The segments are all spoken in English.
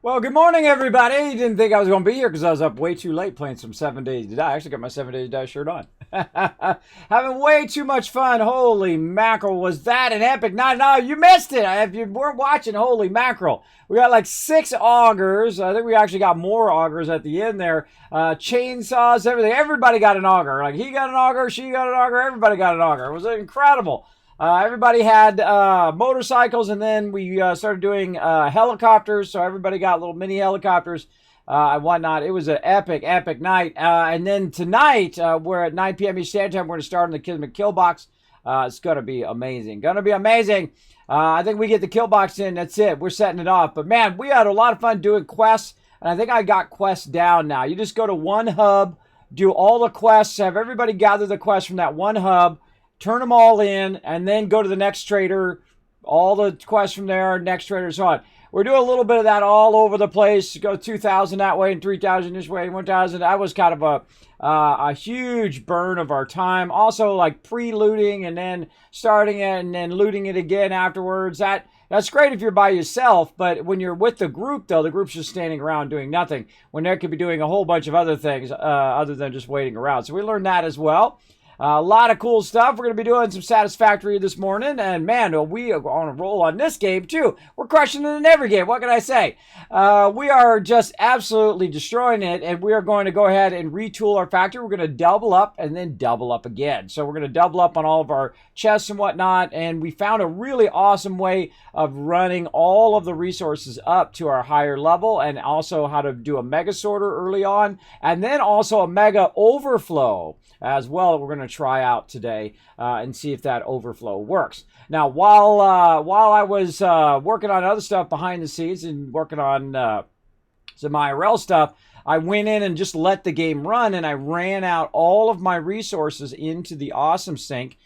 Well, good morning, everybody. You didn't think I was going to be here because I was up way too late playing some 7 Days to Die. I actually got my 7 Days to Die shirt on. Having way too much fun. Holy mackerel, was that an epic night? No, you missed it. If you weren't watching, holy mackerel. We got like 6 augers. I think we actually got more augers at the end there. Chainsaws, everything. Everybody got an auger. Like he got an auger, she got an auger, everybody got an auger. It was incredible. Everybody had motorcycles, and then we started doing helicopters, so everybody got little mini helicopters and whatnot. It was an epic, epic night. And then tonight, we're at 9 p.m. Eastern Standard Time. We're going to start in the Kismet kill box. It's going to be amazing. Going to be amazing. I think we get the kill box in. That's it. We're setting it off. But, man, we had a lot of fun doing quests, and I think I got quests down now. You just go to one hub, do all the quests, have everybody gather the quests from that one hub, turn them all in, and then go to the next trader, all the quests from there, next trader, and so on. We're doing a little bit of that all over the place. Go 2,000 that way and 3,000 this way, 1,000. That was kind of a huge burn of our time. Also, like pre-looting and then starting it and then looting it again afterwards. That's great if you're by yourself, but when you're with the group, though, the group's just standing around doing nothing, when they could be doing a whole bunch of other things other than just waiting around. So we learned that as well. A lot of cool stuff. We're going to be doing some Satisfactory this morning. And, man, we are on a roll on this game, too. We're crushing it in every game. What can I say? We are just absolutely destroying it. And we are going to go ahead and retool our factory. We're going to double up and then double up again. So we're going to double up on all of our chests and whatnot. And we found a really awesome way of running all of the resources up to our higher level. And also how to do a mega sorter early on. And then also a mega overflow as well that we're going to try out today and see if that overflow works. Now, while I was working on other stuff behind the scenes and working on some IRL stuff, I went in and just let the game run, and I ran out all of my resources into the Awesome Sink,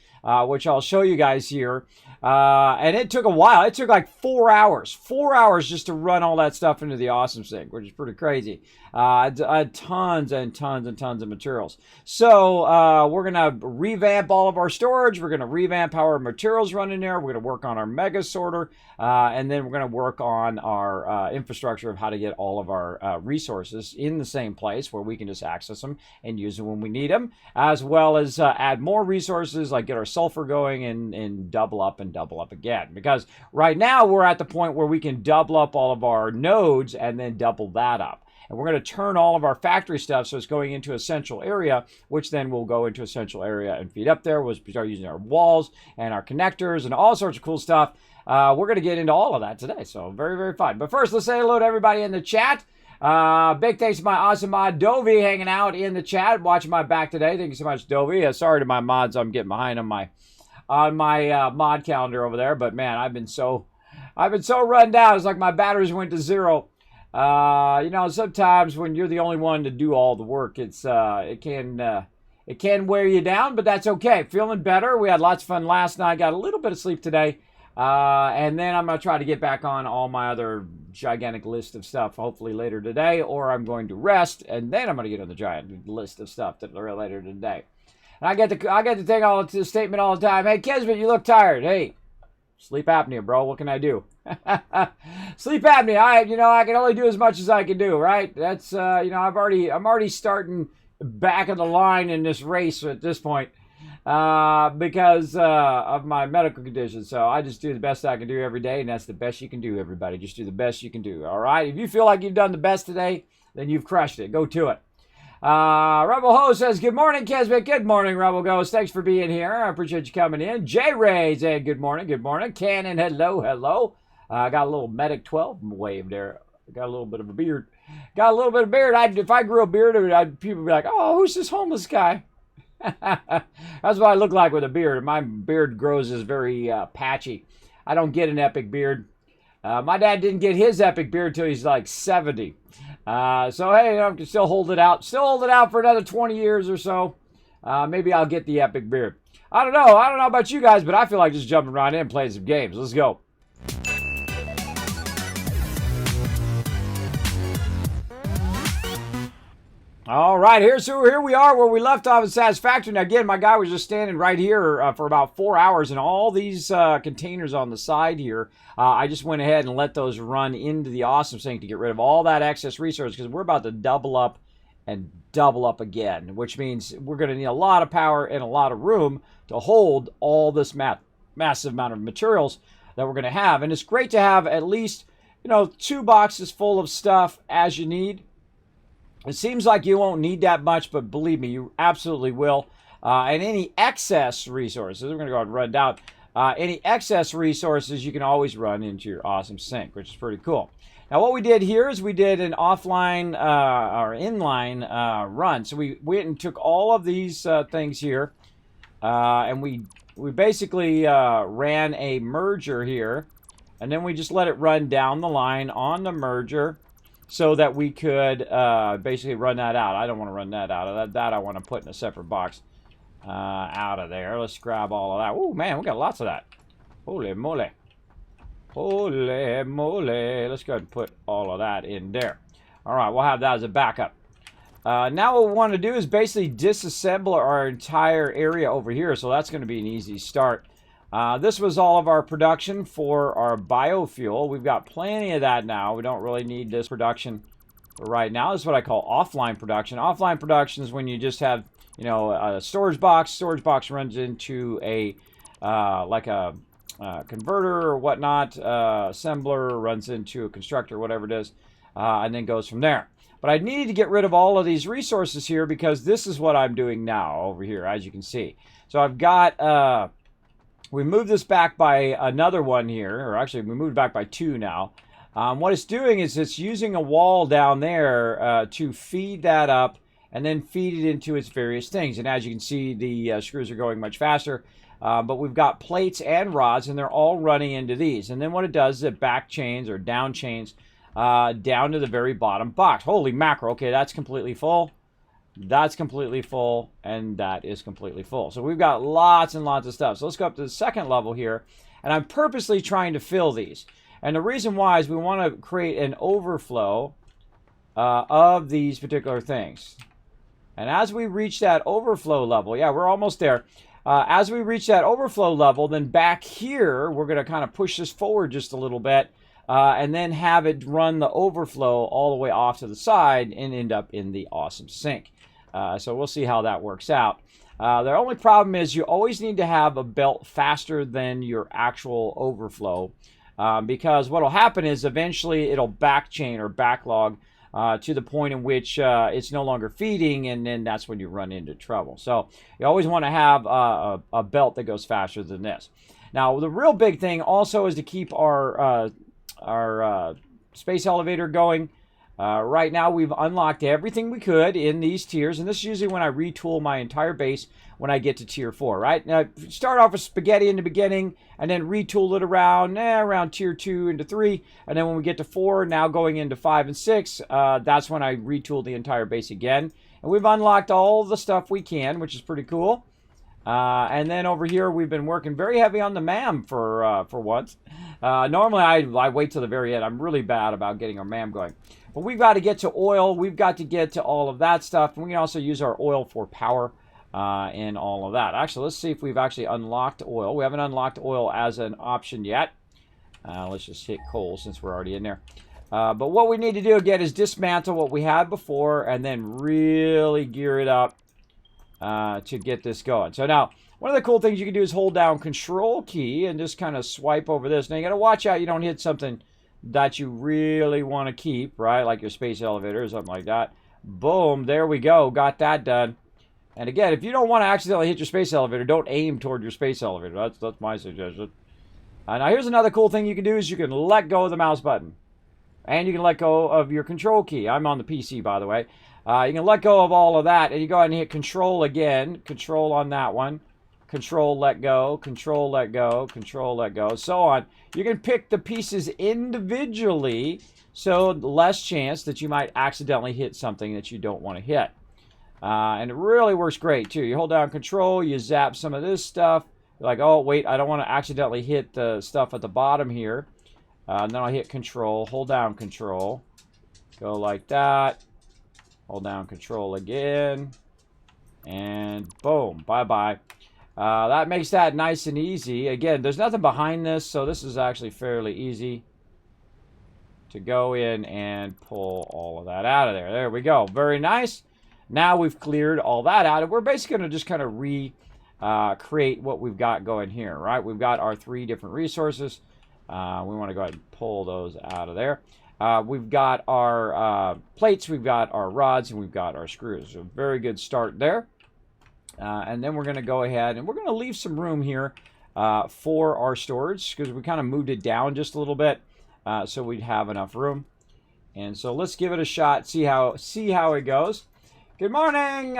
which I'll show you guys here. And it took a while. It took like 4 hours. 4 hours just to run all that stuff into the Awesome Sink, which is pretty crazy. I had tons and tons and tons of materials. So we're going to revamp all of our storage. We're going to revamp how our materials run in there. We're going to work on our mega sorter. And then we're going to work on our infrastructure of how to get all of our resources in the same place where we can just access them and use them when we need them, as well as add more resources, like get our sulfur going and double up and double up again. Because right now we're at the point where we can double up all of our nodes and then double that up. And we're going to turn all of our factory stuff so it's going into a central area, which then will go into a central area and feed up there. We'll start using our walls and our connectors and all sorts of cool stuff. We're going to get into all of that today. So very, very fun. But first, let's say hello to everybody in the chat. Big thanks to my awesome mod, Dovey, hanging out in the chat, watching my back today. Thank you so much, Dovey. Sorry to my mods. I'm getting behind on my mod calendar over there. But, man, I've been so run down. It's like my batteries went to zero. Sometimes when you're the only one to do all the work, it can wear you down, but that's okay. Feeling better. We had lots of fun last night. Got a little bit of sleep today. And then I'm going to try to get back on all my other gigantic list of stuff, hopefully later today, or I'm going to rest, and then I'm going to get on the giant list of stuff that are later today. And I get the statement all the time. Hey, Kismet, you look tired. Hey, sleep apnea, bro. What can I do? Sleep apnea. I can only do as much as I can do, right? That's I'm already starting back of the line in this race at this point because of my medical condition. So I just do the best I can do every day, and that's the best you can do, everybody. Just do the best you can do, all right? If you feel like you've done the best today, then you've crushed it. Go to it. Rebel Ho says, good morning, Kismet. Good morning, Rebel Ghost. Thanks for being here. I appreciate you coming in. J Ray saying, good morning, good morning. Cannon, hello, hello. I got a little Medic 12 wave there. Got a little bit of a beard. If I grew a beard, people would be like, oh, who's this homeless guy? That's what I look like with a beard. My beard grows is very patchy. I don't get an epic beard. My dad didn't get his epic beard until he's like 70. So, hey, I can still hold it out. Still hold it out for another 20 years or so. Maybe I'll get the epic beard. I don't know. I don't know about you guys, but I feel like just jumping right in and playing some games. Let's go. All right, here we are where we left off in Satisfactory. Now, again, my guy was just standing right here for about 4 hours, and all these containers on the side here, I just went ahead and let those run into the Awesome Sink to get rid of all that excess resource, because we're about to double up and double up again, which means we're going to need a lot of power and a lot of room to hold all this massive amount of materials that we're going to have. And it's great to have at least, 2 boxes full of stuff as you need. It seems like you won't need that much, but believe me, you absolutely will. And any excess resources, we're going to go ahead and run down. Any excess resources you can always run into your Awesome Sink, which is pretty cool. Now, what we did here is we did an offline or inline run. So we went and took all of these things here, and we basically ran a merger here, and then we just let it run down the line on the merger, so that we could basically run that out. I don't want to run that out. That I want to put in a separate box out of there. Let's grab all of that. Oh, man, we got lots of that. Holy moly. Holy moly. Let's go ahead and put all of that in there. All right, we'll have that as a backup. Now what we want to do is basically disassemble our entire area over here. So that's going to be an easy start. This was all of our production for our biofuel. We've got plenty of that now. We don't really need this production right now. This is what I call offline production. Offline production is when you just have, a storage box. Storage box runs into a, converter or whatnot. Assembler runs into a constructor, whatever it is, and then goes from there. But I needed to get rid of all of these resources here because this is what I'm doing now over here, as you can see. So I've got... we moved this back by another one here, or actually we moved back by 2 now. What it's doing is it's using a wall down there to feed that up and then feed it into its various things. And as you can see, the screws are going much faster. But we've got plates and rods, and they're all running into these. And then what it does is it back chains or down chains down to the very bottom box. Holy mackerel. Okay, that's completely full. That's completely full, and that is completely full. So we've got lots and lots of stuff. So let's go up to the second level here, and I'm purposely trying to fill these. And the reason why is we want to create an overflow of these particular things. And as we reach that overflow level, yeah, we're almost there. As we reach that overflow level, then back here, we're going to kind of push this forward just a little bit, and then have it run the overflow all the way off to the side and end up in the Awesome Sink. So we'll see how that works out. The only problem is you always need to have a belt faster than your actual overflow, because what will happen is eventually it'll backchain or backlog to the point in which it's no longer feeding, and then that's when you run into trouble. So you always want to have a belt that goes faster than this. Now, the real big thing also is to keep our space elevator going. Right now, we've unlocked everything we could in these tiers, and this is usually when I retool my entire base when I get to tier 4, right? Now, start off with spaghetti in the beginning, and then retool it around tier 2 into 3, and then when we get to 4, now going into 5 and 6, that's when I retool the entire base again. And we've unlocked all the stuff we can, which is pretty cool. And then over here, we've been working very heavy on the MAM for once. Normally, I wait till the very end. I'm really bad about getting our MAM going. But we've got to get to oil. We've got to get to all of that stuff. And we can also use our oil for power and all of that. Actually, let's see if we've actually unlocked oil. We haven't unlocked oil as an option yet. Let's just hit coal since we're already in there. But what we need to do again is dismantle what we had before and then really gear it up to get this going. So now, one of the cool things you can do is hold down Control key and just kind of swipe over this. Now, you got to watch out you don't hit something that you really want to keep, right? Like your space elevator or something like that. Boom, there we go. Got that done. And again, if you don't want to accidentally hit your space elevator, don't aim toward your space elevator. That's my suggestion. Now, here's another cool thing you can do is you can let go of the mouse button. And you can let go of your Control key. I'm on the PC, by the way. You can let go of all of that, and you go ahead and hit Control again. Control on that one. Control, let go. Control, let go. Control, let go. So on. You can pick the pieces individually, so less chance that you might accidentally hit something that you don't want to hit. And it really works great, too. You hold down Control, you zap some of this stuff. You're like, oh, wait, I don't want to accidentally hit the stuff at the bottom here. And then I'll hit Control, hold down Control. Go like that. Hold down control again. And boom, bye-bye. That makes that nice and easy. Again, there's nothing behind this, so this is actually fairly easy to go in and pull all of that out of there. There we go. Very nice. Now we've cleared all that out, and we're basically going to just kind of create what we've got going here, right? We've got our 3 different resources. We want to go ahead and pull those out of there. We've got our plates, we've got our rods, and we've got our screws. So very good start there. And then we're going to go ahead and we're going to leave some room here for our storage because we kind of moved it down just a little bit so we'd have enough room. And so let's give it a shot, see how it goes. Good morning,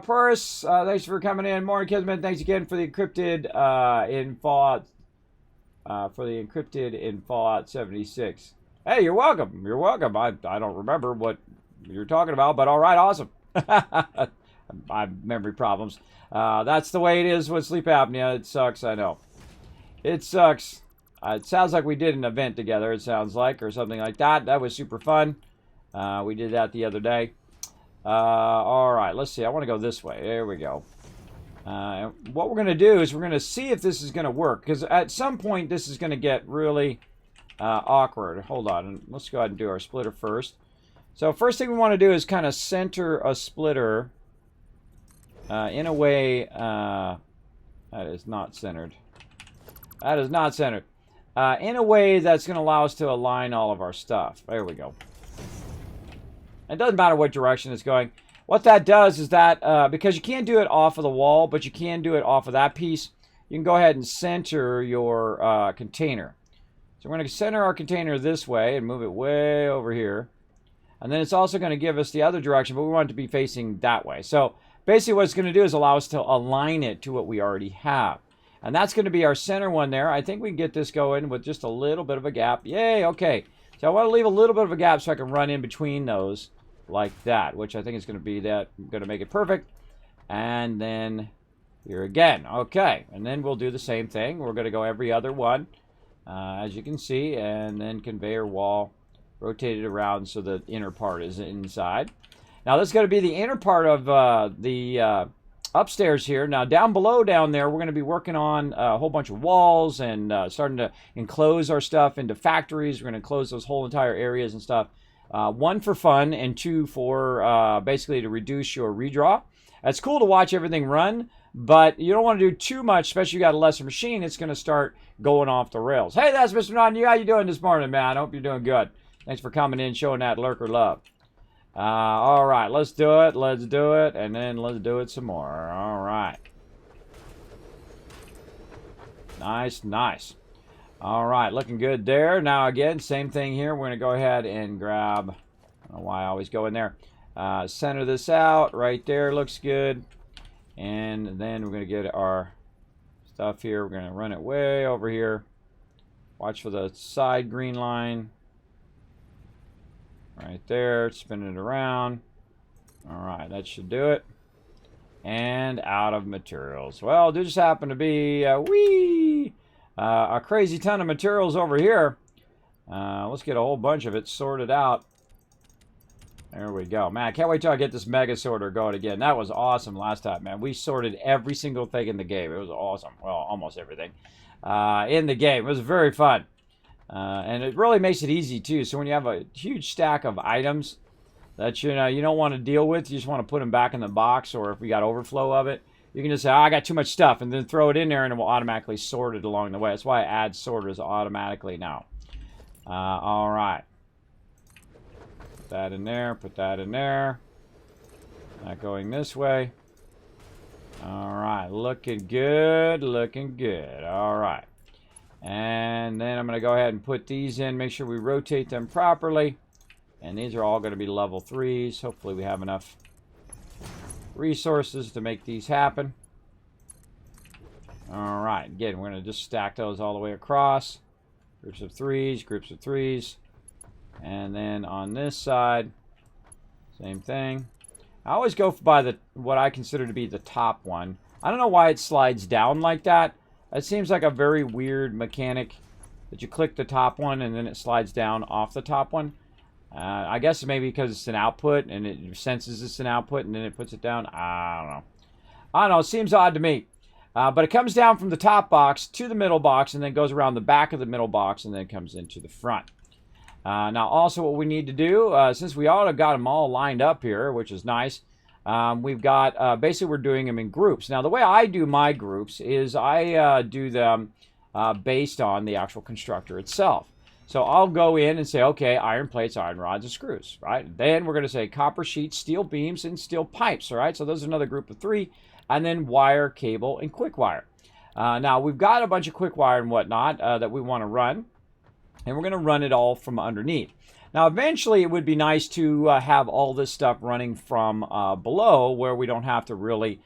Purse. Thanks for coming in. Morning, Kismet. Thanks again for the encrypted in Fallout 76. Hey, you're welcome. You're welcome. I don't remember what you're talking about, but all right, awesome. I have memory problems. That's the way it is with sleep apnea. It sucks, I know. It sucks. It sounds like we did an event together, it sounds like, or something like that. That was super fun. We did that the other day. All right, let's see. I want to go this way. There we go. What we're going to do is we're going to see if this is going to work, because at some point this is going to get really awkward. Hold on. Let's go ahead and do our splitter first. So first thing we want to do is kind of center a splitter in a way that is not centered. That is not centered. In a way that's going to allow us to align all of our stuff. There we go. It doesn't matter what direction it's going. What that does is that, because you can't do it off of the wall, but you can do it off of that piece, you can go ahead and center your container. So we're going to center our container this way and move it way over here. And then it's also going to give us the other direction, but we want it to be facing that way. So basically what it's going to do is allow us to align it to what we already have. And that's going to be our center one there. I think we can get this going with just a little bit of a gap. Yay, okay. So I want to leave a little bit of a gap so I can run in between those like that, which I think is going to be that. I'm going to make it perfect. And then here again. Okay. And then we'll do the same thing. We're going to go every other one, as you can see, and then conveyor wall, rotate it around so the inner part is inside. Now this is going to be the inner part of the upstairs here. Now down below down there, we're going to be working on a whole bunch of walls and starting to enclose our stuff into factories. We're going to enclose those whole entire areas and stuff. 1 for fun and 2 for basically to reduce your redraw. It's cool to watch everything run, but you don't want to do too much, especially if you got a lesser machine. It's going to start going off the rails. Hey, that's Mr. Nod. How you doing this morning, man? I hope you're doing good. Thanks for coming in, showing that lurker love. All right, let's do it. Let's do it, and then let's do it some more. All right. Nice, nice. All right, looking good there. Now, again, same thing here. We're going to go ahead and grab, I don't know why I always go in there. Center this out right there. Looks good. And then we're going to get our stuff here. We're going to run it way over here. Watch for the side green line. Right there. Spin it around. All right, that should do it. And out of materials. Well, there just happened to be a crazy ton of materials over here. Let's get a whole bunch of it sorted out. There we go. Man, I can't wait till I get this mega sorter going again. That was awesome last time, man. We sorted every single thing in the game. It was awesome. Well, almost everything in the game. It was very fun. And it really makes it easy, too. So when you have a huge stack of items that you don't want to deal with, you just want to put them back in the box, or if we got overflow of it, you can just say, oh, I got too much stuff, and then throw it in there, and it will automatically sort it along the way. That's why I add sorters automatically now. All right. Put that in there. Put that in there. Not going this way. All right. Looking good. Looking good. All right. And then I'm going to go ahead and put these in. Make sure we rotate them properly. And these are all going to be level 3s. Hopefully we have enough resources to make these happen. All right. Again, we're going to just stack those all the way across. Groups of 3s, groups of 3s. And then on this side, same thing. I always go by what I consider to be the top one. I don't know why it slides down like that. It seems like a very weird mechanic that you click the top one and then it slides down off the top one. I guess maybe because it's an output and it senses it's an output and then it puts it down. I don't know. I don't know. It seems odd to me. But it comes down from the top box to the middle box and then goes around the back of the middle box and then comes into the front. Now, also what we need to do, since we ought to have got them all lined up here, which is nice, we've got, basically we're doing them in groups. Now, the way I do my groups is I do them based on the actual constructor itself. So I'll go in and say, okay, iron plates, iron rods, and screws, right? Then we're going to say copper sheets, steel beams, and steel pipes, all right? So those are another group of 3. And then wire, cable, and quick wire. Now, we've got a bunch of quick wire and whatnot that we want to run. And we're going to run it all from underneath. Now, eventually, it would be nice to have all this stuff running from below where we don't have to really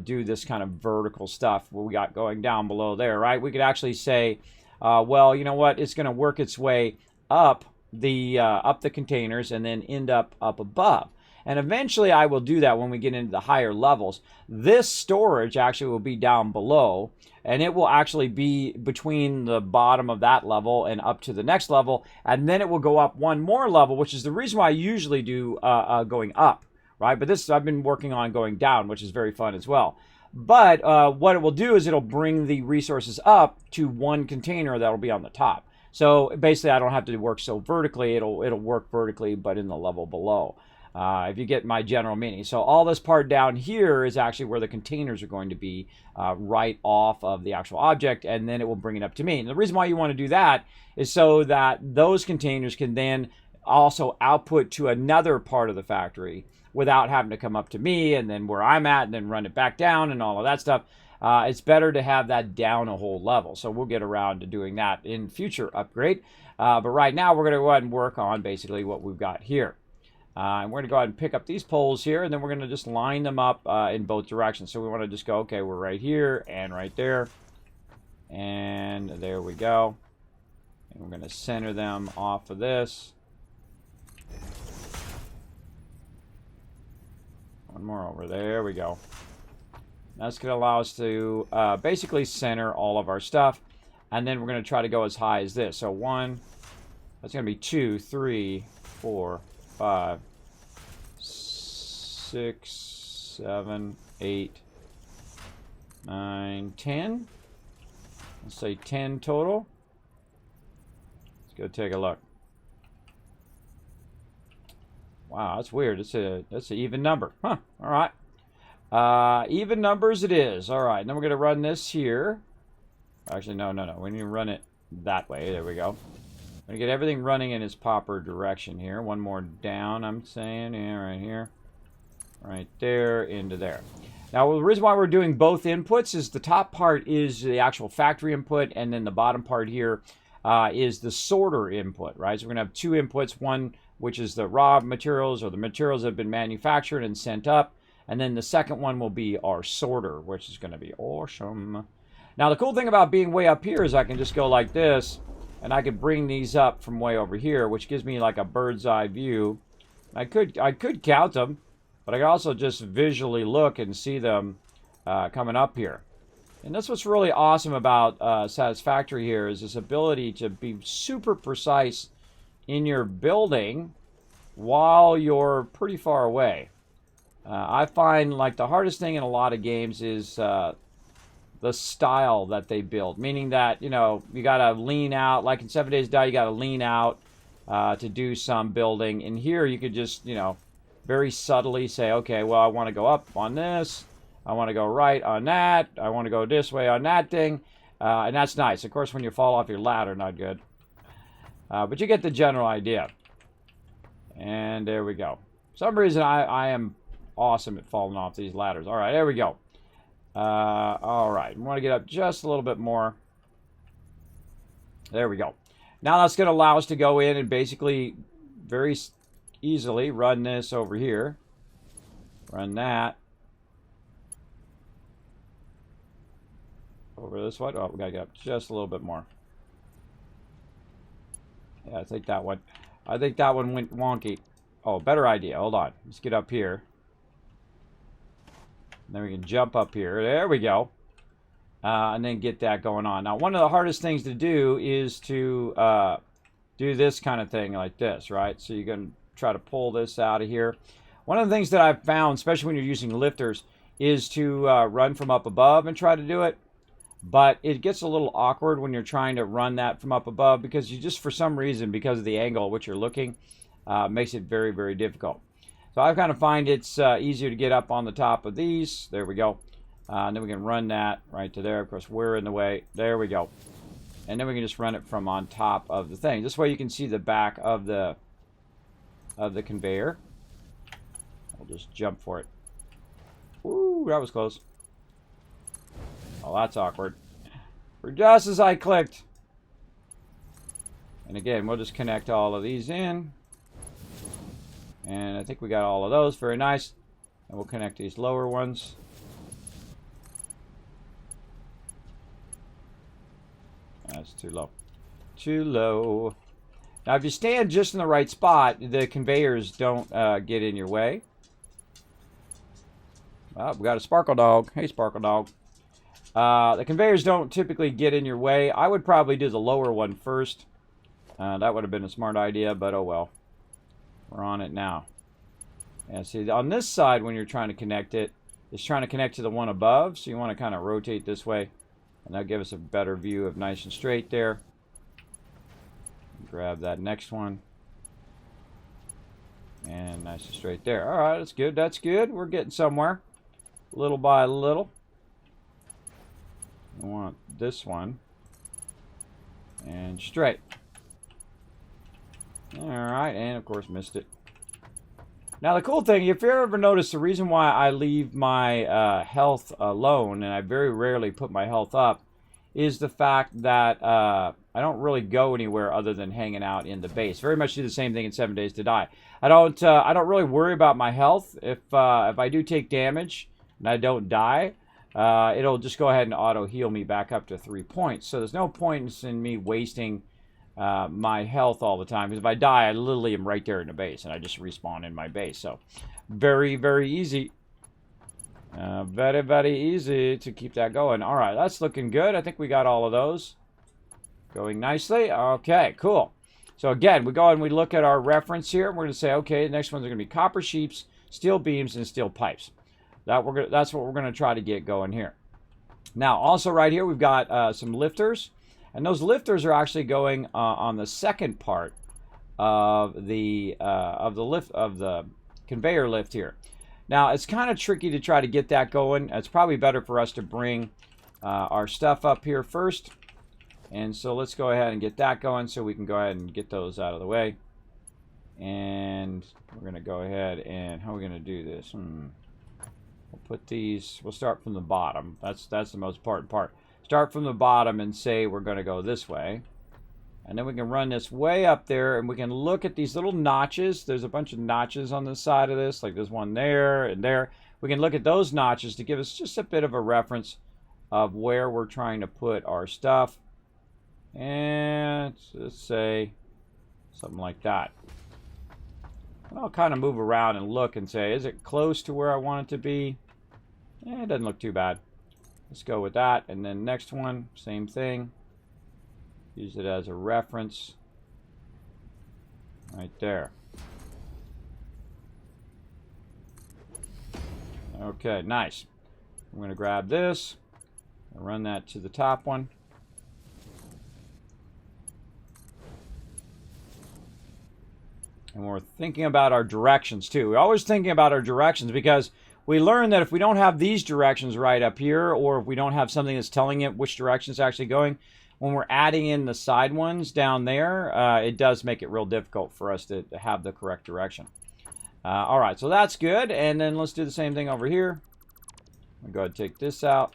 do this kind of vertical stuff we got going down below there, right? We could actually say, well, you know what? It's going to work its way up the containers and then end up above. And eventually I will do that when we get into the higher levels. This storage actually will be down below, and it will actually be between the bottom of that level and up to the next level, and then it will go up one more level, which is the reason why I usually do going up, right? But this I've been working on going down, which is very fun as well. But what it will do is it'll bring the resources up to one container that'll be on the top. So basically I don't have to work so vertically. It'll work vertically, but in the level below. If you get my general meaning. So all this part down here is actually where the containers are going to be right off of the actual object, and then it will bring it up to me. And the reason why you want to do that is so that those containers can then also output to another part of the factory without having to come up to me and then where I'm at and then run it back down and all of that stuff. It's better to have that down a whole level. So we'll get around to doing that in future upgrade. But right now we're going to go ahead and work on basically what we've got here. And we're going to go ahead and pick up these poles here, and then we're going to just line them up in both directions. So we want to just go, okay, we're right here and right there. And there we go. And we're going to center them off of this. One more over there. We go. That's going to allow us to basically center all of our stuff. And then we're going to try to go as high as this. So 1, that's going to be 2, 3, 4, 5, 6, 7, 8, 9, 10. Let's say 10 total. Let's go take a look. Wow, that's weird. That's an even number. Huh. All right. Even numbers it is. All right. Then we're going to run this here. Actually, no. We need to run it that way. There we go. I'm going to get everything running in its proper direction here. One more down, I'm saying. Yeah, right here. Right there, into there. Now, the reason why we're doing both inputs is the top part is the actual factory input, and then the bottom part here is the sorter input, right? So we're going to have 2 inputs. One, which is the raw materials or the materials that have been manufactured and sent up. And then the second one will be our sorter, which is going to be awesome. Now, the cool thing about being way up here is I can just go like this. And I could bring these up from way over here, which gives me like a bird's eye view. I could count them, but I could also just visually look and see them coming up here. And that's what's really awesome about Satisfactory here is this ability to be super precise in your building while you're pretty far away. I find like the hardest thing in a lot of games is the style that they build, meaning that, you know, you got to lean out, like in 7 Days to Die, you got to lean out to do some building. And here you could just, you know, very subtly say, okay, well, I want to go up on this. I want to go right on that. I want to go this way on that thing. And that's nice. Of course, when you fall off your ladder, not good. But you get the general idea. And there we go. For some reason, I am awesome at falling off these ladders. All right, there we go. All right, we want to get up just a little bit more. There we go. Now that's going to allow us to go in and basically very easily run this over here. Run that. Over this one. Oh, we got to get up just a little bit more. Yeah, I think that one went wonky. Oh, better idea. Hold on. Let's get up here. Then we can jump up here. There we go. And then get that going on. Now, one of the hardest things to do is to do this kind of thing like this, right? So you're going to try to pull this out of here. One of the things that I've found, especially when you're using lifters, is to run from up above and try to do it. But it gets a little awkward when you're trying to run that from up above because you just, for some reason, because of the angle at which you're looking, makes it very, very difficult. So I kind of find it's easier to get up on the top of these. There we go. And then we can run that right to there. Of course, we're in the way. There we go. And then we can just run it from on top of the thing. This way you can see the back of the conveyor. We'll just jump for it. Ooh, that was close. Oh, that's awkward. For just as I clicked. And again, we'll just connect all of these in. And I think we got all of those. Very nice. And we'll connect these lower ones. That's too low. Too low. Now, if you stand just in the right spot, the conveyors don't get in your way. Oh, we got a Sparkle Dog. Hey, Sparkle Dog. The conveyors don't typically get in your way. I would probably do the lower one first. That would have been a smart idea, but oh well. We're on it now. And see, on this side, when you're trying to connect it, it's trying to connect to the one above. So you want to kind of rotate this way. And that'll give us a better view of nice and straight there. Grab that next one. And nice and straight there. All right, that's good. That's good. We're getting somewhere. Little by little. I want this one. And straight. All right, and of course missed it. Now the cool thing, if you ever notice, the reason why I leave my health alone, and I very rarely put my health up, is the fact that I don't really go anywhere other than hanging out in the base. Very much do the same thing in 7 Days to Die. I don't really worry about my health. If I do take damage and I don't die, it'll just go ahead and auto heal me back up to 3 points. So there's no point in me wasting my health all the time, because if I die, I literally am right there in the base and I just respawn in my base. So very, very easy. Very, very easy to keep that going. All right, that's looking good. I think we got all of those going nicely. Okay, cool. So again, we go and we look at our reference here. We're going to say, okay, the next ones are going to be copper sheets, steel beams, and steel pipes. That's what we're going to try to get going here. Now, also right here, we've got some lifters. And those lifters are actually going on the second part of the conveyor lift here. Now, it's kind of tricky to try to get that going. It's probably better for us to bring our stuff up here first. And so let's go ahead and get that going so we can go ahead and get those out of the way. And we're going to go ahead and, how are we going to do this? We'll put these, we'll start from the bottom. That's the most important part. Start from the bottom and say we're going to go this way. And then we can run this way up there, and we can look at these little notches. There's a bunch of notches on the side of this, like there's one there and there. We can look at those notches to give us just a bit of a reference of where we're trying to put our stuff. And let's say something like that. And I'll kind of move around and look and say, is it close to where I want it to be? It doesn't look too bad. Let's go with that. And then next one, same thing. Use it as a reference. Right there. Okay, nice. I'm going to grab this and run that to the top one. And we're thinking about our directions too. We're always thinking about our directions because we learn that if we don't have these directions right up here, or if we don't have something that's telling it which direction it's actually going, when we're adding in the side ones down there, it does make it real difficult for us to have the correct direction. All right, so that's good. And then let's do the same thing over here. I'm going to go ahead and take this out.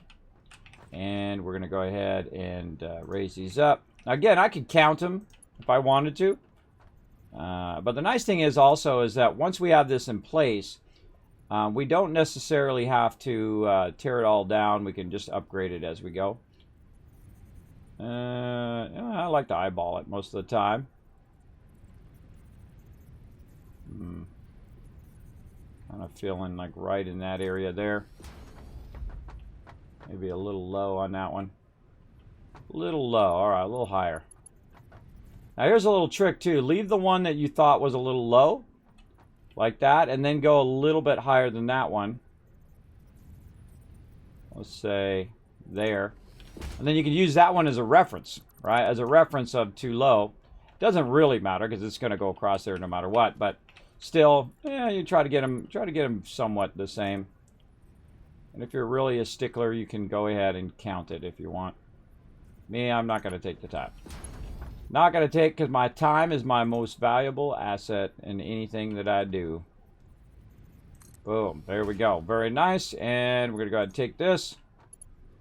And we're going to go ahead and raise these up. Now, again, I could count them if I wanted to. But the nice thing is also is that once we have this in place, we don't necessarily have to tear it all down. We can just upgrade it as we go. I like to eyeball it most of the time. Kind of feeling like right in that area there. Maybe a little low on that one. A little low. All right, a little higher. Now here's a little trick too. Leave the one that you thought was a little low, like that, and then go a little bit higher than that one. Let's say there. And then you can use that one as a reference, right? As a reference of too low. Doesn't really matter because it's going to go across there no matter what, but still, yeah, you try to get them somewhat the same. And if you're really a stickler, you can go ahead and count it if you want. Me, I'm not going to take the time. Not going to take, because my time is my most valuable asset in anything that I do. Boom. There we go. Very nice. And we're going to go ahead and take this.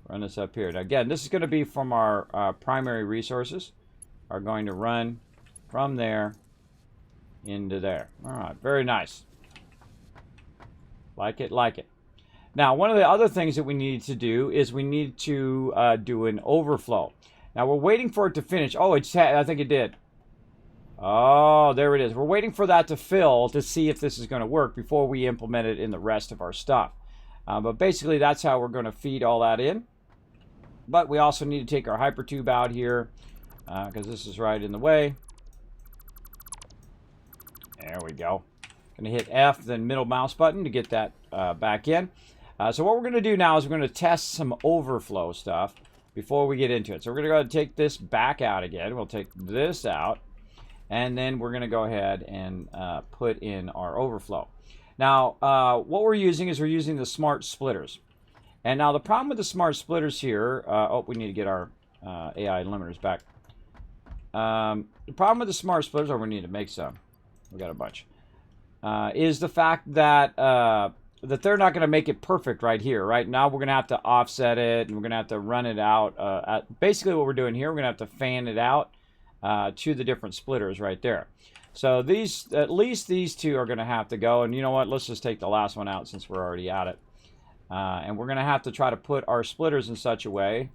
Run this up here. Now, again, this is going to be from our primary resources. Are going to run from there into there. All right. Very nice. Like it, like it. Now, one of the other things that we need to do is we need to do an overflow. Now, we're waiting for it to finish. Oh, I think it did. Oh, there it is. We're waiting for that to fill to see if this is going to work before we implement it in the rest of our stuff. But basically, that's how we're going to feed all that in. But we also need to take our hypertube out here because this is right in the way. There we go. Going to hit F, then middle mouse button to get that back in. So what we're going to do now is we're going to test some overflow stuff before we get into it. So we're going to go ahead and take this back out again. We'll take this out. And then we're going to go ahead and put in our overflow. Now, what we're using is we're using the smart splitters. And now the problem with the smart splitters here... oh, we need to get our AI limiters back. The problem with the smart splitters... oh, we need to make some. We got a bunch. Is the fact that... that they're not going to make it perfect right here. Right now, we're going to have to offset it, and we're going to have to run it out. Basically, what we're doing here, we're going to have to fan it out to the different splitters right there. So these, at least these two are going to have to go. And you know what? Let's just take the last one out since we're already at it. And we're going to have to try to put our splitters in such a way,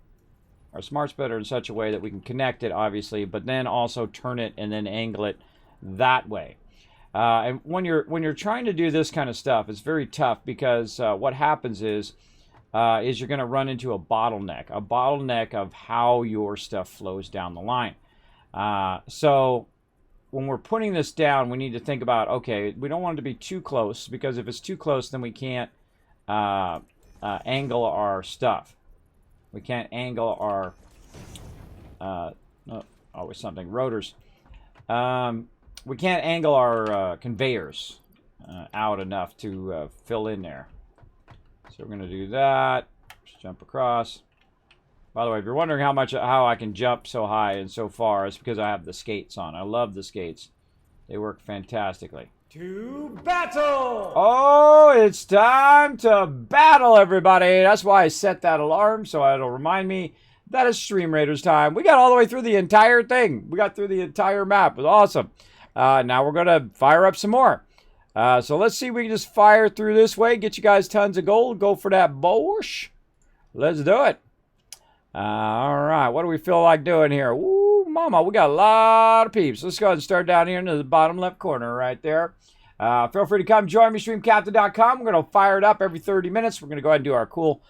our smart splitter in such a way that we can connect it, obviously, but then also turn it and then angle it that way. And when you're trying to do this kind of stuff, it's very tough because what happens is you're going to run into a bottleneck of how your stuff flows down the line. So when we're putting this down, we need to think about, okay, we don't want it to be too close, because if it's too close, then we can't angle our stuff. We can't angle our, always something, rotors. We can't angle our conveyors out enough to fill in there. So we're going to do that. Just jump across. By the way, if you're wondering how I can jump so high and so far, it's because I have the skates on. I love the skates. They work fantastically. To battle! Oh, it's time to battle, everybody. That's why I set that alarm, so it'll remind me that it's Stream Raiders time. We got all the way through the entire thing. We got through the entire map. It was awesome. Now we're going to fire up some more. So let's see if we can just fire through this way, get you guys tons of gold, go for that Bosch. Let's do it. All right, what do we feel like doing here? Ooh, mama, we got a lot of peeps. Let's go ahead and start down here into the bottom left corner right there. Feel free to come join me, streamcaptain.com. We're going to fire it up every 30 minutes. We're going to go ahead and do our cool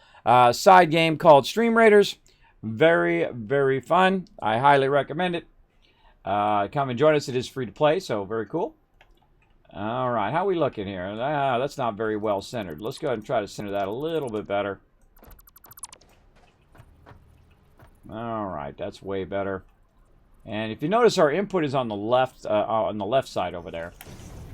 side game called Stream Raiders. Very, very fun. I highly recommend it. Come and join us. It is free to play, so very cool. All right, how are we looking here? That's not very well centered. Let's go ahead and try to center that a little bit better. All right, that's way better. And if you notice, our input is on the left side over there,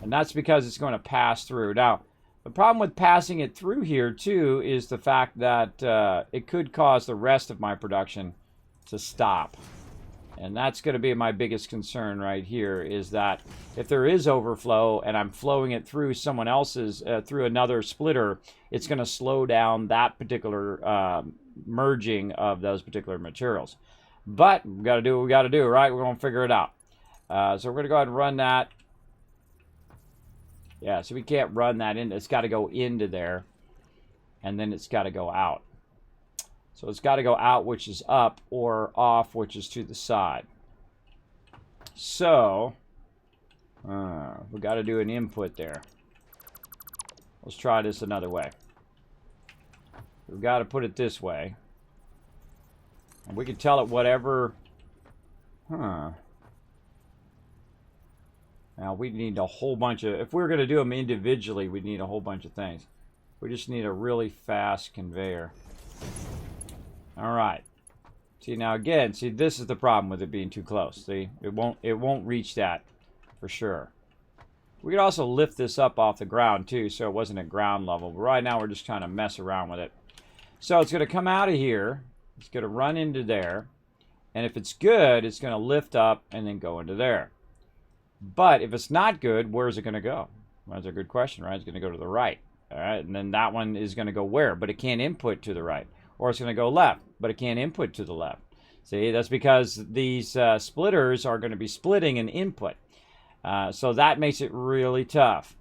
and that's because it's going to pass through. Now, the problem with passing it through here too is the fact that it could cause the rest of my production to stop. And that's going to be my biggest concern right here, is that if there is overflow and I'm flowing it through someone else's, through another splitter, it's going to slow down that particular merging of those particular materials. But we got to do what we got to do, right? We're going to figure it out. So we're going to go ahead and run that. Yeah, so we can't run that in. It's got to go into there, and then it's got to go out. So it's got to go out, which is up, or off, which is to the side. So we got to do an input there. Let's try this another way. We've got to put it this way. And we can tell it whatever. Now, we need a whole bunch of, if we were going to do them individually, we'd need a whole bunch of things. We just need a really fast conveyor. All right. See, now again, see, this is the problem with it being too close. See, it won't reach that for sure. We could also lift this up off the ground too, so it wasn't at ground level. But right now, we're just trying to mess around with it. So it's going to come out of here. It's going to run into there. And if it's good, it's going to lift up and then go into there. But if it's not good, where is it going to go? Well, that's a good question, right? It's going to go to the right. All right, and then that one is going to go where? But it can't input to the right. Or it's going to go left, but it can't input to the left. See, that's because these splitters are going to be splitting an input. So that makes it really tough.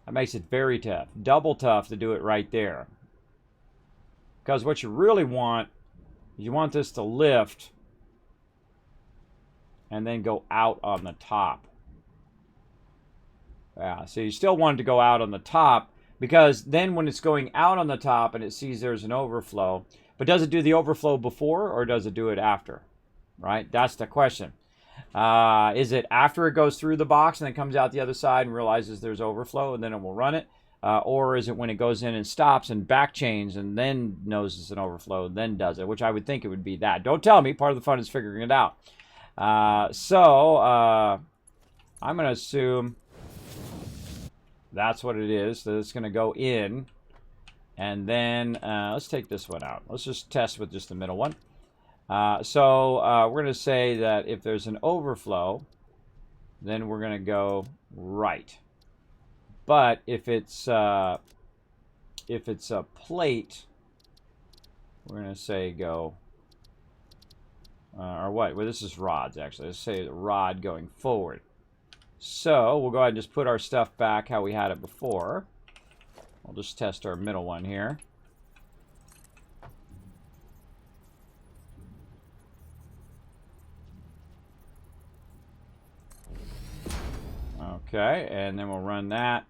That makes it very tough. Double tough to do it right there. Because what you really want, you want this to lift and then go out on the top. Yeah, so you still want it to go out on the top, because then when it's going out on the top and it sees there's an overflow, but does it do the overflow before or does it do it after? Right? That's the question. Is it after it goes through the box and then comes out the other side and realizes there's overflow and then it will run it? Or is it when it goes in and stops and back chains and then knows it's an overflow and then does it? Which I would think it would be that. Don't tell me. Part of the fun is figuring it out. I'm going to assume that's what it is. That it's going to go in. And then let's take this one out. Let's just test with just the middle one. We're going to say that if there's an overflow, then we're going to go right. But if it's a plate, we're going to say go, or what? Well, this is rods, actually. Let's say the rod going forward. So we'll go ahead and just put our stuff back how we had it before. We'll just test our middle one here. Okay, and then we'll run that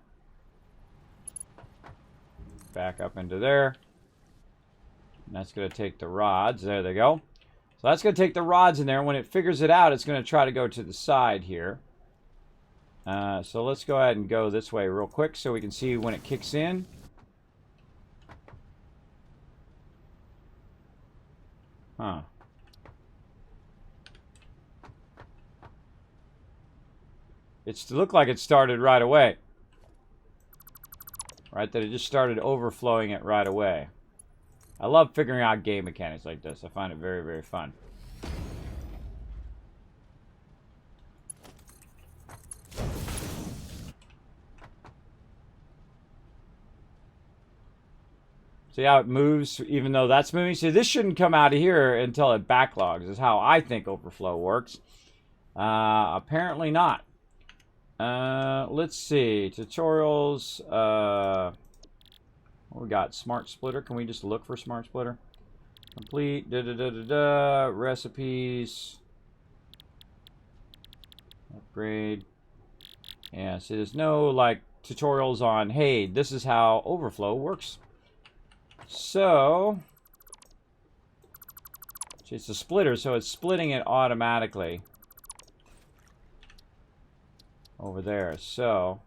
back up into there. And that's going to take the rods. There they go. So that's going to take the rods in there. When it figures it out, it's going to try to go to the side here. So let's go ahead and go this way real quick so we can see when it kicks in. Huh. It looked like it started right away. Right, that it just started overflowing it right away. I love figuring out game mechanics like this. I find it very, very fun. See how it moves even though that's moving? See, this shouldn't come out of here until it backlogs, is how I think overflow works. Apparently not. Let's see. Tutorials. What we got? Smart splitter. Can we just look for smart splitter? Complete. Recipes. Upgrade. Yeah, see, there's no, like, tutorials on, hey, this is how overflow works. So, it's a splitter, so it's splitting it automatically over there. So,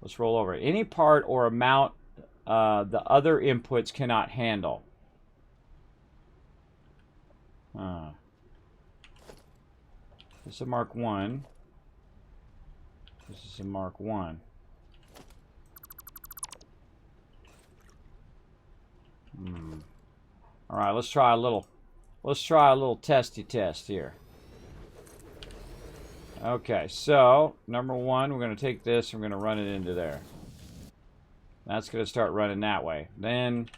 let's roll over. Any part or amount the other inputs cannot handle. This is a Mark 1. This is a Mark 1. All right, let's try a little testy test here. Okay, so number one, we're going to take this, we're going to run it into there. That's going to start running that way. Then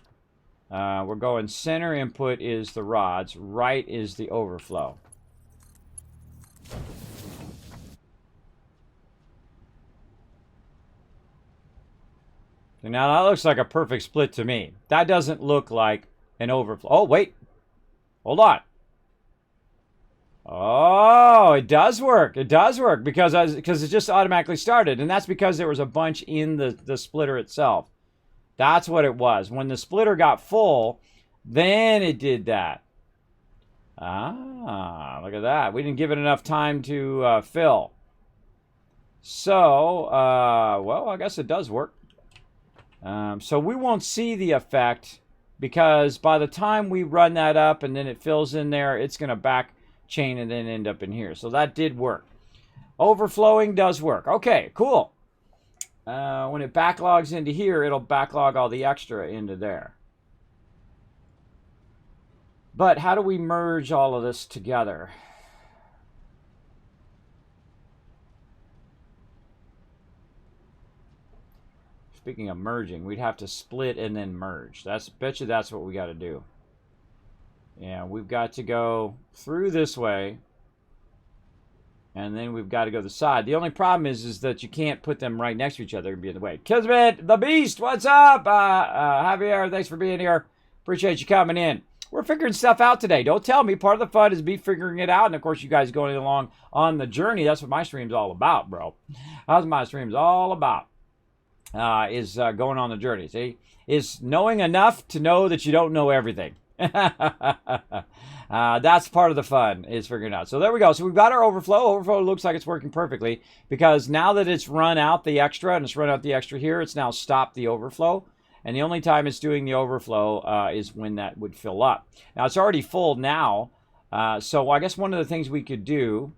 we're going center input is the rods, right is the overflow. Now that looks like a perfect split to me. That doesn't look like an overflow. Oh, wait. Hold on. Oh, it does work. It does work because it just automatically started. And that's because there was a bunch in the splitter itself. That's what it was. When the splitter got full, then it did that. Ah, look at that. We didn't give it enough time to fill. So, well, I guess it does work. So we won't see the effect because by the time we run that up and then it fills in there, it's going to back chain and then end up in here. So that did work. Overflowing does work. Okay, cool. When it backlogs into here, it'll backlog all the extra into there. But how do we merge all of this together? Speaking of merging, we'd have to split and then merge. Bet you that's what we got to do. Yeah, we've got to go through this way, and then we've got to go the side. The only problem is that you can't put them right next to each other. They're going to be in the way. Kismet, the Beast, what's up? Javier, thanks for being here. Appreciate you coming in. We're figuring stuff out today. Don't tell me. Part of the fun is me figuring it out. And, of course, you guys going along on the journey. That's what my stream's all about, bro. That's what my stream's all about. Is going on the journey. See, is knowing enough to know that you don't know everything. That's part of the fun, is figuring it out. So there we go. So we've got our overflow. Overflow looks like it's working perfectly because now that it's run out the extra and it's run out the extra here, it's now stopped the overflow. And the only time it's doing the overflow is when that would fill up. Now it's already full now. So I guess one of the things we could do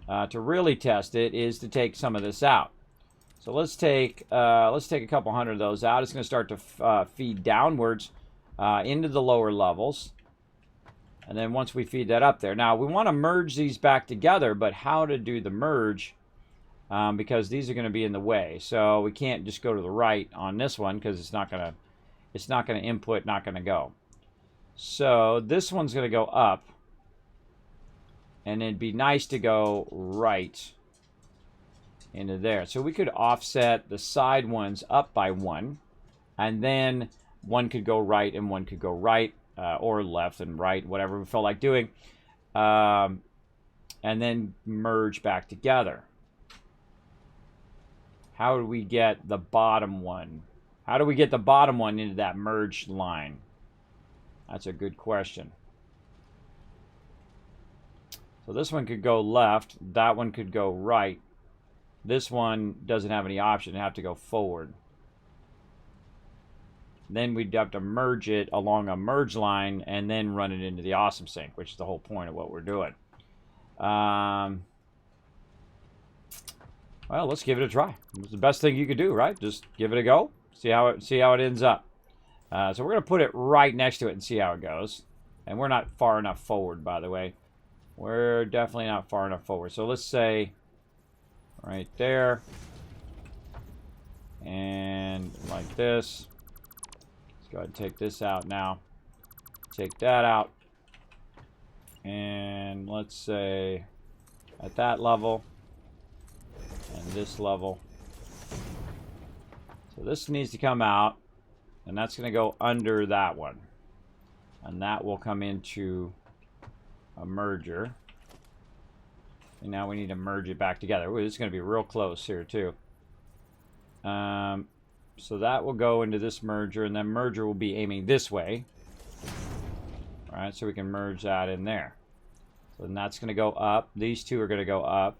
to really test it is to take some of this out. So let's take a couple hundred of those out. It's going to start to feed downwards into the lower levels. And then once we feed that up there. Now, we want to merge these back together, but how to do the merge? Because these are going to be in the way. So we can't just go to the right on this one because it's not going to input, not going to go. So this one's going to go up. And it'd be nice to go right into there. So we could offset the side ones up by 1. And then one could go right and one could go right. Or left and right, whatever we felt like doing. And then merge back together. How do we get the bottom one? How do we get the bottom one into that merged line? That's a good question. So this one could go left. That one could go right. This one doesn't have any option. It'd have to go forward. Then we'd have to merge it along a merge line and then run it into the awesome sync, which is the whole point of what we're doing. Well, let's give it a try. It's the best thing you could do, right? Just give it a go. See how it ends up. So we're going to put it right next to it and see how it goes. And we're not far enough forward, by the way. We're definitely not far enough forward. So let's say right there. And like this. Go ahead and take this out now. Take that out. And let's say at that level and this level. So this needs to come out. And that's going to go under that one. And that will come into a merger. And now we need to merge it back together. Ooh, this is going to be real close here too. So that will go into this merger, and then merger will be aiming this way. All right, so we can merge that in there. So then that's going to go up. These two are going to go up.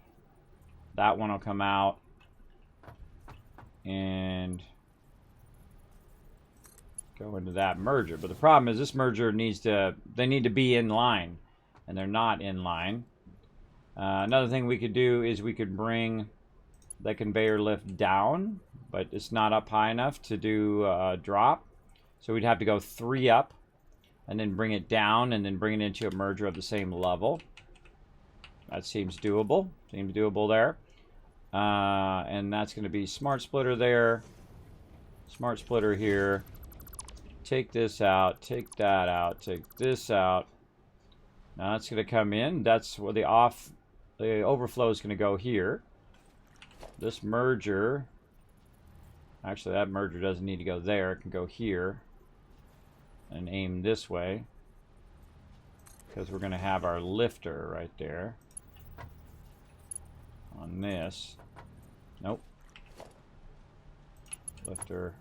That one will come out. And go into that merger. But the problem is this merger they need to be in line. And they're not in line. Another thing we could do is we could bring the conveyor lift down, but it's not up high enough to do a drop. So we'd have to go 3 up and then bring it down and then bring it into a merger of the same level. That seems doable. Seems doable there. And that's going to be smart splitter there. Smart splitter here. Take this out. Take that out. Take this out. Now that's going to come in. That's where the overflow is going to go here. This merger, actually that merger doesn't need to go there. It can go here and aim this way because we're going to have our lifter right there on this. Nope. Lifter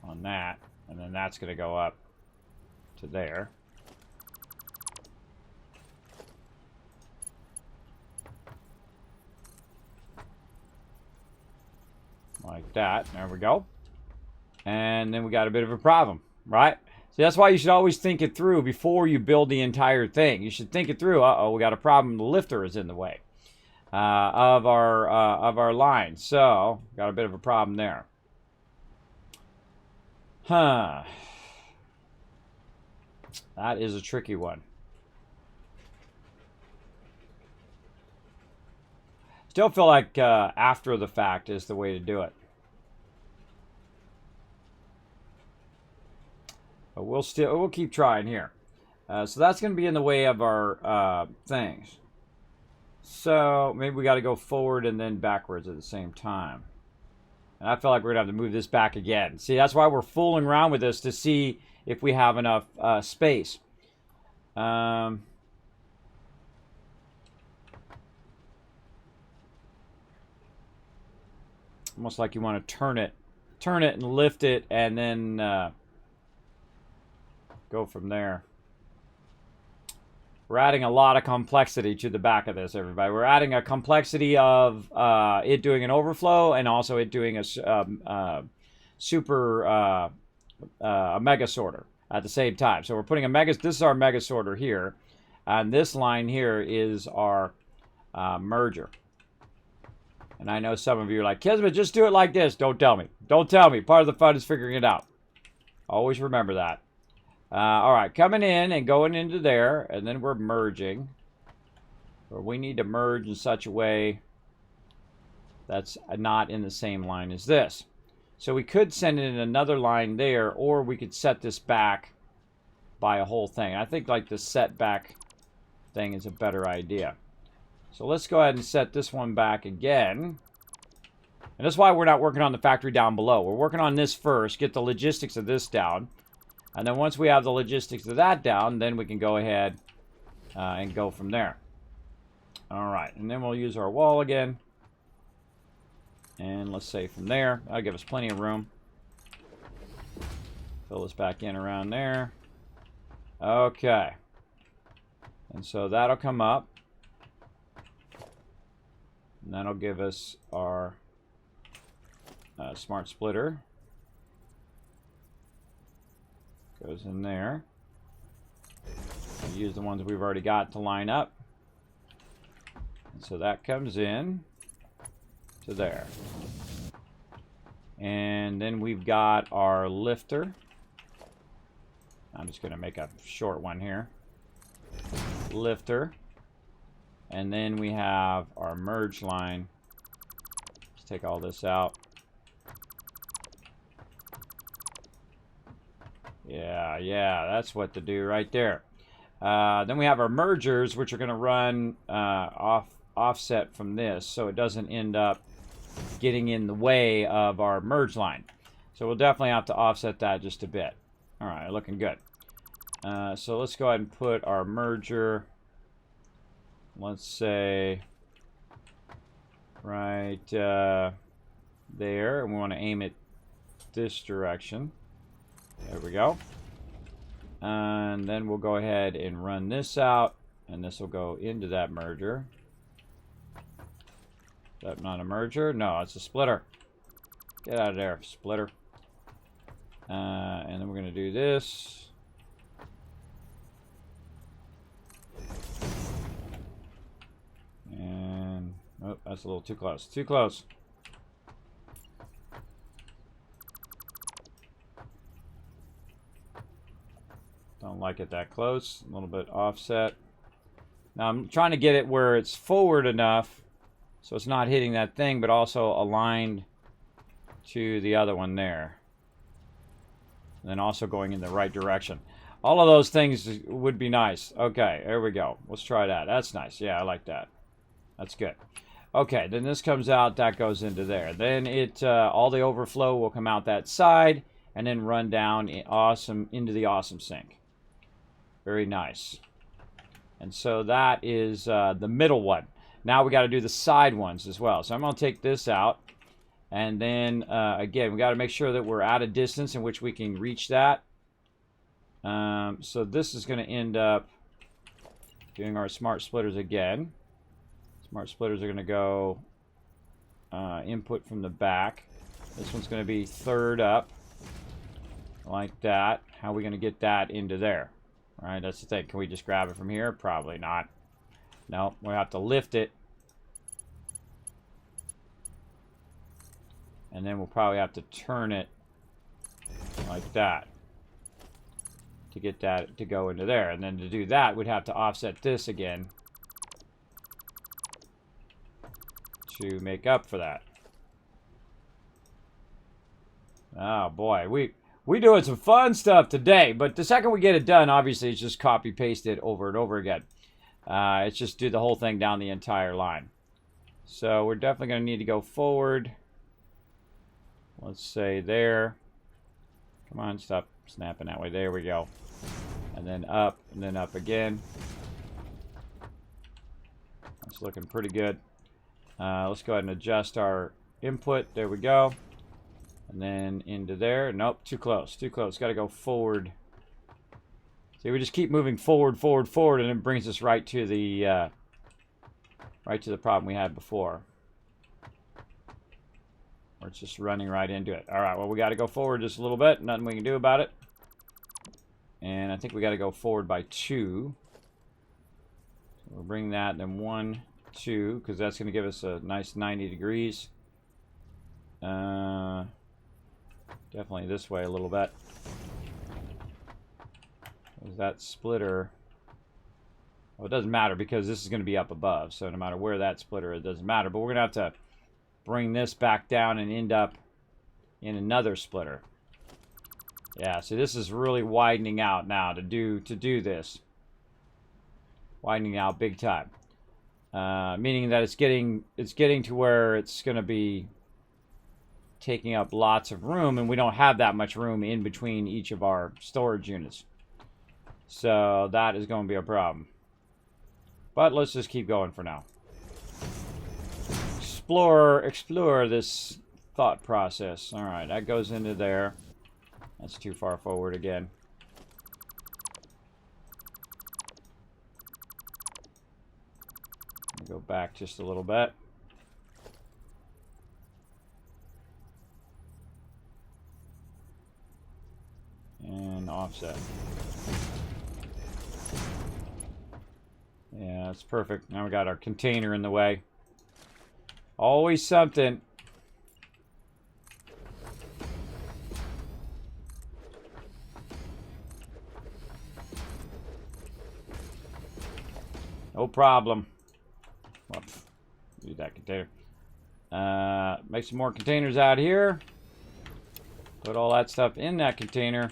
on that, and then that's going to go up to there. like that. There we go. And then we got a bit of a problem, right? So that's why you should always think it through before you build the entire thing. You should think it through. Uh-oh, we got a problem. The lifter is in the way of our line. So got a bit of a problem there. Huh. That is a tricky one. Still feel like after the fact is the way to do it. But we'll keep trying here. So that's going to be in the way of our things. So maybe we got to go forward and then backwards at the same time. And I feel like we're going to have to move this back again. See, that's why we're fooling around with this to see if we have enough space. Almost like you want to turn it and lift it and then go from there. We're adding a lot of complexity to the back of this, everybody. We're adding a complexity of it doing an overflow and also it doing a mega sorter at the same time. So we're putting a mega. This is our mega sorter here, and this line here is our merger. And I know some of you are like, Kismet, just do it like this. Don't tell me. Don't tell me. Part of the fun is figuring it out. Always remember that. All right, coming in and going into there, and then we're merging. Or we need to merge in such a way that's not in the same line as this. So we could send it in another line there, or we could set this back by a whole thing. I think like the set back thing is a better idea. So let's go ahead and set this one back again. And that's why we're not working on the factory down below. We're working on this first, get the logistics of this down. And then once we have the logistics of that down, then we can go ahead and go from there. All right, and then we'll use our wall again. And let's say from there, that'll give us plenty of room. Fill this back in around there. Okay. And so that'll come up. And that'll give us our smart splitter. Goes in there. We'll use the ones we've already got to line up. And so that comes in to there. And then we've got our lifter. I'm just going to make a short one here. Lifter. And then we have our merge line. Let's take all this out. Yeah, that's what to do right there. Then we have our mergers, which are going to run offset from this, so it doesn't end up getting in the way of our merge line. So we'll definitely have to offset that just a bit. All right, looking good. So let's go ahead and put our merger, let's say, right there, and we want to aim it this direction. There we go. And then we'll go ahead and run this out, and this will go into that merger. Is that not a merger? No, it's a splitter. Get out of there, splitter. And then we're going to do this. And, oh, that's a little too close. Too close. Don't like it that close. A little bit offset. Now I'm trying to get it where it's forward enough so it's not hitting that thing, but also aligned to the other one there. And then also going in the right direction. All of those things would be nice. Okay, there we go. Let's try that. That's nice. Yeah, I like that. That's good. Okay, then this comes out. That goes into there. Then it all the overflow will come out that side and then run down into the awesome sink. Very nice. And so that is the middle one. Now we got to do the side ones as well. So I'm going to take this out. And then, again, we got to make sure that we're at a distance in which we can reach that. So this is going to end up doing our smart splitters again. Smart splitters are going to go input from the back. This one's going to be third up. Like that. How are we going to get that into there? All right, that's the thing. Can we just grab it from here? Probably not. No, we'll have to lift it. And then we'll probably have to turn it like that to get that to go into there. And then to do that, we'd have to offset this again to make up for that. Oh boy, we doing some fun stuff today. But the second we get it done, obviously it's just copy paste it over and over again. It's just do the whole thing down the entire line. So we're definitely going to need to go forward. Let's say there. Come on, stop snapping that way. There we go. And then up again. That's looking pretty good. Let's go ahead and adjust our input. There we go. And then into there. Nope, too close. Too close. Got to go forward. See, we just keep moving forward, forward, forward, and it brings us right to the problem we had before. Or it's just running right into it. All right, well, we got to go forward just a little bit. Nothing we can do about it. And I think we got to go forward by 2. So we'll bring that, and then 1, 2, because that's going to give us a nice 90 degrees. Definitely this way a little bit. That splitter, well, it doesn't matter because this is going to be up above, so no matter where that splitter is, it doesn't matter. But we're going to have to bring this back down and end up in another splitter. Yeah, so this is really widening out now to do this. Widening out big time. Meaning that it's getting to where it's going to be taking up lots of room, and we don't have that much room in between each of our storage units. So that is going to be a problem. But let's just keep going for now. Explore this thought process. All right, that goes into there. That's too far forward again. Go back just a little bit. And offset. Yeah, that's perfect. Now we got our container in the way. Always something. No problem. Whoops. Use that container. Make some more containers out here. Put all that stuff in that container.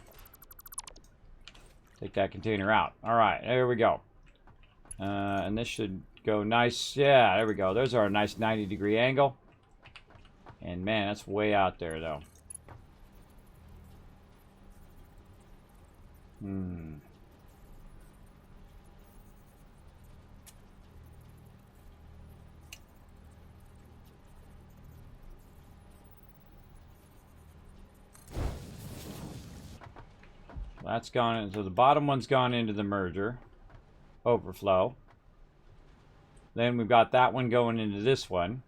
Take that container out. All right, there we go. And this should go nice. Yeah, there we go. There's our nice 90-degree angle. And man, that's way out there, though. That's gone into the bottom one's gone into the merger overflow. Then we've got that one going into this one.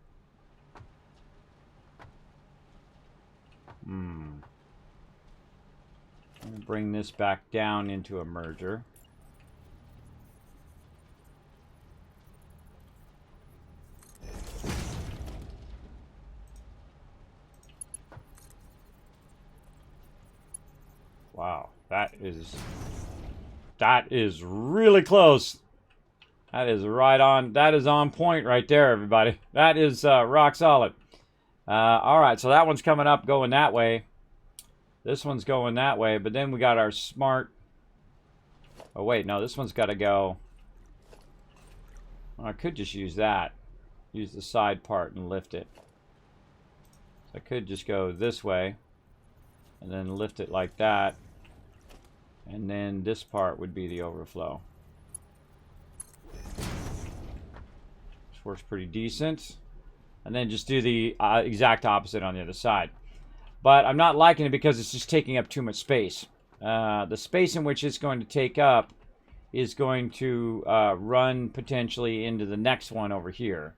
I'm going to bring this back down into a merger. Wow, that is really close. That is right on. That is on point right there, everybody. That is rock solid. All right, so that one's coming up, going that way. This one's going that way, but then we got our smart. Oh wait, no, this one's got to go. Well, I could just use that. Use the side part and lift it. So I could just go this way, and then lift it like that. And then this part would be the overflow. Which works pretty decent. And then just do the exact opposite on the other side. But I'm not liking it because it's just taking up too much space. The space in which it's going to take up is going to run potentially into the next one over here.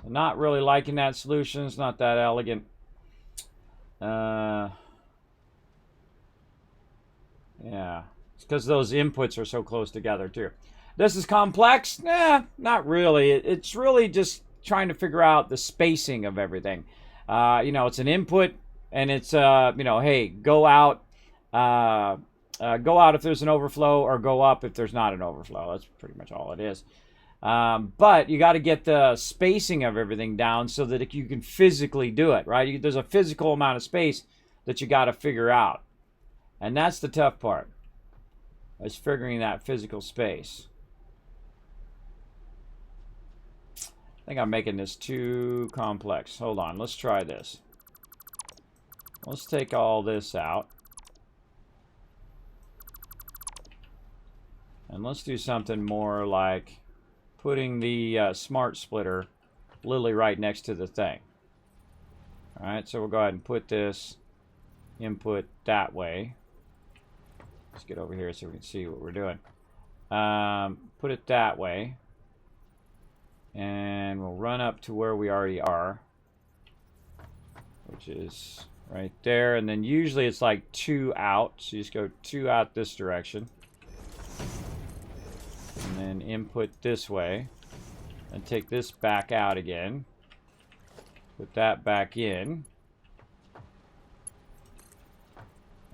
So not really liking that solution. It's not that elegant. Yeah. It's because those inputs are so close together, too. This is complex? Nah, not really. It's really just trying to figure out the spacing of everything. It's an input, and it's, hey, go out. Go out if there's an overflow, or go up if there's not an overflow. That's pretty much all it is. But you got to get the spacing of everything down so that you can physically do it, right? There's a physical amount of space that you got to figure out. And that's the tough part, is figuring that physical space. I think I'm making this too complex. Hold on, let's try this. Let's take all this out. And let's do something more like putting the smart splitter literally right next to the thing. All right, so we'll go ahead and put this input that way. Let's get over here so we can see what we're doing. Put it that way. And we'll run up to where we already are, which is right there. And then usually it's like 2 out. So you just go 2 out this direction. And then input this way. And take this back out again. Put that back in.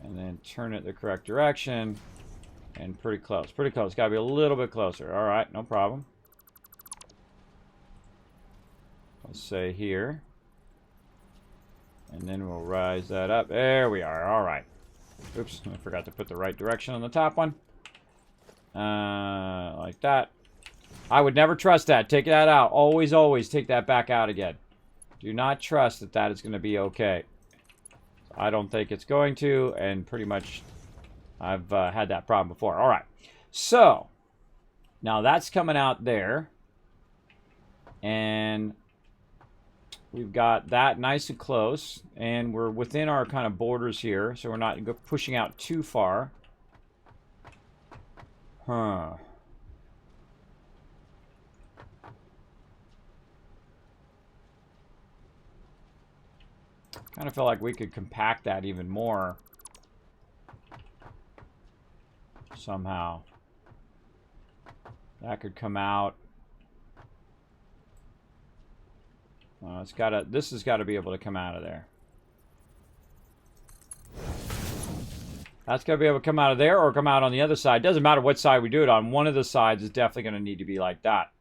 And then turn it the correct direction. And pretty close. Pretty close. Got to be a little bit closer. All right, no problem. Let's say here. And then we'll rise that up. There we are. All right. Oops, I forgot to put the right direction on the top one. Like that. I would never trust that. Take that out. Always, always take that back out again. Do not trust that that is going to be okay. I don't think it's going to, and pretty much I've had that problem before. All right. So, now that's coming out there. And we've got that nice and close, and we're within our kind of borders here, so we're not pushing out too far. Huh. Kind of feel like we could compact that even more somehow. That could come out. This has got to be able to come out of there. That's got to be able to come out of there or come out on the other side. Doesn't matter what side we do it on. One of the sides is definitely going to need to be like that.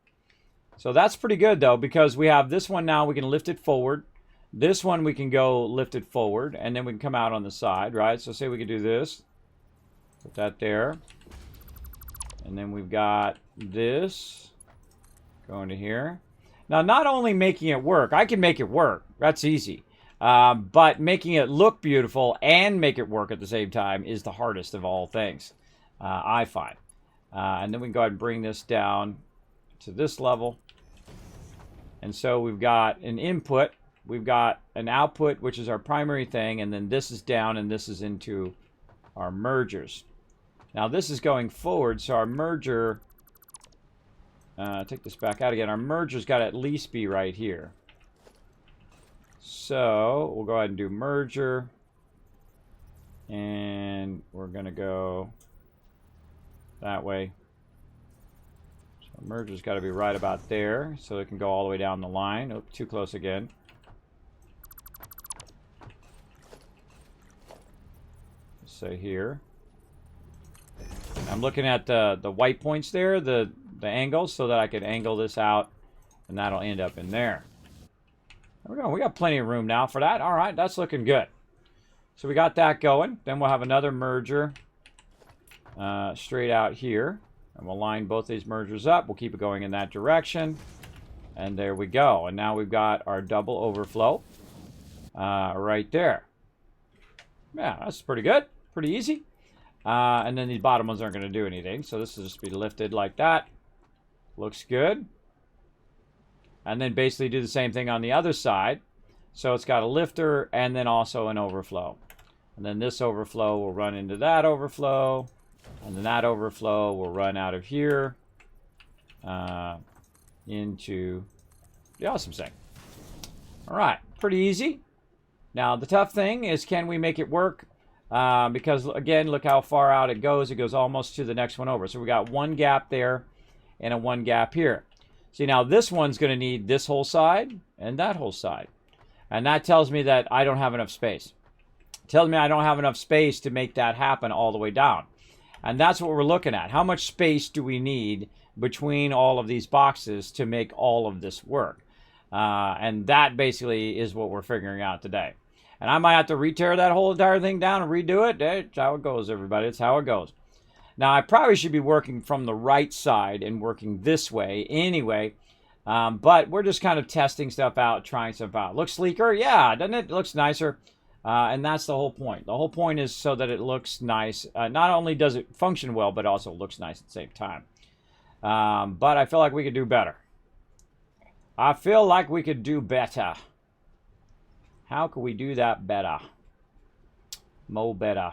So that's pretty good, though, because we have this one now. We can lift it forward. This one we can go lift it forward, and then we can come out on the side, right? So say we could do this. Put that there. And then we've got this going to here. Now, not only making it work, I can make it work. That's easy. But making it look beautiful and make it work at the same time is the hardest of all things, I find. And then we can go ahead and bring this down to this level. And so we've got an input. We've got an output, which is our primary thing. And then this is down, and this is into our mergers. Now, this is going forward, so our merger... take this back out again. Our merger's got to at least be right here. So we'll go ahead and do merger. And we're going to go that way. So merger's got to be right about there so it can go all the way down the line. Oh, too close again. Let's say here. I'm looking at the white points there, the angles, so that I could angle this out, and that'll end up in there. There we go. We got plenty of room now for that. All right, that's looking good. So we got that going. Then we'll have another merger straight out here, and we'll line both these mergers up. We'll keep it going in that direction, and there we go. And now we've got our double overflow right there. Yeah, that's pretty good. Pretty easy. And then these bottom ones aren't going to do anything, so this will just be lifted like that. Looks good. And then basically do the same thing on the other side. So it's got a lifter and then also an overflow. And then this overflow will run into that overflow. And then that overflow will run out of here into the awesome thing. All right, pretty easy. Now, the tough thing is, can we make it work? Because, again, look how far out it goes. It goes almost to the next one over. So we got one gap there and a one gap here. See, now this one's going to need this whole side and that whole side. And that tells me that I don't have enough space. It tells me I don't have enough space to make that happen all the way down. And that's what we're looking at. How much space do we need between all of these boxes to make all of this work? And that basically is what we're figuring out today. And I might have to re-tear that whole entire thing down and redo it. It's how it goes, everybody. It's how it goes. Now, I probably should be working from the right side and working this way anyway. But we're just kind of testing stuff out, trying stuff out. Looks sleeker? Yeah, doesn't it? It looks nicer. And that's the whole point. The whole point is so that it looks nice. Not only does it function well, but also looks nice at the same time. But I feel like we could do better. I feel like we could do better. How could we do that better? Mo better.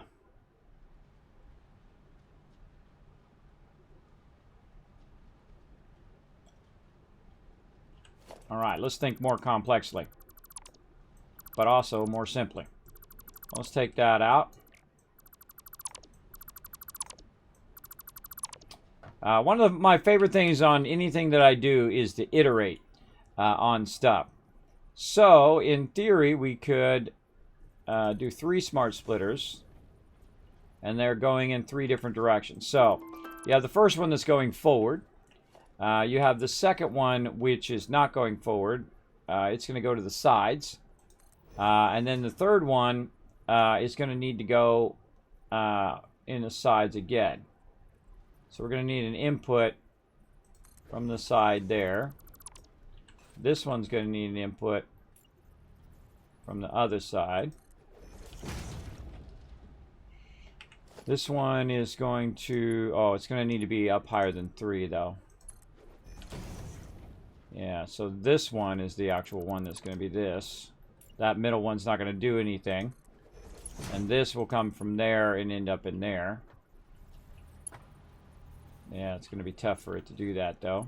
All right, let's think more complexly, but also more simply. Let's take that out. One of my favorite things on anything that I do is to iterate on stuff. So, in theory, we could do 3 smart splitters, and they're going in 3 different directions. So, you have the first one that's going forward. You have the second one, which is not going forward. It's going to go to the sides. And then the third one is going to need to go in the sides again. So we're going to need an input from the side there. This one's going to need an input from the other side. This one is going to... Oh, it's going to need to be up higher than 3, though. Yeah, so this one is the actual one that's going to be this. That middle one's not going to do anything. And this will come from there and end up in there. Yeah, it's going to be tough for it to do that, though.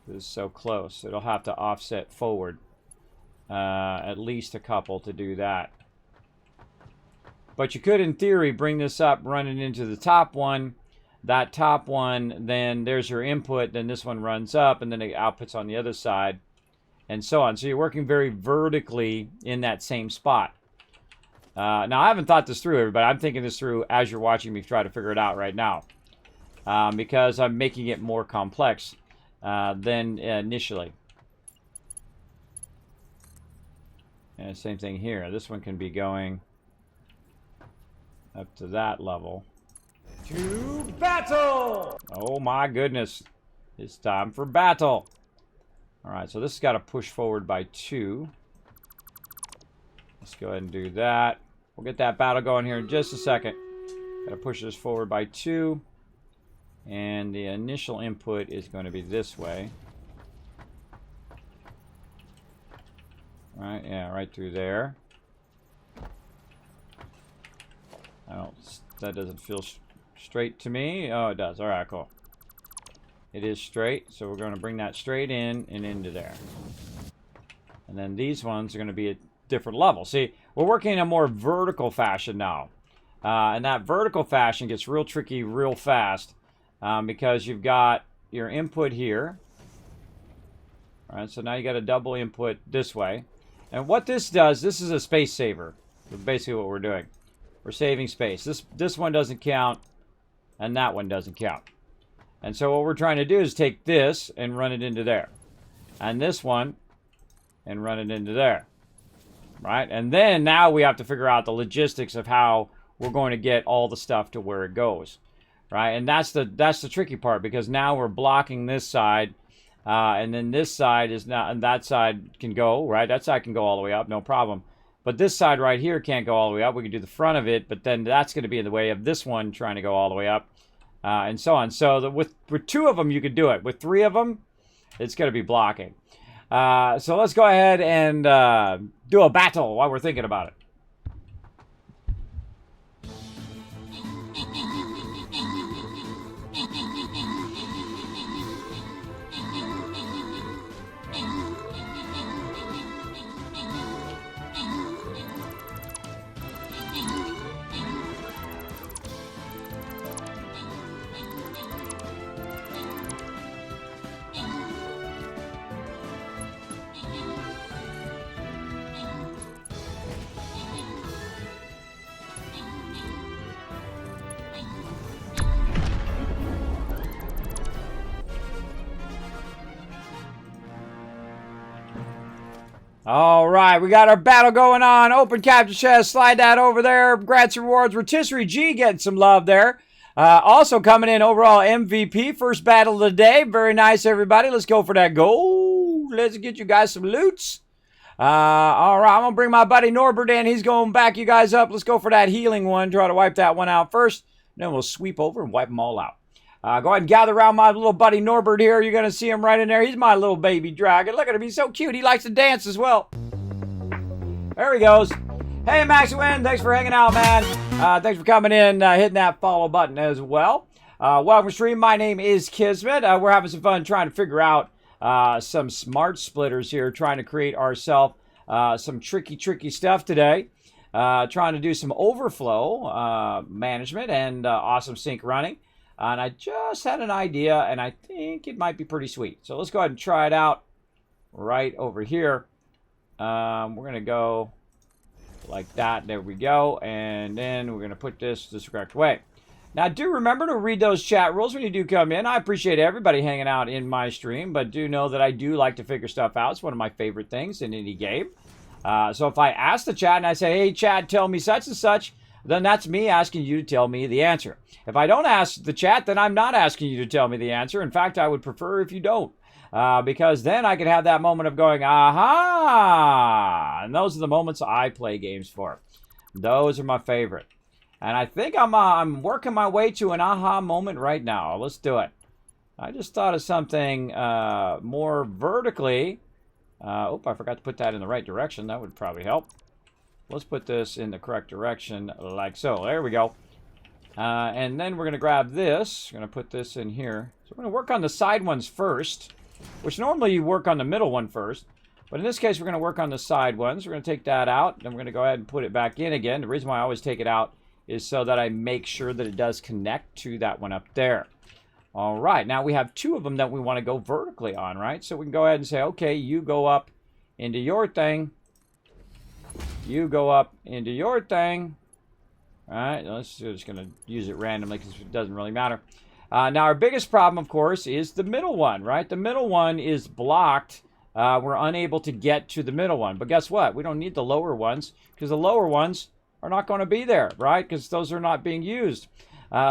This is so close. It'll have to offset forward. At least a couple to do that. But you could, in theory, bring this up, run it into the top one. That top one, then there's your input. Then this one runs up, and then it outputs on the other side, and so on. So you're working very vertically in that same spot. Now, I haven't thought this through, everybody. I'm thinking this through as you're watching me try to figure it out right now. Because I'm making it more complex than initially. And same thing here. This one can be going up to that level. To battle! Oh my goodness. It's time for battle. Alright, so this has got to push forward by 2. Let's go ahead and do that. We'll get that battle going here in just a second. Got to push this forward by 2. And the initial input is going to be this way. Right, yeah, right through there. That doesn't feel straight to me. Oh, it does. Alright, cool. It is straight, so we're going to bring that straight in and into there. And then these ones are going to be at different levels. See, we're working in a more vertical fashion now. And that vertical fashion gets real tricky real fast because you've got your input here. Alright, so now you got a double input this way. And what this does, this is a space saver. That's basically what we're doing. We're saving space. This one doesn't count, and that one doesn't count. And so what we're trying to do is take this and run it into there. And this one and run it into there. Right? And then now we have to figure out the logistics of how we're going to get all the stuff to where it goes. Right? And that's the tricky part, because now we're blocking this side. And then this side is not, and that side can go, right? That side can go all the way up, no problem. But this side right here can't go all the way up. We can do the front of it, but then that's going to be in the way of this one trying to go all the way up, and so on. So with 2 of them, you could do it. With 3 of them, it's going to be blocking. So let's go ahead and do a battle while we're thinking about it. All right, we got our battle going on. Open capture chest, slide that over there. Grants rewards. Rotisserie G getting some love there. Also coming in overall MVP, first battle of the day. Very nice, everybody. Let's go for that gold. Let's get you guys some loots. All right, I'm going to bring my buddy Norbert in. He's going to back you guys up. Let's go for that healing one. Try to wipe that one out first. Then we'll sweep over and wipe them all out. Go ahead and gather around my little buddy Norbert here. You're going to see him right in there. He's my little baby dragon. Look at him. He's so cute. He likes to dance as well. There he goes. Hey, Maxwin. Thanks for hanging out, man. Thanks for coming in, hitting that follow button as well. Welcome to stream. My name is Kismet. We're having some fun trying to figure out some smart splitters here, trying to create ourselves some tricky stuff today. Trying to do some overflow management and awesome sync running. And I just had an idea, and I think it might be pretty sweet. So let's go ahead and try it out right over here. We're going to go like that. There we go. And then we're going to put this the correct way. Now, do remember to read those chat rules when you do come in. I appreciate everybody hanging out in my stream, but do know that I do like to figure stuff out. It's one of my favorite things in any game. So if I ask the chat and I say, hey, chat, tell me such and such, then that's me asking you to tell me the answer. If I don't ask the chat, then I'm not asking you to tell me the answer. In fact, I would prefer if you don't, because then I can have that moment of going, aha! And those are the moments I play games for. Those are my favorite. And I think I'm working my way to an aha moment right now. Let's do it. I just thought of something more vertically. I forgot to put that in the right direction. That would probably help. Let's put this in the correct direction like so. There we go. And then we're going to grab this. We're going to put this in here. So we're going to work on the side ones first, which normally you work on the middle one first. But in this case, we're going to work on the side ones. We're going to take that out. Then we're going to go ahead and put it back in again. The reason why I always take it out is so that I make sure that it does connect to that one up there. All right. Now we have two of them that we want to go vertically on, right? So we can go ahead and say, okay, you go up into your thing. You go up into your thing. All right, we're just going to use it randomly because it doesn't really matter. Now, our biggest problem, of course, is the middle one, right? The middle one is blocked. We're unable to get to the middle one. But guess what? We don't need the lower ones because the lower ones are not going to be there, right? Because those are not being used.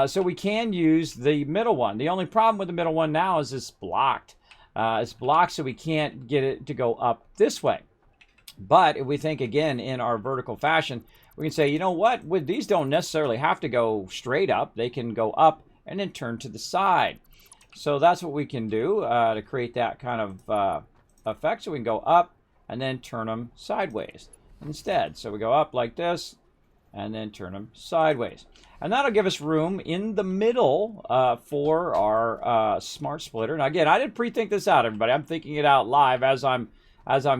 So we can use the middle one. The only problem with the middle one now is it's blocked. It's blocked, so we can't get it to go up this way. But if we think again in our vertical fashion, we can say, you know what? These don't necessarily have to go straight up. They can go up and then turn to the side. So that's what we can do to create that kind of effect. So we can go up and then turn them sideways instead. So we go up like this and then turn them sideways. And that'll give us room in the middle for our smart splitter. Now again, I didn't pre-think this out, everybody. I'm thinking it out live as I'm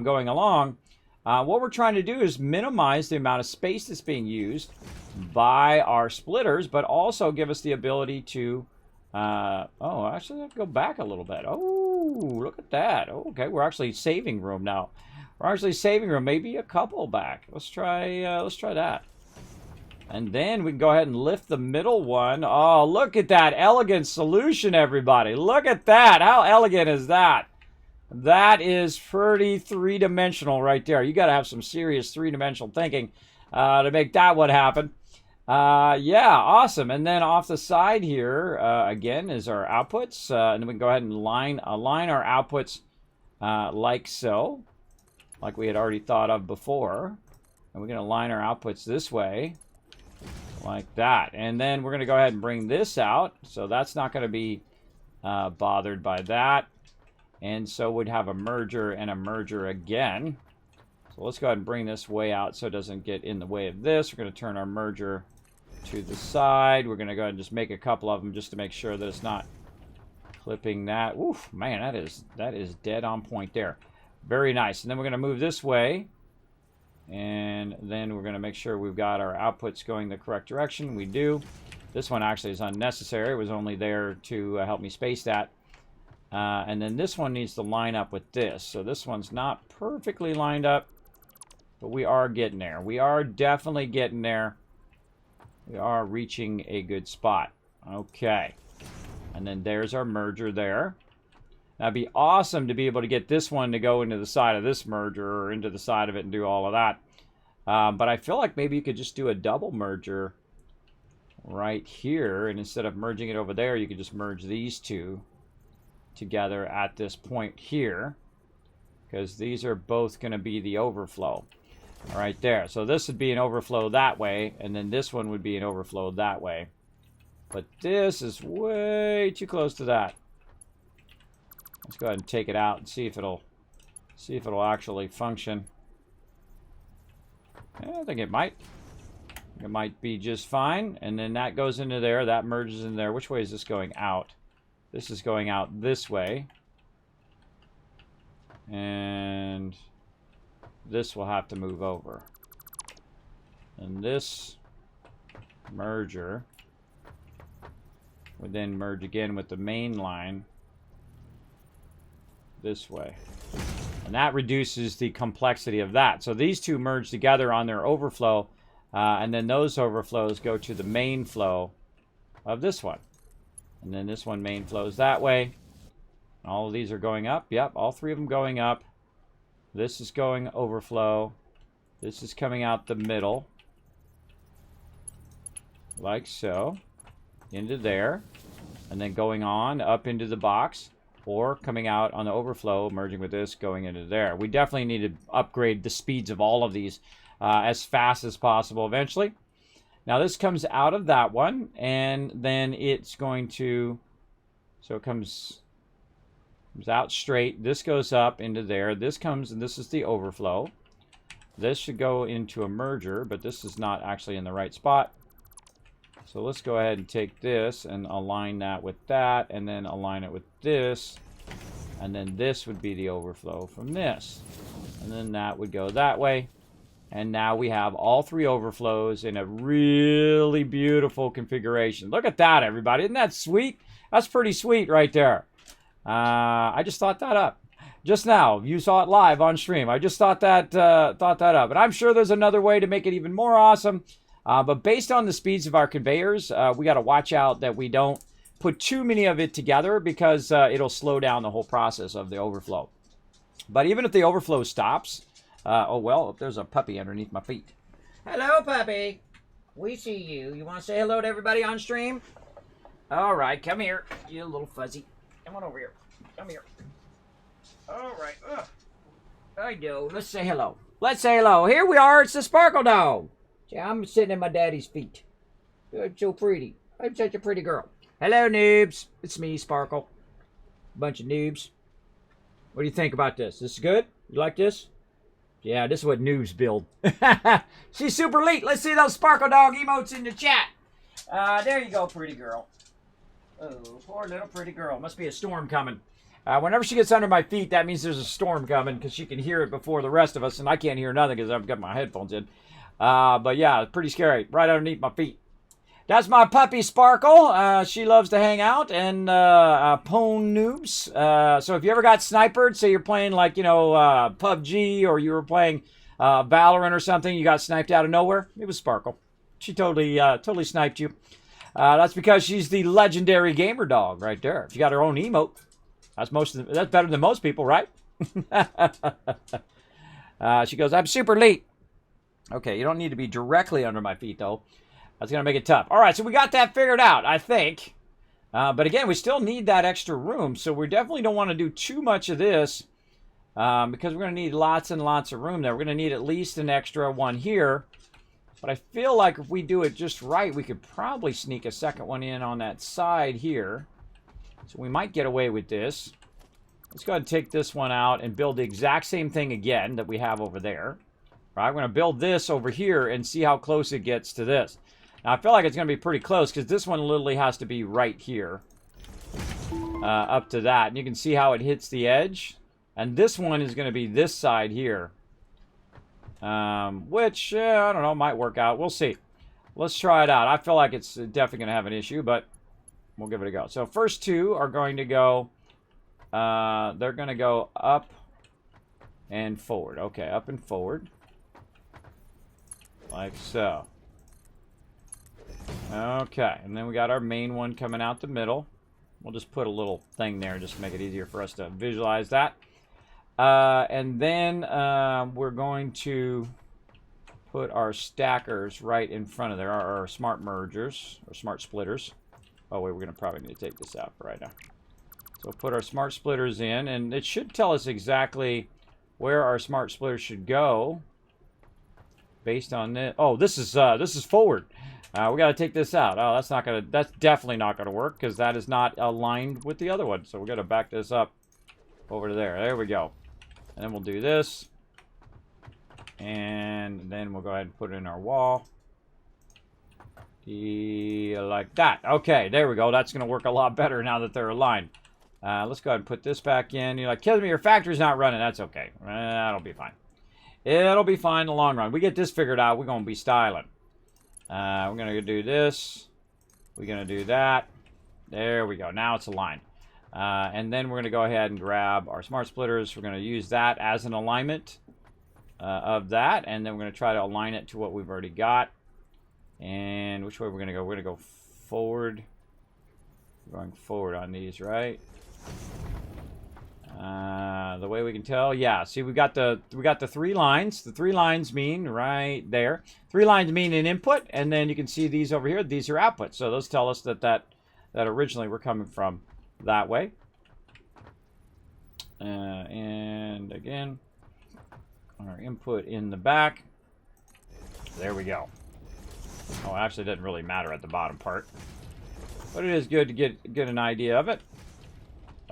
going along. What we're trying to do is minimize the amount of space that's being used by our splitters, but also give us the ability to, actually, let's go back a little bit. Oh, look at that. Oh, okay, we're actually saving room now. We're actually saving room, maybe a couple back. Let's try that. And then we can go ahead and lift the middle one. Oh, look at that elegant solution, everybody. Look at that. How elegant is that? That is pretty three-dimensional right there. You got to have some serious three-dimensional thinking to make that one happen. Yeah, awesome. And then off the side here, again, is our outputs. And then we can go ahead and align our outputs like so, like we had already thought of before. And we're going to align our outputs this way, like that. And then we're going to go ahead and bring this out. So that's not going to be bothered by that. And so we'd have a merger and a merger again. So let's go ahead and bring this way out so it doesn't get in the way of this. We're going to turn our merger to the side. We're going to go ahead and just make a couple of them just to make sure that it's not clipping that. Oof, man, that is dead on point there. Very nice. And then we're going to move this way. And then we're going to make sure we've got our outputs going the correct direction. We do. This one actually is unnecessary. It was only there to help me space that. And then this one needs to line up with this. So this one's not perfectly lined up, but we are getting there. We are definitely getting there. We are reaching a good spot. Okay. And then there's our merger there. That'd be awesome to be able to get this one to go into the side of this merger or into the side of it and do all of that. But I feel like maybe you could just do a double merger right here, and instead of merging it over there, you could just merge these two together at this point here, because these are both going to be the overflow right there. So this would be an overflow that way, and then this one would be an overflow that way. But this is way too close to that. Let's go ahead and take it out and see if it'll actually function. Yeah, I think it might. It might be just fine. And then that goes into there. That merges in there. Which way is this going out? This is going out this way. And this will have to move over. And this merger would then merge again with the main line this way. And that reduces the complexity of that. So these two merge together on their overflow, and then those overflows go to the main flow of this one. And then this one main flows that way. All of these are going up. Yep, all three of them going up. This is going overflow. This is coming out the middle. Like so. Into there. And then going on up into the box. Or coming out on the overflow, merging with this, going into there. We definitely need to upgrade the speeds of all of these as fast as possible eventually. Now this comes out of that one, and then it's going to, so it comes out straight. This goes up into there. This comes, and this is the overflow. This should go into a merger, but this is not actually in the right spot. So let's go ahead and take this and align that with that, and then align it with this. And then this would be the overflow from this. And then that would go that way. And now we have all three overflows in a really beautiful configuration. Look at that, everybody. Isn't that sweet? That's pretty sweet right there. I just thought that up. Just now, you saw it live on stream. I just thought that up. And I'm sure there's another way to make it even more awesome. But based on the speeds of our conveyors, we got to watch out that we don't put too many of it together, because it'll slow down the whole process of the overflow. But even if the overflow stops, oh well, there's a puppy underneath my feet. Hello, puppy. We see you. You want to say hello to everybody on stream? All right, come here, you little fuzzy. Come on over here. Come here. All right. I do. Let's say hello. Let's say hello. Here we are. It's the Sparkle Dog. See, I'm sitting at my daddy's feet. I'm so pretty. I'm such a pretty girl. Hello, noobs. It's me, Sparkle. Bunch of noobs. What do you think about this? This is good? You like this? Yeah, this is what noobs build. She's super elite. Let's see those Sparkle Dog emotes in the chat. There you go, pretty girl. Oh, poor little pretty girl. Must be a storm coming. Whenever she gets under my feet, that means there's a storm coming, because she can hear it before the rest of us, and I can't hear nothing because I've got my headphones in. But yeah, pretty scary. Right underneath my feet. That's my puppy, Sparkle. She loves to hang out and pwn noobs. So if you ever got snipered, say you're playing like, PUBG, or you were playing Valorant or something, you got sniped out of nowhere, it was Sparkle. She totally sniped you. That's because she's the legendary gamer dog right there. If you got her own emote, that's better than most people, right? She goes, I'm super elite. Okay, you don't need to be directly under my feet, though. That's going to make it tough. All right, so we got that figured out, I think. But again, we still need that extra room, so we definitely don't want to do too much of this, because we're going to need lots and lots of room there. We're going to need at least an extra one here. But I feel like if we do it just right, we could probably sneak a second one in on that side here. So we might get away with this. Let's go ahead and take this one out and build the exact same thing again that we have over there. Right, we're going to build this over here and see how close it gets to this. Now, I feel like it's going to be pretty close, because this one literally has to be right here. Up to that. And you can see how it hits the edge. And this one is going to be this side here. Which, I don't know, might work out. We'll see. Let's try it out. I feel like it's definitely going to have an issue, but we'll give it a go. So first two are going to go, they're going to go up and forward. Okay, up and forward. Like so. Okay, and then we got our main one coming out the middle. We'll just put a little thing there just to make it easier for us to visualize that. And then we're going to put our stackers right in front of there, our smart mergers, or smart splitters. Oh, wait, we're going to probably need to take this out for right now. So we'll put our smart splitters in, and it should tell us exactly where our smart splitters should go based on this. Oh, this is forward. We got to take this out. Oh, that's definitely not gonna work because that is not aligned with the other one. So we got to back this up over to there. There we go. And then we'll do this, and then we'll go ahead and put it in our wall. Like that. Okay, there we go. That's gonna work a lot better now that they're aligned. Let's go ahead and put this back in. You're like, Kismet, your factory's not running. That's okay. That'll be fine. It'll be fine in the long run. We get this figured out, we're gonna be styling. We're going to do this. We're going to do that. There we go. Now it's aligned. And then we're going to go ahead and grab our smart splitters. We're going to use that as an alignment of that. And then we're going to try to align it to what we've already got. And which way we're going to go? We're going to go forward. We're going forward on these, right? The way we can tell, yeah. See, we got the 3 lines. The 3 lines mean right there. 3 lines mean an input, and then you can see these over here. These are outputs. So those tell us that originally we're coming from that way. And again, our input in the back. There we go. Oh, it actually doesn't really matter at the bottom part, but it is good to get an idea of it.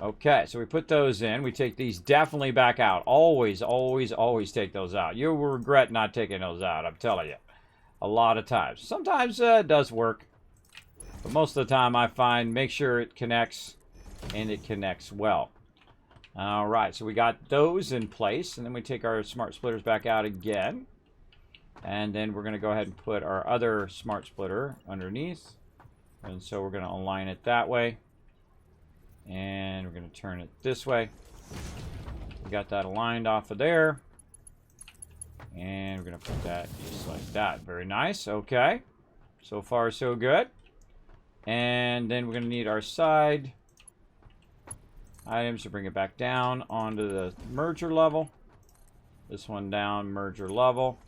Okay, so we put those in. We take these definitely back out. Always, always, always take those out. You will regret not taking those out, I'm telling you. A lot of times. Sometimes it does work. But most of the time I find make sure it connects and it connects well. All right, so we got those in place. And then we take our smart splitters back out again. And then we're going to go ahead and put our other smart splitter underneath. And so we're going to align it that way. And we're going to turn it this way. We got that aligned off of there. And we're going to put that just like that. Very nice. Okay. So far, so good. And then we're going to need our side items to bring it back down onto the merger level. This one down, merger level.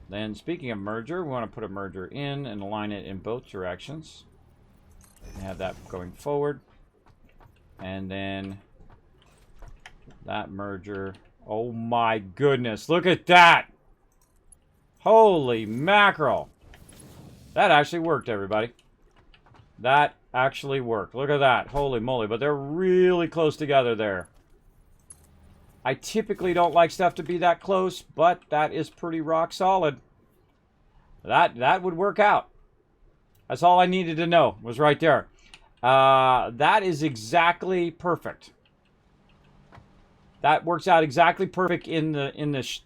Then, speaking of merger, we want to put a merger in and align it in both directions. And have that going forward. And then that merger. Oh my goodness, look at that! Holy mackerel! That actually worked, everybody. That actually worked. Look at that. Holy moly, but they're really close together there. I typically don't like stuff to be that close, but that is pretty rock solid. That would work out. That's all I needed to know, was right there. That is exactly perfect. That works out exactly perfect in the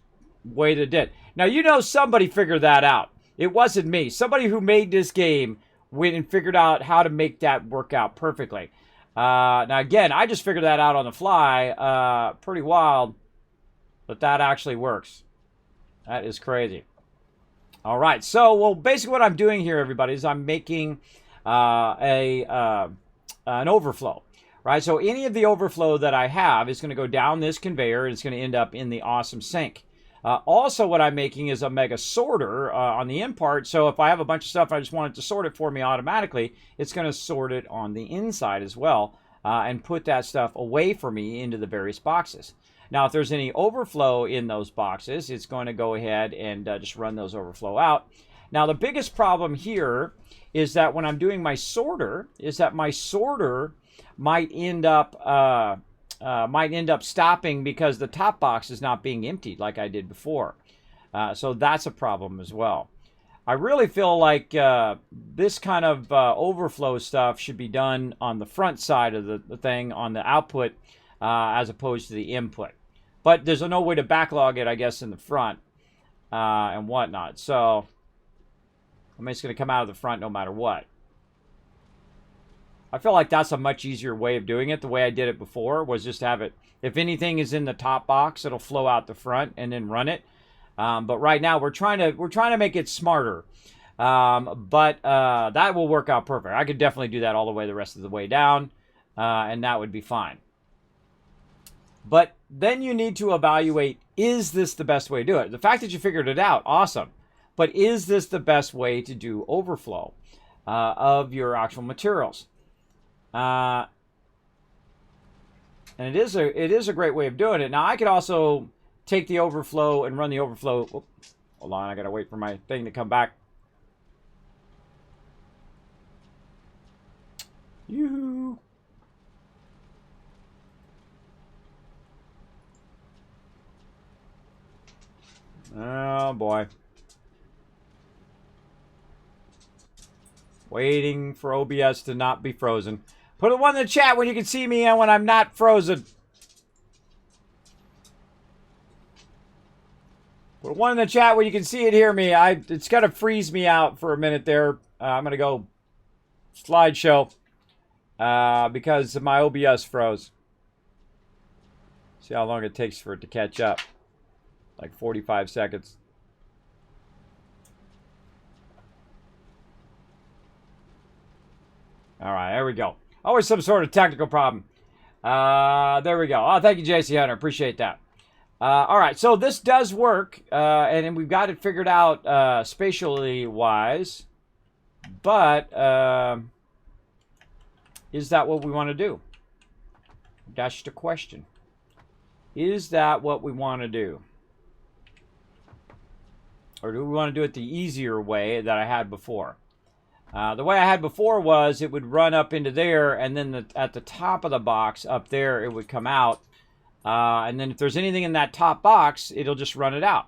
way that it did. Now, you know somebody figured that out. It wasn't me. Somebody who made this game went and figured out how to make that work out perfectly. Now, again, I just figured that out on the fly. Pretty wild. But that actually works. That is crazy. All right. So, well, basically what I'm doing here, everybody, is I'm making an overflow. Right? So any of the overflow that I have is going to go down this conveyor and it's going to end up in the awesome sink. Also, what I'm making is a mega sorter on the in part. So if I have a bunch of stuff, I just want it to sort it for me automatically. It's going to sort it on the inside as well and put that stuff away for me into the various boxes. Now, if there's any overflow in those boxes, it's going to go ahead and just run those overflow out. Now, the biggest problem here is that when I'm doing my sorter, is that my sorter might end up stopping because the top box is not being emptied like I did before. So that's a problem as well. I really feel like this kind of overflow stuff should be done on the front side of the thing, on the output, as opposed to the input. But there's no way to backlog it, I guess, in the front and whatnot. So I mean, it's going to come out of the front no matter what. I feel like that's a much easier way of doing it. The way I did it before was just have it, if anything is in the top box, it'll flow out the front and then run it. But right now we're trying to make it smarter. But that will work out perfect. I could definitely do that all the rest of the way down. and that would be fine. But then you need to evaluate, is this the best way to do it? The fact that you figured it out, awesome. But is this the best way to do overflow of your actual materials? And it is a great way of doing it. Now, I could also take the overflow and run the overflow. Hold on, I got to wait for my thing to come back. Yoo-hoo. Oh, boy. Waiting for OBS to not be frozen. Put a 1 in the chat when you can see me and when I'm not frozen. Put a 1 in the chat when you can see it, hear me. It's got to freeze me out for a minute there. I'm going to go slideshow because my OBS froze. See how long it takes for it to catch up. Like 45 seconds. All right, there we go. Always some sort of technical problem. There we go. Oh, thank you, JC Hunter. Appreciate that. All right, so this does work, and we've got it figured out spatially wise. But is that what we want to do? That's the question. Is that what we want to do? Or do we want to do it the easier way that I had before? The way I had before was it would run up into there, and then at the top of the box up there, it would come out. And then if there's anything in that top box, it'll just run it out.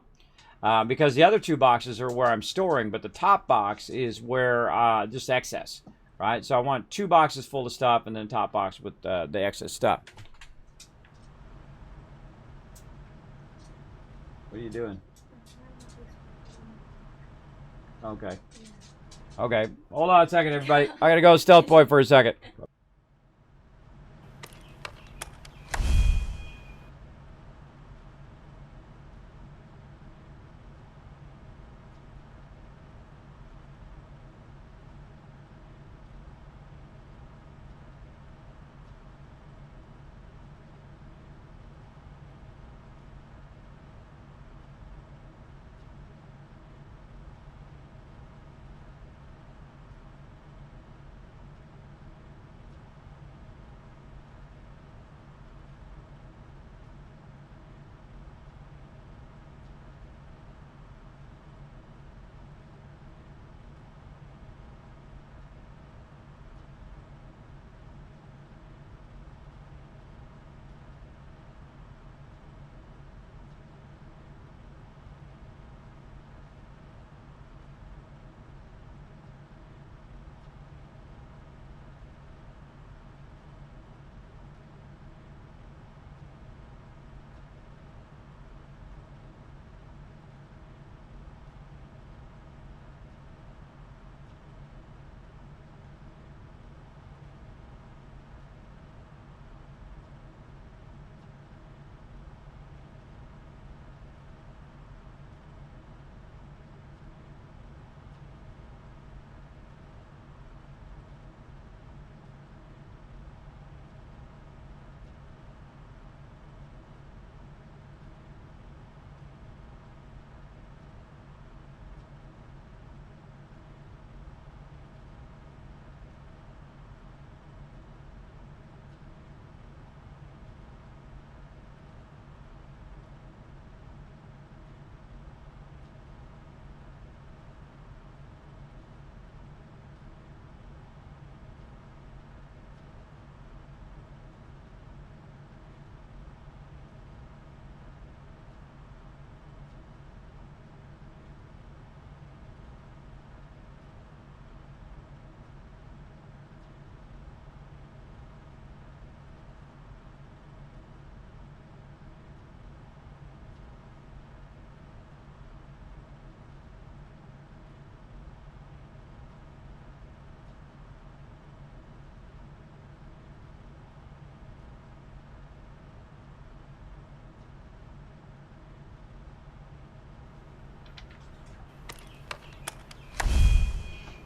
Because the other two boxes are where I'm storing, but the top box is where just excess, right? So I want 2 boxes full of stuff and then top box with the excess stuff. What are you doing? Okay. Okay. Hold on a second, everybody. I gotta go stealth boy for a second.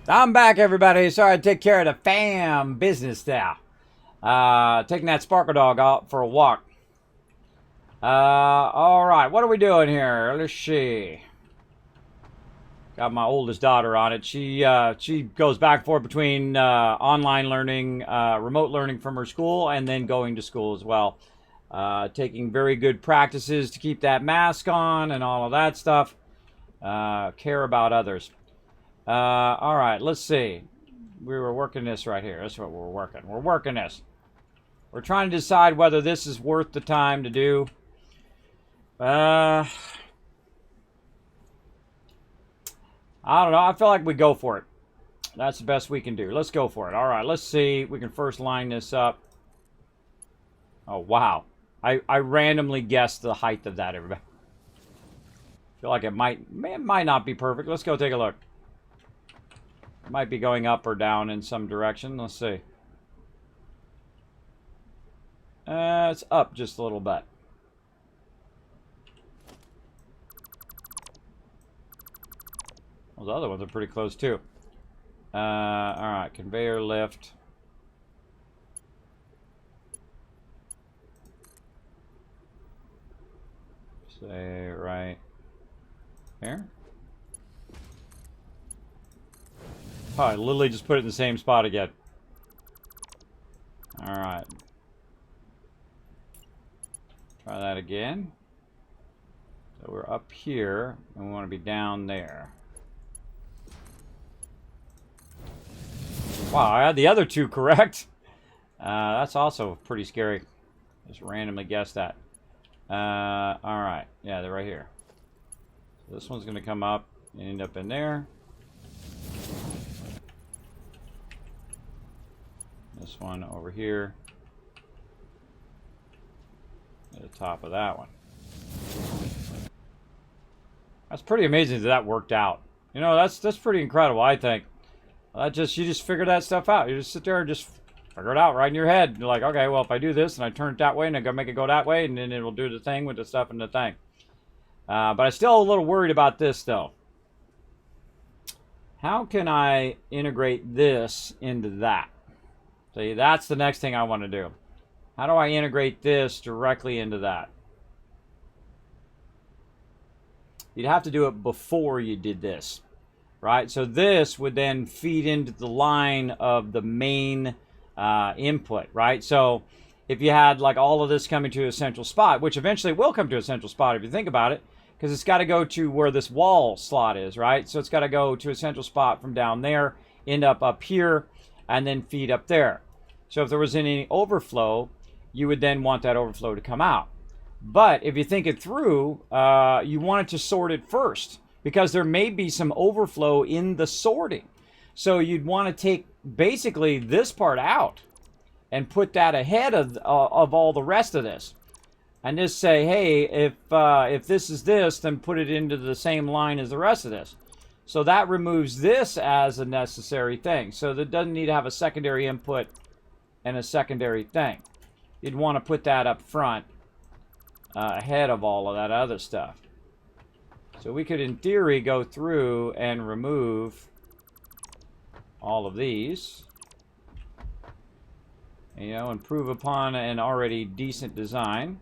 I'm back, everybody. Sorry to take care of the fam business there. Taking that Sparkle Dog out for a walk. All right, what are we doing here? Let's see. Got my oldest daughter on it. She goes back and forth between online learning, remote learning from her school, and then going to school as well. Taking very good practices to keep that mask on and all of that stuff. Care about others. All right, let's see. We were working this right here. That's what we're working. We're working this. We're trying to decide whether this is worth the time to do. I don't know. I feel like we go for it. That's the best we can do. Let's go for it. All right, let's see. We can first line this up. Oh, wow. I randomly guessed the height of that, everybody. Feel like it might not be perfect. Let's go take a look. It might be going up or down in some direction. Let's see. It's up just a little bit. Well, the other ones are pretty close too. All right, conveyor lift. Say right here. Oh, I literally just put it in the same spot again. All right. Try that again. So we're up here, and we want to be down there. Wow, I had the other two correct. That's also pretty scary. Just randomly guessed that. All right. Yeah, they're right here. So this one's going to come up and end up in there. This one over here. At the top of that one. That's pretty amazing that worked out. You know, that's pretty incredible, I think. You just figure that stuff out. You just sit there and just figure it out right in your head. You're like, okay, well, if I do this and I turn it that way and I go make it go that way, and then it will do the thing with the stuff in the thing. But I'm still a little worried about this, though. How can I integrate this into that? See, that's the next thing I want to do. How do I integrate this directly into that? You'd have to do it before you did this, right? So this would then feed into the line of the main input, right? So if you had like all of this coming to a central spot, which eventually will come to a central spot if you think about it, because it's got to go to where this wall slot is, right? So it's got to go to a central spot from down there, end up here, and then feed up there. So if there was any overflow, you would then want that overflow to come out. But if you think it through, you want it to sort it first, because there may be some overflow in the sorting. So you'd want to take basically this part out and put that ahead of all the rest of this. And just say, hey, if this is this, then put it into the same line as the rest of this. So that removes this as a necessary thing. So that doesn't need to have a secondary input and a secondary thing. You'd want to put that up front ahead of all of that other stuff. So we could, in theory, go through and remove all of these. You know, improve upon an already decent design.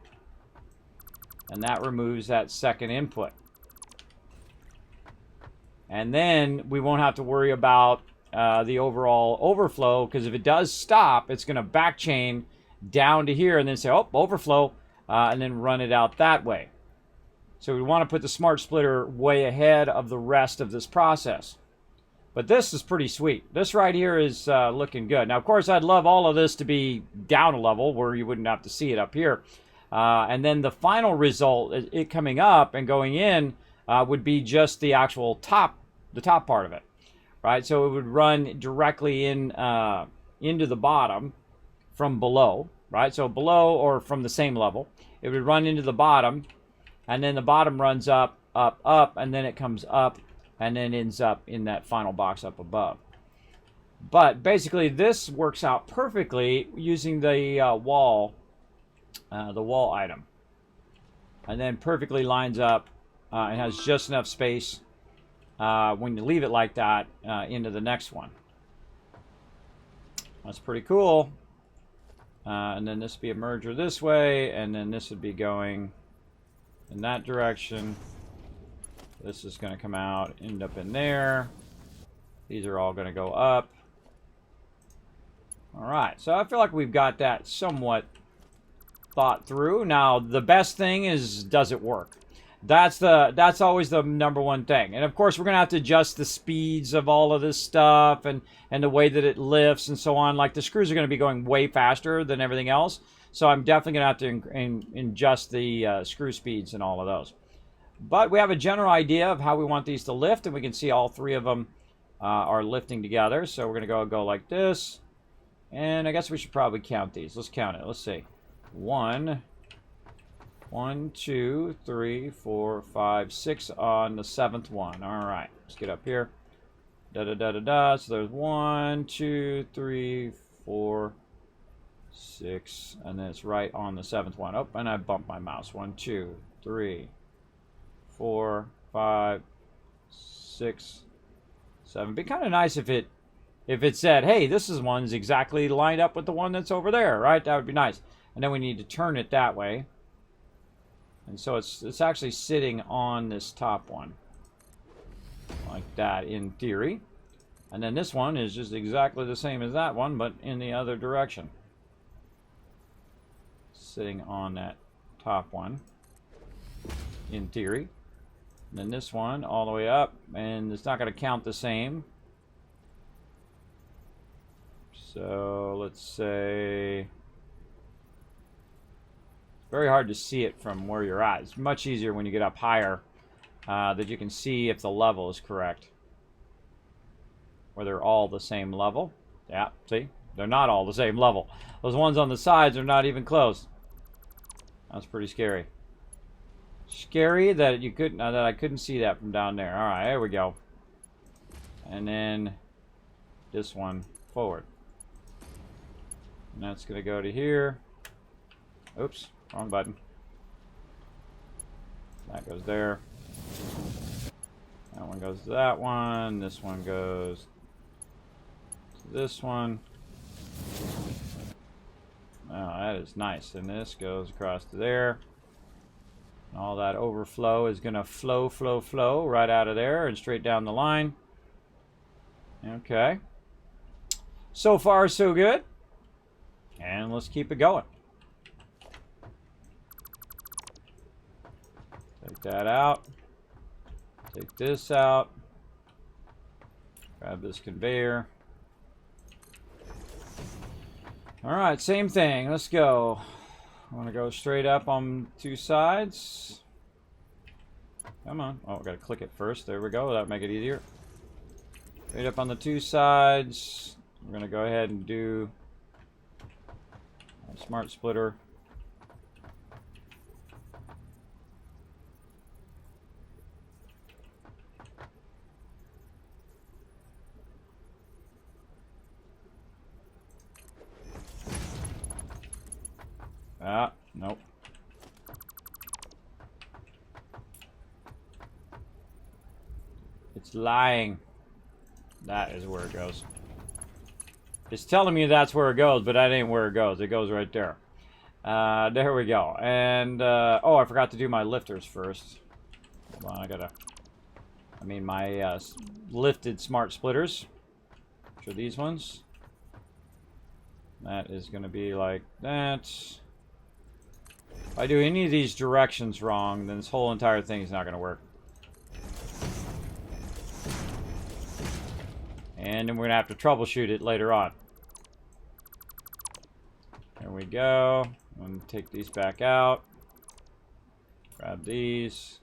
And that removes that second input. And then we won't have to worry about the overall overflow, because if it does stop, it's going to backchain down to here and then say, oh, overflow, and then run it out that way. So we want to put the smart splitter way ahead of the rest of this process. But this is pretty sweet. This right here is looking good. Now, of course, I'd love all of this to be down a level where you wouldn't have to see it up here. And then the final result, it coming up and going in, would be just the actual the top part of it, right? So it would run directly in into the bottom from below, right? So below or from the same level, it would run into the bottom, and then the bottom runs up, up, up, and then it comes up, and then ends up in that final box up above. But basically, this works out perfectly using the wall item, and then perfectly lines up and has just enough space when you leave it like that into the next one. That's pretty cool. And then this would be a merger this way, and then this would be going in that direction. This is going to come out, end up in there. These are all going to go up. All right, so I feel like we've got that somewhat thought through. Now, the best thing is, does it work? That's always the number one thing. And of course, we're going to have to adjust the speeds of all of this stuff and the way that it lifts and so on. Like the screws are going to be going way faster than everything else. So I'm definitely going to have to adjust the screw speeds and all of those. But we have a general idea of how we want these to lift, and we can see all three of them are lifting together. So we're going to go like this. And I guess we should probably count these. Let's count it. Let's see. 1, 2, 3, 4, 5, 6 on the 7th one. All right, let's get up here. Da. So there's 1, 2, 3, 4, 6, and then it's right on the 7th one. Oh, and I bumped my mouse. 1, 2, 3, 4, 5, 6, 7. It'd be kind of nice if it said, hey, this is one's exactly lined up with the one that's over there, right? That would be nice. And then we need to turn it that way. And so it's actually sitting on this top one. Like that, in theory. And then this one is just exactly the same as that one, but in the other direction. Sitting on that top one, in theory. And then this one all the way up, and it's not going to count the same. So let's say... Very hard to see it from where you're at. It's much easier when you get up higher that you can see if the level is correct. Where they're all the same level. Yeah, see? They're not all the same level. Those ones on the sides are not even close. That's pretty scary. Scary that I couldn't see that from down there. All right, there we go. And then this one forward. And that's going to go to here. Oops. Wrong button. That goes there. That one goes to that one. This one goes to this one. Oh, that is nice. And this goes across to there. And all that overflow is going to flow right out of there and straight down the line. Okay. So far, so good. And let's keep it going. Take that out. Take this out. Grab this conveyor. Alright, same thing. Let's go. I want to go straight up on two sides. Come on. Oh, I've got to click it first. There we go. That'll make it easier. Straight up on the two sides. We're going to go ahead and do a smart splitter. Ah, nope. It's lying. That is where it goes. It's telling me that's where it goes, but that ain't where it goes. It goes right there. There we go. And, oh, I forgot to do my lifters first. Hold on, my lifted smart splitters. Which are these ones. That is going to be like that. If I do any of these directions wrong, then this whole entire thing is not going to work. And then we're going to have to troubleshoot it later on. There we go. I'm going to take these back out. Grab these.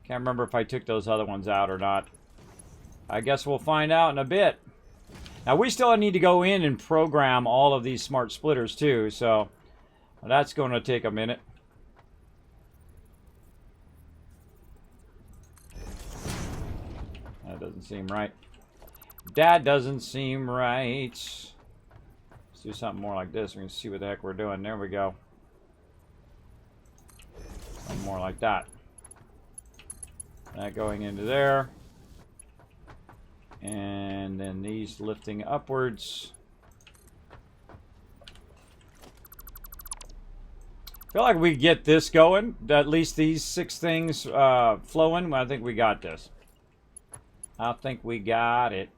Can't remember if I took those other ones out or not. I guess we'll find out in a bit. Now, we still need to go in and program all of these smart splitters too, so that's going to take a minute. That doesn't seem right. That doesn't seem right. Let's do something more like this. We can see what the heck we're doing. There we go. Something more like that. That going into there. And then these lifting upwards. Feel like we get this going. At least these 6 things flowing. I think we got this. I think we got it.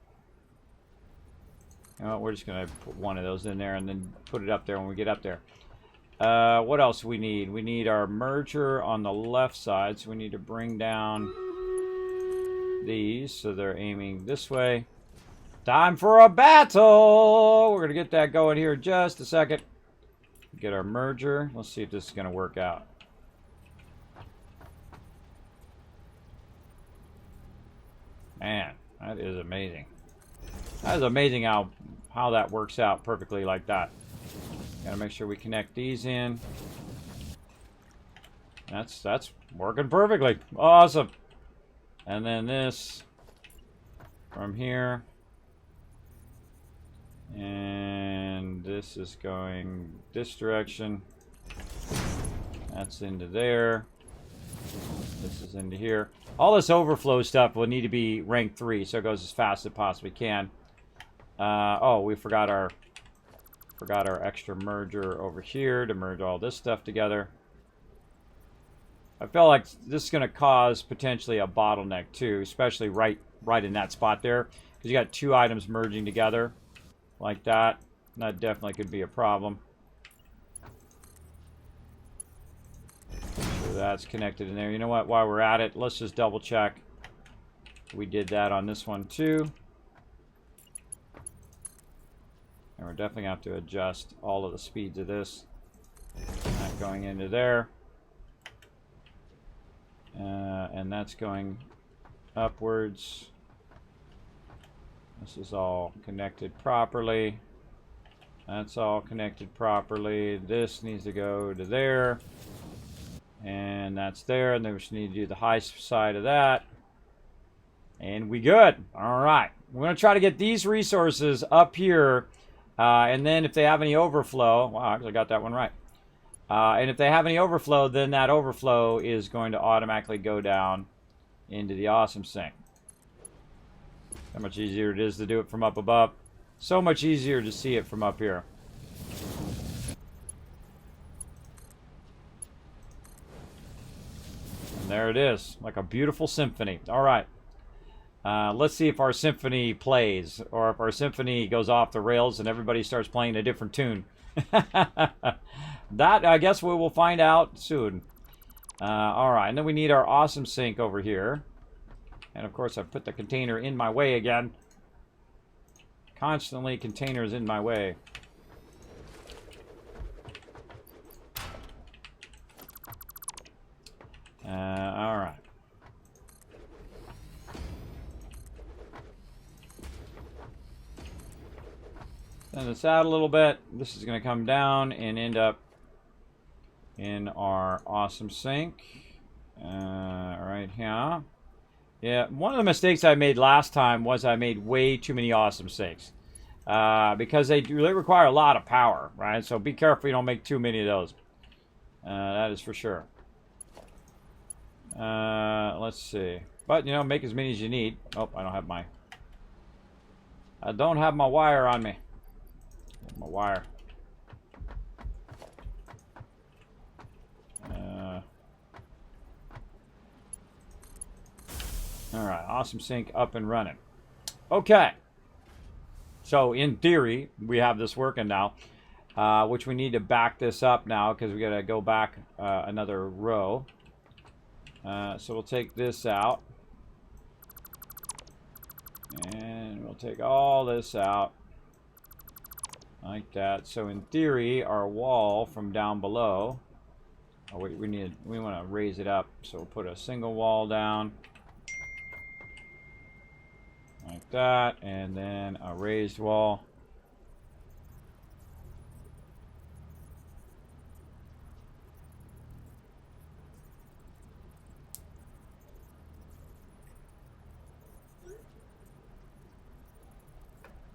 You know, we're just going to put one of those in there and then put it up there when we get up there. What else we need? We need our merger on the left side. So we need to bring down these so they're aiming this way. Time for a battle! We're going to get that going here in just a second. Get our merger. Let's see if this is going to work out. Man, that is amazing. That is amazing how that works out perfectly like that. Gotta make sure we connect these in. That's working perfectly. Awesome. And then this from here. And this is going this direction. That's into there. This is into here. All this overflow stuff will need to be rank 3, so it goes as fast as it possibly can. Oh, we forgot our extra merger over here to merge all this stuff together. I feel like this is going to cause potentially a bottleneck too, especially right in that spot there, because you got 2 items merging together like that. That definitely could be a problem. So that's connected in there. You know what? While we're at it, let's just double check. We did that on this one too. And we're definitely going to have to adjust all of the speeds of this. That going into there. And that's going upwards. This is all connected properly. That's all connected properly. This needs to go to there. And that's there. And then we just need to do the high side of that. And we good. All right. We're going to try to get these resources up here. And then if they have any overflow, wow, I actually got that one right. And if they have any overflow, then that overflow is going to automatically go down into the awesome sink. How much easier it is to do it from up above. So much easier to see it from up here. And there it is, like a beautiful symphony. All right. Let's see if our symphony plays, or if our symphony goes off the rails and everybody starts playing a different tune. That, I guess, we will find out soon. All right, and then we need our awesome sink over here. And, of course, I've put the container in my way again. Constantly containers in my way. All right. Send this out a little bit. This is going to come down and end up in our awesome sink. Right here. Yeah, one of the mistakes I made last time was I made way too many awesome sinks. Because they require a lot of power, right? So be careful you don't make too many of those. That is for sure. Let's see. But, you know, make as many as you need. Oh, I don't have my wire on me. My wire. All right, awesome sink up and running. Okay. So in theory, we have this working now, which we need to back this up now because we got to go back another row. So we'll take this out. And we'll take all this out. Like that. So in theory, our wall from down below. Oh, we want to raise it up. So we'll put a single wall down. Like that. And then a raised wall.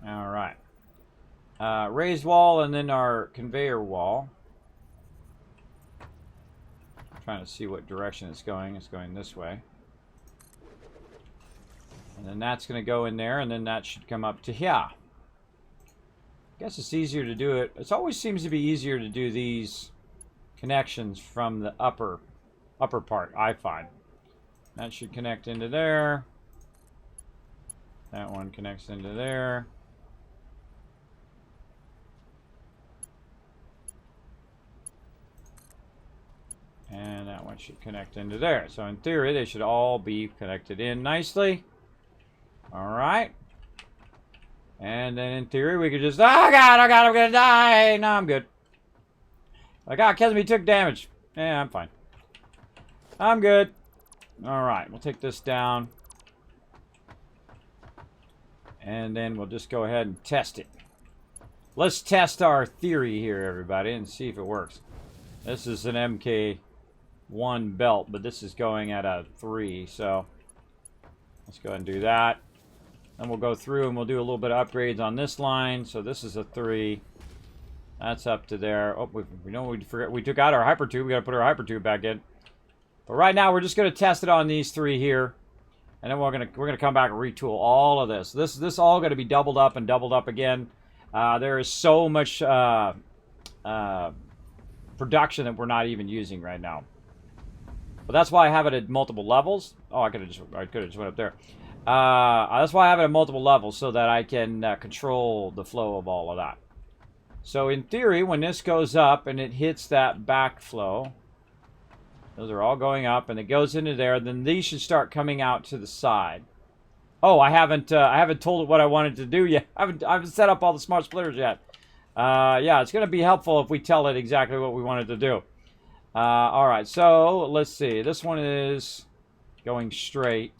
All right. Raised wall and then our conveyor wall. I'm trying to see what direction it's going. It's going this way. And then that's going to go in there, and then that should come up to here. I guess it's easier to do it. It always seems to be easier to do these connections from the upper part, I find. That should connect into there. That one connects into there. And that one should connect into there. So in theory, they should all be connected in nicely. All right. And then in theory, we could just, oh God, I'm gonna die. No, I'm good. Like, ah, Kismet took damage. Yeah, I'm fine. I'm good. All right, we'll take this down. And then we'll just go ahead and test it. Let's test our theory here, everybody, and see if it works. This is an MK1 belt, but this is going at a 3, so let's go ahead and do that. Then we'll go through and we'll do a little bit of upgrades on this line. So this is a 3. That's up to there. Oh, we know we forgot. We took out our hyper tube. We got to put our hyper tube back in. But right now we're just going to test it on these 3 here, and then we're gonna come back and retool all of this. This all going to be doubled up and doubled up again. There is so much production that we're not even using right now. But that's why I have it at multiple levels. Oh, I could have just went up there. That's why I have it at multiple levels, so that I can control the flow of all of that. So in theory, when this goes up and it hits that backflow, those are all going up, and it goes into there, then these should start coming out to the side. Oh, I haven't told it what I wanted to do yet. I haven't set up all the smart splitters yet. Yeah, it's going to be helpful if we tell it exactly what we wanted to do. All right, so let's see. This one is going straight.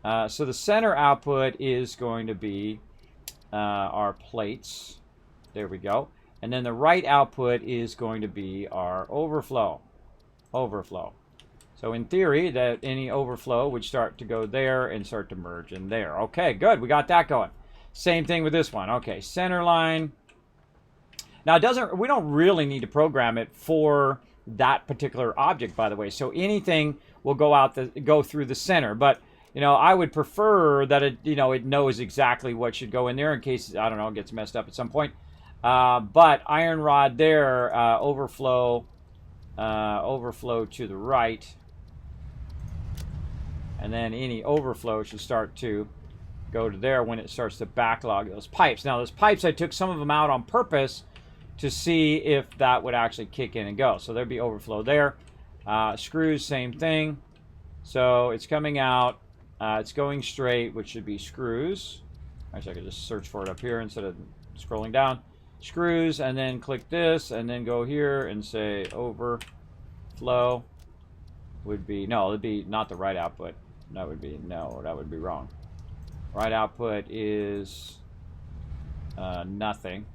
So the center output is going to be our plates. There we go. And then the right output is going to be our overflow. So in theory, that any overflow would start to go there and start to merge in there. Okay, good. We got that going. Same thing with this one. Okay, center line. Now, we don't really need to program it for that particular object, by the way. So anything will go through the center, but I would prefer that it knows exactly what should go in there in case, I don't know, it gets messed up at some point. But iron rod there, overflow to the right. And then any overflow should start to go to there when it starts to backlog those pipes. Now, those pipes, I took some of them out on purpose to see if that would actually kick in and go. So there'd be overflow there. Screws, same thing. So it's coming out. It's going straight, which should be screws. Actually, I could just search for it up here instead of scrolling down. Screws, and then click this, and then go here and say overflow would be, no, it would be not the right output. That would be, no, that would be wrong. Right output is nothing.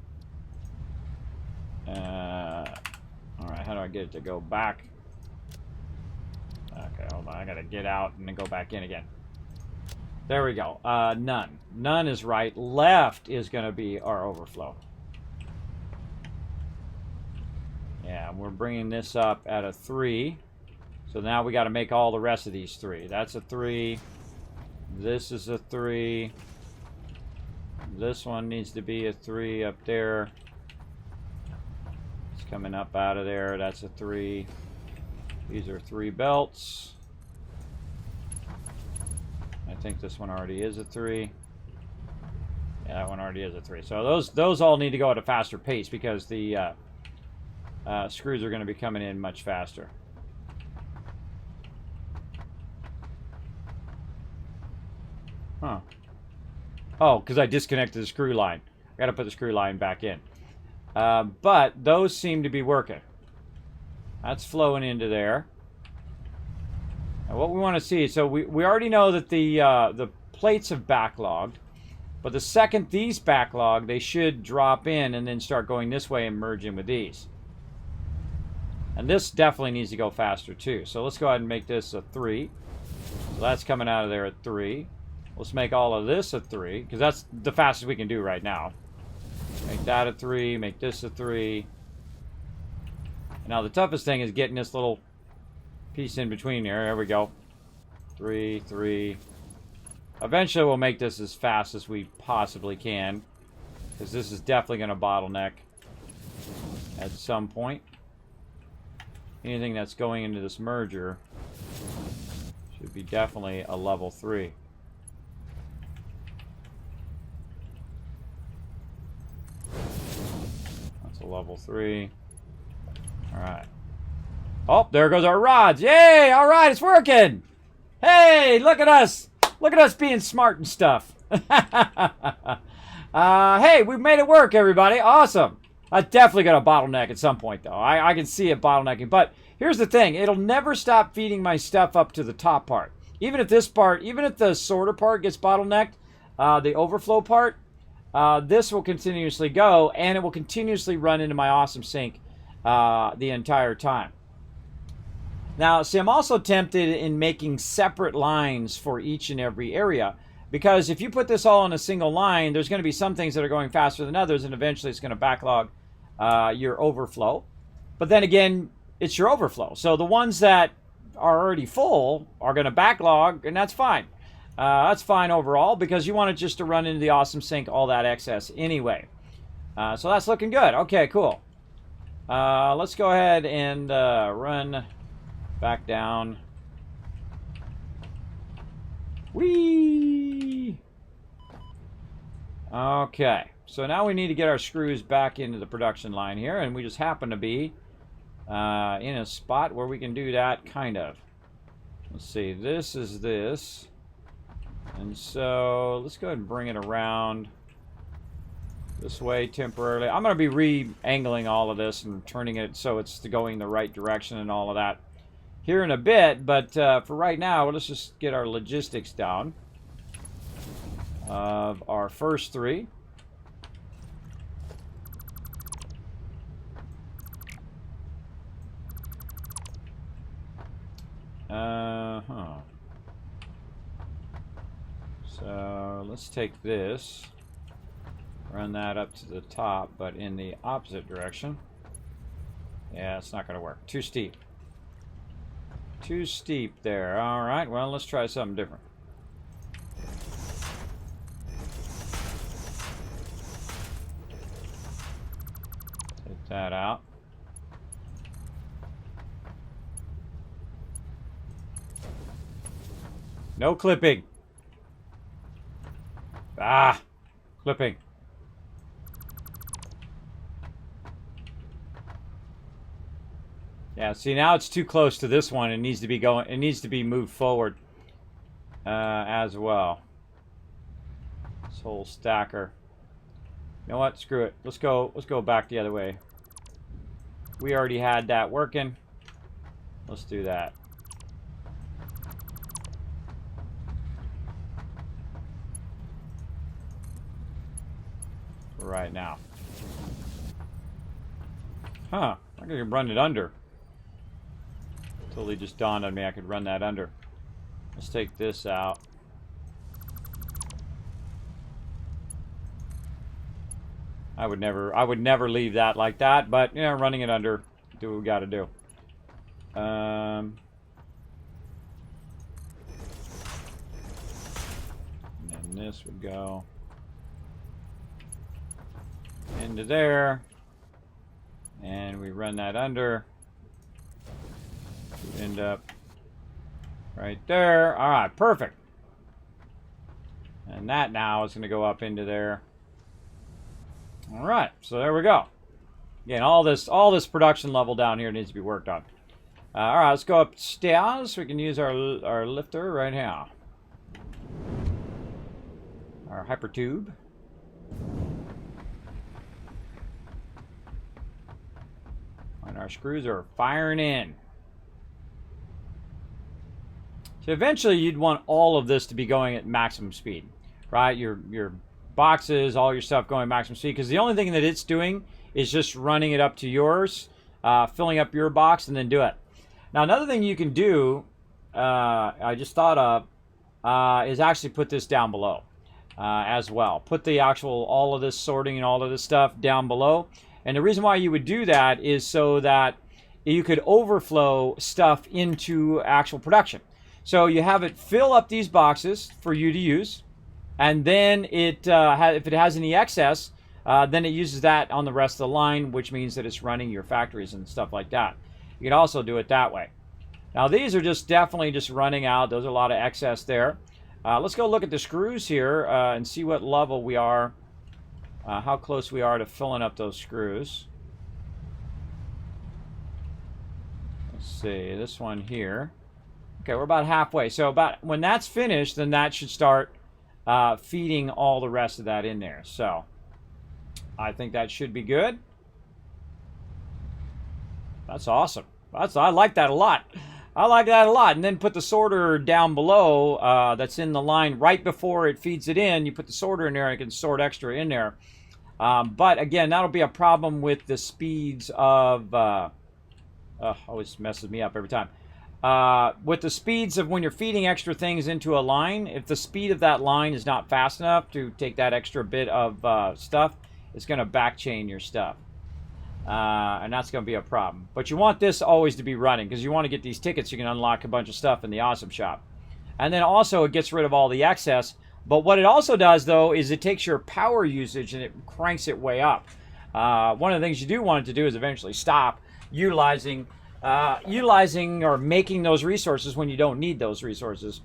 All right, how do I get it to go back? Okay, hold on, I gotta get out and then go back in again. There we go. None. None is right. Left is going to be our overflow. Yeah, we're bringing this up at a 3. So now we got to make all the rest of these 3. That's a 3. This is a 3. This one needs to be a 3 up there. It's coming up out of there. That's a 3. These are 3 belts. I think this one already is a 3. Yeah, that one already is a 3. So those all need to go at a faster pace because the screws are going to be coming in much faster. Huh. Oh, because I disconnected the screw line. I got to put the screw line back in. But those seem to be working. That's flowing into there. And what we want to see, so we already know that the plates have backlogged, but the second these backlog, they should drop in and then start going this way and merge in with these. And this definitely needs to go faster too. So let's go ahead and make this a 3. So that's coming out of there at 3. Let's make all of this a 3, because that's the fastest we can do right now. Make that a 3, make this a 3. Now the toughest thing is getting this little piece in between here. There we go. 3, 3. Eventually we'll make this as fast as we possibly can, because this is definitely going to bottleneck at some point. anything that's going into this merger should be definitely a level 3. That's a level 3. Alright. Oh, there goes our rods. Yay! Alright, it's working! Hey, look at us! Look at us being smart and stuff. Hey, we made it work, everybody. Awesome. I definitely got a bottleneck at some point, though. I can see it bottlenecking. But here's the thing. It'll never stop feeding my stuff up to the top part. Even if this part, even if the sorter part gets bottlenecked, the overflow part, this will continuously go, and it will continuously run into my awesome sink the entire time. Now, see, I'm also tempted in making separate lines for each and every area. Because if you put this all in a single line, there's going to be some things that are going faster than others, and eventually it's going to backlog your overflow. But then again, it's your overflow. So the ones that are already full are going to backlog, and that's fine. That's fine overall, because you want it just to run into the awesome sink, all that excess anyway. So that's looking good. Okay, cool. Let's go ahead and run back down. Whee! Okay, so now we need to get our screws back into the production line here, and we just happen to be in a spot where we can do that, kind of. Let's see, this is this. And so let's go ahead and bring it around this way temporarily. I'm going to be re-angling all of this and turning it so it's going the right direction and all of that here in a bit, but for right now, let's just get our logistics down of our first 3. So let's take this, run that up to the top, but in the opposite direction. Yeah, it's not going to work. Too steep. Too steep there. Alright, well, let's try something different. Take that out. No clipping. Ah, clipping. Yeah, see, now it's too close to this one. It needs to be going. It needs to be moved forward as well. This whole stacker. You know what? Screw it. Let's go. Let's go back the other way. We already had that working. Let's do that. For right now. Huh? I could run it under. Totally just dawned on me I could run that under. Let's take this out. I would never leave that like that, but you know, running it under, do what we got to do. And then this would go into there, and we run that under. End up right there. All right, perfect. And that now is going to go up into there. All right, so there we go. Again, all this production level down here needs to be worked on. All right, let's go upstairs. We can use our lifter right now. Our hyper tube. And our screws are firing in. So eventually you'd want all of this to be going at maximum speed, right? Your boxes, all your stuff going maximum speed, because the only thing that it's doing is just running it up to yours, filling up your box, and then do it. Now another thing you can do, I just thought of, is actually put this down below as well. Put the actual, all of this sorting and all of this stuff down below. And the reason why you would do that is so that you could overflow stuff into actual production. So you have it fill up these boxes for you to use, and then it if it has any excess, then it uses that on the rest of the line, which means that it's running your factories and stuff like that. You can also do it that way. Now these are just definitely just running out. There's a lot of excess there. Let's go look at the screws here and see what level we are, how close we are to filling up those screws. Let's see, this one here. Okay, we're about halfway. So about when that's finished, then that should start feeding all the rest of that in there. So I think that should be good. That's awesome. I like that a lot. I like that a lot. And then put the sorter down below that's in the line right before it feeds it in. You put the sorter in there and it can sort extra in there. But again, that'll be a problem with the speeds of... always messes me up every time. With the speeds of when you're feeding extra things into a line, if the speed of that line is not fast enough to take that extra bit of stuff, it's going to backchain your stuff. And that's going to be a problem. But you want this always to be running because you want to get these tickets. You can unlock a bunch of stuff in the Awesome Shop. And then also it gets rid of all the excess. But what it also does, though, is it takes your power usage and it cranks it way up. One of the things you do want it to do is eventually stop utilizing or making those resources when you don't need those resources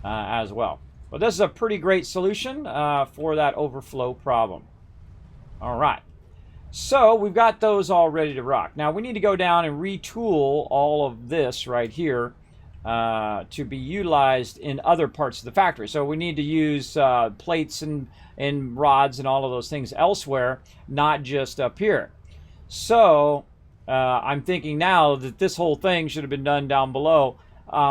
as well. But this is a pretty great solution for that overflow problem. All right. So we've got those all ready to rock. Now we need to go down and retool all of this right here to be utilized in other parts of the factory. So we need to use plates and rods and all of those things elsewhere, not just up here. So I'm thinking now that this whole thing should have been done down below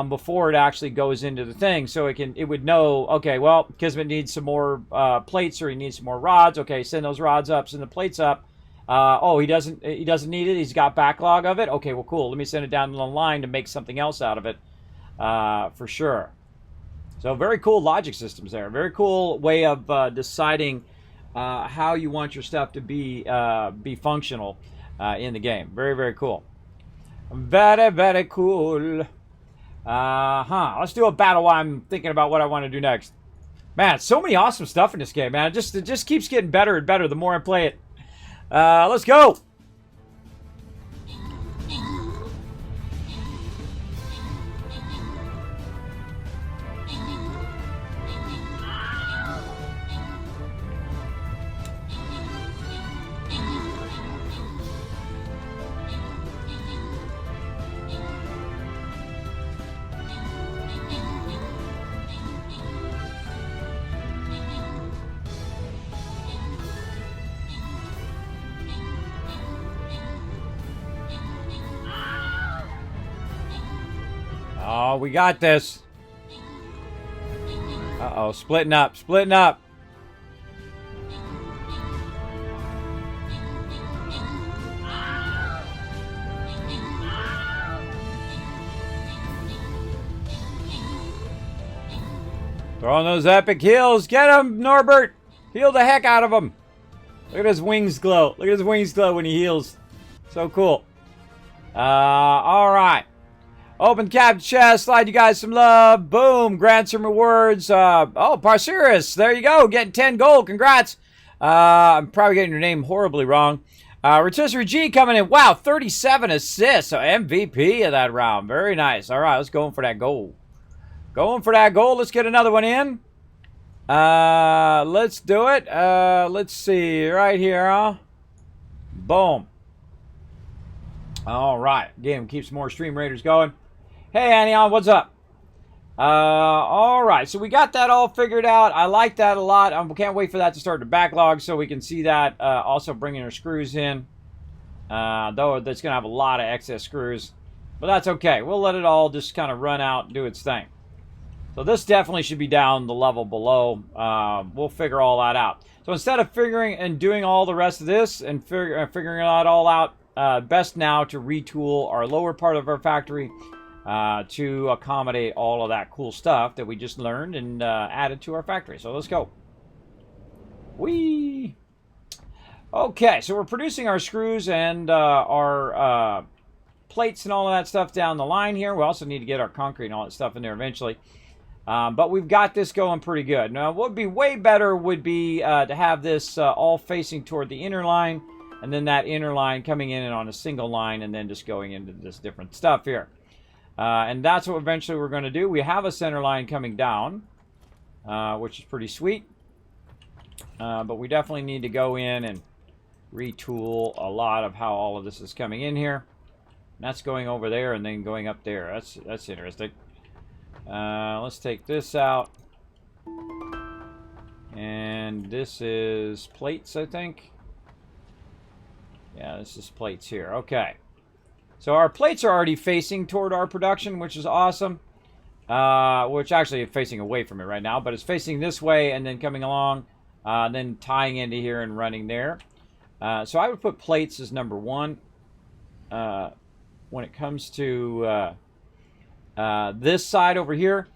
before it actually goes into the thing, so it would know, okay, well, Kismet needs some more plates or he needs some more rods. Okay, send those rods up, send the plates up. Oh, he doesn't need it. He's got backlog of it. Okay, well, cool. Let me send it down the line to make something else out of it for sure. So very cool logic systems there. Very cool way of deciding how you want your stuff to be functional in the game. Very, very cool. Very, very cool. Let's do a battle while I'm thinking about what I want to do next. Man, so many awesome stuff in this game, man. It just keeps getting better and better the more I play it. Let's go. Oh, we got this. Uh-oh, splitting up, splitting up. Throwing those epic heals. Get him, Norbert. Heal the heck out of him. Look at his wings glow. Look at his wings glow when he heals. So cool. All right. Open cap chest, slide you guys some love. Boom, grant some rewards. Oh, Parceris, there you go, getting 10 gold. Congrats. I'm probably getting your name horribly wrong. Rotisserie G coming in. Wow, 37 assists. So MVP of that round. Very nice. All right, let's go in for that gold. Going for that gold. Let's get another one in. Let's do it. Let's see, right here, huh? Boom. All right. Again, keep some more Stream Raiders going. Hey, Anion, what's up? All right, so we got that all figured out. I like that a lot. I can't wait for that to start to backlog so we can see that. Also bringing our screws in. Though that's going to have a lot of excess screws. But that's okay. We'll let it all just kind of run out and do its thing. So this definitely should be down the level below. We'll figure all that out. So instead of figuring and doing all the rest of this and figuring that all out, best now to retool our lower part of our factory to accommodate all of that cool stuff that we just learned and added to our factory. So let's go. Whee! Okay, so we're producing our screws and our plates and all of that stuff down the line here. We also need to get our concrete and all that stuff in there eventually. But we've got this going pretty good. Now, what would be way better would be to have this all facing toward the inner line. and then that inner line coming in and on a single line, and then just going into this different stuff here. And that's what eventually we're going to do. We have a center line coming down, which is pretty sweet. But we definitely need to go in and retool a lot of how all of this is coming in here. And that's going over there and then going up there. That's interesting. Let's take this out. And this is plates, I think. Yeah, this is plates here. Okay. So our plates are already facing toward our production, which is awesome. Which actually is facing away from it right now, but it's facing this way and then coming along, then tying into here and running there. So I would put plates as number one. When it comes to this side over here.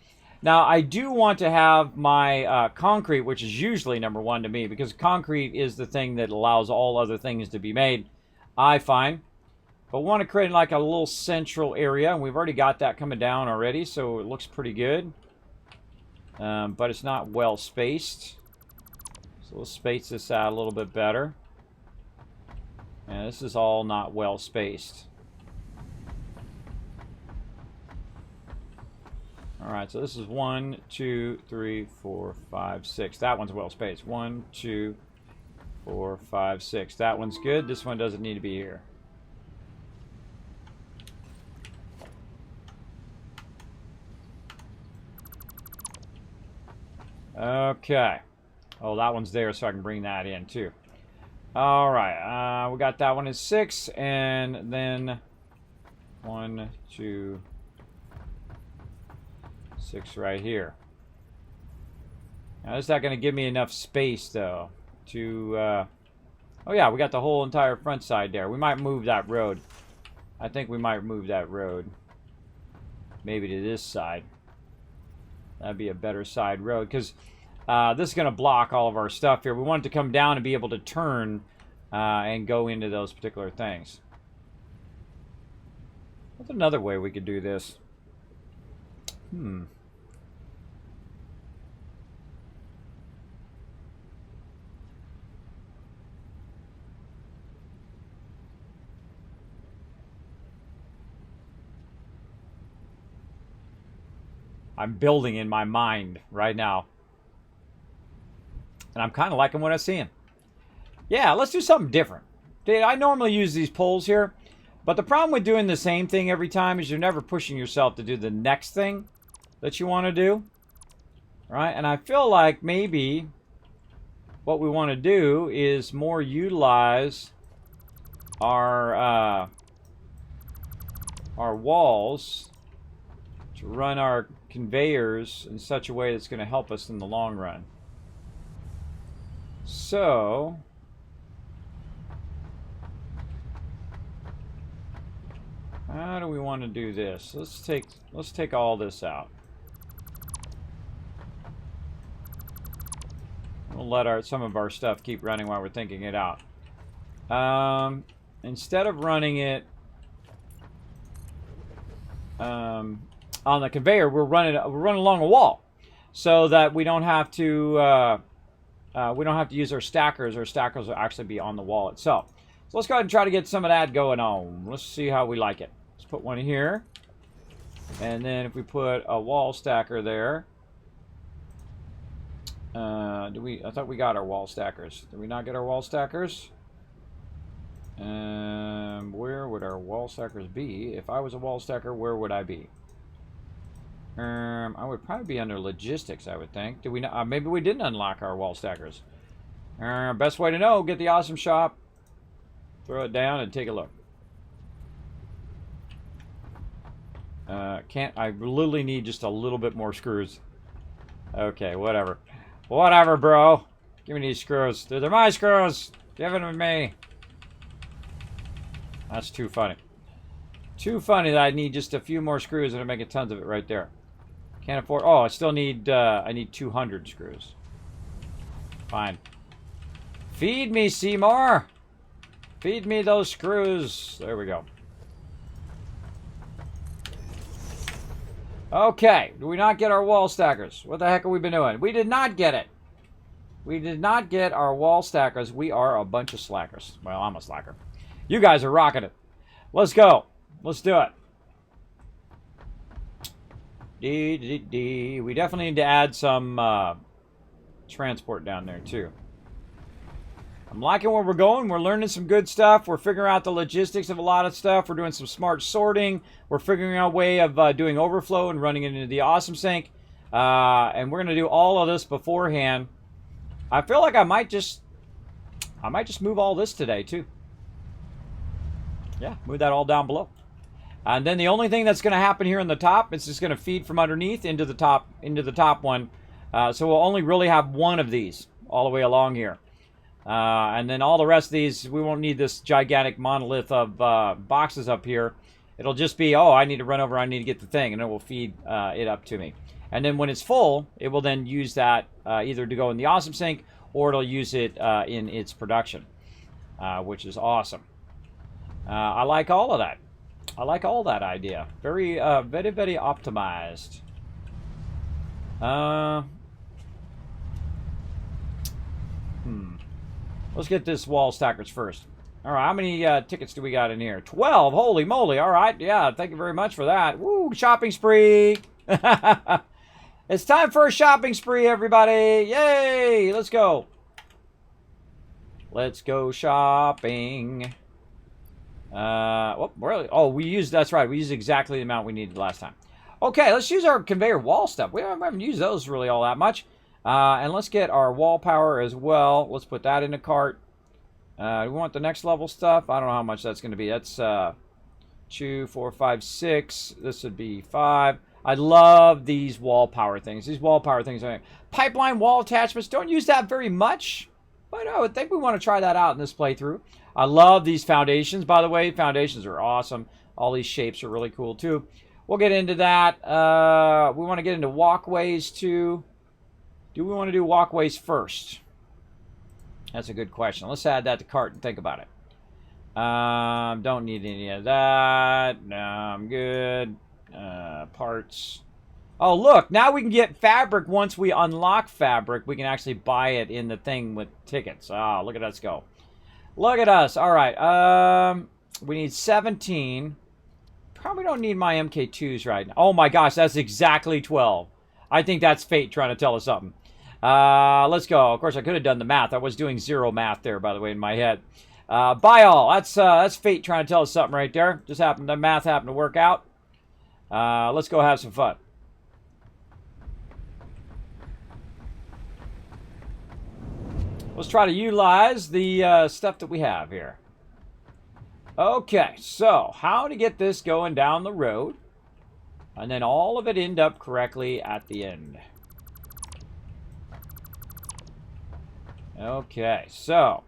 Now, I do want to have my concrete, which is usually number one to me, because concrete is the thing that allows all other things to be made, I find. But we want to create like a little central area, and we've already got that coming down already, so it looks pretty good. But it's not well spaced. So we'll space this out a little bit better. And this is all not well spaced. Alright, so this is 1, 2, 3, 4, 5, 6. That one's well spaced. 1, 2, 4, 5, 6. That one's good. This one doesn't need to be here. Okay. Oh, that one's there, so I can bring that in too. Alright, we got that one as 6, and then 1, 2, 6 right here. Now, is that going to give me enough space, though, to... oh, yeah, we got the whole entire front side there. We might move that road. I think we might move that road. Maybe to this side. That'd be a better side road, because this is going to block all of our stuff here. We want it to come down and be able to turn and go into those particular things. What's another way we could do this? I'm building in my mind right now. And I'm kind of liking what I'm seeing. Yeah, let's do something different. I normally use these poles here. But the problem with doing the same thing every time is you're never pushing yourself to do the next thing that you want to do. Right? And I feel like maybe what we want to do is more utilize our walls to run our conveyors in such a way that's going to help us in the long run. So how do we want to do this? Let's take all this out. We'll let some of our stuff keep running while we're thinking it out. Instead of running it on the conveyor, we're running along a wall, so that we don't have to use our stackers. Our stackers will actually be on the wall itself. So let's go ahead and try to get some of that going on. Let's see how we like it. Let's put one here, and then if we put a wall stacker there. I thought we got our wall stackers. Did we not get our wall stackers? Where would our wall stackers be? If I was a wall stacker, where would I be? I would probably be under logistics, I would think. Did we not, maybe we didn't unlock our wall stackers. Best way to know, get the awesome shop, throw it down, and take a look. I literally need just a little bit more screws. Okay, whatever. Whatever, bro. Give me these screws. They're my screws. Give them to me. That's too funny. Too funny that I need just a few more screws and I'm making tons of it right there. Can't afford... Oh, I still need... I need 200 screws. Fine. Feed me, Seymour. Feed me those screws. There we go. Okay. Do we not get our wall stackers? What the heck have we been doing? We did not get it. We did not get our wall stackers. We are a bunch of slackers. Well, I'm a slacker. You guys are rocking it. Let's go. Let's do it. We definitely need to add some transport down there, too. I'm liking where we're going. We're learning some good stuff. We're figuring out the logistics of a lot of stuff. We're doing some smart sorting. We're figuring out a way of doing overflow and running it into the awesome sink. And we're going to do all of this beforehand. I feel like I might just move all this today, too. Yeah, move that all down below. And then the only thing that's going to happen here in the top is just going to feed from underneath into the top one. So we'll only really have one of these all the way along here. And then all the rest of these, we won't need this gigantic monolith of boxes up here. It'll just be, oh, I need to run over, I need to get the thing, and it will feed it up to me. And then when it's full, it will then use that either to go in the awesome sink or it'll use it in its production, which is awesome. I like all of that. I like all that idea. Very, very, very optimized. Let's get this wall stackers first. All right, how many tickets do we got in here? 12. Holy moly. All right. Yeah, thank you very much for that. Woo, shopping spree. It's time for a shopping spree, everybody. Yay. Let's go. Let's go shopping. Oh, that's right. We used exactly the amount we needed last time. Okay, let's use our conveyor wall stuff. We haven't used those really all that much. And let's get our wall power as well. Let's put that in a cart. We want the next level stuff. I don't know how much that's going to be. That's 2, 4, 5, 6. This would be 5. I love these wall power things. These wall power things. Pipeline wall attachments. Don't use that very much. But I would think we want to try that out in this playthrough. I love these foundations, by the way. Foundations are awesome. All these shapes are really cool, too. We'll get into that. We want to get into walkways, too. Do we want to do walkways first? That's a good question. Let's add that to cart and think about it. Don't need any of that. No, I'm good. Parts. Oh, look. Now we can get fabric once we unlock fabric. We can actually buy it in the thing with tickets. Oh, look at us go. Look at us. All right. We need 17. Probably don't need my MK2s right now. Oh, my gosh. That's exactly 12. I think that's fate trying to tell us something. Let's go. Of course, I could have done the math. I was doing zero math there, by the way, in my head. Buy all. That's fate trying to tell us something right there. Just happened. The math happened to work out. Let's go have some fun. Let's try to utilize the stuff that we have here. Okay, so how to get this going down the road, and then all of it end up correctly at the end. Okay, so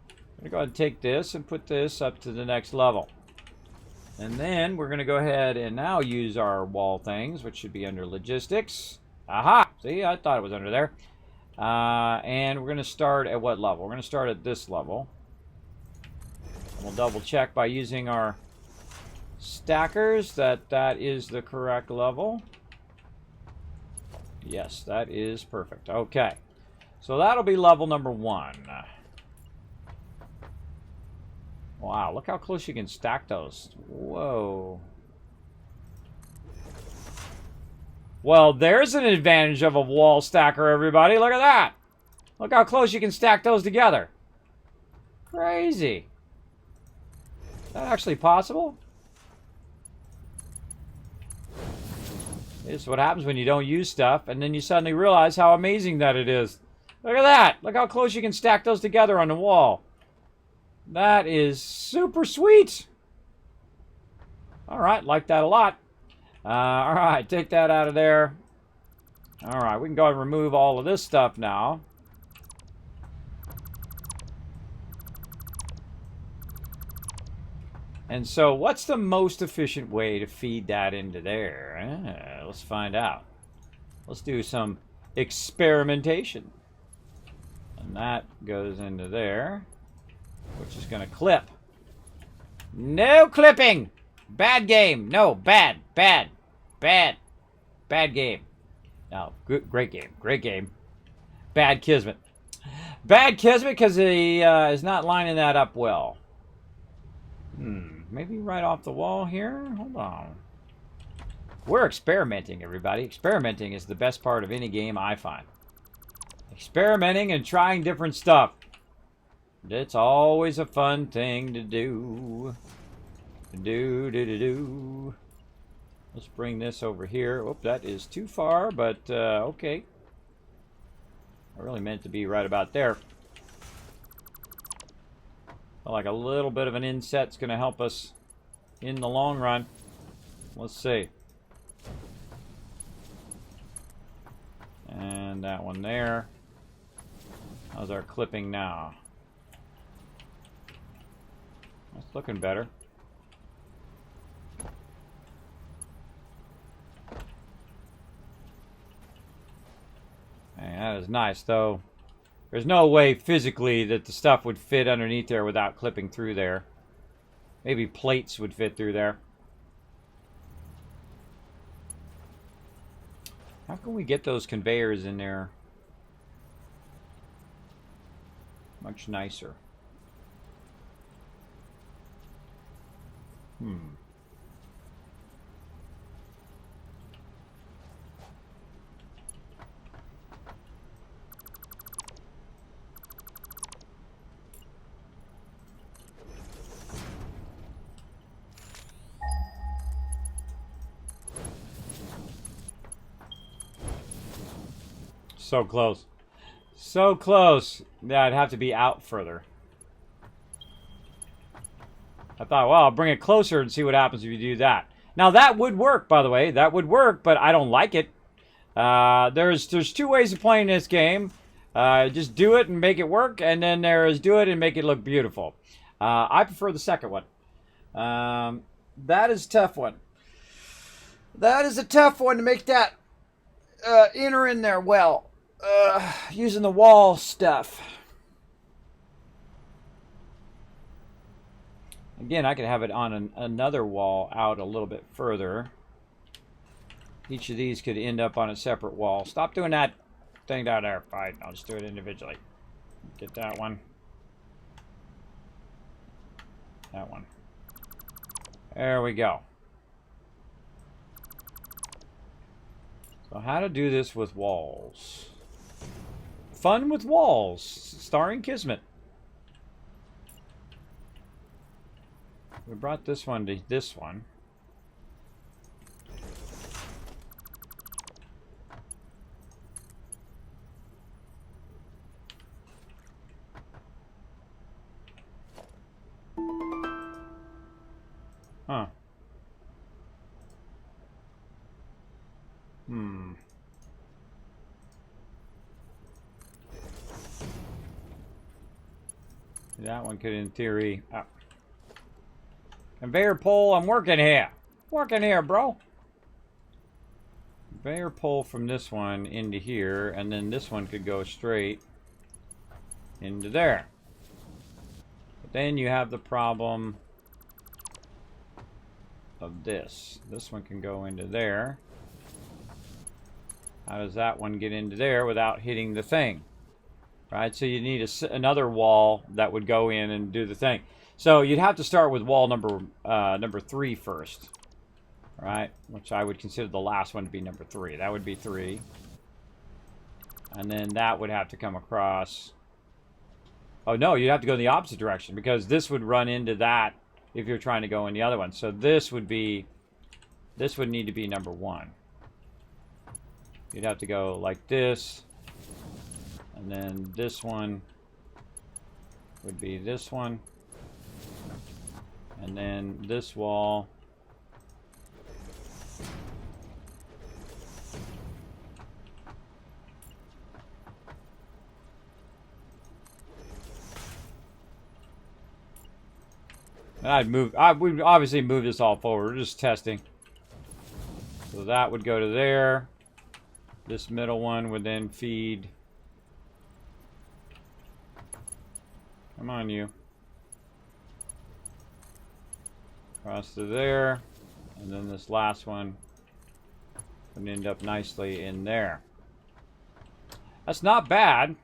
I'm going to go ahead and take this and put this up to the next level. And then we're going to go ahead and now use our wall things, which should be under logistics. Aha! See, I thought it was under there. And we're going to start at what level? We're going to start at this level. We'll double check by using our stackers that that is the correct level. Yes, that is perfect. Okay. So that'll be level number 1. Wow, look how close you can stack those. Whoa. Well, there's an advantage of a wall stacker, everybody. Look at that. Look how close you can stack those together. Crazy. Is that actually possible? This is what happens when you don't use stuff, and then you suddenly realize how amazing that it is. Look at that. Look how close you can stack those together on the wall. That is super sweet. All right, like that a lot. All right, take that out of there. All right, we can go ahead and remove all of this stuff now. And so what's the most efficient way to feed that into there? Let's find out. Let's do some experimentation. And that goes into there, which is going to clip. No clipping! Bad game. No, bad, bad, bad, bad game. No, good, great game, great game. Bad Kismet. Bad Kismet because he is not lining that up well. Maybe right off the wall here? Hold on. We're experimenting, everybody. Experimenting is the best part of any game, I find. Experimenting and trying different stuff. It's always a fun thing to do. Let's bring this over here. Oh, that is too far, but okay. I really meant to be right about there. Felt like a little bit of an inset's going to help us in the long run. Let's see. And that one there. How's our clipping now? That's looking better. And that is nice, though. There's no way physically that the stuff would fit underneath there without clipping through there. Maybe plates would fit through there. How can we get those conveyors in there much nicer? So close. So close. Yeah, I'd have to be out further. I thought, well, I'll bring it closer and see what happens if you do that. Now, that would work, by the way. That would work, but I don't like it. There's two ways of playing this game. Just do it and make it work, and then there's do it and make it look beautiful. I prefer the second one. That is a tough one. That is a tough one to make that enter in there well. Using the wall stuff. Again, I could have it on another wall out a little bit further. Each of these could end up on a separate wall. Stop doing that thing down there. Fine, I'll just do it individually. Get that one. That one. There we go. So how to do this with walls. Fun with walls, starring Kismet. We brought this one to this one. Huh. That one could, in theory... Conveyor pole, I'm working here. Working here, bro. Conveyor pole from this one into here, and then this one could go straight into there. But then you have the problem of this. This one can go into there. How does that one get into there without hitting the thing? Right, so you need another wall that would go in and do the thing. So you'd have to start with wall number 3 first, right? Which I would consider the last one to be number 3. That would be 3, and then that would have to come across. Oh no, you'd have to go in the opposite direction because this would run into that if you're trying to go in the other one. So this would need to be number 1. You'd have to go like this. And then this one would be this one. And then this wall. And we'd obviously move this all forward. We're just testing. So that would go to there. This middle one would then feed. Come on, you. Across to there. And then this last one would end up nicely in there. That's not bad.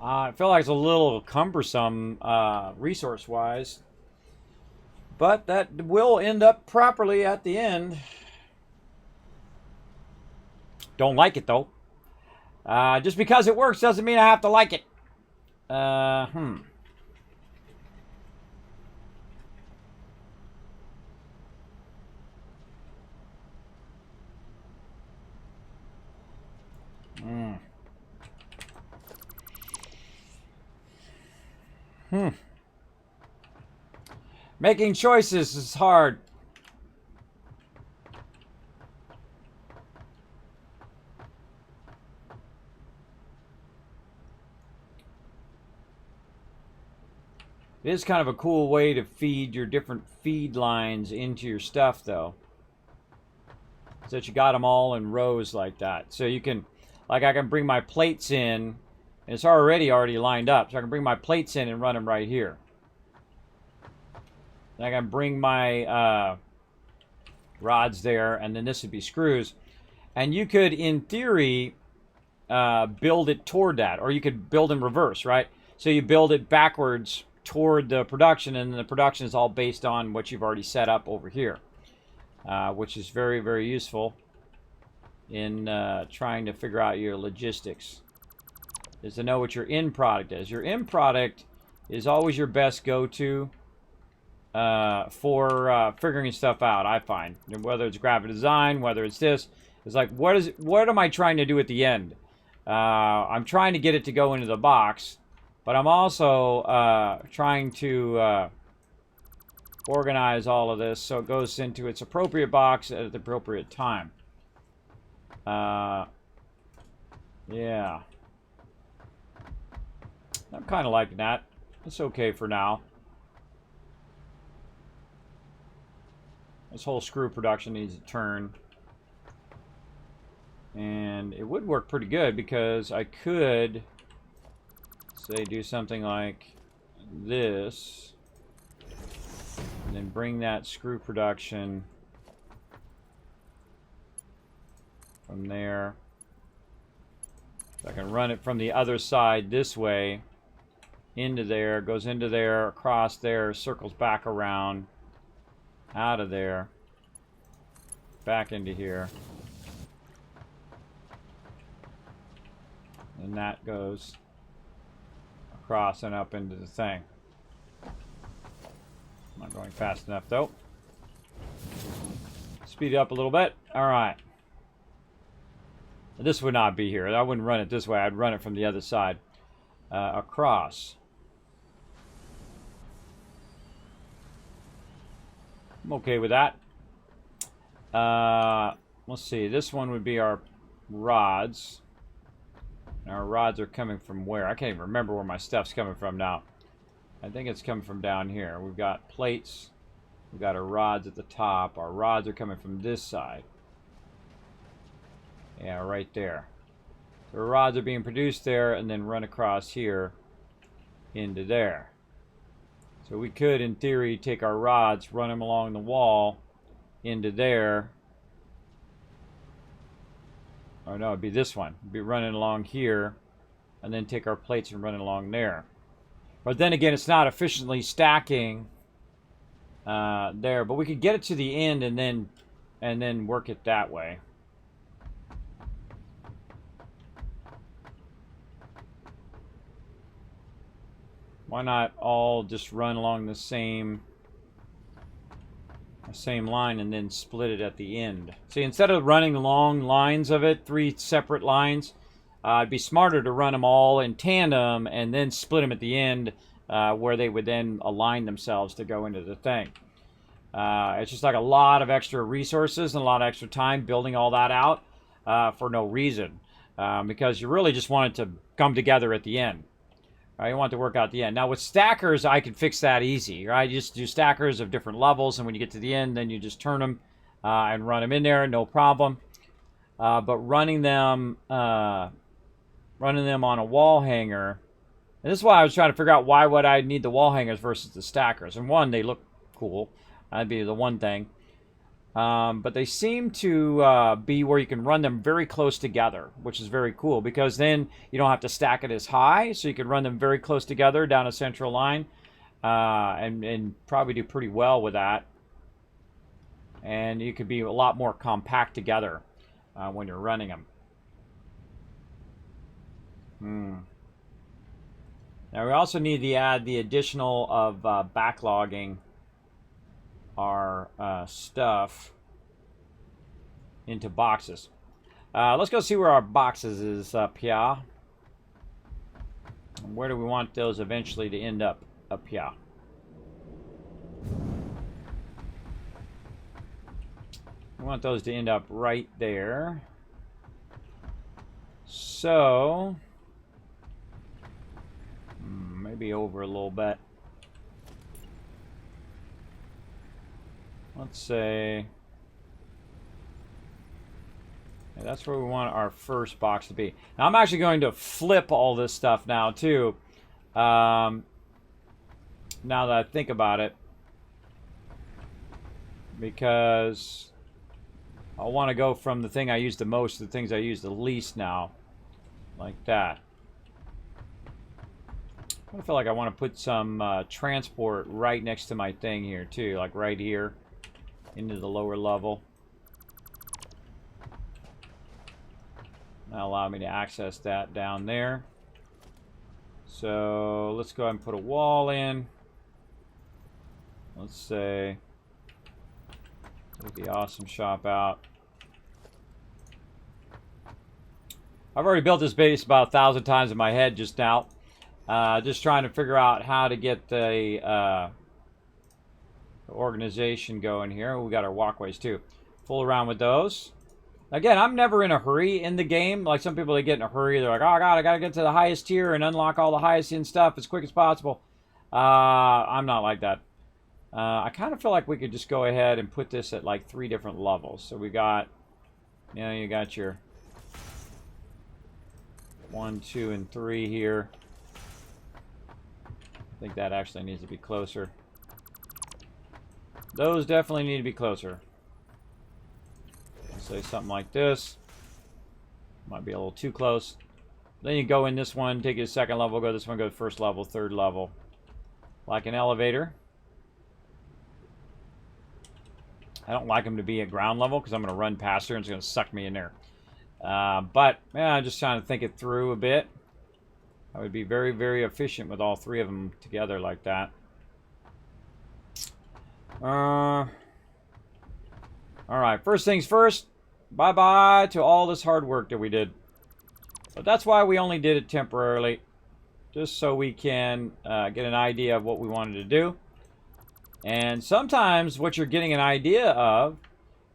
I feel like it's a little cumbersome resource-wise, but that will end up properly at the end. Don't like it, though. Just because it works doesn't mean I have to like it. Making choices is hard. It is kind of a cool way to feed your different feed lines into your stuff, though. So that you got them all in rows like that. So you can, like, I can bring my plates in, and it's already lined up. So I can bring my plates in and run them right here. And I can bring my rods there, and then this would be screws. And you could, in theory, build it toward that. Or you could build in reverse, right? So you build it backwards toward the production, and the production is all based on what you've already set up over here, which is very, very useful in trying to figure out your logistics, is to know what your end product is. Your end product is always your best go-to for figuring stuff out, I find. Whether it's graphic design, whether it's this, it's like, what am I trying to do at the end? I'm trying to get it to go into the box, but I'm also trying to organize all of this so it goes into its appropriate box at the appropriate time. Yeah. I'm kind of liking that. It's okay for now. This whole screw production needs to turn. And it would work pretty good because I could, say, do something like this. And then bring that screw production from there. So I can run it from the other side this way into there, goes into there, across there, circles back around, out of there, back into here. And that goes across and up into the thing. I'm not going fast enough, though. Speed it up a little bit. All right. This would not be here. I wouldn't run it this way. I'd run it from the other side. Across. I'm okay with that. Let's see. This one would be our rods. And our rods are coming from where? I can't even remember where my stuff's coming from now. I think it's coming from down here. We've got plates. We've got our rods at the top. Our rods are coming from this side. Yeah, right there. The rods are being produced there and then run across here into there. So we could, in theory, take our rods, run them along the wall into there. Or no, it'd be this one. It'd be running along here and then take our plates and run it along there. But then again, it's not efficiently stacking there. But we could get it to the end and then work it that way. Why not all just run along the same line and then split it at the end? See, instead of running long lines of it, 3 separate lines, it'd be smarter to run them all in tandem and then split them at the end where they would then align themselves to go into the thing. It's just like a lot of extra resources and a lot of extra time building all that out for no reason. Because you really just want it to come together at the end. You want it to work out at the end. Now with stackers, I can fix that easy. Right? You just do stackers of different levels, and when you get to the end, then you just turn them and run them in there, no problem. But running them on a wall hanger, and this is why I was trying to figure out why would I need the wall hangers versus the stackers. And one, they look cool. That'd be the one thing. But they seem to be where you can run them very close together, which is very cool because then you don't have to stack it as high, so you can run them very close together down a central line, and probably do pretty well with that. And you could be a lot more compact together when you're running them. Now we also need to add the additional of backlogging our stuff into boxes. Let's go see where our boxes is up here. Where do we want those eventually to end up here? We want those to end up right there. So maybe over a little bit. Let's say that's where we want our first box to be. Now I'm actually going to flip all this stuff now too. Now that I think about it, because I want to go from the thing I use the most to the things I use the least now, like that. I feel like I want to put some transport right next to my thing here too, like right here into the lower level. That'll allow me to access that down there. So let's go ahead and put a wall in. Let's say take the awesome shop out. I've already built this base about 1,000 times in my head just now. Just trying to figure out how to get the organization going here. We got our walkways too. Fool around with those. Again, I'm never in a hurry in the game. Like some people, they get in a hurry. They're like, oh god, I gotta get to the highest tier and unlock all the highest end stuff as quick as possible. I'm not like that. I kind of feel like we could just go ahead and put this at like 3 different levels. So we got, you know, you got your 1, 2, and 3 here. I think that actually needs to be closer. Those definitely need to be closer. Let's say something like this. Might be a little too close. Then you go in this one, take it to 2nd level, go this one, go to 1st level, 3rd level. Like an elevator. I don't like them to be at ground level because I'm going to run past her and it's going to suck me in there. But yeah, I'm just trying to think it through a bit. I would be very, very efficient with all 3 of them together like that. Alright, first things first. Bye-bye to all this hard work that we did. But that's why we only did it temporarily. Just so we can get an idea of what we wanted to do. And sometimes what you're getting an idea of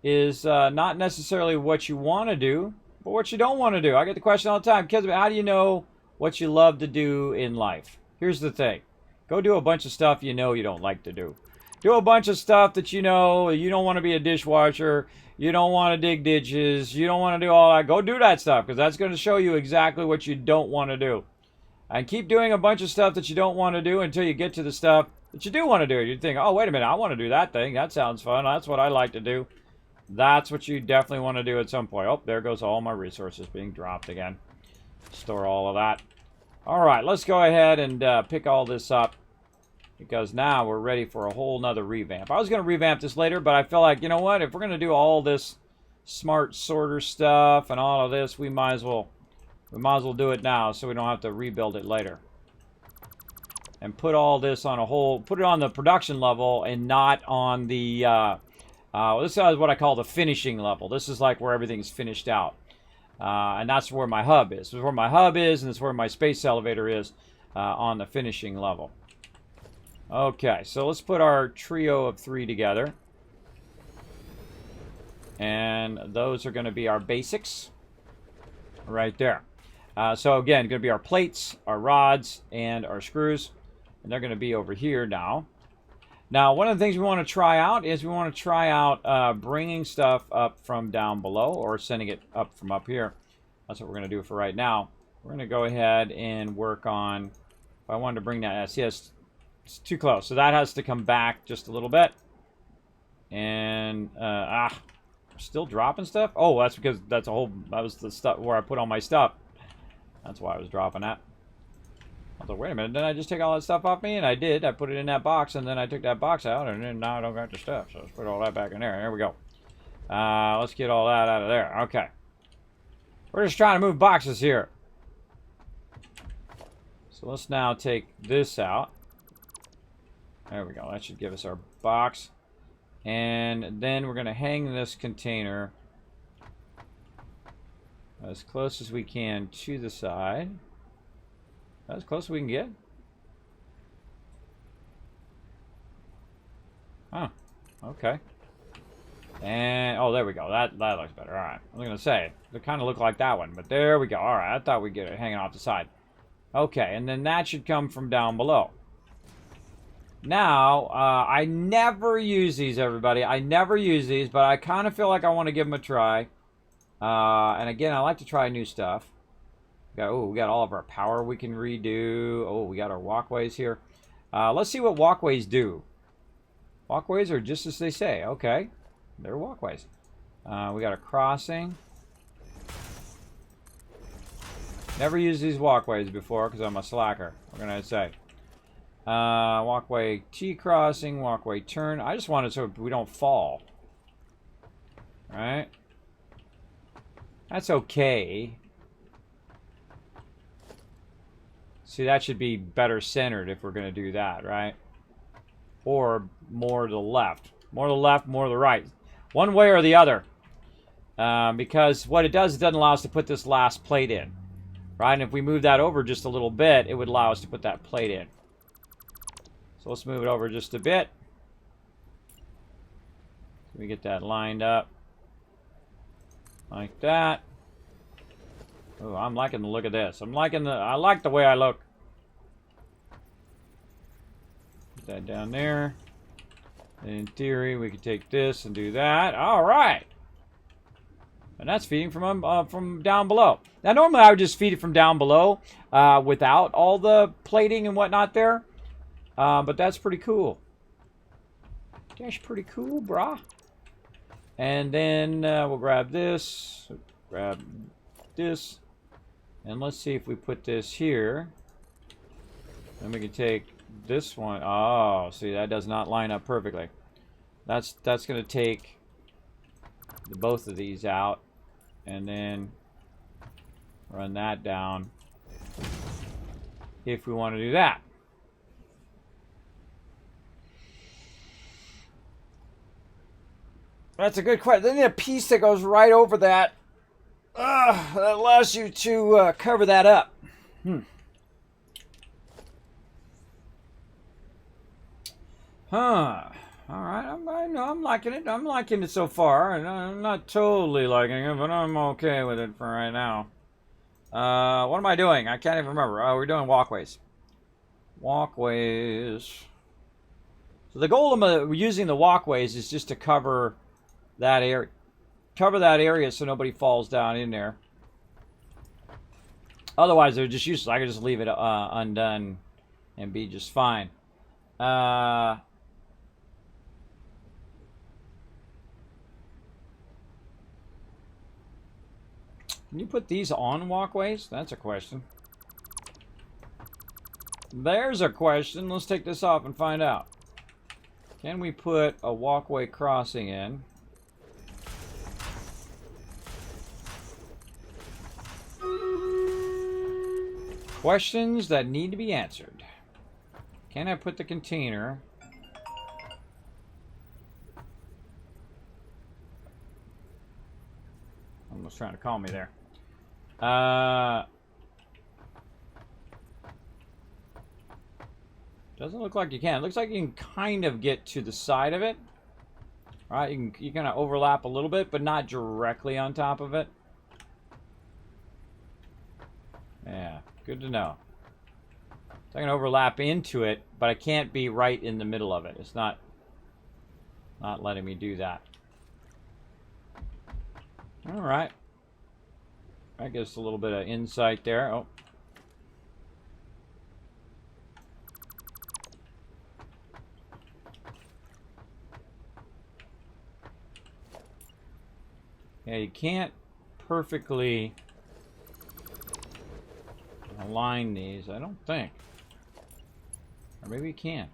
is not necessarily what you want to do, but what you don't want to do. I get the question all the time, Kismet, how do you know what you love to do in life? Here's the thing. Go do a bunch of stuff you know you don't like to do. Do a bunch of stuff that you know you don't want to be a dishwasher, you don't want to dig ditches, you don't want to do all that. Go do that stuff because that's going to show you exactly what you don't want to do. And keep doing a bunch of stuff that you don't want to do until you get to the stuff that you do want to do. You think, oh, wait a minute, I want to do that thing. That sounds fun. That's what I like to do. That's what you definitely want to do at some point. Oh, there goes all my resources being dropped again. Store all of that. All right, let's go ahead and pick all this up because now we're ready for a whole nother revamp. I was going to revamp this later, but I feel like, you know what? If we're going to do all this smart sorter stuff and all of this, we might as well do it now so we don't have to rebuild it later. And put all this on a whole, put it on the production level and not on the, this is what I call the finishing level. This is like where everything's finished out. And that's where my hub is. This is where my hub is, and it's where my space elevator is on the finishing level. Okay, so let's put our trio of 3 together. And those are going to be our basics right there. So again, going to be our plates, our rods, and our screws. And they're going to be over here now. Now, one of the things we want to try out is we want to try out bringing stuff up from down below or sending it up from up here. That's what we're going to do for right now. We're going to go ahead and work on, if I wanted to bring that, yes, it's too close. So that has to come back just a little bit. And, still dropping stuff? Oh, that's because that was the stuff where I put all my stuff. That's why I was dropping that. I was like, wait a minute, didn't I just take all that stuff off me? And I did. I put it in that box, and then I took that box out, and then now I don't got the stuff. So let's put all that back in there. There we go. Let's get all that out of there. Okay. We're just trying to move boxes here. So let's now take this out. There we go. That should give us our box. And then we're going to hang this container as close as we can to the side. As close as we can get. Huh. Okay. And, oh, there we go. That looks better. All right. I was going to say, they kind of look like that one, but there we go. All right. I thought we'd get it hanging off the side. Okay. And then that should come from down below. Now, I never use these, everybody. I never use these, but I kind of feel like I want to give them a try. And again, I like to try new stuff. We got all of our power we can redo. Oh, we got our walkways here. Let's see what walkways do. Walkways are just as they say. Okay, they're walkways. We got a crossing. Never used these walkways before because I'm a slacker. What can I say? Walkway T crossing, walkway turn. I just want it so we don't fall. Right? That's okay. See, that should be better centered if we're going to do that, right? Or more to the left. More to the left, more to the right. One way or the other. Because what it does, it doesn't allow us to put this last plate in. Right? And if we move that over just a little bit, it would allow us to put that plate in. So let's move it over just a bit. So we get that lined up. Like that. Oh, I'm liking the look of this. I like the way I look. Put that down there. And in theory, we could take this and do that. All right. And that's feeding from down below. Now, normally I would just feed it from down below without all the plating and whatnot there. But that's pretty cool. That's pretty cool, brah. And then we'll grab this. Grab this. And let's see if we put this here. Then we can take this one. Oh, see, that does not line up perfectly. That's going to take both of these out. And then run that down. If we want to do that. That's a good question. Then a piece that goes right over that. That allows you to cover that up. Huh. All right. I'm liking it. I'm liking it so far. And I'm not totally liking it, but I'm okay with it for right now. What am I doing? I can't even remember. Oh, we're doing walkways. Walkways. So the goal of using the walkways is just to cover that area. Cover that area so nobody falls down in there. Otherwise, they're just useless. I could just leave it undone and be just fine. Can you put these on walkways? That's a question. There's a question. Let's take this off and find out. Can we put a walkway crossing in? Questions that need to be answered. Can I put the container? Almost trying to call me there. Doesn't look like you can. It looks like you can kind of get to the side of it. All right, you kind of overlap a little bit, but not directly on top of it. Yeah, good to know. So I can overlap into it, but I can't be right in the middle of it. It's not letting me do that. All right. That gives a little bit of insight there. Oh. Yeah, you can't perfectly align these, I don't think. Or maybe you can.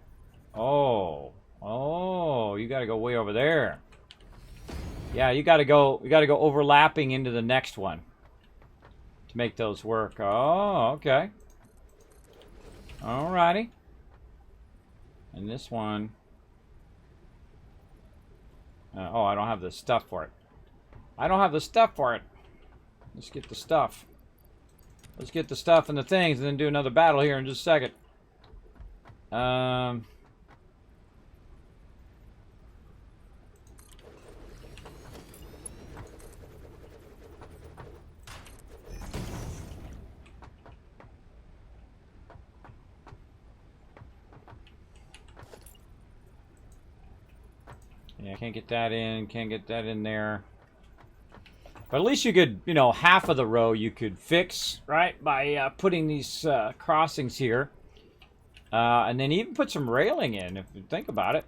Oh. Oh, you gotta go way over there. Yeah, you gotta go overlapping into the next one to make those work. Oh, okay. Alrighty. And this one. Oh, I don't have the stuff for it. I don't have the stuff for it. Let's get the stuff. Let's get the stuff and the things and then do another battle here in just a second. Yeah, can't get that in. Can't get that in there. But at least you could, you know, half of the row you could fix, right? By putting these crossings here. And then even put some railing in, if you think about it.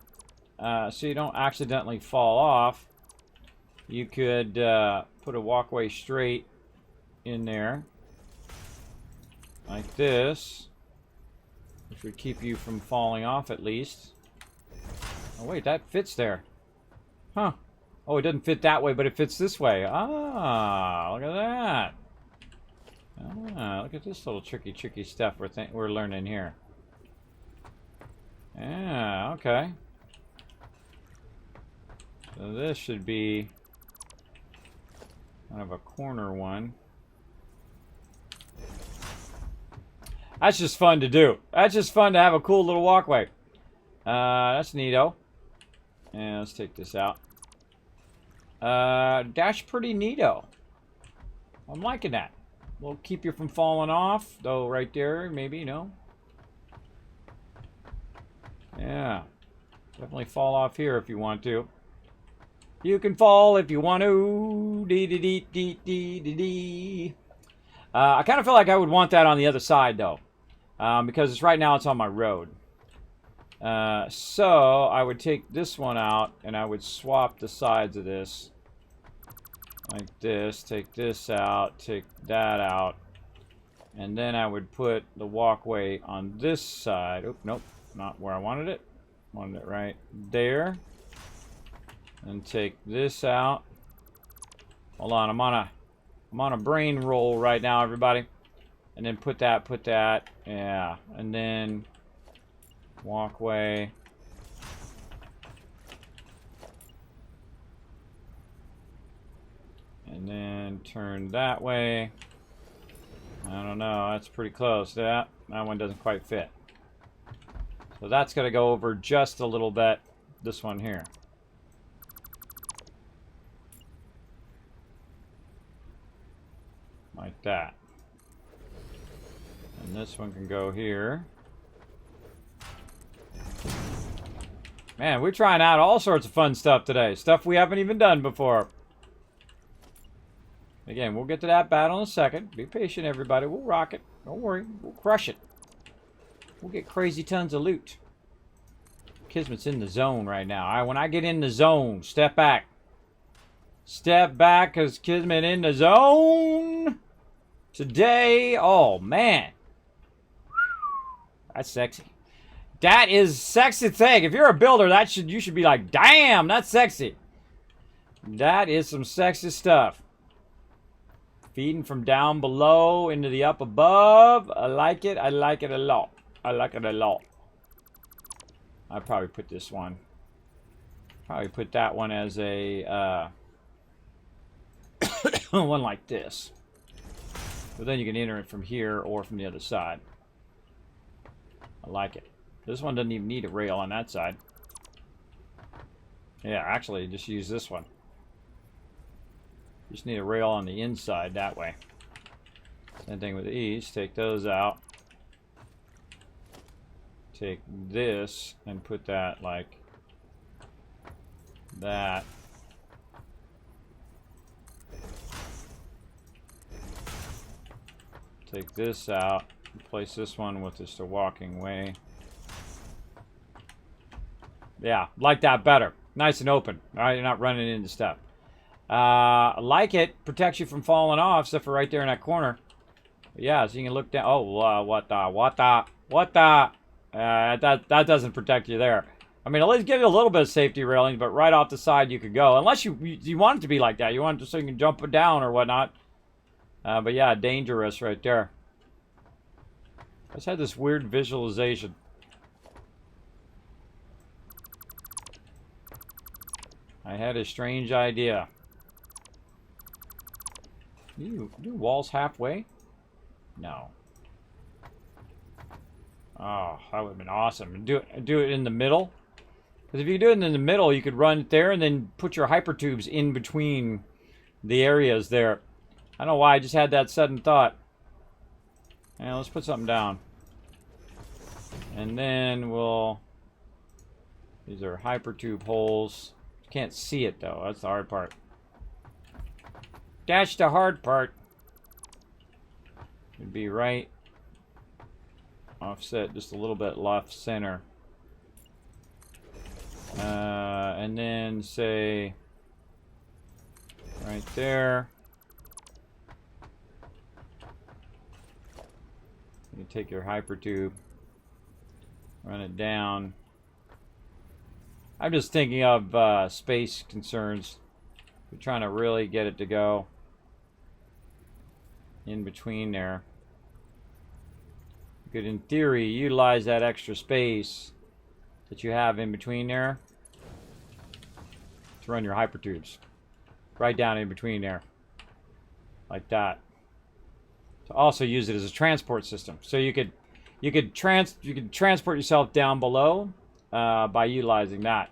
So you don't accidentally fall off. You could put a walkway straight in there. Like this. Which would keep you from falling off at least. Oh wait, that fits there. Huh. Oh, it doesn't fit that way, but it fits this way. Ah, look at that. Ah, look at this little tricky stuff we're learning here. Yeah, okay. So this should be kind of a corner one. That's just fun to do. That's just fun to have a cool little walkway. That's neato. Yeah, let's take this out. That's pretty neato. I'm liking that. Will keep you from falling off, though. Right there, maybe, you know. Yeah, definitely fall off here if you want to. You can fall if you want to. Dee dee dee dee dee dee dee. I kind of feel like I would want that on the other side though, because right now it's on my road. So I would take this one out and I would swap the sides of this. Like this, take this out, take that out. And then I would put the walkway on this side. Oh, nope, not where I wanted it. Wanted it right there. And take this out. Hold on, I'm on a brain roll right now, everybody. And then put that, yeah. And then walkway. And then turn that way. I don't know, that's pretty close. That one doesn't quite fit. So that's going to go over just a little bit. This one here. Like that. And this one can go here. Man, we're trying out all sorts of fun stuff today. Stuff we haven't even done before. Again, we'll get to that battle in a second. Be patient, everybody. We'll rock it. Don't worry. We'll crush it. We'll get crazy tons of loot. Kismet's in the zone right now. When I get in the zone, step back. Step back, because Kismet in the zone. Today, oh, man. That's sexy. That is sexy thing. If you're a builder, you should be like, damn, that's sexy. That is some sexy stuff. Feeding from down below into the up above. I like it. I like it a lot. I like it a lot. I'd probably put this one. Probably put that one as a one like this. But then you can enter it from here or from the other side. I like it. This one doesn't even need a rail on that side. Yeah, actually, just use this one. Just need a rail on the inside that way. Same thing with these. Take those out. Take this and put that like that. Take this out. Replace this one with just a walking way. Yeah, like that better. Nice and open. All right, you're not running into stuff. Like it. Protects you from falling off, except for right there in that corner. But yeah, so you can look down. Oh, what the? That doesn't protect you there. I mean, at least give you a little bit of safety railing, but right off the side you could go. Unless you want it to be like that. You want it so you can jump down or whatnot. But yeah, dangerous right there. I just had this weird visualization. I had a strange idea. Do walls halfway? No. Oh, that would have been awesome. Do it in the middle. Because if you do it in the middle, you could run it there and then put your hypertubes in between the areas there. I don't know why, I just had that sudden thought. And let's put something down. And then we'll... These are hypertube holes. You can't see it though, that's the hard part. That's the hard part. It'd be right offset just a little bit left center. And then say right there. You take your hypertube, run it down. I'm just thinking of space concerns. We're trying to really get it to go in between there. You could, in theory, utilize that extra space that you have in between there to run your hypertubes. Right down in between there. Like that. To also use it as a transport system. So you could transport yourself down below by utilizing that.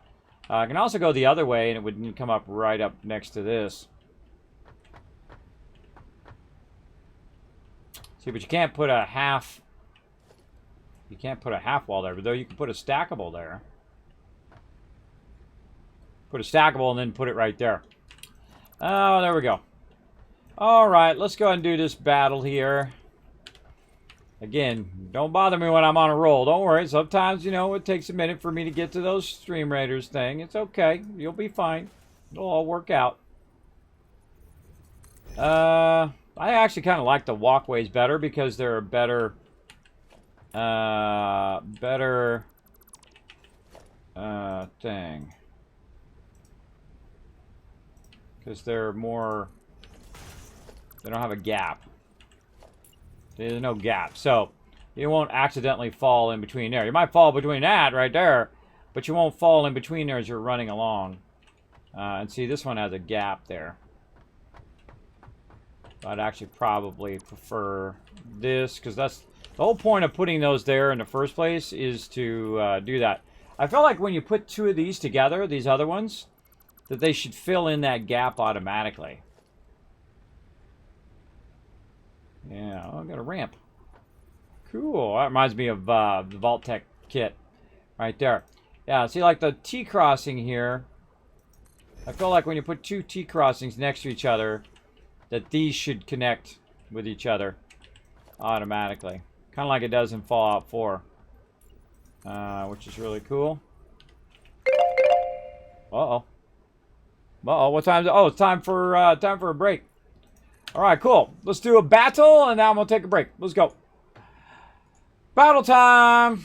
I can also go the other way and it would come up right up next to this. See, but you can't put a half. You can't put a half wall there, but though you can put a stackable there. Put a stackable and then put it right there. Oh, there we go. All right, let's go ahead and do this battle here. Again, don't bother me when I'm on a roll. Don't worry. Sometimes, you know, it takes a minute for me to get to those Stream Raiders thing. It's okay. You'll be fine. It'll all work out. I actually kind of like the walkways better because they're a better thing. Because they're more, they don't have a gap. There's no gap, so you won't accidentally fall in between there. You might fall between that right there, but you won't fall in between there as you're running along. And see, this one has a gap there. I'd actually probably prefer this, because that's the whole point of putting those there in the first place, is to do that. I feel like when you put two of these together, these other ones, that they should fill in that gap automatically. Yeah, oh, I got a ramp. Cool. That reminds me of the Vault-Tec kit right there. Yeah, see, like the T-crossing here, I feel like when you put two T-crossings next to each other, that these should connect with each other automatically. Kind of like it does in Fallout 4. Which is really cool. Uh-oh. Uh-oh, what time is it? Oh, it's time for a break. Alright, cool. Let's do a battle, and now I'm going to take a break. Let's go. Battle time!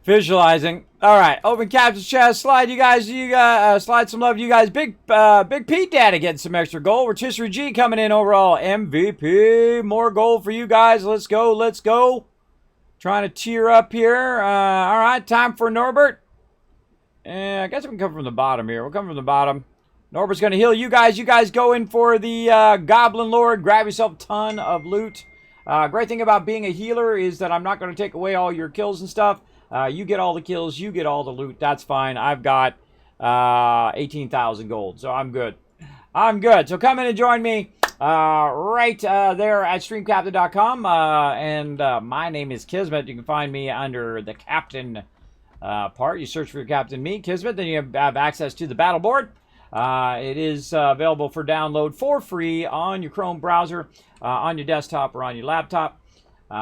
Visualizing. All right, open captain's chest. Slide, you guys. Slide some love, to you guys. Big Pete Daddy getting some extra gold. Rotisserie G coming in overall MVP. More gold for you guys. Let's go. Let's go. Trying to tear up here. All right, time for Norbert. I guess we can come from the bottom here. We'll come from the bottom. Norbert's going to heal you guys. You guys go in for the Goblin Lord. Grab yourself a ton of loot. Great thing about being a healer is that I'm not going to take away all your kills and stuff. You get all the kills. You get all the loot. That's fine. I've got 18,000 gold, so I'm good. I'm good. So come in and join me right there at streamcaptain.com. My name is Kismet. You can find me under the Captain part. You search for your Captain Me, Kismet. Then you have access to the battle board. It is available for download for free on your Chrome browser, on your desktop, or on your laptop.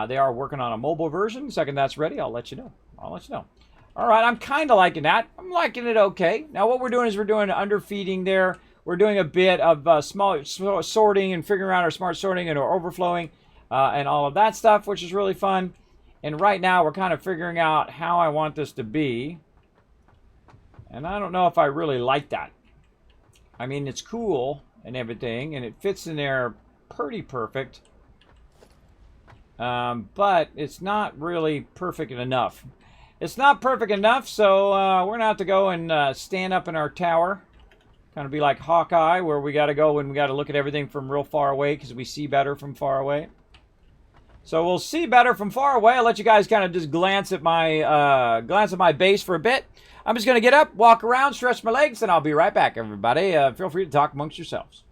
They are working on a mobile version. Second that's ready, I'll let you know. All right, I'm kind of liking that. I'm liking it okay. Now what we're doing is we're doing underfeeding there. We're doing a bit of small sorting and figuring out our smart sorting and our overflowing and all of that stuff, which is really fun. And right now we're kind of figuring out how I want this to be. And I don't know if I really like that. I mean, it's cool and everything, and it fits in there pretty perfect. But it's not really perfect enough. It's not perfect enough, so we're going to have to go and stand up in our tower. Kind of be like Hawkeye, where we got to go and we got to look at everything from real far away because we see better from far away. So we'll see better from far away. I'll let you guys kind of just glance at my base for a bit. I'm just going to get up, walk around, stretch my legs, and I'll be right back, everybody. Feel free to talk amongst yourselves.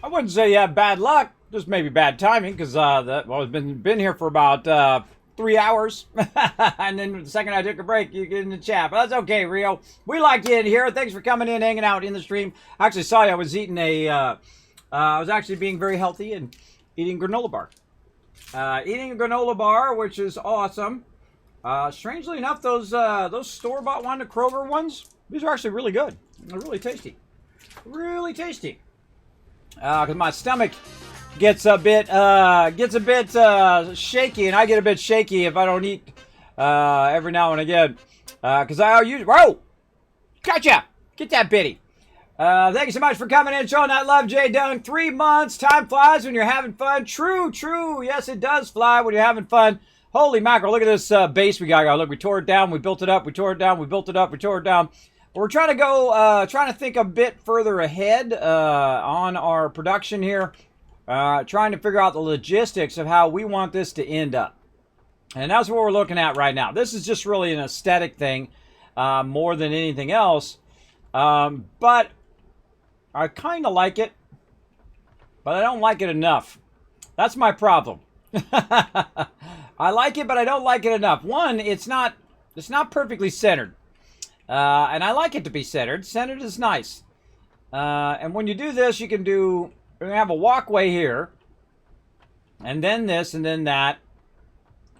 I wouldn't say you have bad luck, just maybe bad timing, because I've been here for about 3 hours, and then the second I took a break, you get in the chat. But that's okay, Rio. We like you in here. Thanks for coming in, hanging out in the stream. I actually saw you. I was eating I was actually being very healthy and eating granola bar. Eating a granola bar, which is awesome. Strangely enough, those store-bought one, the Kroger ones, these are actually really good. They're really tasty. Really tasty. Because my stomach gets a bit shaky, and I get a bit shaky if I don't eat every now and again. Because I use... Whoa! Gotcha! Get that bitty. Thank you so much for coming in, showing that love, Jay Dung. 3 months. Time flies when you're having fun. True, true. Yes, it does fly when you're having fun. Holy mackerel. Look at this base we got. Look, we tore it down. We built it up. We tore it down. We built it up. We tore it down. We're trying to go, trying to think a bit further ahead on our production here. Trying to figure out the logistics of how we want this to end up. And that's what we're looking at right now. This is just really an aesthetic thing more than anything else. But I kind of like it, but I don't like it enough. That's my problem. I like it, but I don't like it enough. One, it's not perfectly centered. And I like it to be centered. Centered is nice. And when you do this, you can do... We're going to have a walkway here. And then this, and then that.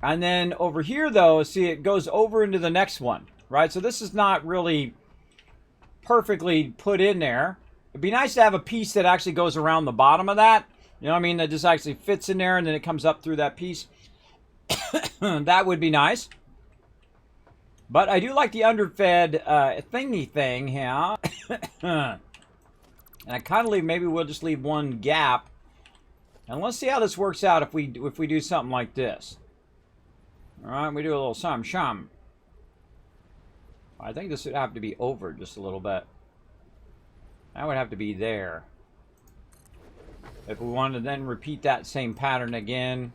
And then over here, though, see, it goes over into the next one. Right? So this is not really perfectly put in there. It'd be nice to have a piece that actually goes around the bottom of that. You know what I mean? That just actually fits in there, and then it comes up through that piece. That would be nice. But I do like the underfed thingy thing here. And I kind of leave, maybe we'll just leave one gap. And let's see how this works out if we do something like this. Alright, we do a little something. I think this would have to be over just a little bit. That would have to be there. If we wanted to then repeat that same pattern again.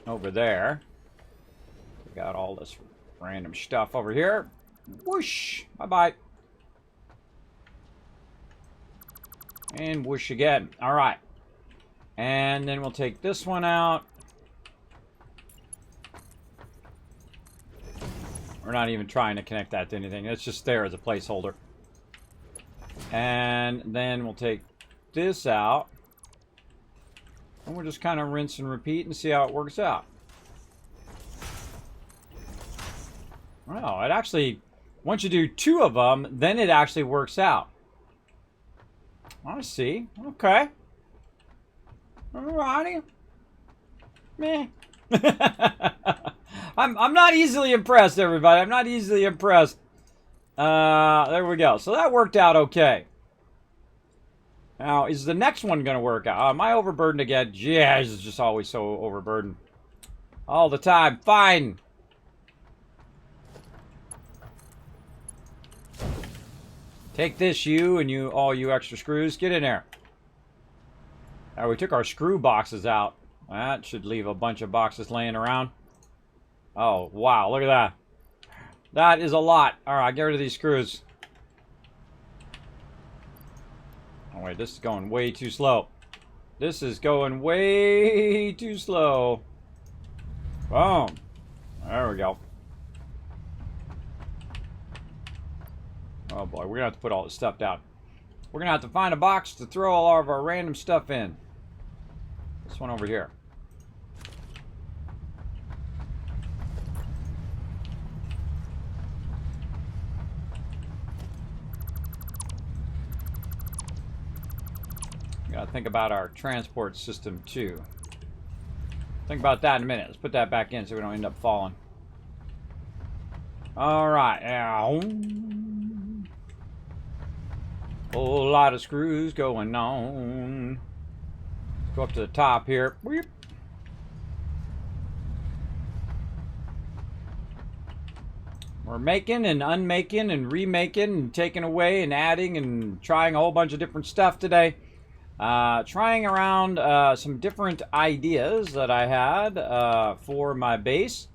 Over there. We got all this random stuff over here. Whoosh! Bye-bye. And whoosh again. Alright. And then we'll take this one out. We're not even trying to connect that to anything. It's just there as a placeholder. And then we'll take this out. And we'll just kind of rinse and repeat and see how it works out. Well, it actually, once you do 2 of them, then it actually works out. I see. Okay. Alrighty. Meh. I'm not easily impressed, everybody. I'm not easily impressed. There we go. So that worked out okay. Now, is the next one going to work out? Am I overburdened again? Yeah, this is just always so overburdened. All the time. Fine. Take this, you, and you, all you extra screws. Get in there. Now, we took our screw boxes out. That should leave a bunch of boxes laying around. Oh, wow. Look at that. That is a lot. All right, get rid of these screws. Oh, wait. This is going way too slow. This is going way too slow. Boom. There we go. Oh, boy. We're going to have to put all this stuff down. We're going to have to find a box to throw all of our random stuff in. This one over here. We got to think about our transport system, too. Think about that in a minute. Let's put that back in so we don't end up falling. All right. Whole lot of screws going on. Let's go up to the top here. Weep. We're making and unmaking and remaking and taking away and adding and trying a whole bunch of different stuff today. Trying around some different ideas that I had for my base.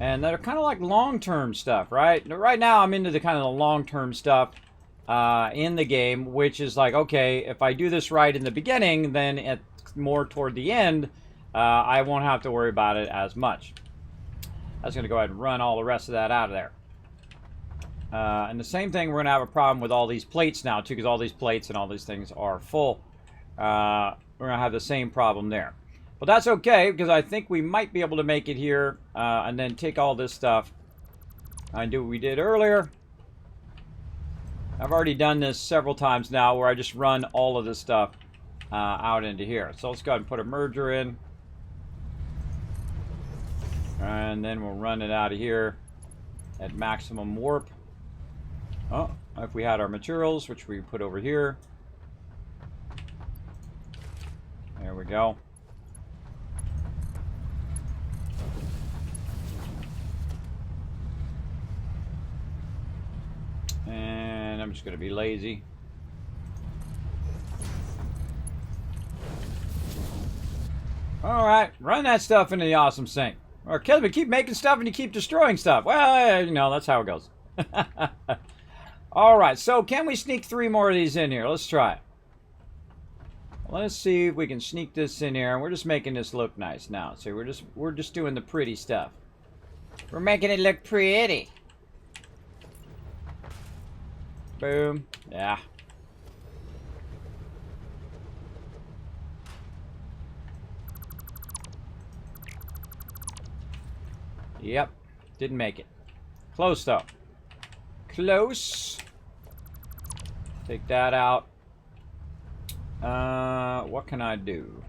And that are kind of like long-term stuff, right? Right now I'm into the kind of the long-term stuff. in the game, which is like, okay, if I do this right in the beginning, then at more toward the end, I won't have to worry about it as much. I was going to go ahead and run all the rest of that out of there. And the same thing, we're going to have a problem with all these plates now, too, because all these plates and all these things are full. We're going to have the same problem there. But that's okay, because I think we might be able to make it here and then take all this stuff and do what we did earlier. I've already done this several times now where I just run all of this stuff out into here. So let's go ahead and put a merger in. And then we'll run it out of here at maximum warp. Oh, if we had our materials, which we put over here. There we go. And I'm just going to be lazy. Alright, run that stuff into the awesome sink. Or Kismet, keep making stuff and you keep destroying stuff. Well, you know, that's how it goes. Alright, so can we sneak 3 more of these in here? Let's try it. Let's see if we can sneak this in here. We're just making this look nice now. So we're just doing the pretty stuff. We're making it look pretty. Boom. Yeah. Yep. Didn't make it. Close, though. Close. Take that out. What can I do?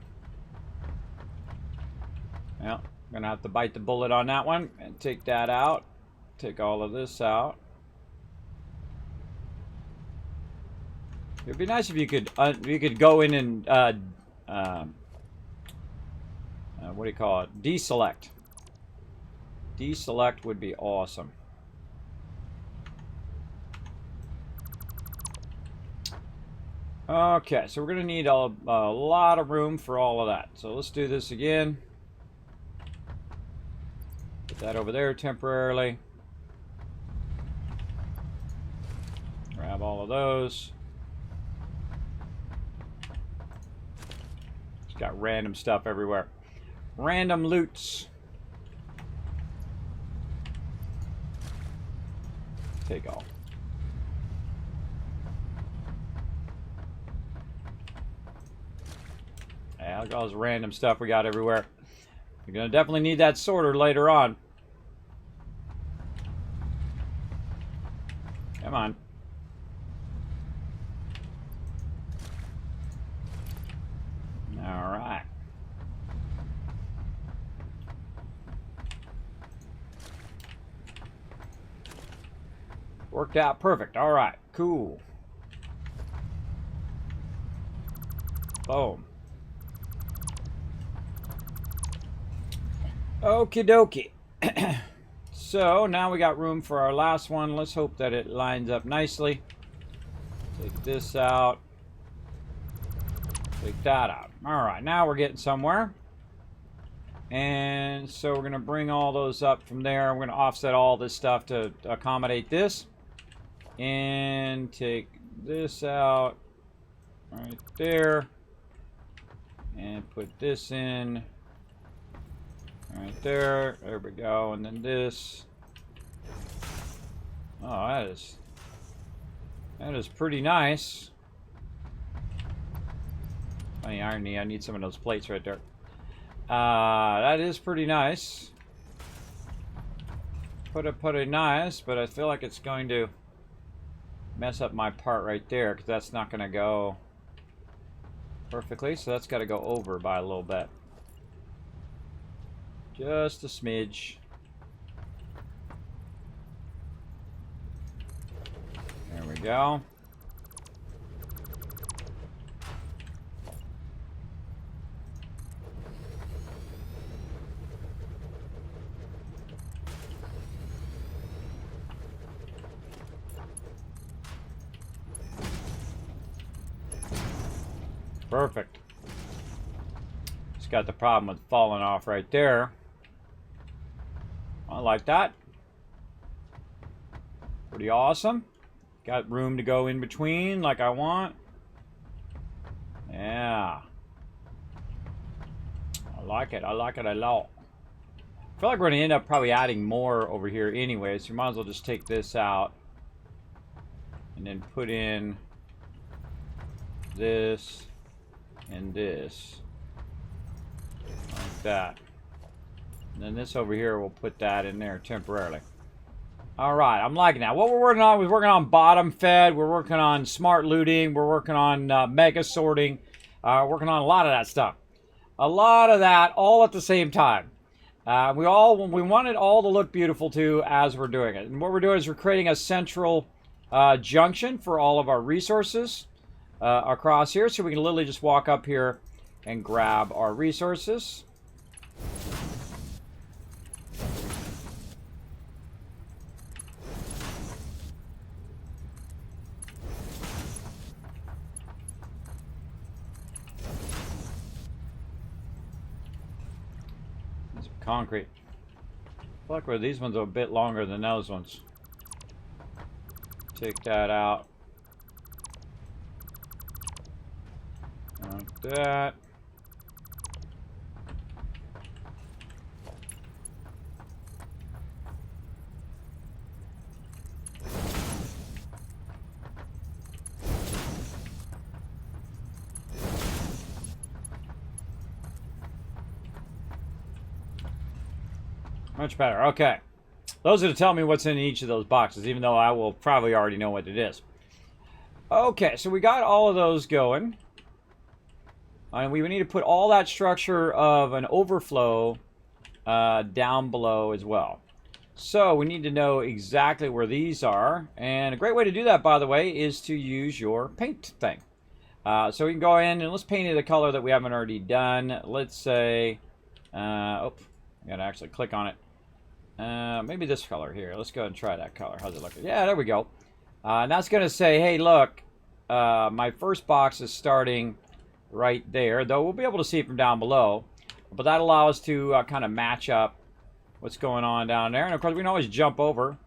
Well, I'm going to have to bite the bullet on that one and take that out. Take all of this out. It'd be nice if you could go in and what do you call it? Deselect. Deselect would be awesome. Okay, so we're gonna need a lot of room for all of that. So let's do this again. Put that over there temporarily. Grab all of those. Got random stuff everywhere. Random loots. Take all. Yeah, look at all this random stuff we got everywhere. You're gonna definitely need that sorter later on. Come on. Alright. Worked out perfect. Alright, cool. Boom. Okie dokie. So now we got room for our last one. Let's hope that it lines up nicely. Take this out. Take that out. Alright, now we're getting somewhere. And so we're going to bring all those up from there. We're going to offset all this stuff to accommodate this. And take this out right there. And put this in right there. There we go. And then this. Oh, that is pretty nice. Funny irony, I need some of those plates right there. That is pretty nice. Pretty nice, but I feel like it's going to mess up my part right there because that's not going to go perfectly. So that's got to go over by a little bit. Just a smidge. There we go. Perfect. Just got the problem with falling off right there. I like that. Pretty awesome. Got room to go in between like I want. Yeah. I like it. I like it a lot. I feel like we're going to end up probably adding more over here anyway, so you might as well just take this out and then put in this and this. Like that. And then this over here, we'll put that in there temporarily. Alright, I'm liking that. What we're working on, we're working on bottom fed, we're working on smart looting, we're working on mega sorting, working on a lot of that stuff. A lot of that all at the same time. We want it all to look beautiful too as we're doing it. And what we're doing is we're creating a central junction for all of our resources across here. So we can literally just walk up here and grab our resources. Concrete. I feel like these ones are a bit longer than those ones. Take that out. Like that. Much better. Okay. Those are to tell me what's in each of those boxes, even though I will probably already know what it is. Okay, so we got all of those going. And we need to put all that structure of an overflow down below as well. So we need to know exactly where these are. And a great way to do that, by the way, is to use your paint thing. So we can go in and let's paint it a color that we haven't already done. Let's say, I gotta actually click on it. Maybe this color here. Let's go ahead and try that color. How's it looking? Yeah, there we go. And that's going to say, hey, look, my first box is starting right there, though we'll be able to see it from down below. But that allows us to kind of match up what's going on down there. And, of course, we can always jump over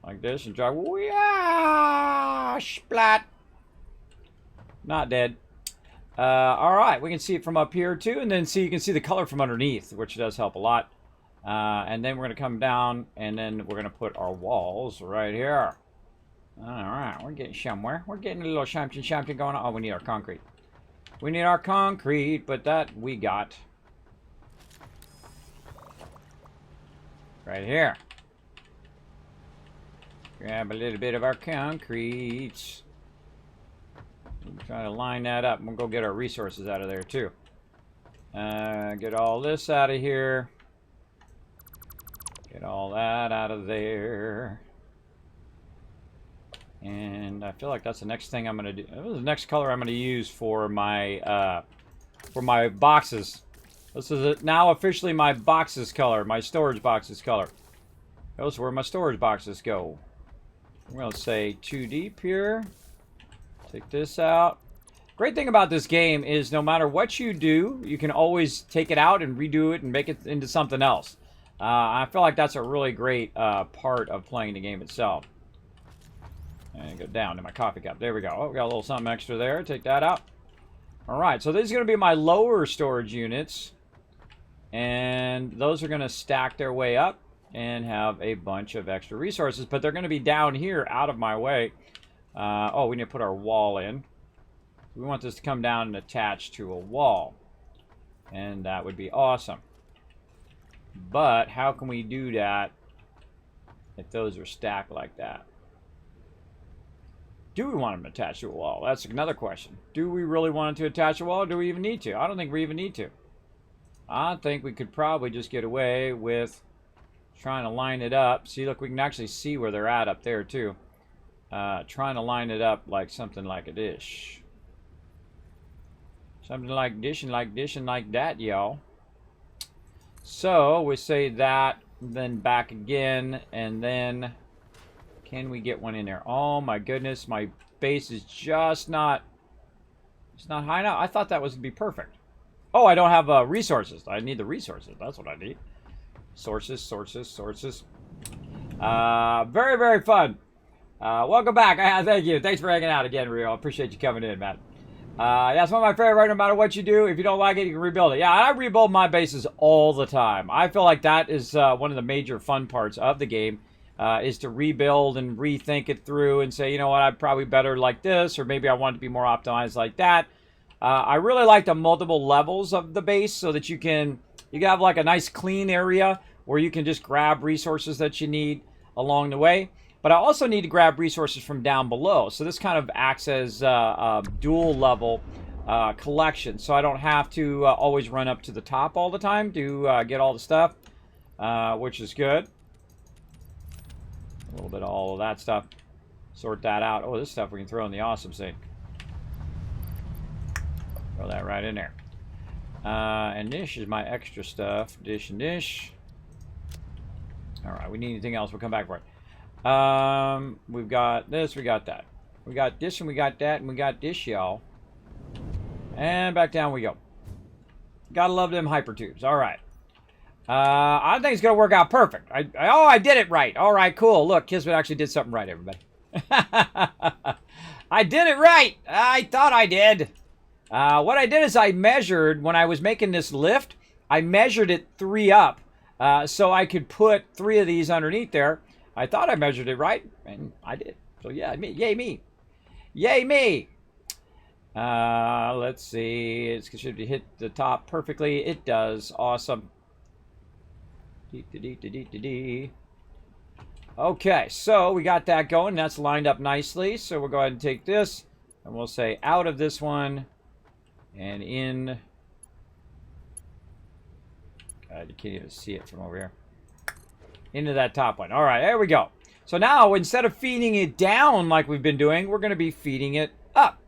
like this and try. Yeah, splat. Not dead. All right, we can see it from up here, too. And then you can see the color from underneath, which does help a lot. And then we're going to come down, and then we're going to put our walls right here. All right, we're getting somewhere. We're getting a little something going on. Oh, we need our concrete. We need our concrete, but that we got. Right here. Grab a little bit of our concrete. Try to line that up. We'll go get our resources out of there, too. Get all this out of here. Get all that out of there. And I feel like that's the next thing I'm going to do. This is the next color I'm going to use for my boxes. This is now officially my boxes color, my storage boxes color. Those are where my storage boxes go. I'm going to say 2 deep here. Take this out. Great thing about this game is no matter what you do, you can always take it out and redo it and make it into something else. I feel like that's a really great part of playing the game itself. And go down to my coffee cup. There we go. Oh, we got a little something extra there. Take that out. All right, so these are going to be my lower storage units. And those are going to stack their way up and have a bunch of extra resources. But they're going to be down here out of my way. Oh, we need to put our wall in. We want this to come down and attach to a wall. And that would be awesome. But how can we do that if those are stacked like that? Do we want them attached to a wall? That's another question. Do we really want it to attach to a wall, or do we even need to? I don't think we even need to. I think we could probably just get away with trying to line it up. See, look, we can actually see where they're at up there, too. Trying to line it up like something like a dish. Something like dish and like this and like that, y'all. So we say that, then back again, and then can we get one in there? Oh my goodness, my base is just not, it's not high enough. I thought that was going to be perfect. Oh, I don't have resources. I need the resources. That's what I need. Sources. Very, very fun. Welcome back. Thank you. Thanks for hanging out again, Rio. I appreciate you coming in, man. That's one of my favorite, no matter what you do. If you don't like it, you can rebuild it. Yeah, I rebuild my bases all the time. I feel like that is one of the major fun parts of the game, is to rebuild and rethink it through and say, you know what, I'm probably better like this, or maybe I want it to be more optimized like that. I really like the multiple levels of the base so that you can have like a nice clean area where you can just grab resources that you need along the way. But I also need to grab resources from down below. So this kind of acts as a dual level collection. So I don't have to always run up to the top all the time to get all the stuff, which is good. A little bit of all of that stuff. Sort that out. Oh, this stuff we can throw in the awesome sink. Throw that right in there. And this is my extra stuff. Dish and dish. All right, we need anything else, we'll come back for it. We've got this, we got that. We got this, and we got that, and we got this, y'all. And back down we go. Gotta love them hyper tubes. All right. I think it's gonna work out perfect. Oh, I did it right. All right, cool. Look, Kismet actually did something right, everybody. I did it right. I thought I did. What I did is I measured, when I was making this lift, I measured it 3 up. So I could put 3 of these underneath there. I thought I measured it right, and I did. So yeah, yay me. Yay me. Let's see. It should hit the top perfectly. It does. Awesome. Okay, so we got that going. That's lined up nicely. So we'll go ahead and take this, and we'll say out of this one and in. God, you can't even see it from over here. Into that top one. All right, there we go. So now, instead of feeding it down like we've been doing, we're going to be feeding it up.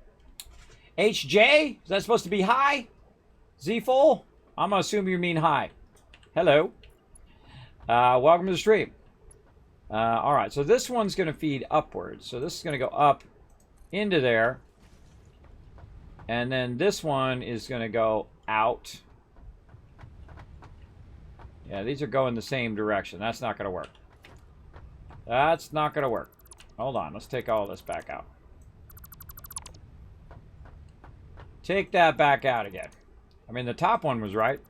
HJ, is that supposed to be high? Z full? I'm going to assume you mean high. Hello. Welcome to the stream. All right, so this one's going to feed upwards. So this is going to go up into there. And then this one is going to go out. Yeah, these are going the same direction. That's not going to work. That's not going to work. Hold on. Let's take all this back out. Take that back out again. I mean, the top one was right.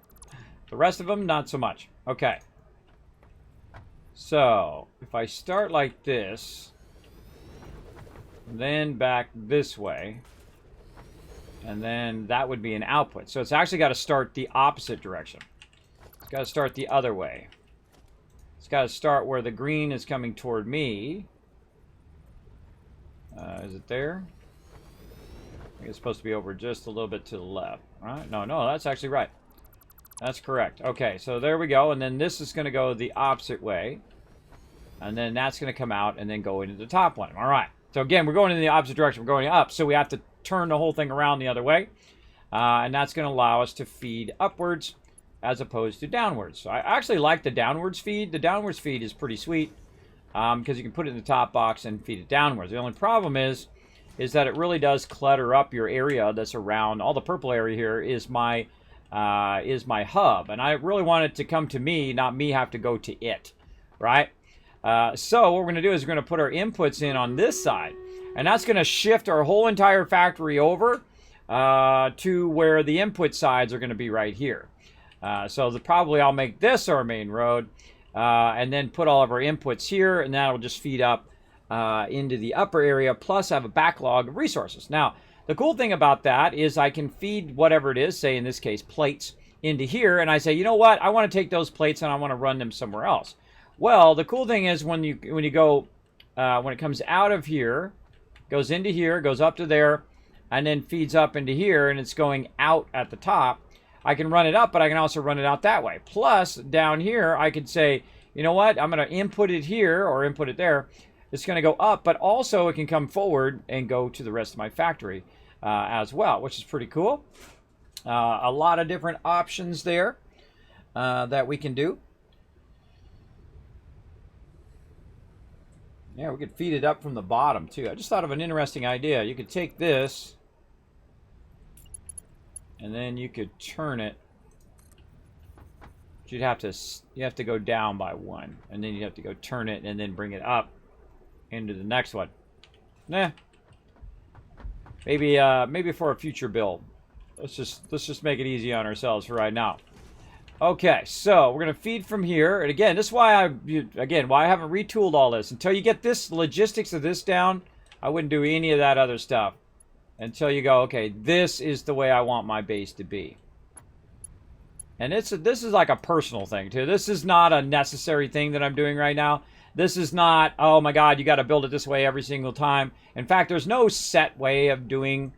The rest of them, not so much. Okay. So, if I start like this, then back this way, and then that would be an output. So it's actually got to start the opposite direction. It's got to start the other way. It's got to start where the green is coming toward me. Is it there? I think it's supposed to be over just a little bit to the left. Right? No, that's actually right. That's correct. Okay, so there we go. And then this is going to go the opposite way. And then that's going to come out and then go into the top one. All right. So again, we're going in the opposite direction. We're going up. So we have to turn the whole thing around the other way. And that's going to allow us to feed upwards as opposed to downwards. So I actually like the downwards feed. The downwards feed is pretty sweet because you can put it in the top box and feed it downwards. The only problem is that it really does clutter up your area that's around. All the purple area here is my hub, and I really want it to come to me, not me have to go to it, right? So what we're going to do is we're going to put our inputs in on this side, and that's going to shift our whole entire factory over to where the input sides are going to be right here. So probably I'll make this our main road, and then put all of our inputs here, and that'll just feed up into the upper area, plus I have a backlog of resources. Now, the cool thing about that is I can feed whatever it is, say in this case plates, into here, and I say, you know what, I want to take those plates and I want to run them somewhere else. Well, the cool thing is when it comes out of here, goes into here, goes up to there, and then feeds up into here, and it's going out at the top, I can run it up, but I can also run it out that way. Plus, down here, I could say, you know what, I'm going to input it here or input it there. It's going to go up, but also it can come forward and go to the rest of my factory as well, which is pretty cool. A lot of different options there that we can do. Yeah, we could feed it up from the bottom, too. I just thought of an interesting idea. You could take this, and then you could turn it. You have to go down by 1, and then you have to go turn it and then bring it up into the next one. Nah. Maybe maybe for a future build. Let's just make it easy on ourselves for right now. Okay, so we're gonna feed from here, and again, this is why why I haven't retooled all this. Until you get this logistics of this down, I wouldn't do any of that other stuff. Until you go, okay, this is the way I want my base to be. And this is like a personal thing too. This is not a necessary thing that I'm doing right now. This is not, oh my God, you got to build it this way every single time. In fact, there's no set way of doing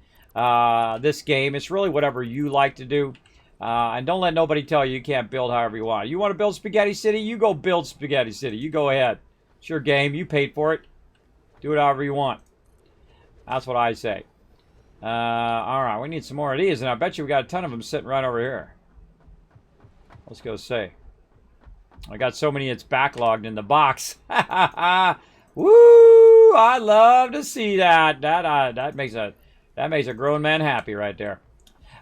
this game. It's really whatever you like to do. And don't let nobody tell you you can't build however you want. You want to build Spaghetti City? You go build Spaghetti City. You go ahead. It's your game. You paid for it. Do it however you want. That's what I say. All right, we need some more of these, and I bet you we got a ton of them sitting right over here. Let's go see. I got so many it's backlogged in the box. Woo! I love to see that. That makes a grown man happy right there.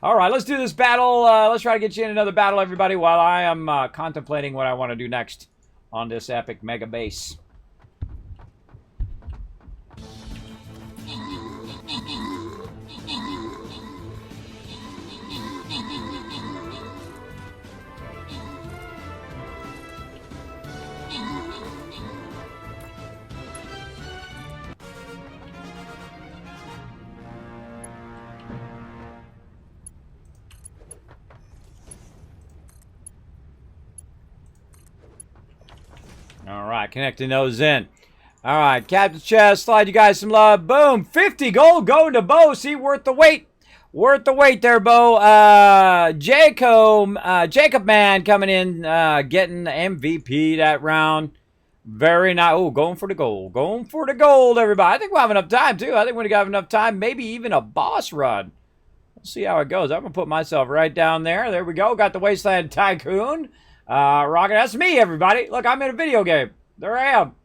All right, let's do this battle. Let's try to get you in another battle, everybody, while I am contemplating what I want to do next on this epic mega base. All right, connecting those in. All right, Captain Chest, slide you guys some love. Boom, 50 gold going to Bo. See, worth the wait. Worth the wait there, Bo. Jacob Man coming in, getting the MVP that round. Very nice. Oh, going for the gold. Going for the gold, everybody. I think we'll have enough time, too. I think we're going to have enough time. Maybe even a boss run. We'll see how it goes. I'm going to put myself right down there. There we go. Got the Wasteland Tycoon. Rocking, that's me, everybody. Look, I'm in a video game. There I am.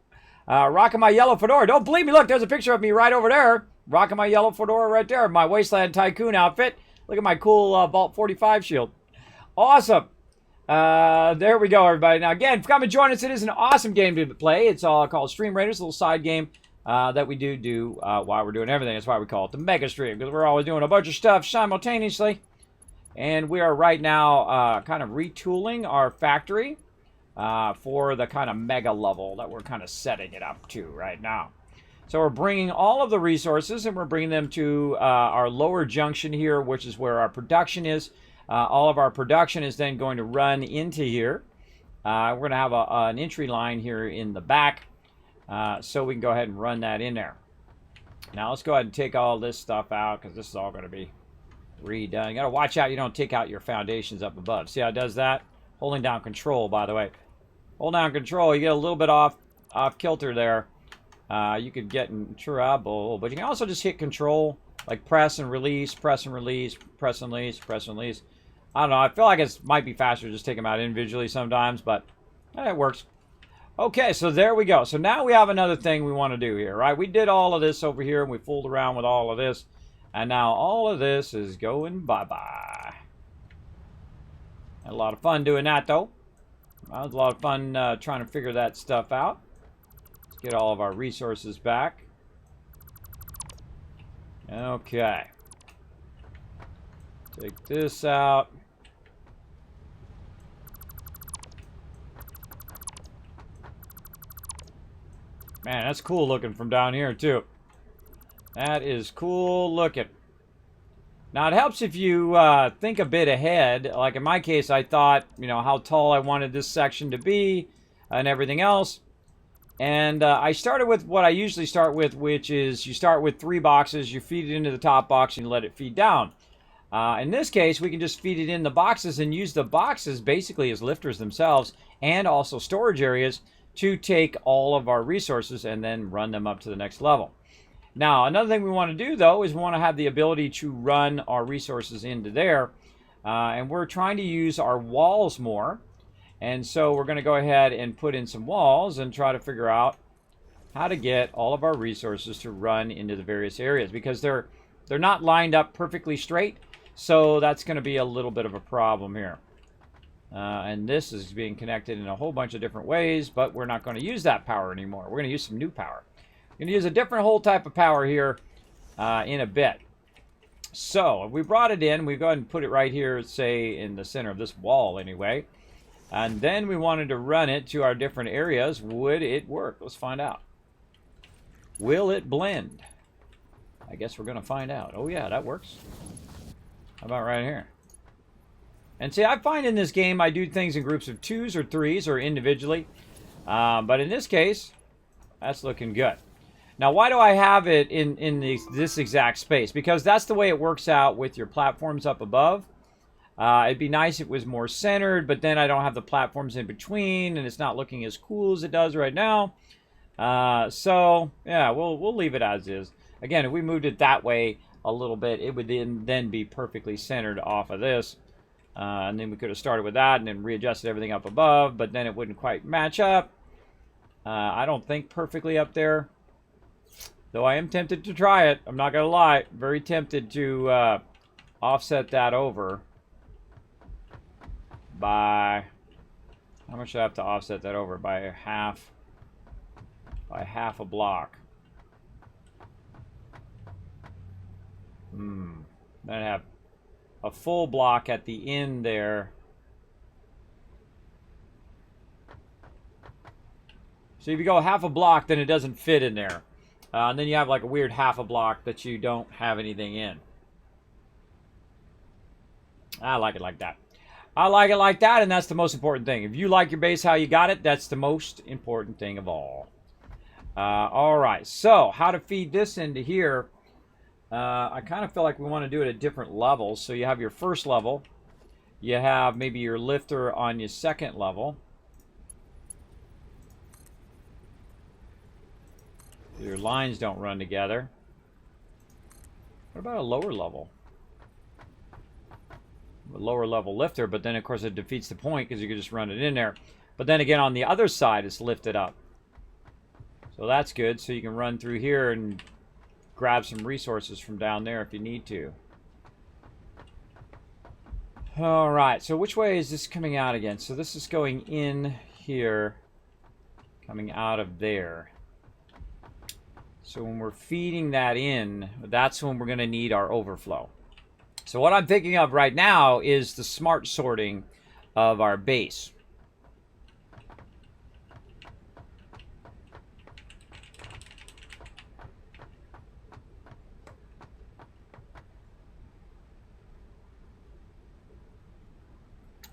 Rocking my yellow fedora. Don't believe me. Look, there's a picture of me right over there. Rocking my yellow fedora right there. My Wasteland Tycoon outfit. Look at my cool Vault 45 shield. Awesome. There we go, everybody. Now, again, come and join us. It is an awesome game to play. It's called Stream Raiders, a little side game that we do while we're doing everything. That's why we call it the Mega Stream, because we're always doing a bunch of stuff simultaneously. And we are right now kind of retooling our factory for the kind of mega level that we're kind of setting it up to right now. So we're bringing all of the resources and we're bringing them to our lower junction here, which is where our production is. All of our production is then going to run into here. We're going to have an entry line here in the back, so we can go ahead and run that in there. Now let's go ahead and take all this stuff out, because this is all going to be redone. You got to watch out you don't take out your foundations up above. See how it does that? Holding down control, by the way. Hold down control, you get a little bit off kilter there. You could get in trouble, but you can also just hit control, like press and release, press and release, press and release, press and release. I don't know, I feel like it might be faster to just take them out individually sometimes, but it works. Okay, so there we go. So now we have another thing we want to do here, right? We did all of this over here, and we fooled around with all of this. And now all of this is going bye-bye. Had a lot of fun doing that, though. That was a lot of fun trying to figure that stuff out. Let's get all of our resources back. Okay. Take this out. Man, that's cool looking from down here, too. That is cool looking. Now, it helps if you think a bit ahead. Like in my case, I thought, you know, how tall I wanted this section to be and everything else. And I started with what I usually start with, which is you start with 3 boxes, you feed it into the top box, and you let it feed down. In this case, we can just feed it in the boxes and use the boxes basically as lifters themselves and also storage areas to take all of our resources and then run them up to the next level. Now, another thing we want to do, though, is we want to have the ability to run our resources into there. And we're trying to use our walls more. And so we're going to go ahead and put in some walls and try to figure out how to get all of our resources to run into the various areas. Because they're not lined up perfectly straight. So that's going to be a little bit of a problem here. And this is being connected in a whole bunch of different ways. But we're not going to use that power anymore. We're going to use some new power. Going to use a different whole type of power here in a bit. So we brought it in. We go ahead and put it right here, say in the center of this wall anyway. And then we wanted to run it to our different areas. Would it work? Let's find out. Will it blend? I guess we're going to find out. Oh yeah, that works. How about right here? And see, I find in this game I do things in groups of 2s or 3s or individually. But in this case, that's looking good. Now, why do I have it in this exact space? Because that's the way it works out with your platforms up above. It'd be nice if it was more centered, but then I don't have the platforms in between, and it's not looking as cool as it does right now. So, yeah, we'll leave it as is. Again, if we moved it that way a little bit, it would then be perfectly centered off of this. And then we could have started with that and then readjusted everything up above, but then it wouldn't quite match up. I don't think perfectly up there. Though I am tempted to try it. I'm not going to lie. Very tempted to offset that over by... How much do I have to offset that over? By half a block. Then I have a full block at the end there. So if you go half a block, then it doesn't fit in there. And then you have like a weird half a block that you don't have anything in. I like it like that. I like it like that, and that's the most important thing. If you like your base how you got it, that's the most important thing of all. All right, so how to feed this into here. I kind of feel like we want to do it at different levels. So you have your first level. You have maybe your lifter on your second level. Your lines don't run together. What about a lower level? A lower level lifter, but then of course it defeats the point because you can just run it in there. But then again on the other side it's lifted up. So that's good. So you can run through here and grab some resources from down there if you need to. Alright, so which way is this coming out again? So this is going in here, coming out of there. So when we're feeding that in, that's when we're going to need our overflow. So what I'm thinking of right now is the smart sorting of our base.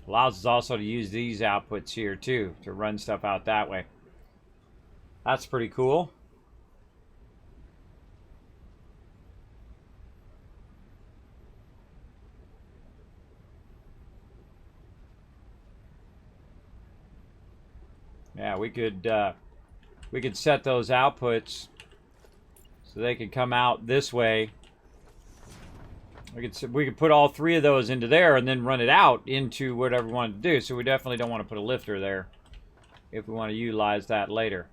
Allows us also to use these outputs here too, to run stuff out that way. That's pretty cool. Yeah, we could set those outputs so they could come out this way. We could put all three of those into there and then run it out into whatever we wanted to do. So we definitely don't want to put a lifter there if we want to utilize that later.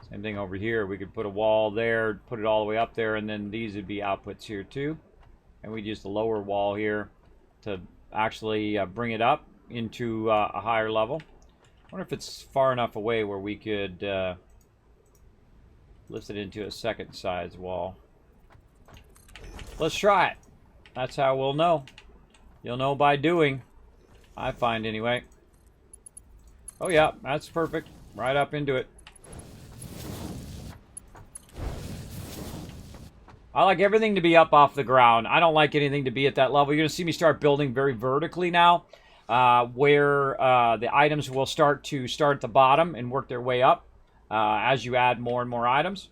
Same thing over here. We could put a wall there, put it all the way up there, and then these would be outputs here too. And we'd use the lower wall here to actually bring it up into a higher level. I wonder if it's far enough away where we could lift it into a second size wall. Let's try it. That's how we'll know. You'll know by doing, I find anyway. Oh yeah, that's perfect. Right up into it. I like everything to be up off the ground. I don't like anything to be at that level. You're going to see me start building very vertically now, where the items will start at the bottom and work their way up as you add more and more items.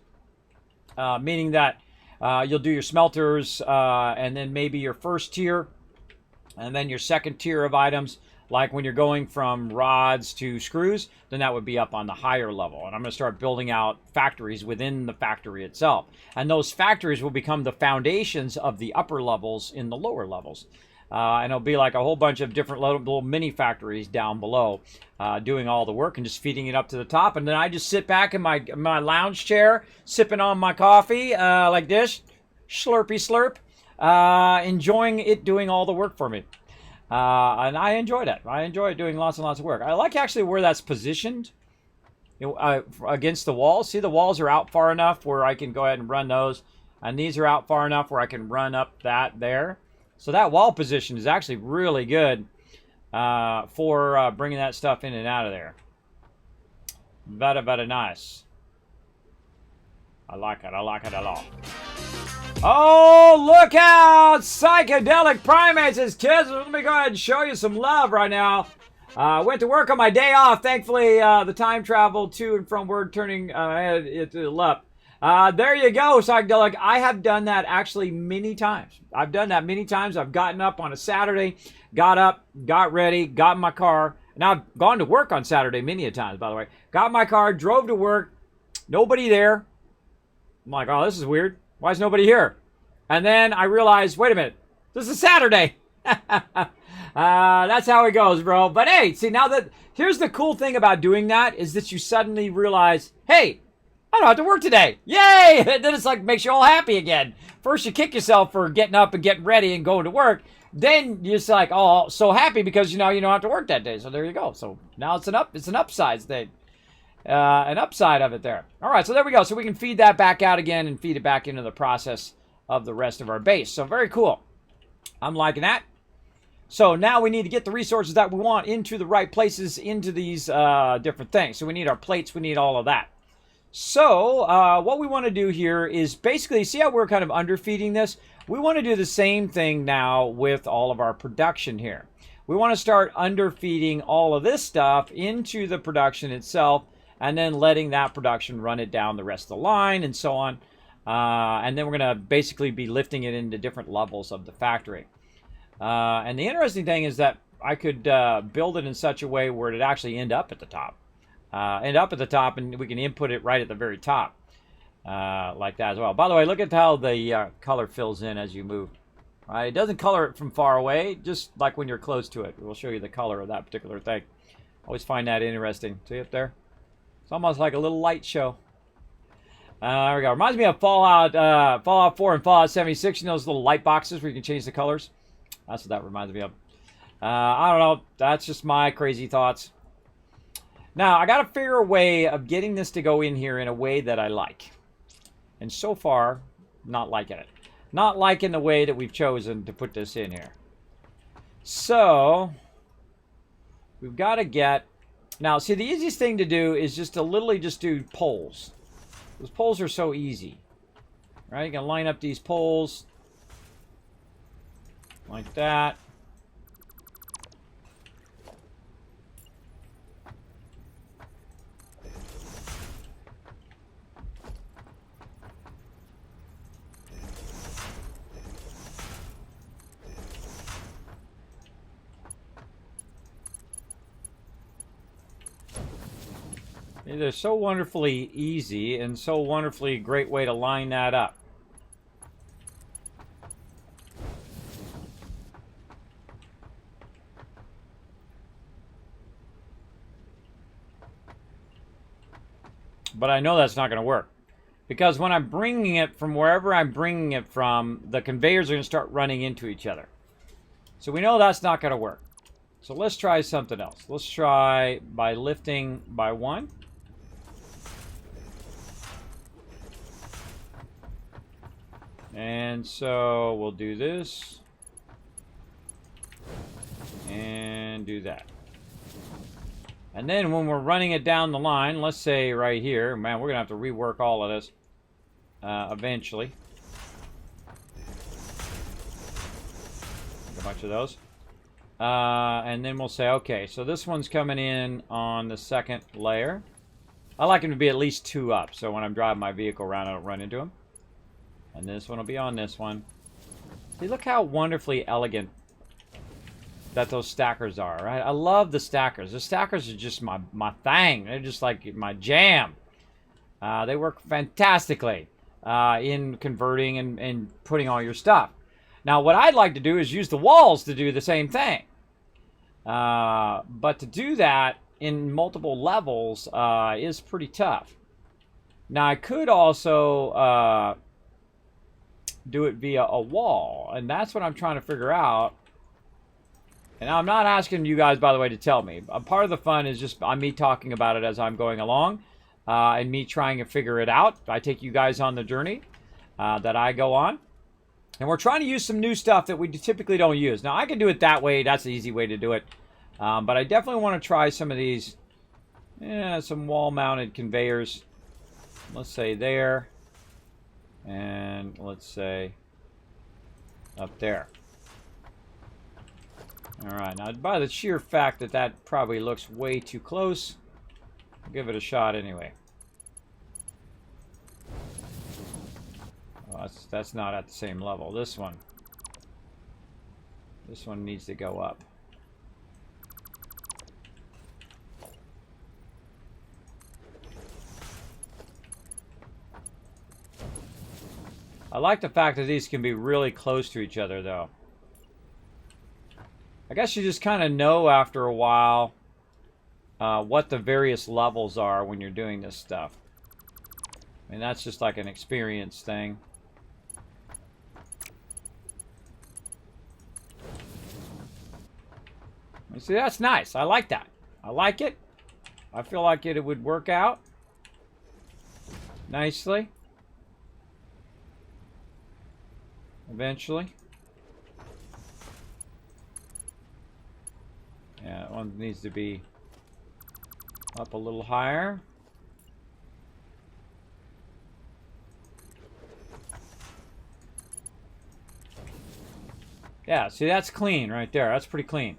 Meaning that you'll do your smelters and then maybe your first tier and then your second tier of items. Like when you're going from rods to screws, then that would be up on the higher level. And I'm going to start building out factories within the factory itself. And those factories will become the foundations of the upper levels in the lower levels. And it'll be like a whole bunch of different little mini factories down below doing all the work and just feeding it up to the top. And then I just sit back in my lounge chair, sipping on my coffee like this, slurpy slurp, enjoying it doing all the work for me. And I enjoyed it. I enjoyed doing lots and lots of work. I like actually where that's positioned, against the walls. See, the walls are out far enough where I can go ahead and run those. And these are out far enough where I can run up that there. So that wall position is actually really good for bringing that stuff in and out of there. Very nice. I like it. I like it a lot. Oh, look out! Psychedelic Primates is kids. Let me go ahead and show you some love right now. Went to work on my day off. Thankfully, the time travel to and from work turning it up. There you go, Psychedelic. I have done that actually many times. I've done that many times. I've gotten up on a Saturday, got up, got ready, got in my car. Now, I've gone to work on Saturday many a times, by the way. Got in my car, drove to work, nobody there. I'm like, oh, this is weird. Why is nobody here? And then I realized, wait a minute, this is Saturday. That's how it goes, bro. But hey, see, now that, here's the cool thing about doing that is that you suddenly realize, hey, I don't have to work today. Yay! And then it's like, makes you all happy again. First you kick yourself for getting up and getting ready and going to work. Then you're just like, oh, so happy because you don't have to work that day. So there you go. So now it's an upside thing. An upside of it there. All right, so there we go. So we can feed that back out again and feed it back into the process of the rest of our base. So very cool. I'm liking that. So now we need to get the resources that we want into the right places, into these different things. So we need our plates. We need all of that. So what we want to do here is basically, see how we're kind of underfeeding this? We want to do the same thing now with all of our production here. We want to start underfeeding all of this stuff into the production itself, and then letting that production run it down the rest of the line and so on. And then we're going to basically be lifting it into different levels of the factory. And the interesting thing is that I could build it in such a way where it'd actually end up at the top. And we can input it right at the very top. Like that as well. By the way, look at how the color fills in as you move. It doesn't color it from far away, just like when you're close to it. We'll show you the color of that particular thing. Always find that interesting. See up there? It's almost like a little light show. There we go. Reminds me of Fallout 4 and Fallout 76. You know those little light boxes where you can change the colors? That's what that reminds me of. I don't know. That's just my crazy thoughts. Now, I got to figure a way of getting this to go in here in a way that I like. And so far, not liking it. Not liking the way that we've chosen to put this in here. So, we've got to get... Now, see, the easiest thing to do is just to literally just do poles. Those poles are so easy. Right? You can line up these poles like that. They're so wonderfully easy and so wonderfully great way to line that up. But I know that's not going to work. Because when I'm bringing it from wherever I'm bringing it from, the conveyors are going to start running into each other. So we know that's not going to work. So let's try something else. Let's try by lifting by one. And so we'll do this. And do that. And then when we're running it down the line, let's say right here, man, we're going to have to rework all of this eventually. A bunch of those. And then we'll say, okay, so this one's coming in on the second layer. I like them to be at least 2 up, so when I'm driving my vehicle around, I don't run into them. And this one will be on this one. See, look how wonderfully elegant that those stackers are, right? I love the stackers. The stackers are just my thing. They're just like my jam. They work fantastically in converting and putting all your stuff. Now, what I'd like to do is use the walls to do the same thing. But to do that in multiple levels is pretty tough. Now, I could also do it via a wall, and that's what I'm trying to figure out. And I'm not asking you guys, by the way, to tell me. A part of the fun is just me talking about it as I'm going along, and me trying to figure it out. I take you guys on the journey that I go on. And we're trying to use some new stuff that we typically don't use. Now, I can do it that way. That's the easy way to do it. But I definitely want to try some of these, some wall-mounted conveyors. Let's say there. And let's say up there. All right. Now, by the sheer fact that that probably looks way too close, I'll give it a shot anyway. Well, that's not at the same level. This one needs to go up. I like the fact that these can be really close to each other, though. I guess you just kind of know after a while what the various levels are when you're doing this stuff. I mean, that's just like an experience thing. See, that's nice. I like that. I like it. I feel like it would work out nicely. Eventually. Yeah, that one needs to be up a little higher. Yeah, see, that's clean right there. That's pretty clean.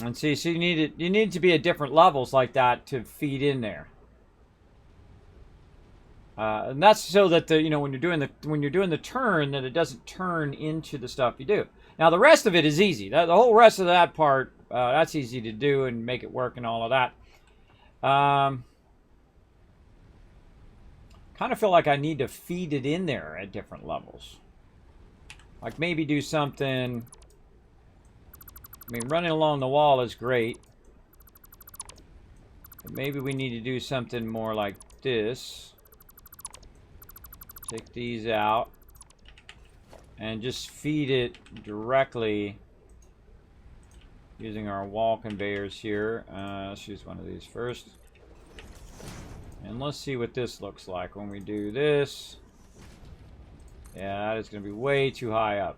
And see, so you need to be at different levels like that to feed in there. And that's so that when you're doing the turn, that it doesn't turn into the stuff you do. Now the rest of it is easy. The whole rest of that part, that's easy to do and make it work and all of that. Kind of feel like I need to feed it in there at different levels. Like maybe do something. I mean, running along the wall is great. But maybe we need to do something more like this. Take these out. And just feed it directly using our wall conveyors here. Let's use one of these first. And let's see what this looks like when we do this. Yeah, that is going to be way too high up.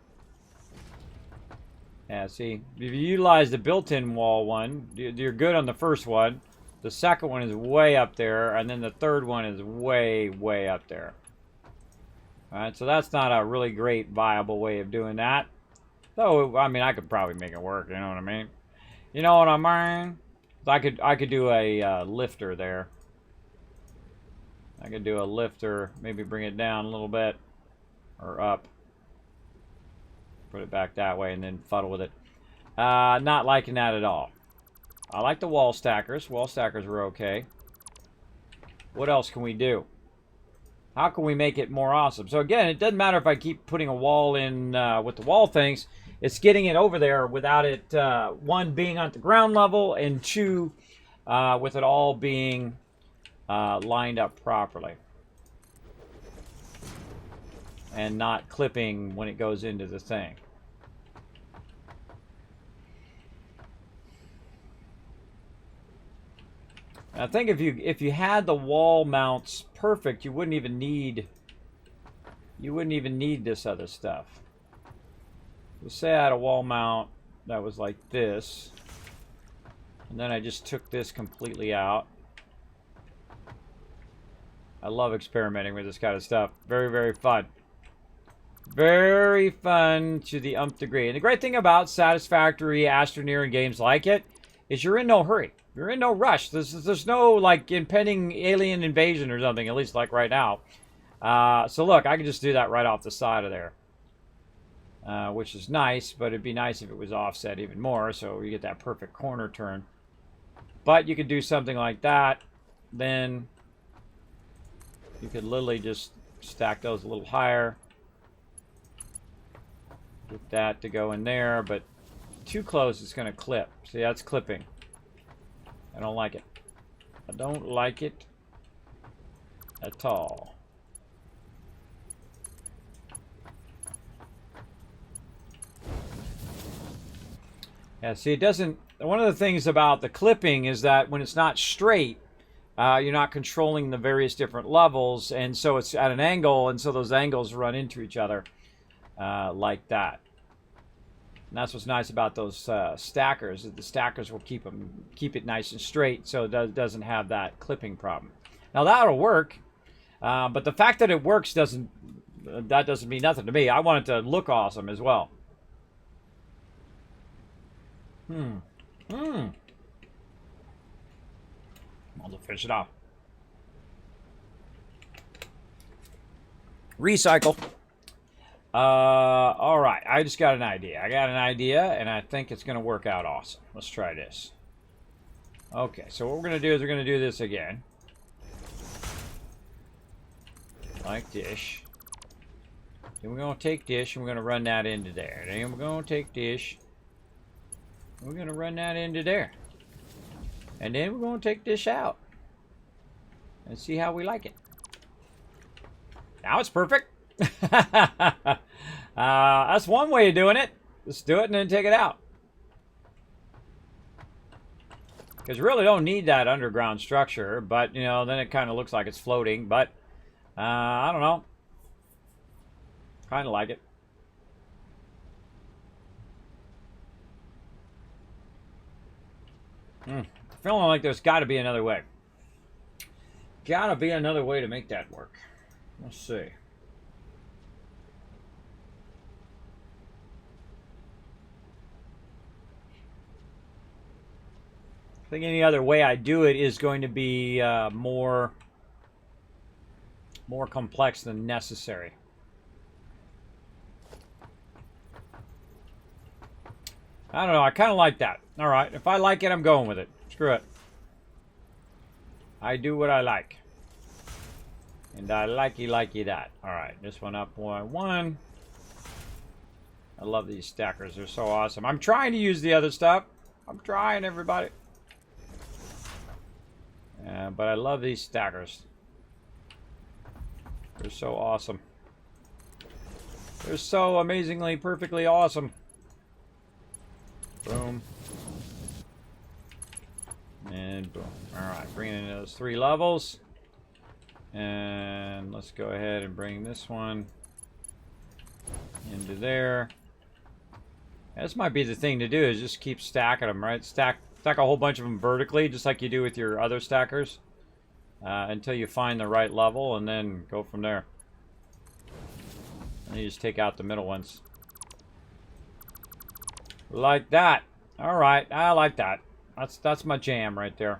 Yeah, see, if you utilize the built-in wall one, you're good on the first one. The second one is way up there, and then the third one is way, way up there. Alright, so that's not a really great, viable way of doing that. Though, I mean, I could probably make it work, you know what I mean? You know what I mean? I could do a lifter there. I could do a lifter, maybe bring it down a little bit, or up. Put it back that way and then fuddle with it. Not liking that at all. I like the wall stackers. Wall stackers are okay. What else can we do? How can we make it more awesome? So again, it doesn't matter if I keep putting a wall in with the wall things. It's getting it over there without it, one, being at the ground level, and two, with it all being lined up properly. And not clipping when it goes into the thing. I think if you had the wall mounts perfect, you wouldn't even need this other stuff. So say I had a wall mount that was like this, and then I just took this completely out. I love experimenting with this kind of stuff. Very, very fun. Very fun to the umpth degree. And the great thing about Satisfactory, Astroneer, and games like it is you're in no hurry. You're in no rush. There's no like impending alien invasion or something, at least like right now. So look, I can just do that right off the side of there. Which is nice, but it'd be nice if it was offset even more, so you get that perfect corner turn. But you could do something like that, then you could literally just stack those a little higher. Get that to go in there, but too close, it's going to clip. See, that's clipping. I don't like it. I don't like it at all. Yeah, see, it doesn't. One of the things about the clipping is that when it's not straight, you're not controlling the various different levels, and so it's at an angle, and so those angles run into each other like that. And that's what's nice about those stackers. The stackers will keep it nice and straight, so it doesn't have that clipping problem. Now that'll work, but the fact that it works doesn't mean nothing to me. I want it to look awesome as well. I'll just finish it off. Recycle. All right. I just got an idea. I got an idea, and I think it's going to work out awesome. Let's try this. Okay, so what we're going to do is we're going to do this again. Like dish. Then we're going to take dish, and we're going to run that into there. Then we're going to take dish. We're going to run that into there. And then we're going to take dish out. And see how we like it. Now it's perfect. That's one way of doing it. Just do it and then take it out. Because you really don't need that underground structure. But, you know, then it kind of looks like it's floating. But, I don't know. Kind of like it. Feeling like there's got to be another way. Gotta be another way to make that work. Let's see. I think any other way I do it is going to be more complex than necessary. I don't know. I kind of like that. All right. If I like it, I'm going with it. Screw it. I do what I like. And I likey that. All right. This one up 1. I love these stackers. They're so awesome. I'm trying to use the other stuff. I'm trying, everybody. But I love these stackers. They're so awesome. They're so amazingly, perfectly awesome. Boom. And boom. Alright, bringing in those 3 levels. And let's go ahead and bring this one into there. This might be the thing to do, is just keep stacking them, right? Stack a whole bunch of them vertically, just like you do with your other stackers. Until you find the right level, and then go from there. And you just take out the middle ones. Like that. Alright, I like that. That's my jam right there.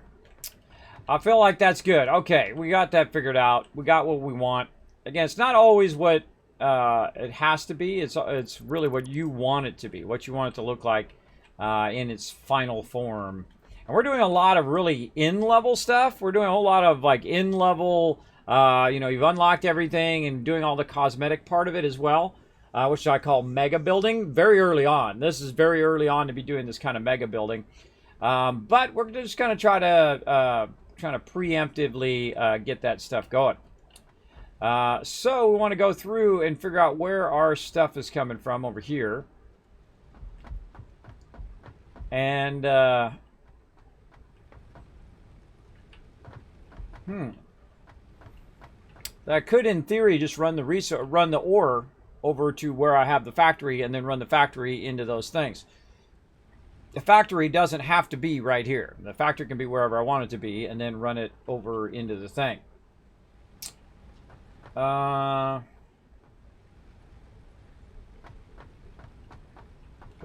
I feel like that's good. Okay, we got that figured out. We got what we want. Again, it's not always what it has to be. It's really what you want it to be. What you want it to look like in its final form. And we're doing a lot of really in-level stuff. We're doing a whole lot of like in-level, you know, you've unlocked everything and doing all the cosmetic part of it as well. Which I call mega building, very early on. This is very early on to be doing this kind of mega building. But we're just going to try to preemptively get that stuff going. So we want to go through and figure out where our stuff is coming from over here. And, that could, in theory, just run the ore over to where I have the factory, and then run the factory into those things. The factory doesn't have to be right here. The factory can be wherever I want it to be, and then run it over into the thing. I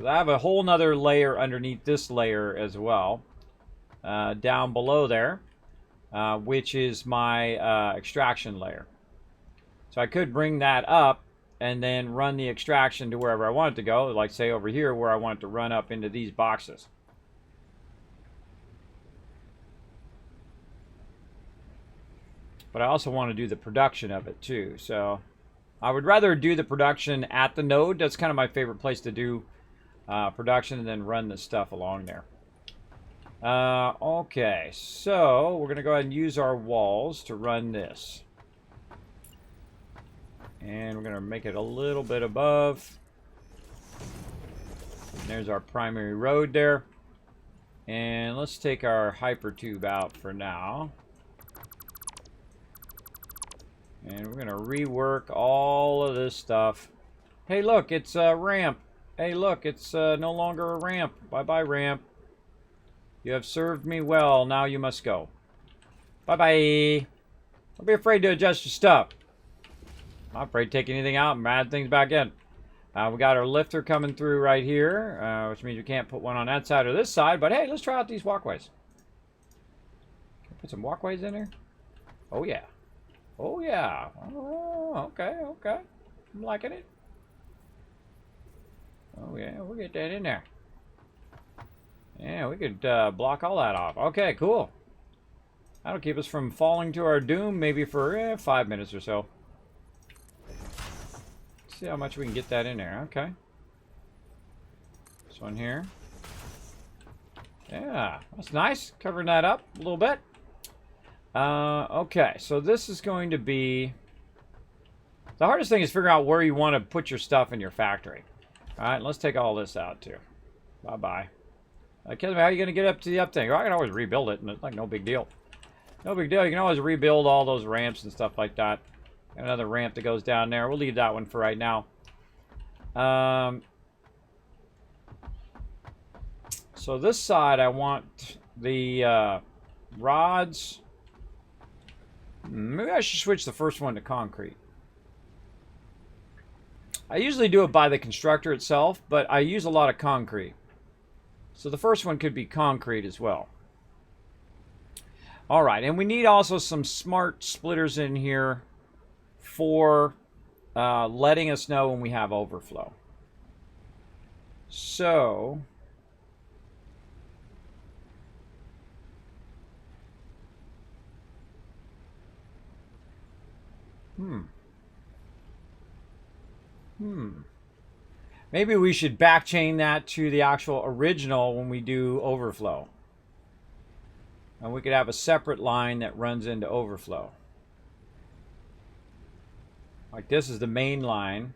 have a whole nother layer underneath this layer as well, down below there, which is my extraction layer. So I could bring that up and then run the extraction to wherever I want it to go, like say over here where I want it to run up into these boxes. But I also want to do the production of it too. So I would rather do the production at the node. That's kind of my favorite place to do production, and then run the stuff along there. Okay, so we're going to go ahead and use our walls to run this. And we're going to make it a little bit above. There's our primary road there. And let's take our hyper tube out for now. And we're going to rework all of this stuff. Hey, look, it's a ramp. Hey, look, it's no longer a ramp. Bye-bye, ramp. You have served me well. Now you must go. Bye-bye. Don't be afraid to adjust your stuff. I'm not afraid to take anything out and add things back in. We got our lifter coming through right here, which means we can't put one on that side or this side. But hey, let's try out these walkways. Can I put some walkways in here? Oh, yeah. Oh, yeah. Oh, okay, okay. I'm liking it. Oh, yeah, we'll get that in there. Yeah, we could block all that off. Okay, cool. That'll keep us from falling to our doom maybe for 5 minutes or so. See how much we can get that in there. Okay. This one here. Yeah, that's nice. Covering that up a little bit. Okay, so this is going to be... The hardest thing is figuring out where you want to put your stuff in your factory. Alright, let's take all this out too. Bye-bye. Kismet, how are you going to get up to the up thing? Well, I can always rebuild it, and it's like no big deal. No big deal. You can always rebuild all those ramps and stuff like that. Another ramp that goes down there. We'll leave that one for right now. So this side, I want the rods. Maybe I should switch the first one to concrete. I usually do it by the constructor itself, but I use a lot of concrete. So the first one could be concrete as well. All right, and we need also some smart splitters in here for letting us know when we have overflow. So... Maybe we should backchain that to the actual original when we do overflow. And we could have a separate line that runs into overflow. Like this is the main line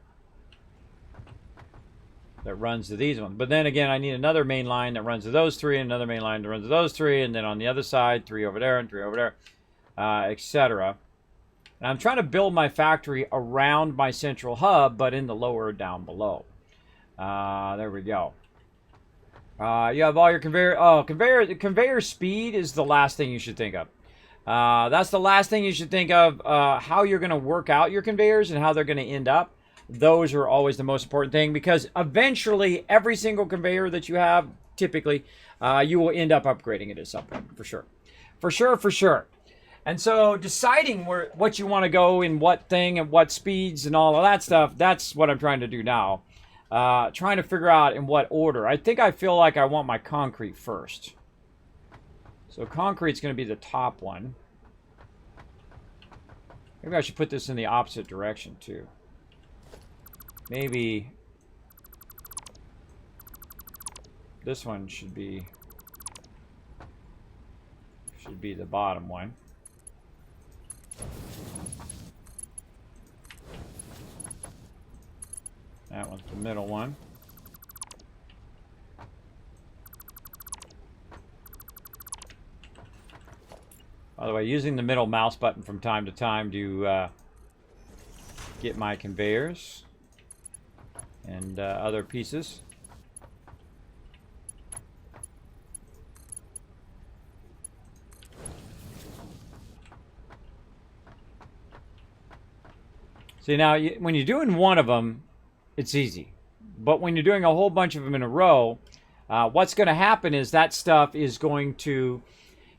that runs to these ones. But then again, I need another main line that runs to those three, and another main line that runs to those three, and then on the other side, 3 over there and 3 over there, etc. And I'm trying to build my factory around my central hub, but in the lower down below. There we go. You have all your conveyor. Oh, conveyor speed is the last thing you should think of. That's the last thing you should think of. How you're going to work out your conveyors and how they're going to end up. Those are always the most important thing, because eventually every single conveyor that you have, typically, you will end up upgrading it at some point, for sure. For sure, for sure. And so deciding what you want to go in what thing and what speeds and all of that stuff, that's what I'm trying to do now. Trying to figure out in what order. I think I feel like I want my concrete first. So concrete's going to be the top one. Maybe I should put this in the opposite direction too. Maybe this one should be the bottom one. That one's the middle one. By the way, using the middle mouse button from time to time to get my conveyors and other pieces. See, now, when you're doing one of them, it's easy. But when you're doing a whole bunch of them in a row, what's going to happen is that stuff is going to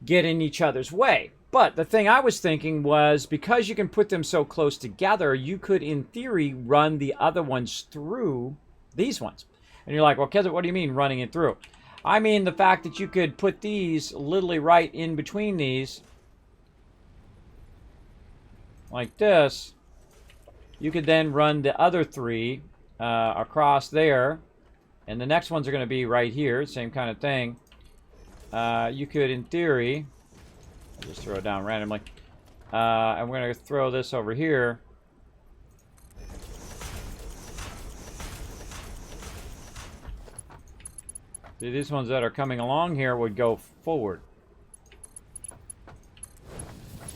get in each other's way. But the thing I was thinking was, because you can put them so close together, you could, in theory, run the other ones through these ones. And you're like, well, Kismet, what do you mean running it through? I mean the fact that you could put these literally right in between these, like this. You could then run the other three across there, and the next ones are going to be right here, same kind of thing. You could, in theory, I'll just throw it down randomly, and we're going to throw this over here. See, these ones that are coming along here would go forward.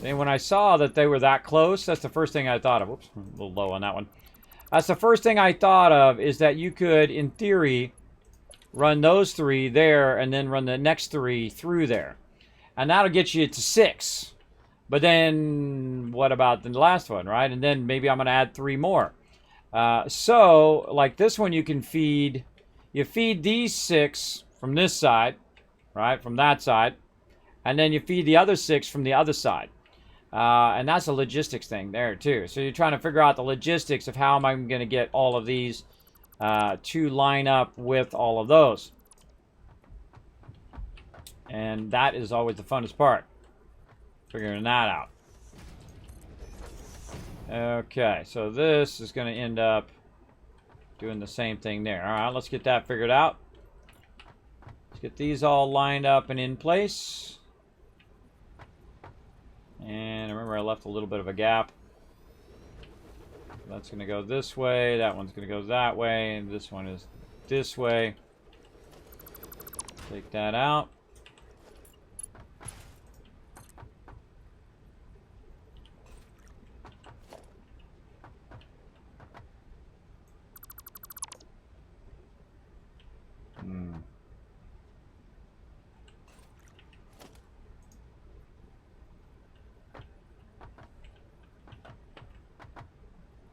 And when I saw that they were that close, that's the first thing I thought of. Oops, a little low on that one. That's the first thing I thought of, is that you could, in theory, run those 3 there and then run the next 3 through there. And that'll get you to 6. But then what about the last one, right? And then maybe I'm going to add 3 more. So, like this one, you can feed... You feed these 6 from this side, right? From that side. And then you feed the other 6 from the other side. And that's a logistics thing there, too. So you're trying to figure out the logistics of how am I going to get all of these to line up with all of those. And that is always the funnest part. Figuring that out. Okay, so this is going to end up doing the same thing there. All right, let's get that figured out. Let's get these all lined up and in place. And remember, I left a little bit of a gap. That's going to go this way. That one's going to go that way. And this one is this way. Take that out.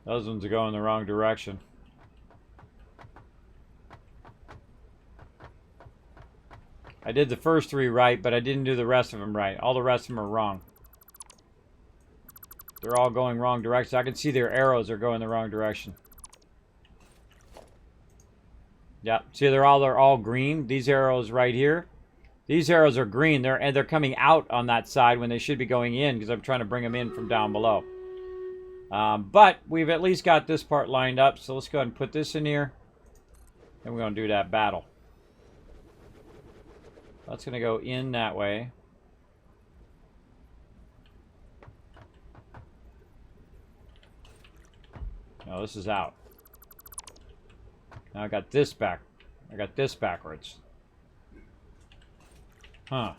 Those ones are going the wrong direction. I did the first 3 right, but I didn't do the rest of them right. All the rest of them are wrong. They're all going wrong directions. I can see their arrows are going the wrong direction. Yeah, see they're all green. These arrows right here. These arrows are green. They're coming out on that side when they should be going in, because I'm trying to bring them in from down below. But we've at least got this part lined up, so let's go ahead and put this in here. And we're going to do that battle. That's going to go in that way. No, this is out. Now I got this back. I got this backwards. Huh.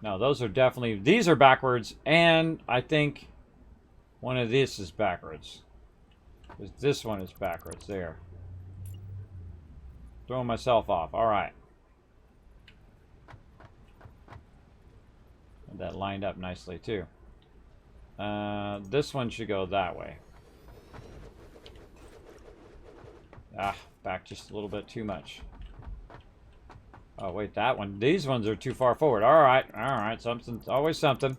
No, those are definitely... These are backwards, and I think one of these is backwards. This one is backwards. There. Throwing myself off. All right. And that lined up nicely, too. This one should go that way. Ah, back just a little bit too much. Oh, wait, that one. These ones are too far forward. All right, something, always something.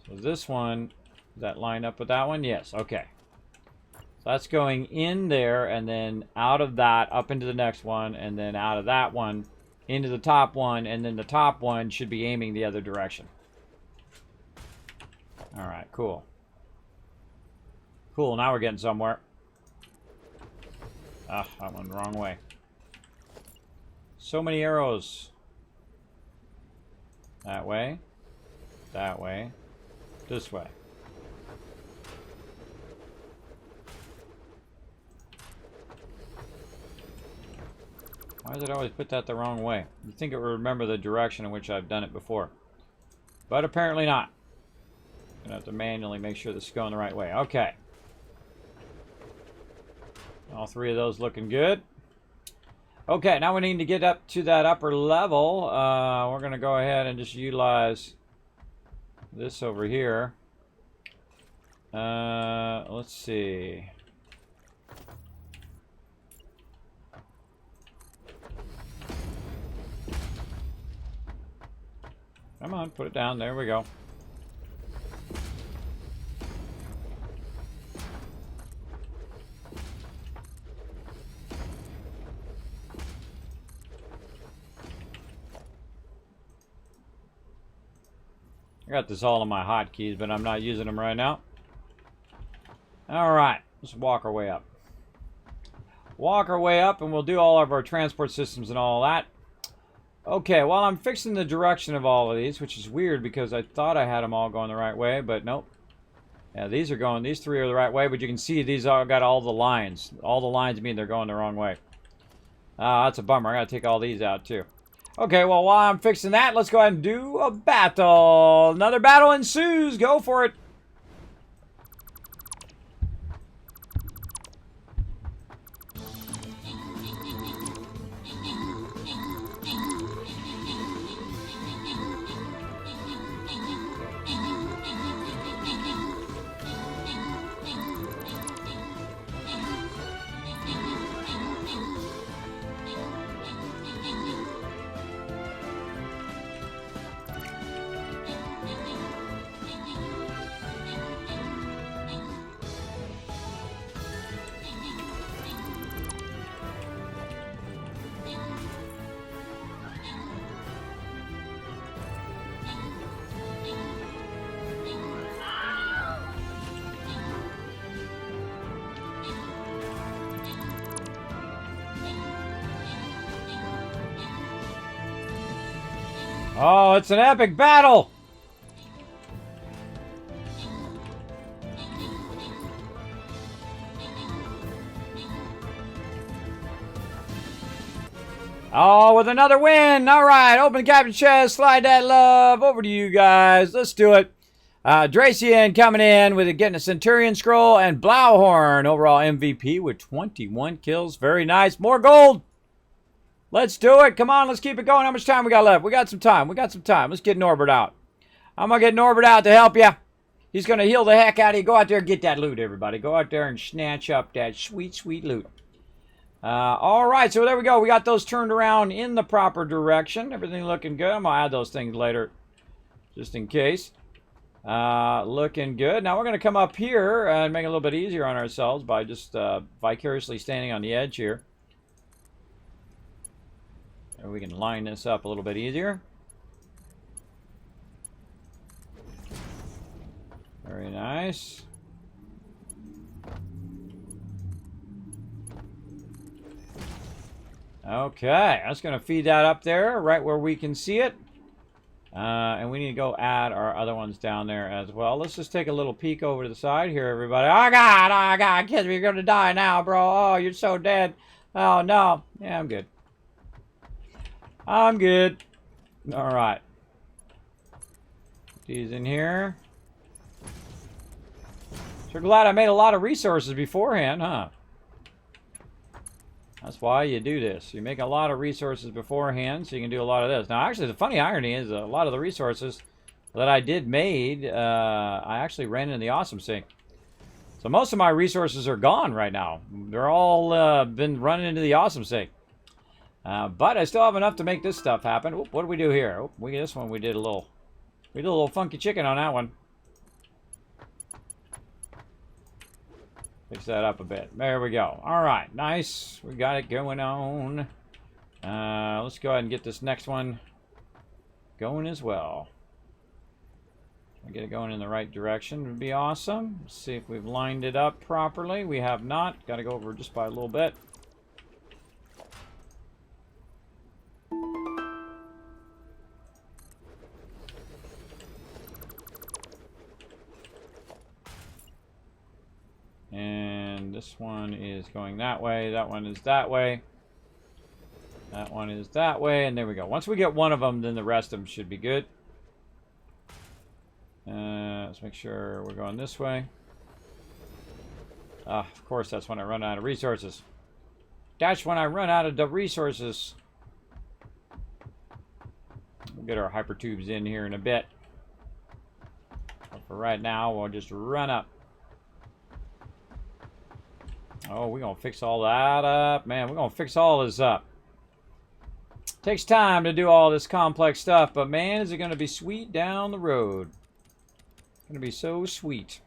So this one, does that line up with that one? Yes, okay. So that's going in there, and then out of that, up into the next one, and then out of that one, into the top one, and then the top one should be aiming the other direction. All right, cool. Cool, now we're getting somewhere. Ah, that went the wrong way. So many arrows. That way. That way. This way. Why does it always put that the wrong way? You'd think it would remember the direction in which I've done it before. But apparently not. I'm gonna have to manually make sure this is going the right way. Okay. All 3 of those looking good. Okay, now we need to get up to that upper level. We're going to go ahead and just utilize this over here. Let's see. Come on, put it down. There we go. I got this all on my hotkeys, but I'm not using them right now. Alright, let's walk our way up. Walk our way up, and we'll do all of our transport systems and all that. Okay, well, I'm fixing the direction of all of these, which is weird because I thought I had them all going the right way, but nope. Yeah, these 3 are the right way, but you can see these all got all the lines. All the lines mean they're going the wrong way. That's a bummer. I gotta take all these out too. Okay, well, while I'm fixing that, let's go ahead and do a battle. Another battle ensues. Go for it. Oh, it's an epic battle! Oh, with another win! Alright, open captain chest, slide that love over to you guys. Let's do it. Dracian coming in with getting a Centurion Scroll, and Blauhorn, overall MVP with 21 kills. Very nice. More gold! Let's do it. Come on, let's keep it going. How much time we got left? We got some time. Let's get Norbert out. I'm going to get Norbert out to help you. He's going to heal the heck out of you. Go out there and get that loot, everybody. Go out there and snatch up that sweet, sweet loot. All right, so there we go. We got those turned around in the proper direction. Everything looking good. I'm going to add those things later just in case. Looking good. Now we're going to come up here and make it a little bit easier on ourselves by just vicariously standing on the edge here. And we can line this up a little bit easier. Very nice. Okay, that's going to feed that up there, right where we can see it. And we need to go add our other ones down there as well. Let's just take a little peek over to the side here, everybody. Oh, God, kids, you're going to die now, bro. Oh, you're so dead. Oh, no. Yeah, I'm good. I'm good. All right. These in here. Sure glad I made a lot of resources beforehand, huh? That's why you do this. You make a lot of resources beforehand so you can do a lot of this. Now, actually, the funny irony is a lot of the resources that I did made, I actually ran in the Awesome Sink. So most of my resources are gone right now. They're all been running into the Awesome Sink. But I still have enough to make this stuff happen. Oop, what did we do here? Oop, this one we did a little funky chicken on that one. Fix that up a bit. There we go. All right, nice. We got it going on. Let's go ahead and get this next one going as well. Get it going in the right direction would be awesome. Let's see if we've lined it up properly. We have not. Got to go over just by a little bit. And this one is going that way. That one is that way. That one is that way. And there we go. Once we get one of them, then the rest of them should be good. Let's make sure we're going this way. Of course, that's when I run out of resources. That's when I run out of the resources. We'll get our hyper tubes in here in a bit. But for right now, we'll just run up. Oh, we're going to fix all that up. Man, we're going to fix all this up. Takes time to do all this complex stuff, but man, is it going to be sweet down the road. Going to be so sweet.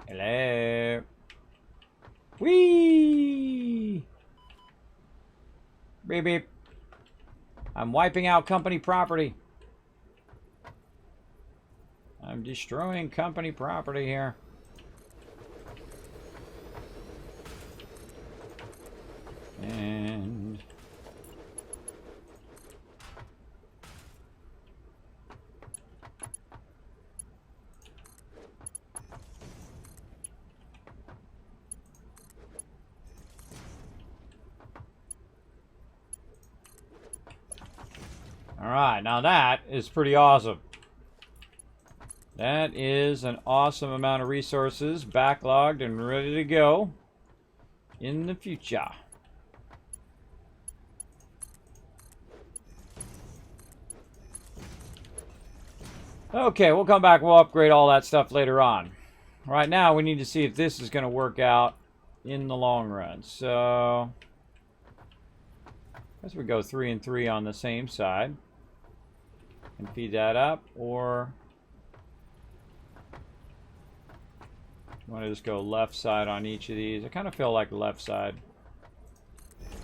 Hello. Whee! Beep, beep. I'm wiping out company property. I'm destroying company property here. And Alright, now that is pretty awesome. That is an awesome amount of resources backlogged and ready to go in the future. Okay, we'll come back. We'll upgrade all that stuff later on. Right now, we need to see if this is going to work out in the long run. So, I guess we go 3 and 3 on the same side and feed that up, or you want to just go left side on each of these. I kind of feel like left side.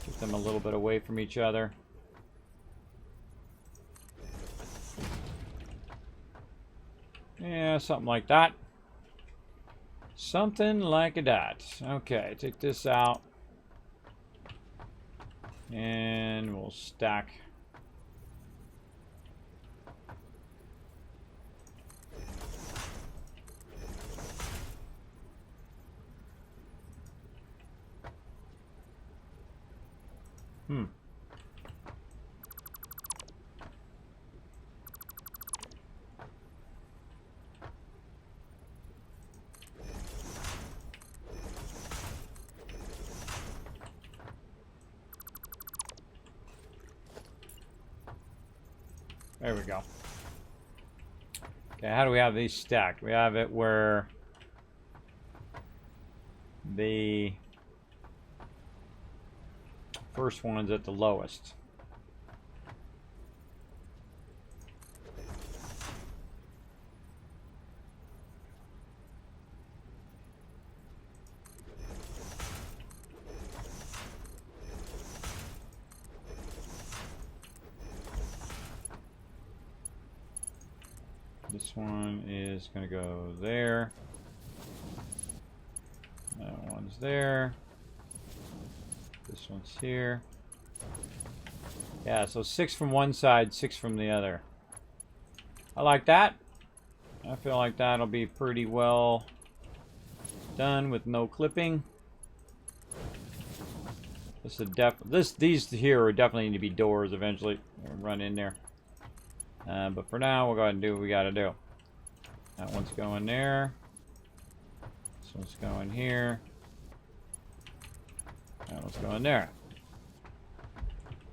Keep them a little bit away from each other. Yeah, something like that. Something like that. Okay, take this out. And we'll stack. There we go. Okay, how do we have these stacked? We have it where the first one's at the lowest. This one is going to go there. That one's there. This one's here. Yeah, so 6 from one side, 6 from the other. I like that. I feel like that'll be pretty well done with no clipping. These here are definitely need to be doors eventually. Run in there. But for now, we'll go ahead and do what we got to do. That one's going there. This one's going here. That one's going there.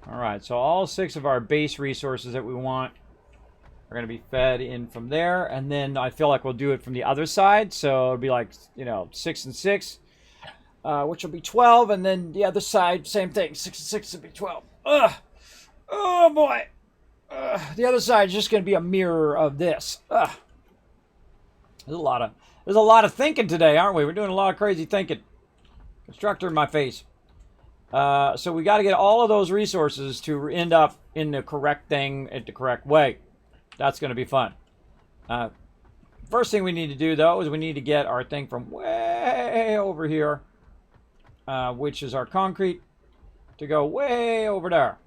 Alright, so all 6 of our base resources that we want are going to be fed in from there. And then I feel like we'll do it from the other side. So it'll be like, 6 and 6. Which will be 12. And then the other side, same thing. 6 and 6 will be 12. Ugh! Oh, boy! The other side is just going to be a mirror of this. There's a lot of thinking today, aren't we? We're doing a lot of crazy thinking. Constructor in my face. So we got to get all of those resources to end up in the correct thing at the correct way. That's going to be fun. First thing we need to do, though, is we need to get our thing from way over here, which is our concrete, to go way over there.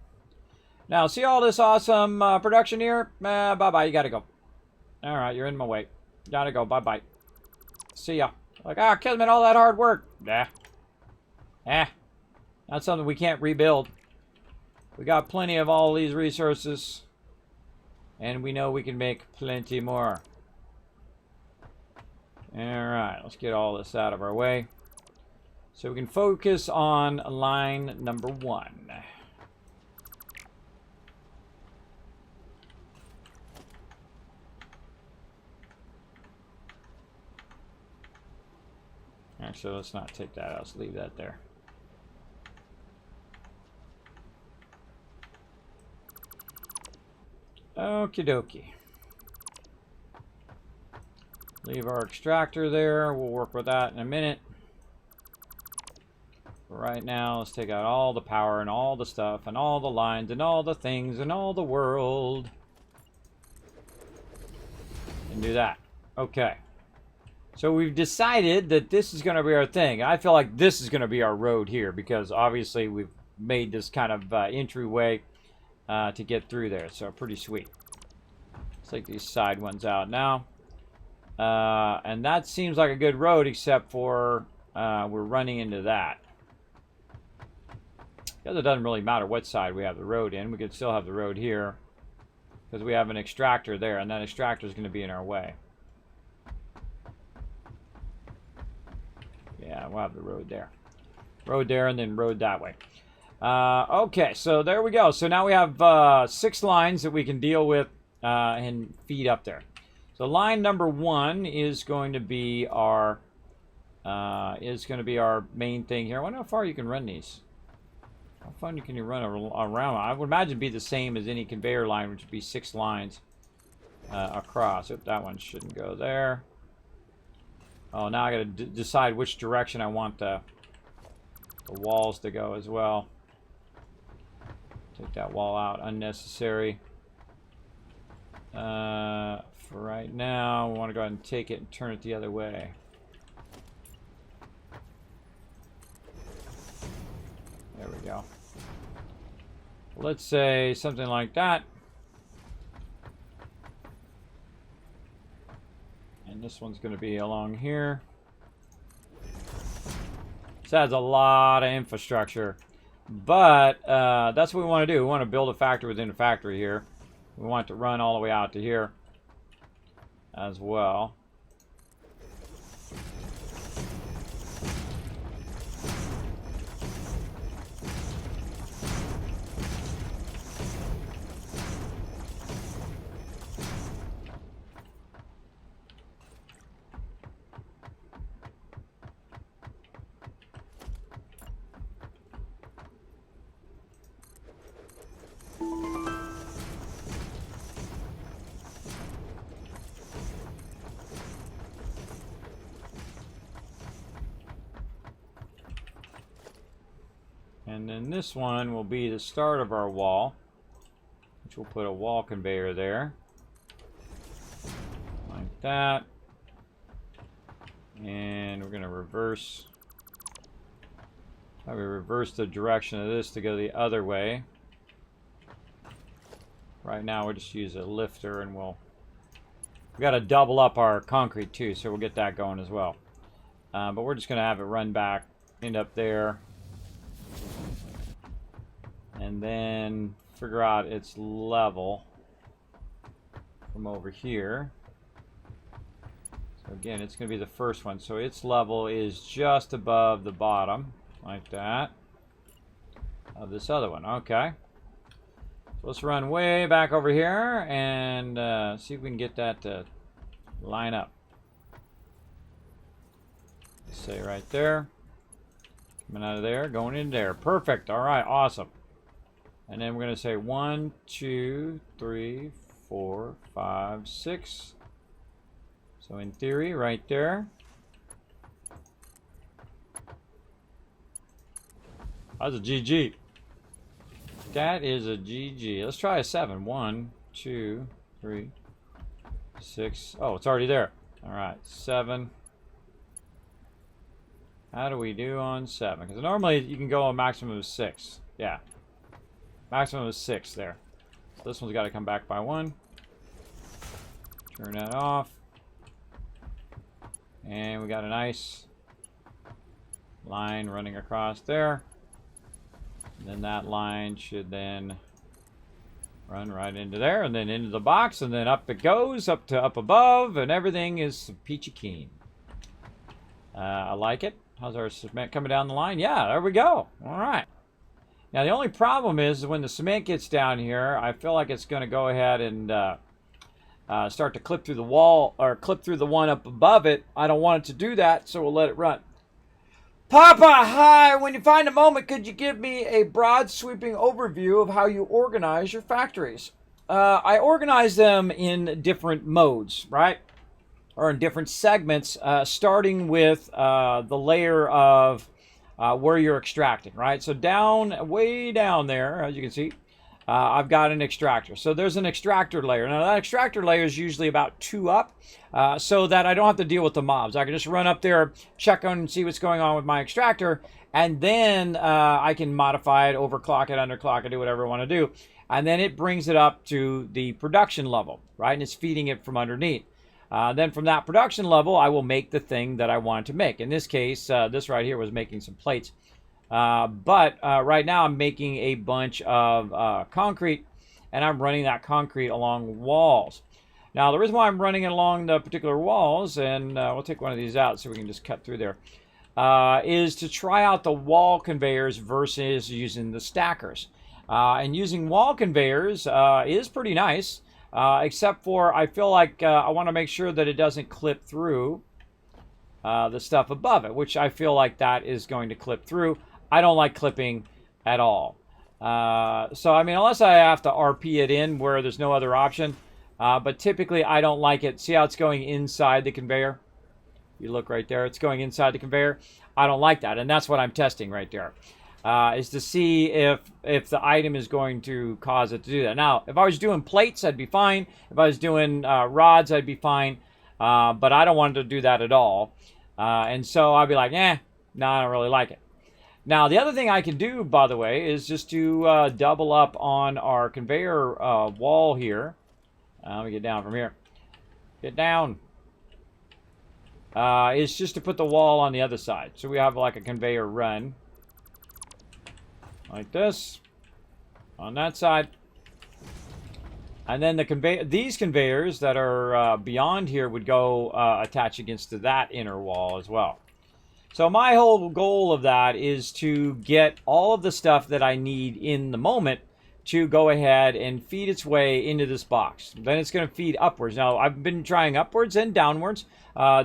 Now, see all this awesome production here? Bye-bye, you gotta go. Alright, you're in my way. Gotta go, bye-bye. See ya. Like, Kismet, all that hard work. Nah. That's something we can't rebuild. We got plenty of all these resources. And we know we can make plenty more. Alright, let's get all this out of our way. So we can focus on line number 1. Actually, let's not take that out. Let's leave that there. Okie dokie. Leave our extractor there. We'll work with that in a minute. But right now, let's take out all the power and all the stuff and all the lines and all the things and all the world. And do that. Okay. So we've decided that this is going to be our thing. I feel like this is going to be our road here because obviously we've made this kind of entryway to get through there. So pretty sweet. Let's take these side ones out now. And that seems like a good road except for we're running into that. Because it doesn't really matter what side we have the road in. We could still have the road here. because we have an extractor there, and that extractor is going to be in our way. Yeah, we'll have the road there. Road there, and then road that way. Okay, so there we go. So now we have 6 lines that we can deal with and feed up there. So line number 1 is going to be our main thing here. I wonder how far you can run these. How far can you run around? I would imagine it'd be the same as any conveyor line, which would be 6 lines across. Oop, that one shouldn't go there. Oh, now I got to decide which direction I want the walls to go as well. Take that wall out, unnecessary. For right now, we want to go ahead and take it and turn it the other way. There we go. Let's say something like that. And this one's going to be along here. This adds a lot of infrastructure. But that's what we want to do. We want to build a factory within a factory here. We want it to run all the way out to here as well. And then this one will be the start of our wall, which we'll put a wall conveyor there, like that. And we're going to reverse. Probably reverse the direction of this to go the other way. Right now, we'll just use a lifter, and we've got to double up our concrete too, so we'll get that going as well. But we're just going to have it run back, end up there. And then figure out its level from over here. So again, it's going to be the first one. So its level is just above the bottom, like that, of this other one. Okay. So let's run way back over here and see if we can get that to line up. Let's say right there. Coming out of there, going in there. Perfect. All right, awesome. And then we're going to say 1, 2, 3, 4, 5, 6. So in theory, right there. That's a GG. That is a GG. Let's try a 7. 1, 2, 3, 6. Oh, it's already there. All right, 7. How do we do on 7? Because normally you can go a maximum of 6. Yeah. Maximum is 6 there. So this one's got to come back by 1. Turn that off. And we got a nice line running across there. And then that line should then run right into there, and then into the box, and then up it goes, up to up above, and everything is peachy keen. I like it. How's our cement coming down the line? Yeah, there we go. All right. Now, the only problem is when the cement gets down here, I feel like it's going to go ahead and start to clip through the wall, or clip through the one up above it. I don't want it to do that, so we'll let it run. Papa, hi! When you find a moment, could you give me a broad sweeping overview of how you organize your factories? I organize them in different modes, right? Or in different segments, starting with the layer of where you're extracting, right? So down, way down there, as you can see, I've got an extractor. So there's an extractor layer. Now that extractor layer is usually about 2 up, so that I don't have to deal with the mobs. I can just run up there, check on and see what's going on with my extractor, and then I can modify it, overclock it, underclock it, do whatever I want to do. And then it brings it up to the production level, right? And it's feeding it from underneath. Then from that production level, I will make the thing that I wanted to make. In this case, this right here was making some plates. But right now I'm making a bunch of concrete, and I'm running that concrete along walls. Now, the reason why I'm running it along the particular walls, and we'll take one of these out so we can just cut through there, is to try out the wall conveyors versus using the stackers. And using wall conveyors is pretty nice, except for I feel like I want to make sure that it doesn't clip through the stuff above it, which I feel like that is going to clip through. I don't like clipping at all. So, I mean, unless I have to RP it in where there's no other option, but typically I don't like it. See how it's going inside the conveyor? You look right there, it's going inside the conveyor. I don't like that, and that's what I'm testing right there, is to see if the item is going to cause it to do that. Now, if I was doing plates, I'd be fine. If I was doing rods, I'd be fine. But I don't want it to do that at all. And so I'd be like, no, I don't really like it. Now, the other thing I can do, by the way, is just to double up on our conveyor wall here. Let me get down from here. Get down. Is just to put the wall on the other side. So we have like a conveyor run. Like this. On that side. And then these conveyors that are beyond here would go attach against to that inner wall as well. So my whole goal of that is to get all of the stuff that I need in the moment to go ahead and feed its way into this box. Then it's going to feed upwards. Now, I've been trying upwards and downwards.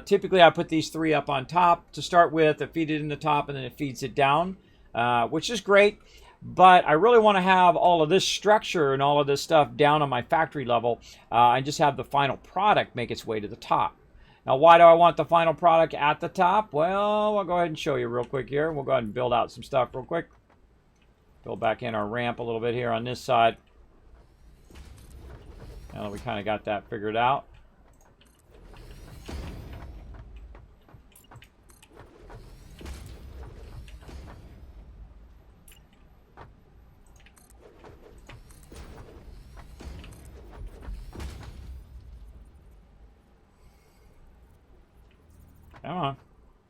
Typically, I put these 3 up on top to start with. I feed it in the top, and then it feeds it down, which is great. But I really want to have all of this structure and all of this stuff down on my factory level and just have the final product make its way to the top. Now, why do I want the final product at the top? Well, I'll go ahead and show you real quick here. We'll go ahead and build out some stuff real quick. Build back in our ramp a little bit here on this side. Now that we kind of got that figured out. Come on.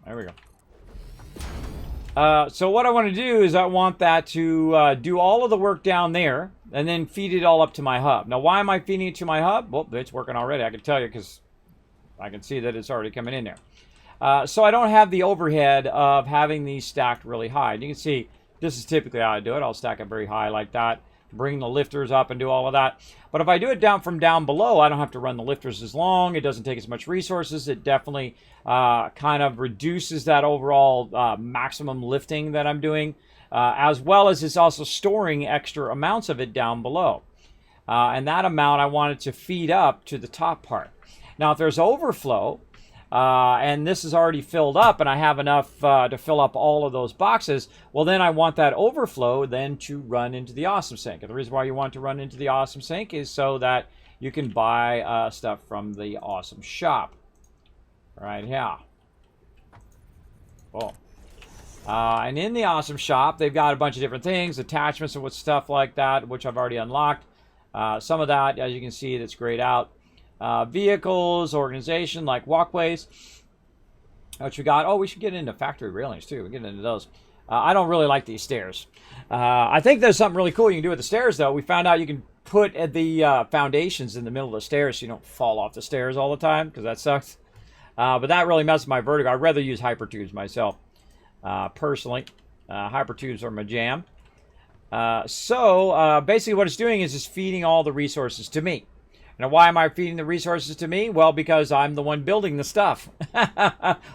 There we go. So what I want to do is I want that to do all of the work down there and then feed it all up to my hub. Now, why am I feeding it to my hub? Well, it's working already. I can tell you because I can see that it's already coming in there. So I don't have the overhead of having these stacked really high. And you can see this is typically how I do it. I'll stack it very high like that. Bring the lifters up and do all of that. But if I do it down from down below, I don't have to run the lifters as long. It doesn't take as much resources. It definitely kind of reduces that overall maximum lifting that I'm doing, as well as it's also storing extra amounts of it down below. And that amount I want it to feed up to the top part. Now, if there's overflow, and this is already filled up and I have enough to fill up all of those boxes, well, then I want that overflow then to run into the awesome sink. And the reason why you want to run into the awesome sink is so that you can buy stuff from the awesome shop. Right here. Cool. And in the awesome shop, they've got a bunch of different things, attachments and stuff like that, which I've already unlocked. Some of that, as you can see, that's grayed out. Vehicles, organization, like walkways. What we got? Oh, we should get into factory railings too. We get into those. I don't really like these stairs. I think there's something really cool you can do with the stairs, though. We found out you can put the foundations in the middle of the stairs so you don't fall off the stairs all the time, because that sucks. But that really messes my vertigo. I'd rather use hypertubes myself, personally. Hypertubes are my jam. So basically what it's doing is it's feeding all the resources to me. Now, why am I feeding the resources to me? Well, because I'm the one building the stuff.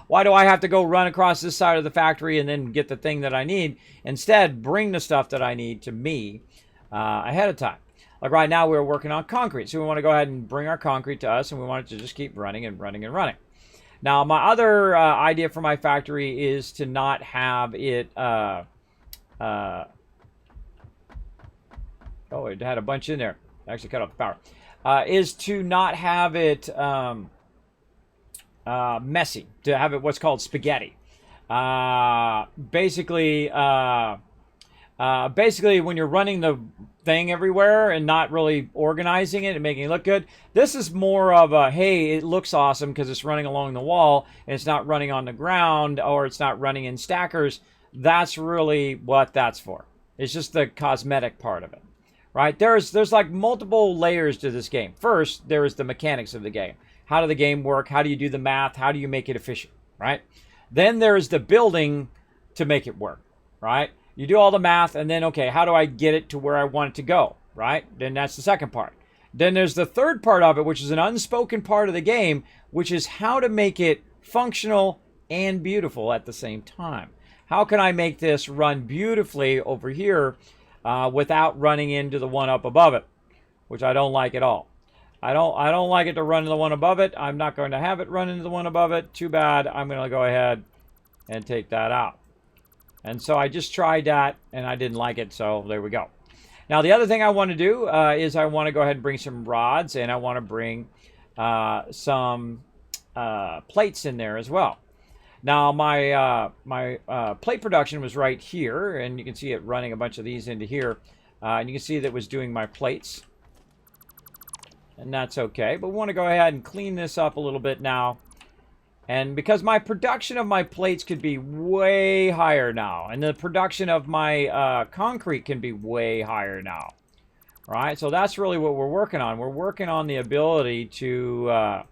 Why do I have to go run across this side of the factory and then get the thing that I need? Instead, bring the stuff that I need to me ahead of time. Like right now, we're working on concrete. So we want to go ahead and bring our concrete to us, and we want it to just keep running and running and running. Now, my other idea for my factory is to not have it... oh, it had a bunch in there. I actually cut off the power. Is to not have it messy, to have it what's called spaghetti. Basically, when you're running the thing everywhere and not really organizing it and making it look good, this is more of a, hey, it looks awesome because it's running along the wall and it's not running on the ground or it's not running in stackers. That's really what that's for. It's just the cosmetic part of it. right? There's like multiple layers to this game. First, there is the mechanics of the game. How does the game work? How do you do the math? How do you make it efficient, right? Then there's the building to make it work, right? You do all the math, and then, okay, how do I get it to where I want it to go, right? Then that's the second part. Then there's the third part of it, which is an unspoken part of the game, which is how to make it functional and beautiful at the same time. How can I make this run beautifully over here without running into the one up above it, which I don't like at all. I don't like it to run into the one above it. I'm not going to have it run into the one above it. Too bad. I'm going to go ahead and take that out. And so I just tried that, and I didn't like it, so there we go. Now, the other thing I want to do is I want to go ahead and bring some rods, and I want to bring some plates in there as well. Now, my plate production was right here, and you can see it running a bunch of these into here. And you can see that it was doing my plates. And that's okay. But we want to go ahead and clean this up a little bit now. And because my production of my plates could be way higher now. And the production of my concrete can be way higher now. Right? So that's really what we're working on. We're working on the ability to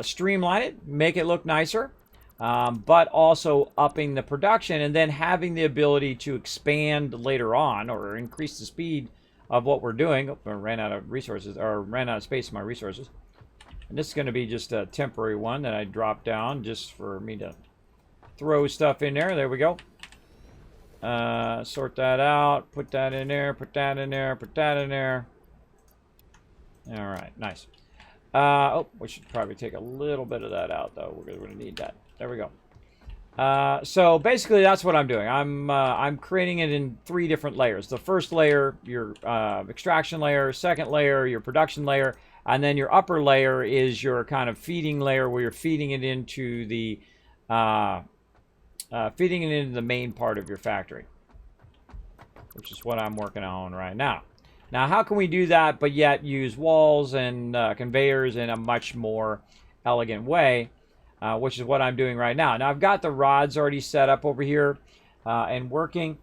streamline it, make it look nicer. But also upping the production and then having the ability to expand later on or increase the speed of what we're doing. Oh, I ran out of resources, or ran out of space in my resources. And this is going to be just a temporary one that I dropped down just for me to throw stuff in there. There we go. Sort that out. Put that in there. Put that in there. Put that in there. All right. Nice. Oh, we should probably take a little bit of that out, though. We're going to need that. There we go. So basically, that's what I'm doing. I'm creating it in 3 different layers. The first layer, your extraction layer. Second layer, your production layer. And then your upper layer is your kind of feeding layer where you're feeding it into the main part of your factory, which is what I'm working on right now. Now, how can we do that but yet use walls and conveyors in a much more elegant way, which is what I'm doing right now. Now, I've got the rods already set up over here and working.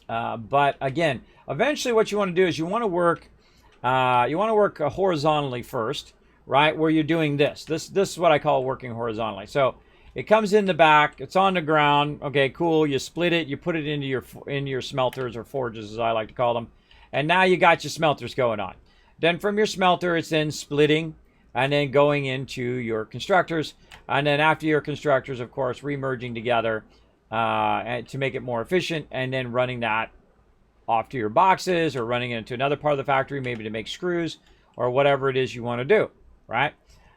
But again, eventually what you want to do is you want to work horizontally first, right? Where you're doing this. This is what I call working horizontally. So it comes in the back. It's on the ground. Okay, cool. You split it. You put it into your smelters or forges, as I like to call them. And now you got your smelters going on. Then from your smelter, it's then splitting and then going into your constructors. And then after your constructors, of course, remerging together and to make it more efficient, and then running that off to your boxes or running it into another part of the factory, maybe to make screws or whatever it is you want to do, right?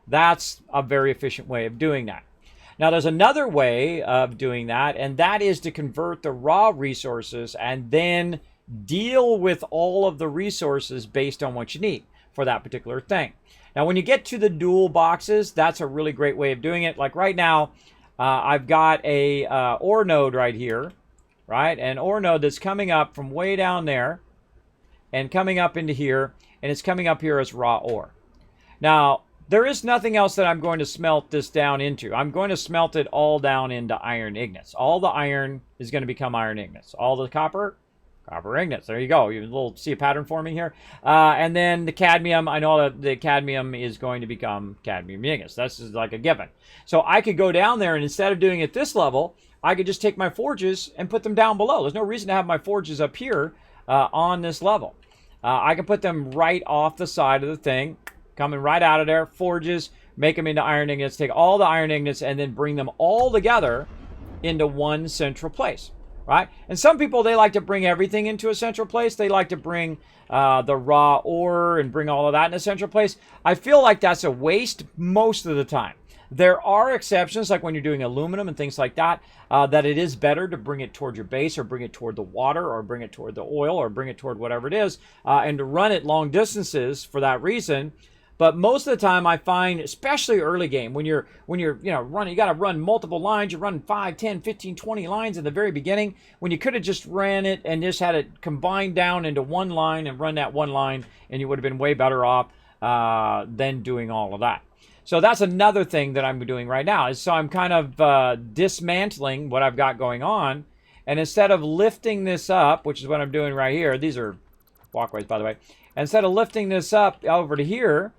That's a very efficient way of doing that. Now, there's another way of doing that, and that is to convert the raw resources and then deal with all of the resources based on what you need for that particular thing. Now, when you get to the dual boxes, that's a really great way of doing it. Like right now, I've got a ore node right here, right? An ore node that's coming up from way down there and coming up into here, and it's coming up here as raw ore. Now, there is nothing else that I'm going to smelt this down into. I'm going to smelt it all down into iron ingots. All the iron is going to become iron ingots. All the copper ingots. There you go. You see a pattern forming here. And then the cadmium, I know that the cadmium is going to become cadmium ingots. That's like a given. So I could go down there, and instead of doing it at this level, I could just take my forges and put them down below. There's no reason to have my forges up here on this level. I can put them right off the side of the thing, coming right out of there, forges, make them into iron ingots, take all the iron ingots, and then bring them all together into one central place, right? And some people, they like to bring everything into a central place. They like to bring the raw ore and bring all of that in a central place. I feel like that's a waste most of the time. There are exceptions, like when you're doing aluminum and things like that, that it is better to bring it toward your base or bring it toward the water or bring it toward the oil or bring it toward whatever it is, and to run it long distances for that reason. But most of the time I find, especially early game, when you're running, you got to run multiple lines. You're running 5, 10, 15, 20 lines in the very beginning, when you could have just ran it and just had it combined down into one line and run that one line, and you would have been way better off than doing all of that. So that's another thing that I'm doing right now. Is so I'm kind of dismantling what I've got going on. And instead of lifting this up, which is what I'm doing right here, these are walkways, by the way. Instead of lifting this up over to here,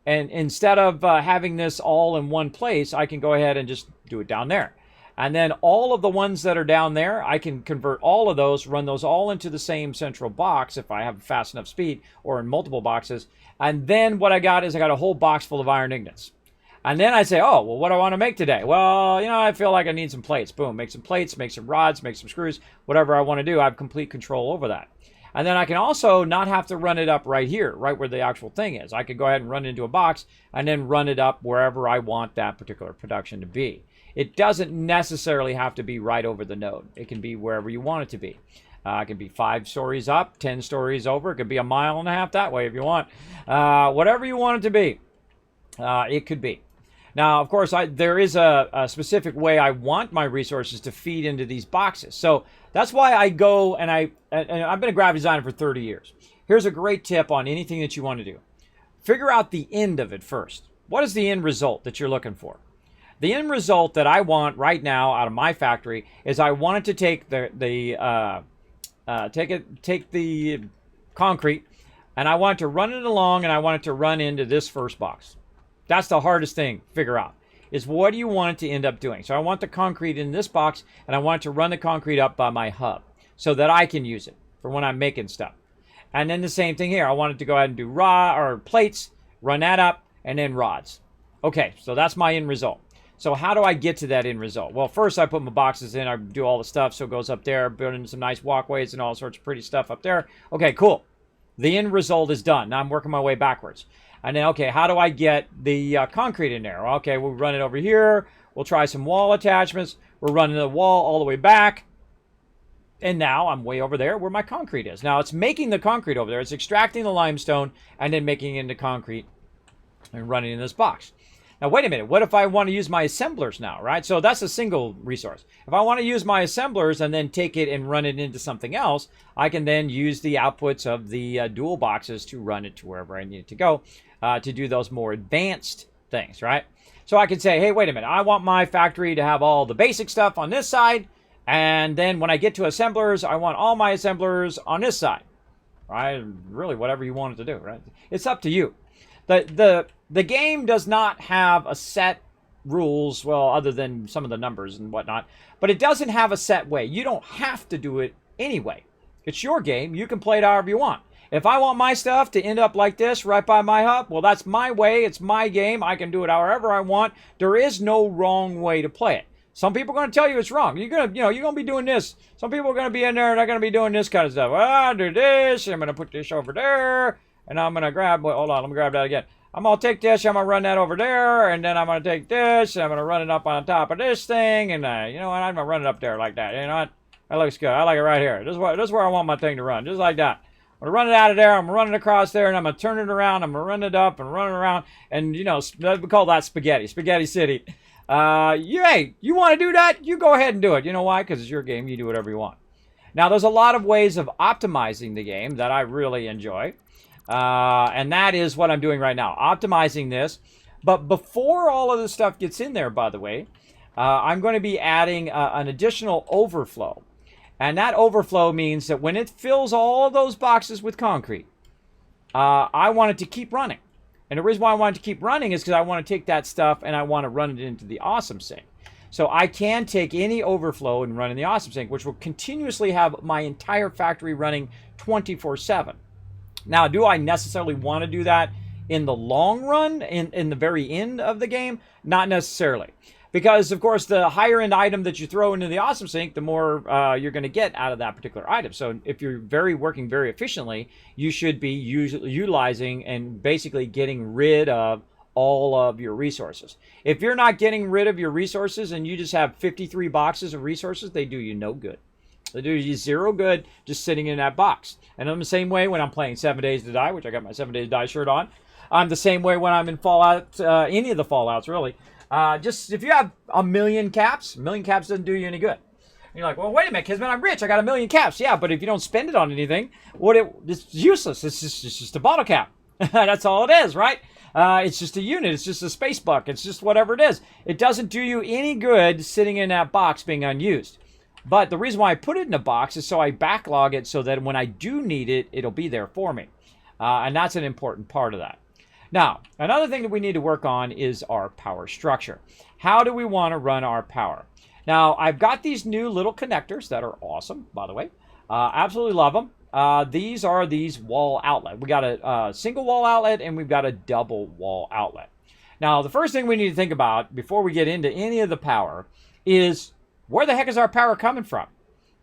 and instead of having this all in one place, I can go ahead and just do it down there. And then all of the ones that are down there, I can convert all of those, run those all into the same central box if I have fast enough speed, or in multiple boxes. And then what I got is I got a whole box full of iron ingots. And then I say, oh, well, what do I want to make today? Well, you know, I feel like I need some plates. Boom, make some plates, make some rods, make some screws, whatever I want to do. I have complete control over that. And then I can also not have to run it up right here, right where the actual thing is. I could go ahead and run it into a box and then run it up wherever I want that particular production to be. It doesn't necessarily have to be right over the node. It can be wherever you want it to be. It can be 5 stories up, 10 stories over. It could be a mile and a half that way if you want. Whatever you want it to be, it could be. Now, of course, there is a specific way I want my resources to feed into these boxes. So that's why I go and I've been a graphic designer for 30 years. Here's a great tip on anything that you want to do. Figure out the end of it first. What is the end result that you're looking for? The end result that I want right now out of my factory is I want it to take the concrete, and I want it to run it along, and I want it to run into this first box. That's the hardest thing to figure out, is what do you want it to end up doing? So I want the concrete in this box, and I want it to run the concrete up by my hub so that I can use it for when I'm making stuff. And then the same thing here. I want it to go ahead and do plates, run that up, and then rods. Okay, so that's my end result. So how do I get to that end result? Well, first I put my boxes in, I do all the stuff, so it goes up there, building some nice walkways and all sorts of pretty stuff up there. Okay, cool. The end result is done. Now I'm working my way backwards. And then, okay, how do I get the concrete in there? Okay, we'll run it over here. We'll try some wall attachments. We're running the wall all the way back. And now I'm way over there where my concrete is. Now it's making the concrete over there. It's extracting the limestone and then making it into concrete and running in this box. Now, wait a minute. What if I want to use my assemblers now, right? So that's a single resource. If I want to use my assemblers and then take it and run it into something else, I can then use the outputs of the dual boxes to run it to wherever I need it to go to do those more advanced things, right? So I can say, hey, wait a minute. I want my factory to have all the basic stuff on this side. And then when I get to assemblers, I want all my assemblers on this side, right? Really, whatever you want it to do, right? It's up to you. The game does not have a set rules, well, other than some of the numbers and whatnot, but it doesn't have a set way. You don't have to do it anyway. It's your game. You can play it however you want. If I want my stuff to end up like this, right by my hub, well, that's my way. It's my game. I can do it however I want. There is no wrong way to play it. Some people are going to tell you it's wrong. You're going to be doing this. Some people are going to be in there and they're going to be doing this kind of stuff. Well, I'll do this. I'm going to put this over there. And I'm going to grab, hold on, let me grab that again. I'm going to take this, I'm going to run that over there, and then I'm going to take this, and I'm going to run it up on top of this thing, and you know what, I'm going to run it up there like that. You know what, that looks good. I like it right here. This is where I want my thing to run, just like that. I'm going to run it out of there, I'm going to run it across there, and I'm going to turn it around, I'm going to run it up and run it around, and, you know, we call that spaghetti city. Hey, you want to do that? You go ahead and do it. You know why? Because it's your game, you do whatever you want. Now, there's a lot of ways of optimizing the game that I really enjoy. And that is what I'm doing right now, optimizing this. But before all of this stuff gets in there, by the way, I'm going to be adding an additional overflow. And that overflow means that when it fills all of those boxes with concrete, I want it to keep running. And the reason why I want it to keep running is because I want to take that stuff and I want to run it into the awesome sink. So I can take any overflow and run in the awesome sink, which will continuously have my entire factory running 24/7. Now, do I necessarily want to do that in the long run, in the very end of the game? Not necessarily. Because, of course, the higher end item that you throw into the awesome sink, the more you're going to get out of that particular item. So if you're working very efficiently, you should be utilizing and basically getting rid of all of your resources. If you're not getting rid of your resources and you just have 53 boxes of resources, they do you no good. They do you zero good just sitting in that box. And I'm the same way when I'm playing 7 Days to Die, which I got my 7 Days to Die shirt on. I'm the same way when I'm in Fallout, any of the Fallouts, really. Just if you have a million caps doesn't do you any good. And you're like, well, wait a minute, Kismet, I'm rich. I got a million caps. Yeah, but if you don't spend it on anything, it's useless. It's just a bottle cap. That's all it is, right? It's just a unit. It's just a space buck. It's just whatever it is. It doesn't do you any good sitting in that box being unused. But the reason why I put it in a box is so I backlog it so that when I do need it, it'll be there for me. And that's an important part of that. Now, another thing that we need to work on is our power structure. How do we want to run our power? Now, I've got these new little connectors that are awesome, by the way. Absolutely love them. These are these wall outlet. We got a single wall outlet and we've got a double wall outlet. Now, the first thing we need to think about before we get into any of the power is where the heck is our power coming from?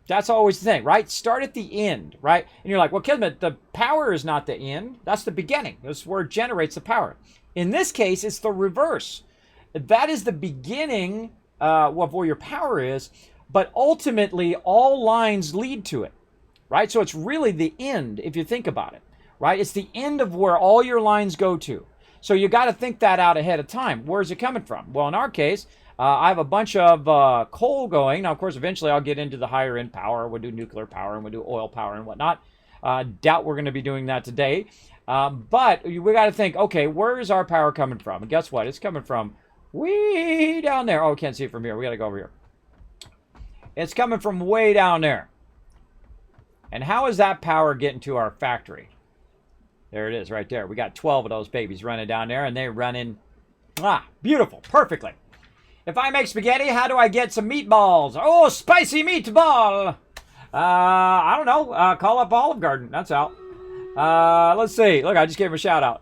That's always the thing, right? Start at the end, right? And you're like, well, Kismet, the power is not the end. That's the beginning. That's where it generates the power. In this case, it's the reverse. That is the beginning of where your power is, but ultimately all lines lead to it, right? So it's really the end if you think about it, right? It's the end of where all your lines go to. So you got to think that out ahead of time. Where's it coming from? Well, in our case, I have a bunch of coal going. Now, of course, eventually I'll get into the higher end power. We'll do nuclear power and we'll do oil power and whatnot. Doubt we're going to be doing that today. But we got to think, okay, where is our power coming from? And guess what? It's coming from way down there. Oh, can't see it from here. We got to go over here. It's coming from way down there. And how is that power getting to our factory? There it is right there. We got 12 of those babies running down there and they're running, beautiful, perfectly. If I make spaghetti, how do I get some meatballs? Oh, spicy meatball. I don't know. Call up Olive Garden. That's out. Let's see. Look, I just gave him a shout out.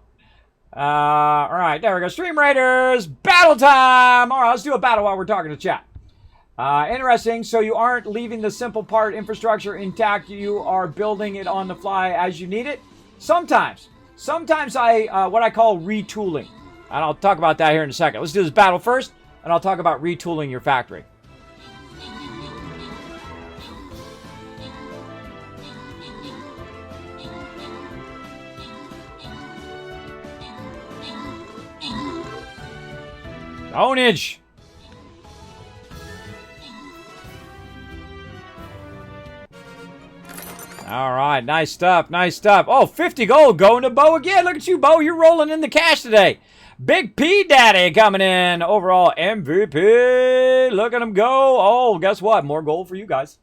All right, there we go. Stream Raiders, battle time. All right, let's do a battle while we're talking to chat. Interesting. So you aren't leaving the simple part infrastructure intact. You are building it on the fly as you need it. Sometimes I, what I call retooling. And I'll talk about that here in a second. Let's do this battle first. And I'll talk about retooling your factory. Ownage! All right, nice stuff, nice stuff. Oh, 50 gold going to Bo again. Look at you, Bo. You're rolling in the cash today. Big P Daddy coming in. Overall MVP. Look at him go. Oh, guess what? More gold for you guys.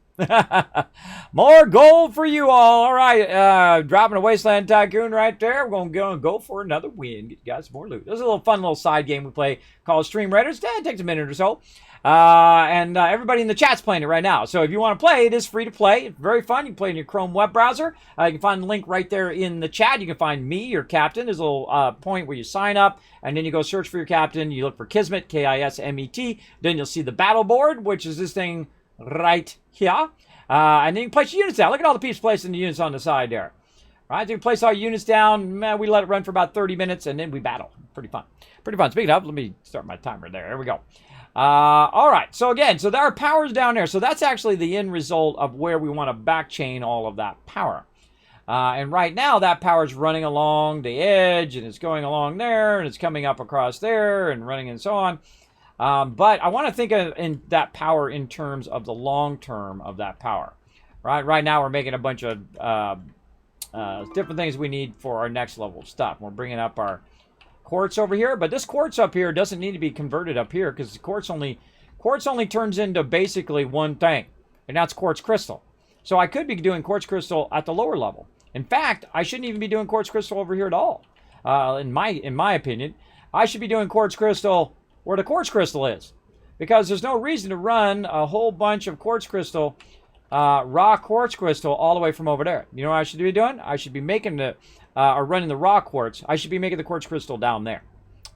More gold for you all. All right. Dropping a Wasteland Tycoon right there. We're going to go for another win. Get you guys more loot. This is a little fun little side game we play called Stream Raiders. It takes a minute or so. And everybody in the chat's playing it right now. So if you want to play, it is free to play. It's very fun. You can play in your Chrome web browser. You can find the link right there in the chat. You can find me, your captain. There's a little point where you sign up, and then you go search for your captain. You look for Kismet, Kismet. Then you'll see the battle board, which is this thing right here. And then you can place your units down. Look at all the peeps placing the units on the side there. All right, so you place our units down. Man, we let it run for about 30 minutes, and then we battle. Pretty fun. Pretty fun. Speaking of, let me start my timer there. There we go. All right, so again, so our power's down there. So that's actually the end result of where we want to backchain all of that power. And right now, that power is running along the edge, and it's going along there, and it's coming up across there, and running and so on. But I want to think of in that power in terms of the long term of that power. Right now, we're making a bunch of different things we need for our next level of stuff. We're bringing up our quartz over here, but this quartz up here doesn't need to be converted up here because the quartz only turns into basically one thing, and that's quartz crystal. So I could be doing quartz crystal at the lower level. In fact, I shouldn't even be doing quartz crystal over here at all. In my opinion, I should be doing quartz crystal where the quartz crystal is, because there's no reason to run a whole bunch of quartz crystal, raw quartz crystal, all the way from over there. You know what I should be doing? I should be making the or running the raw quartz. I should be making the quartz crystal down there,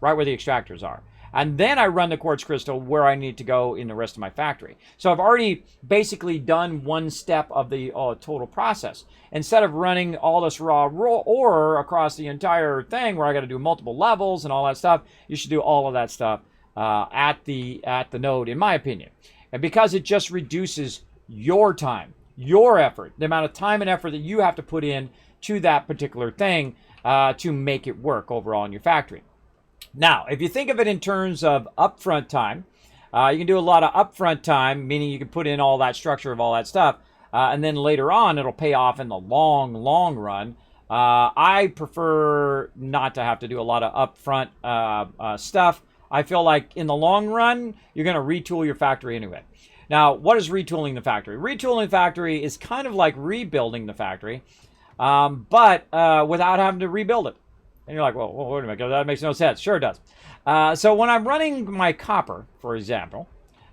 right where the extractors are. And then I run the quartz crystal where I need to go in the rest of my factory. So I've already basically done one step of the total process. Instead of running all this raw ore across the entire thing where I got to do multiple levels and all that stuff, you should do all of that stuff at the node, in my opinion. And because it just reduces your time, your effort, the amount of time and effort that you have to put in to that particular thing to make it work overall in your factory. Now, if you think of it in terms of upfront time, you can do a lot of upfront time, meaning you can put in all that structure of all that stuff, and then later on it'll pay off in the long run. I prefer not to have to do a lot of upfront stuff. I feel like in the long run, you're going to retool your factory anyway. Now, what is retooling the factory? Retooling the factory is kind of like rebuilding the factory, but without having to rebuild it. And you're like, well, wait a minute, that makes no sense. Sure it does. So when I'm running my copper, for example,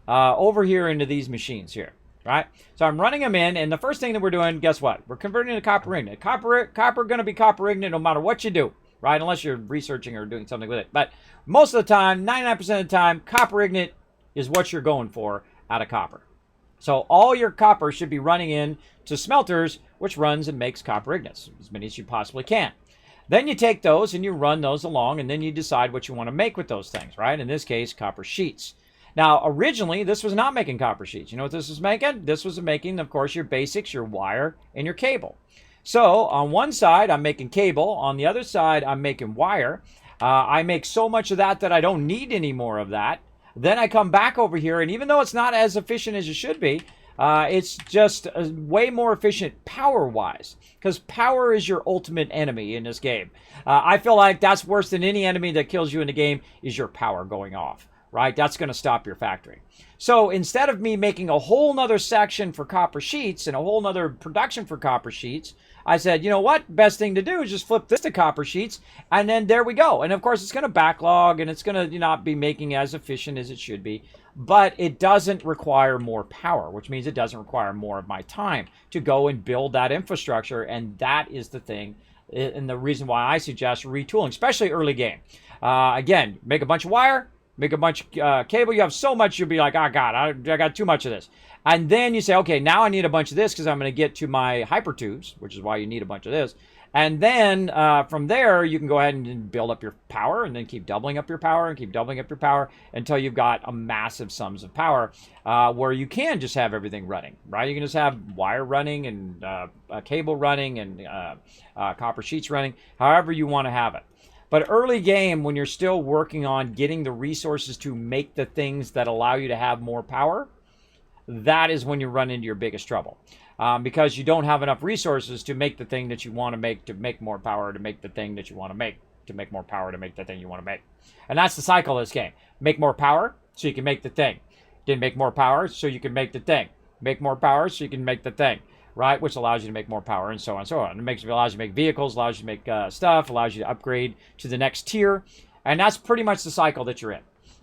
over here into these machines here, right? So I'm running them in, and the first thing that we're doing, guess what? We're converting to copper ignited. Copper going to be copper ignited no matter what you do, right? Unless you're researching or doing something with it. But most of the time, 99% of the time, copper ignited is what you're going for out of copper. So all your copper should be running in to smelters, which runs and makes copper ignits, as many as you possibly can. Then you take those and you run those along, and then you decide what you want to make with those things, right? In this case, copper sheets. Now, originally, this was not making copper sheets. You know what this was making? This was making, of course, your basics, your wire, and your cable. So on one side, I'm making cable. On the other side, I'm making wire. I make so much of that that I don't need any more of that. Then I come back over here, and even though it's not as efficient as it should be, it's just way more efficient power-wise, because power is your ultimate enemy in this game. I feel like that's worse than any enemy that kills you in the game is your power going off, right? That's going to stop your factory. So instead of me making a whole nother section for copper sheets and a whole nother production for copper sheets, I said, you know what? Best thing to do is just flip this to copper sheets, and then there we go. And of course, it's going to backlog, and it's going to not be making as efficient as it should be. But it doesn't require more power, which means it doesn't require more of my time to go and build that infrastructure. And that is the thing, and the reason why I suggest retooling, especially early game. Again, make a bunch of wire, make a bunch of cable. You have so much, you'll be like, oh God, I got too much of this. And then you say, okay, now I need a bunch of this because I'm going to get to my hypertubes, which is why you need a bunch of this. And then from there, you can go ahead and build up your power, and then keep doubling up your power and keep doubling up your power until you've got a massive sums of power where you can just have everything running, right? You can just have wire running and cable running and copper sheets running, however you want to have it. But early game, when you're still working on getting the resources to make the things that allow you to have more power, that is when you run into your biggest trouble. Because you don't have enough resources to make the thing that you want to make more power to make the thing that you want to make more power to make the thing you want to make. And that's the cycle of this game. Make more power so you can make the thing. Then make more power so you can make the thing. Make more power so you can make the thing, right? Which allows you to make more power and so on and so on. It allows you to make vehicles, allows you to make stuff, allows you to upgrade to the next tier. And that's pretty much the cycle that you're in,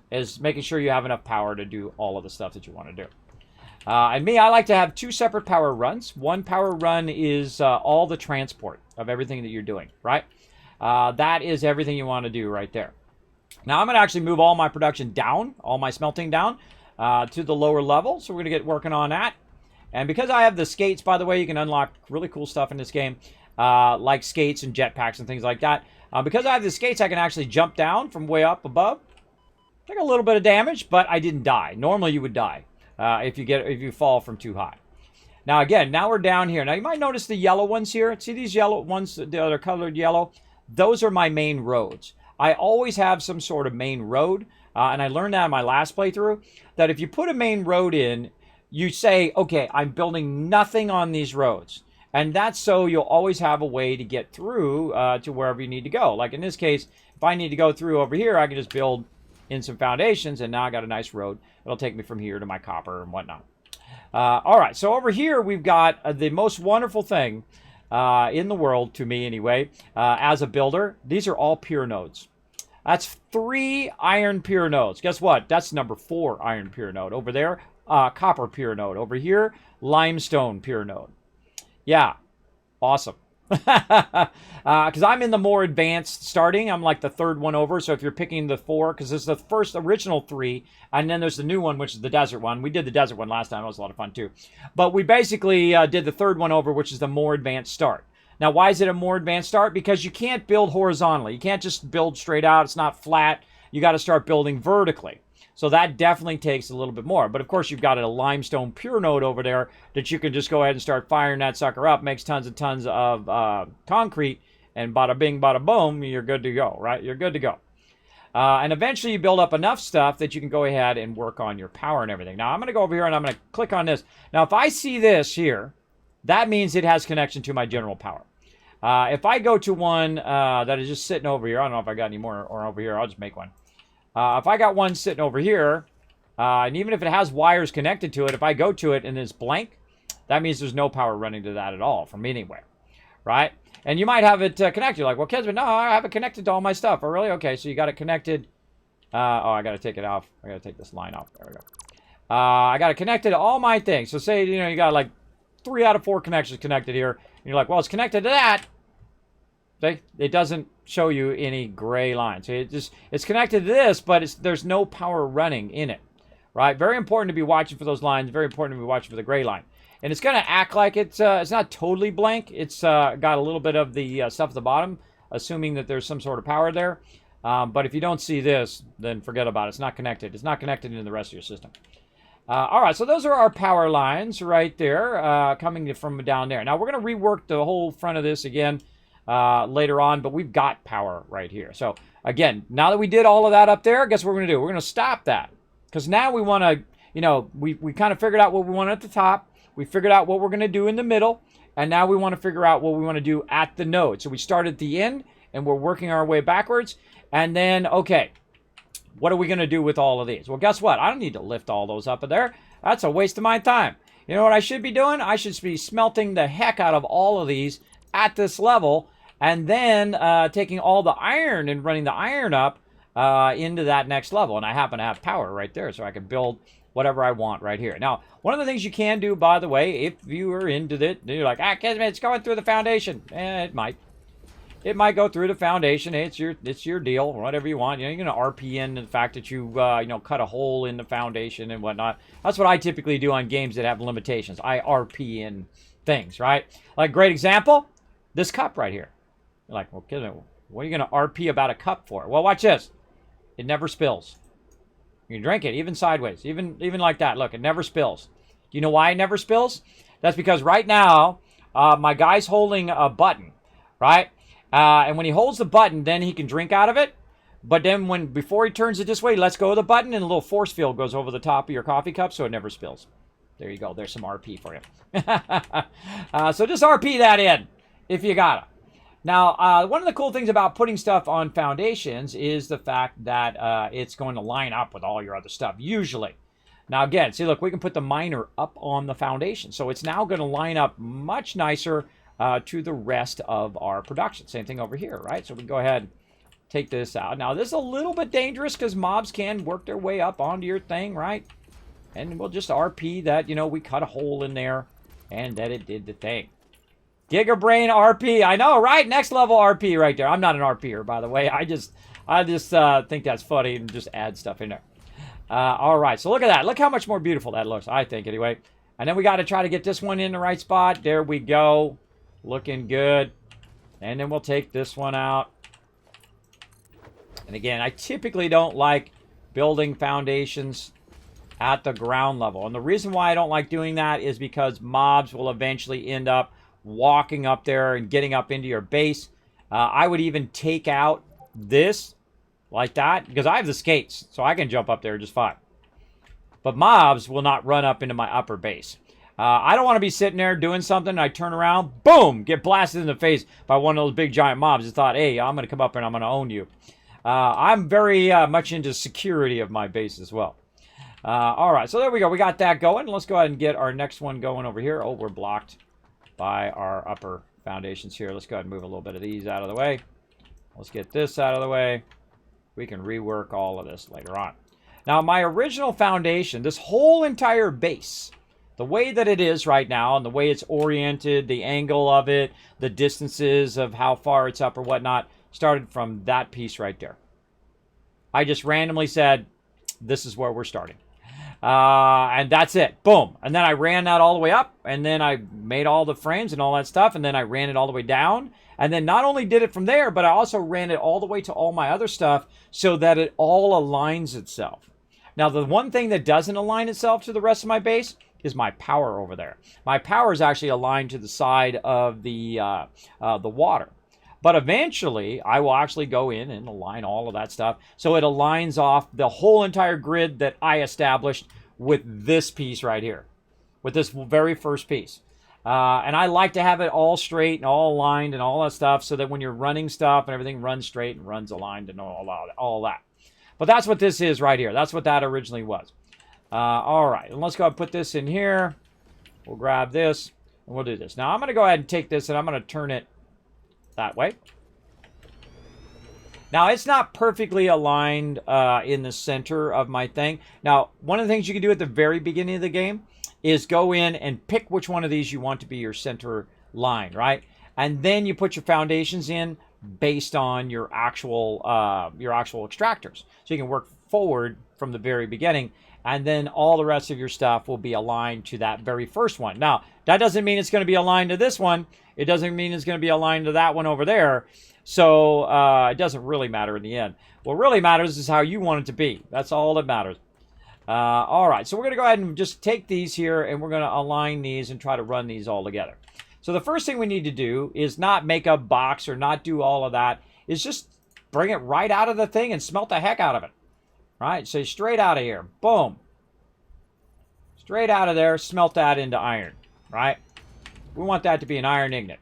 is making sure you have enough power to do all of the stuff that you want to do. And me, I like to have two separate power runs. One power run is all the transport of everything that you're doing, right? That is everything you want to do right there. Now, I'm going to actually move all my production down, all my smelting down to the lower level. So we're going to get working on that. And because I have the skates, by the way, you can unlock really cool stuff in this game, like skates and jetpacks and things like that. Because I have the skates, I can actually jump down from way up above. Take a little bit of damage, but I didn't die. Normally, you would die. If you fall from too high. Now again, now we're down here. Now you might notice the yellow ones here. See these yellow ones that are colored yellow? Those are my main roads. I always have some sort of main road, and I learned that in my last playthrough, that if you put a main road in, you say, okay, I'm building nothing on these roads. And that's so you'll always have a way to get through to wherever you need to go. Like in this case, if I need to go through over here, I can just build in some foundations, and now I got a nice road. It'll take me from here to my copper and whatnot. All right, so over here we've got the most wonderful thing in the world, to me anyway, as a builder. These are all pure nodes. That's 3 iron pure nodes. Guess what? That's number 4 iron pure node. Over there, copper pure node. Over here, limestone pure node. Yeah, awesome. Because I'm in the more advanced starting. I'm like the 3rd one over. So if you're picking the 4, because there's the first original 3, and then there's the new one, which is the desert one. We did the desert one last time. It was a lot of fun too. But we basically did the 3rd one over, which is the more advanced start. Now, why is it a more advanced start? Because you can't build horizontally. You can't just build straight out. It's not flat. You got to start building vertically. So that definitely takes a little bit more. But of course, you've got a limestone pure node over there that you can just go ahead and start firing that sucker up. Makes tons and tons of concrete. And bada bing, bada boom, you're good to go, right? You're good to go. And eventually you build up enough stuff that you can go ahead and work on your power and everything. Now, I'm going to go over here and I'm going to click on this. Now, if I see this here, that means it has connection to my general power. If I go to one that is just sitting over here, I don't know if I got any more or over here, I'll just make one. If I got one sitting over here, And even if it has wires connected to it, if I go to it and it's blank, that means there's no power running to that at all from anywhere, right? And you might have it connected. You're like, well, Kismet, no, I have it connected to all my stuff. Oh, really? Okay, so you got it connected. Oh, I got to take it off. I got to take this line off. There we go. I got it connected to all my things. So say, you got like 3 out of 4 connections connected here. And you're like, well, it's connected to that. See? It doesn't show you any gray lines. So it's connected to this, but there's no power running in it, right? Very important to be watching for those lines. Very important to be watching for the gray line. And it's going to act like it's not totally blank. It's got a little bit of the stuff at the bottom, assuming that there's some sort of power there. But if you don't see this, then forget about it. It's not connected. It's not connected into the rest of your system. All right, so those are our power lines right there coming from down there. Now, we're going to rework the whole front of this again later on, but we've got power right here. So, again, now that we did all of that up there, guess what we're going to do? We're going to stop that because now we want to, we kind of figured out what we want at the top. We figured out what we're going to do in the middle, and now we want to figure out what we want to do at the node. So we start at the end, and we're working our way backwards, and then, okay, what are we going to do with all of these? Well, guess what? I don't need to lift all those up there. That's a waste of my time. You know what I should be doing? I should be smelting the heck out of all of these at this level, and then taking all the iron and running the iron up into that next level. And I happen to have power right there, so I can build whatever I want right here. Now, one of the things you can do, by the way, if you are into it, you're like, Kismet, it's going through the foundation. It might. It might go through the foundation. Hey, it's your deal, whatever you want. You're going to RP in the fact that you cut a hole in the foundation and whatnot. That's what I typically do on games that have limitations. I RP in things, right? Like, great example, this cup right here. You're like, well, Kismet, what are you going to RP about a cup for? Well, watch this. It never spills. You can drink it, even sideways, even like that. Look, it never spills. Do you know why it never spills? That's because right now, my guy's holding a button, right? And when he holds the button, then he can drink out of it. But then before he turns it this way, he lets go of the button, and a little force field goes over the top of your coffee cup, so it never spills. There you go. There's some RP for you. So just RP that in, if you gotta. Now, one of the cool things about putting stuff on foundations is the fact that it's going to line up with all your other stuff, usually. Now, again, see, look, we can put the miner up on the foundation. So it's now going to line up much nicer to the rest of our production. Same thing over here, right? So we go ahead and take this out. Now, this is a little bit dangerous because mobs can work their way up onto your thing, right? And we'll just RP that, we cut a hole in there and that it did the thing. Gigabrain RP. I know, right? Next level RP right there. I'm not an RPer, by the way. I just think that's funny and just add stuff in there. All right, so look at that. Look how much more beautiful that looks, I think, anyway. And then we got to try to get this one in the right spot. There we go. Looking good. And then we'll take this one out. And again, I typically don't like building foundations at the ground level. And the reason why I don't like doing that is because mobs will eventually end up walking up there and getting up into your base. I would even take out this like that because I have the skates, so I can jump up there just fine. But mobs will not run up into my upper base. I don't want to be sitting there doing something and I turn around, boom, get blasted in the face by one of those big giant mobs that thought, hey, I'm going to come up and I'm going to own you. I'm very much into security of my base as well. All right, so there we go. We got that going. Let's go ahead and get our next one going over here. Oh, we're blocked by our upper foundations here. Let's go ahead and move a little bit of these out of the way. Let's get this out of the way. We can rework all of this later on. Now, my original foundation, this whole entire base, the way that it is right now and the way it's oriented, the angle of it, the distances of how far it's up or whatnot, started from that piece right there. I just randomly said, this is where we're starting. And that's it. Boom. And then I ran that all the way up, and then I made all the frames and all that stuff, and then I ran it all the way down. And then not only did it from there, but I also ran it all the way to all my other stuff so that it all aligns itself. Now, the one thing that doesn't align itself to the rest of my base is my power over there. My power is actually aligned to the side of the water. But eventually, I will actually go in and align all of that stuff so it aligns off the whole entire grid that I established with this piece right here, with this very first piece. And I like to have it all straight and all aligned and all that stuff so that when you're running stuff and everything runs straight and runs aligned and all that. But that's what this is right here. That's what that originally was. All right, and let's go ahead and put this in here. We'll grab this, and we'll do this. Now, I'm going to go ahead and take this, and I'm going to turn it that way. Now, it's not perfectly aligned in the center of my thing. Now, one of the things you can do at the very beginning of the game is go in and pick which one of these you want to be your center line, right? And then you put your foundations in based on your actual extractors. So you can work forward from the very beginning, and then all the rest of your stuff will be aligned to that very first one. Now, that doesn't mean it's going to be aligned to this one. It doesn't mean it's going to be aligned to that one over there. So it doesn't really matter in the end. What really matters is how you want it to be. That's all that matters. All right, so we're going to go ahead and just take these here, and we're going to align these and try to run these all together. So the first thing we need to do is not make a box or not do all of that. Is just bring it right out of the thing and smelt the heck out of it. Right, so straight out of here. Boom. Straight out of there, smelt that into iron. Right? We want that to be an iron ingot.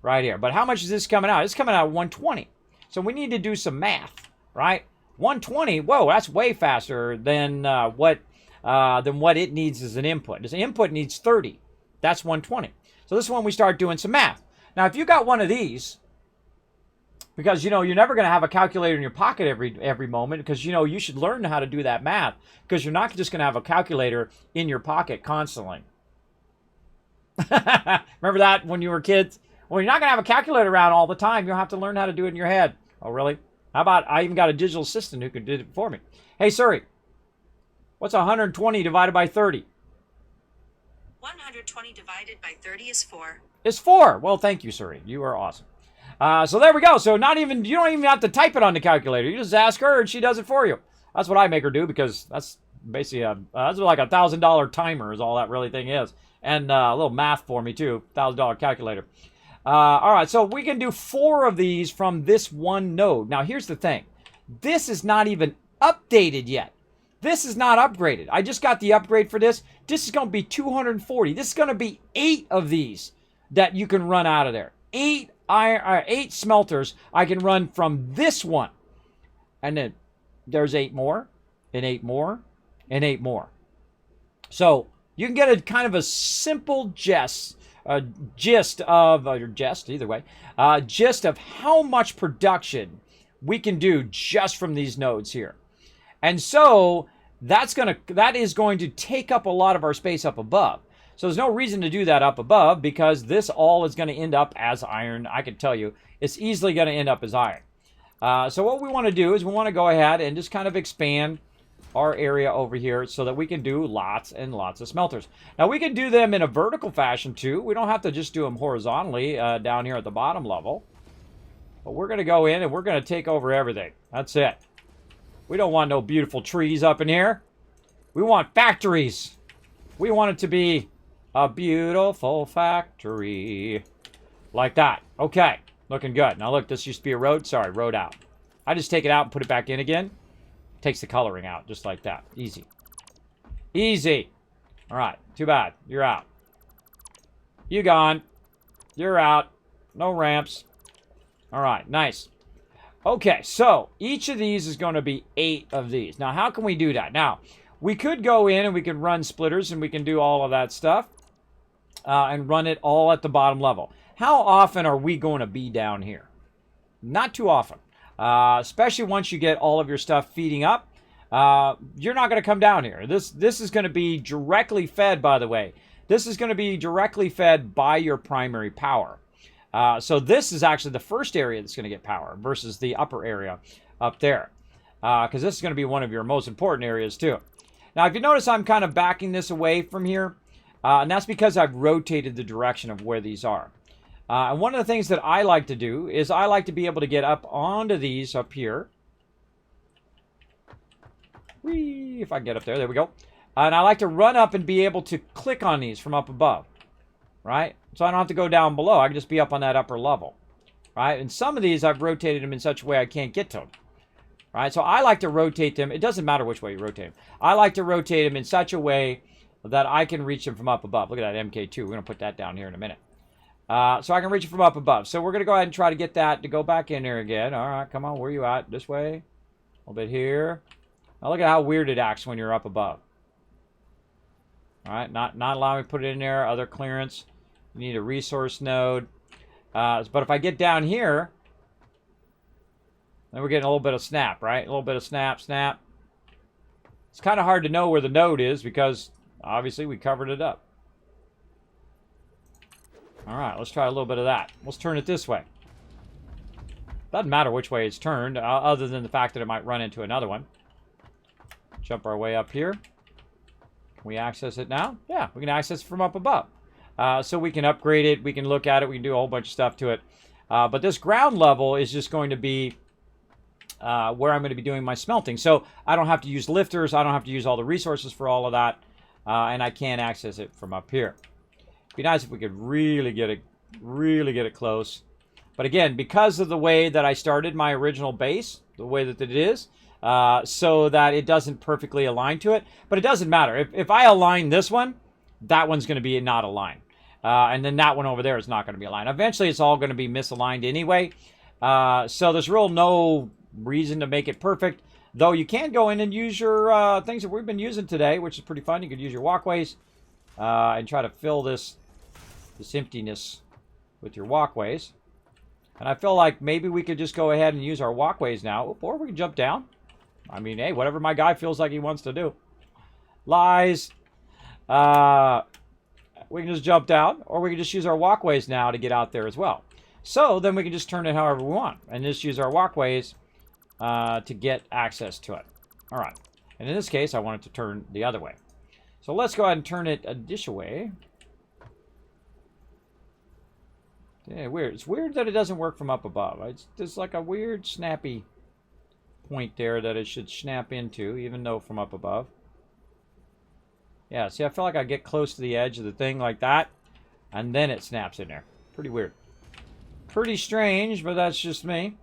Right here. But how much is this coming out? It's coming out at 120. So we need to do some math. Right? 120, whoa, that's way faster than what it needs as an input. This input needs 30. That's 120. So this is when we start doing some math. Now, if you got one of these, because, you're never going to have a calculator in your pocket every moment, because, you should learn how to do that math, because you're not just going to have a calculator in your pocket constantly. Remember that when you were kids? Well, you're not going to have a calculator around all the time. You'll have to learn how to do it in your head. Oh, really? How about I even got a digital assistant who could do it for me? Hey, Siri, what's 120 divided by 30? 120 divided by 30 is 4. It's 4. Well, thank you, Siri. You are awesome. So there we go. So you don't even have to type it on the calculator. You just ask her and she does it for you. That's what I make her do, because that's basically that's like $1,000 timer is all that really thing is. And a little math for me too, $1,000 calculator. All right, so we can do 4 of these from this one node. Now here's the thing. This is not even updated yet. This is not upgraded. I just got the upgrade for this. This is going to be 240. This is going to be 8 of these that you can run out of there. 8 smelters I can run from this one. And then there's 8 more, and 8 more, and 8 more. So you can get a kind of a simple gist of how much production we can do just from these nodes here. And so that is going to take up a lot of our space up above. So there's no reason to do that up above, because this all is going to end up as iron. I can tell you, it's easily going to end up as iron. So what we want to do is we want to go ahead and just kind of expand our area over here so that we can do lots and lots of smelters. Now we can do them in a vertical fashion too. We don't have to just do them horizontally down here at the bottom level. But we're going to go in and we're going to take over everything. That's it. We don't want no beautiful trees up in here. We want factories. We want it to be a beautiful factory. Like that. Okay. Looking good. Now look, this used to be a road. Sorry, road out. I just take it out and put it back in again. Takes the coloring out, just like that. Easy. Easy. All right. Too bad. You're out. You gone. You're out. No ramps. All right. Nice. Okay, so each of these is going to be 8 of these. Now, how can we do that? Now, we could go in and we can run splitters and we can do all of that stuff and run it all at the bottom level. How often are we going to be down here? Not too often. Especially once you get all of your stuff feeding up. You're not going to come down here. This is going to be directly fed, by the way. This is going to be directly fed by your primary power. So this is actually the first area that's going to get power versus the upper area up there. Because this is going to be one of your most important areas too. Now, if you notice, I'm kind of backing this away from here. And that's because I've rotated the direction of where these are. And one of the things that I like to do is I like to be able to get up onto these up here. Whee, if I can get up there, there we go. And I like to run up and be able to click on these from up above. Right? So I don't have to go down below. I can just be up on that upper level. Right? And some of these I've rotated them in such a way I can't get to them. Right? So I like to rotate them. It doesn't matter which way you rotate them. I like to rotate them in such a way that I can reach them from up above. Look at that MK2. We're going to put that down here in a minute. So I can reach it from up above. So we're going to go ahead and try to get that to go back in there again. All right, come on. Where are you at? This way. A little bit here. Now look at how weird it acts when you're up above. All right, not allowing me to put it in there. Other clearance. You need a resource node. But if I get down here, then we're getting a little bit of snap, right? A little bit of snap, snap. It's kind of hard to know where the node is because obviously we covered it up. All right, let's try a little bit of that. Let's turn it this way. Doesn't matter which way it's turned, other than the fact that it might run into another one. Jump our way up here. Can we access it now? Yeah, we can access it from up above. So we can upgrade it, we can look at it, we can do a whole bunch of stuff to it. But this ground level is just going to be where I'm going to be doing my smelting. So I don't have to use lifters, I don't have to use all the resources for all of that, and I can access it from up here. It'd be nice if we could really get it close. But again, because of the way that I started my original base, the way that it is, so that it doesn't perfectly align to it. But it doesn't matter. If I align this one, that one's going to be not aligned. And then that one over there is not going to be aligned. Eventually, it's all going to be misaligned anyway. So there's real no reason to make it perfect. Though you can go in and use your things that we've been using today, which is pretty fun. You could use your walkways and try to fill this emptiness with your walkways. And I feel like maybe we could just go ahead and use our walkways now. Or we can jump down. I mean, hey, whatever my guy feels like he wants to do. Lies. We can just jump down. Or we can just use our walkways now to get out there as well. So then we can just turn it however we want. And just use our walkways to get access to it. All right. And in this case, I want it to turn the other way. So let's go ahead and turn it this way. Yeah, weird. It's weird that it doesn't work from up above. There's like a weird snappy point there that it should snap into, even though from up above. Yeah, see, I feel like I get close to the edge of the thing like that, and then it snaps in there. Pretty weird. Pretty strange, but that's just me.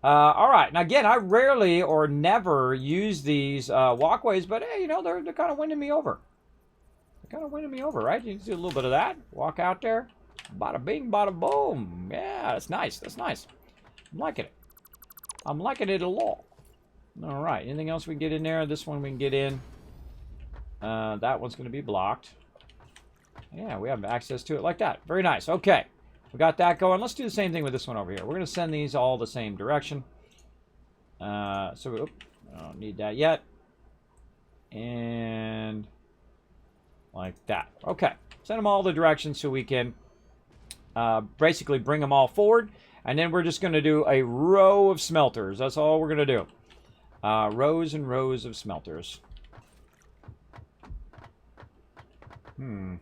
All right, now again, I rarely or never use these walkways, but hey, you know, they're kind of winning me over. They're kind of winning me over, right? You can do a little bit of that. Walk out there. Bada bing, bada boom. Yeah, that's nice. That's nice. I'm liking it. I'm liking it a lot. All right. Anything else we can get in there? This one we can get in. That one's going to be blocked. Yeah, we have access to it like that. Very nice. Okay. We got that going. Let's do the same thing with this one over here. We're going to send these all the same direction. I don't need that yet. And like that. Okay. Send them all the directions so we can basically bring them all forward, and then we're just going to do a row of smelters. That's all we're going to do. Rows and rows of smelters. Now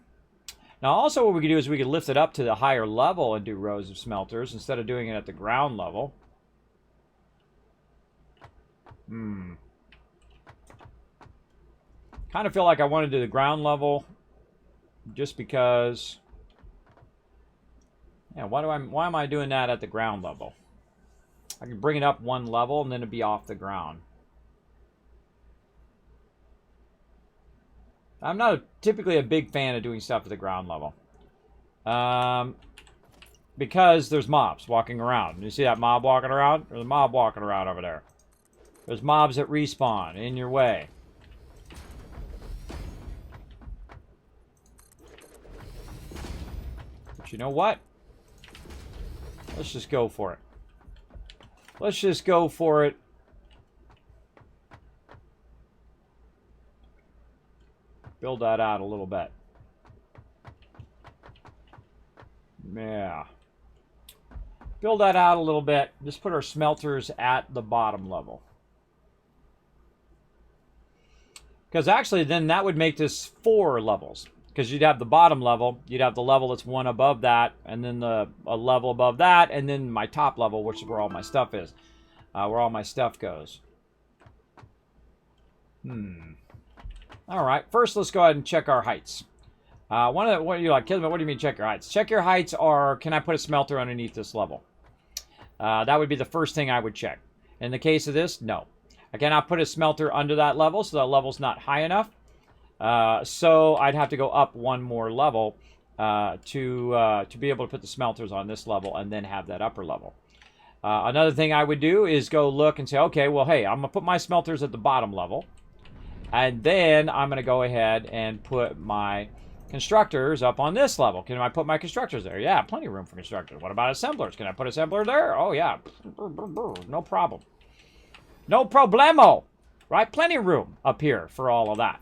also what we could do is we could lift it up to the higher level and do rows of smelters instead of doing it at the ground level. Kind of feel like I want to do the ground level just because... Yeah, why am I doing that at the ground level? I can bring it up one level and then it'd be off the ground. I'm not typically a big fan of doing stuff at the ground level. Because there's mobs walking around. You see that mob walking around? There's a mob walking around over there. There's mobs that respawn in your way. But you know what? Let's just go for it. Let's just go for it. Build that out a little bit. Yeah. Build that out a little bit. Just put our smelters at the bottom level. Because actually then that would make this 4 levels. Because you'd have the bottom level, you'd have the level that's one above that, and then a level above that, and then my top level, which is where all my stuff is, where all my stuff goes. All right, first let's go ahead and check our heights. What do you like, Kismet? What do you mean check your heights? Check your heights are, can I put a smelter underneath this level? That would be the first thing I would check. In the case of this, no. I cannot put a smelter under that level, so that level's not high enough. So I'd have to go up one more level to be able to put the smelters on this level and then have that upper level. Another thing I would do is go look and say, okay, well, hey, I'm going to put my smelters at the bottom level. And then I'm going to go ahead and put my constructors up on this level. Can I put my constructors there? Yeah, plenty of room for constructors. What about assemblers? Can I put assembler there? Oh, yeah. No problem. No problemo. Right? Plenty of room up here for all of that.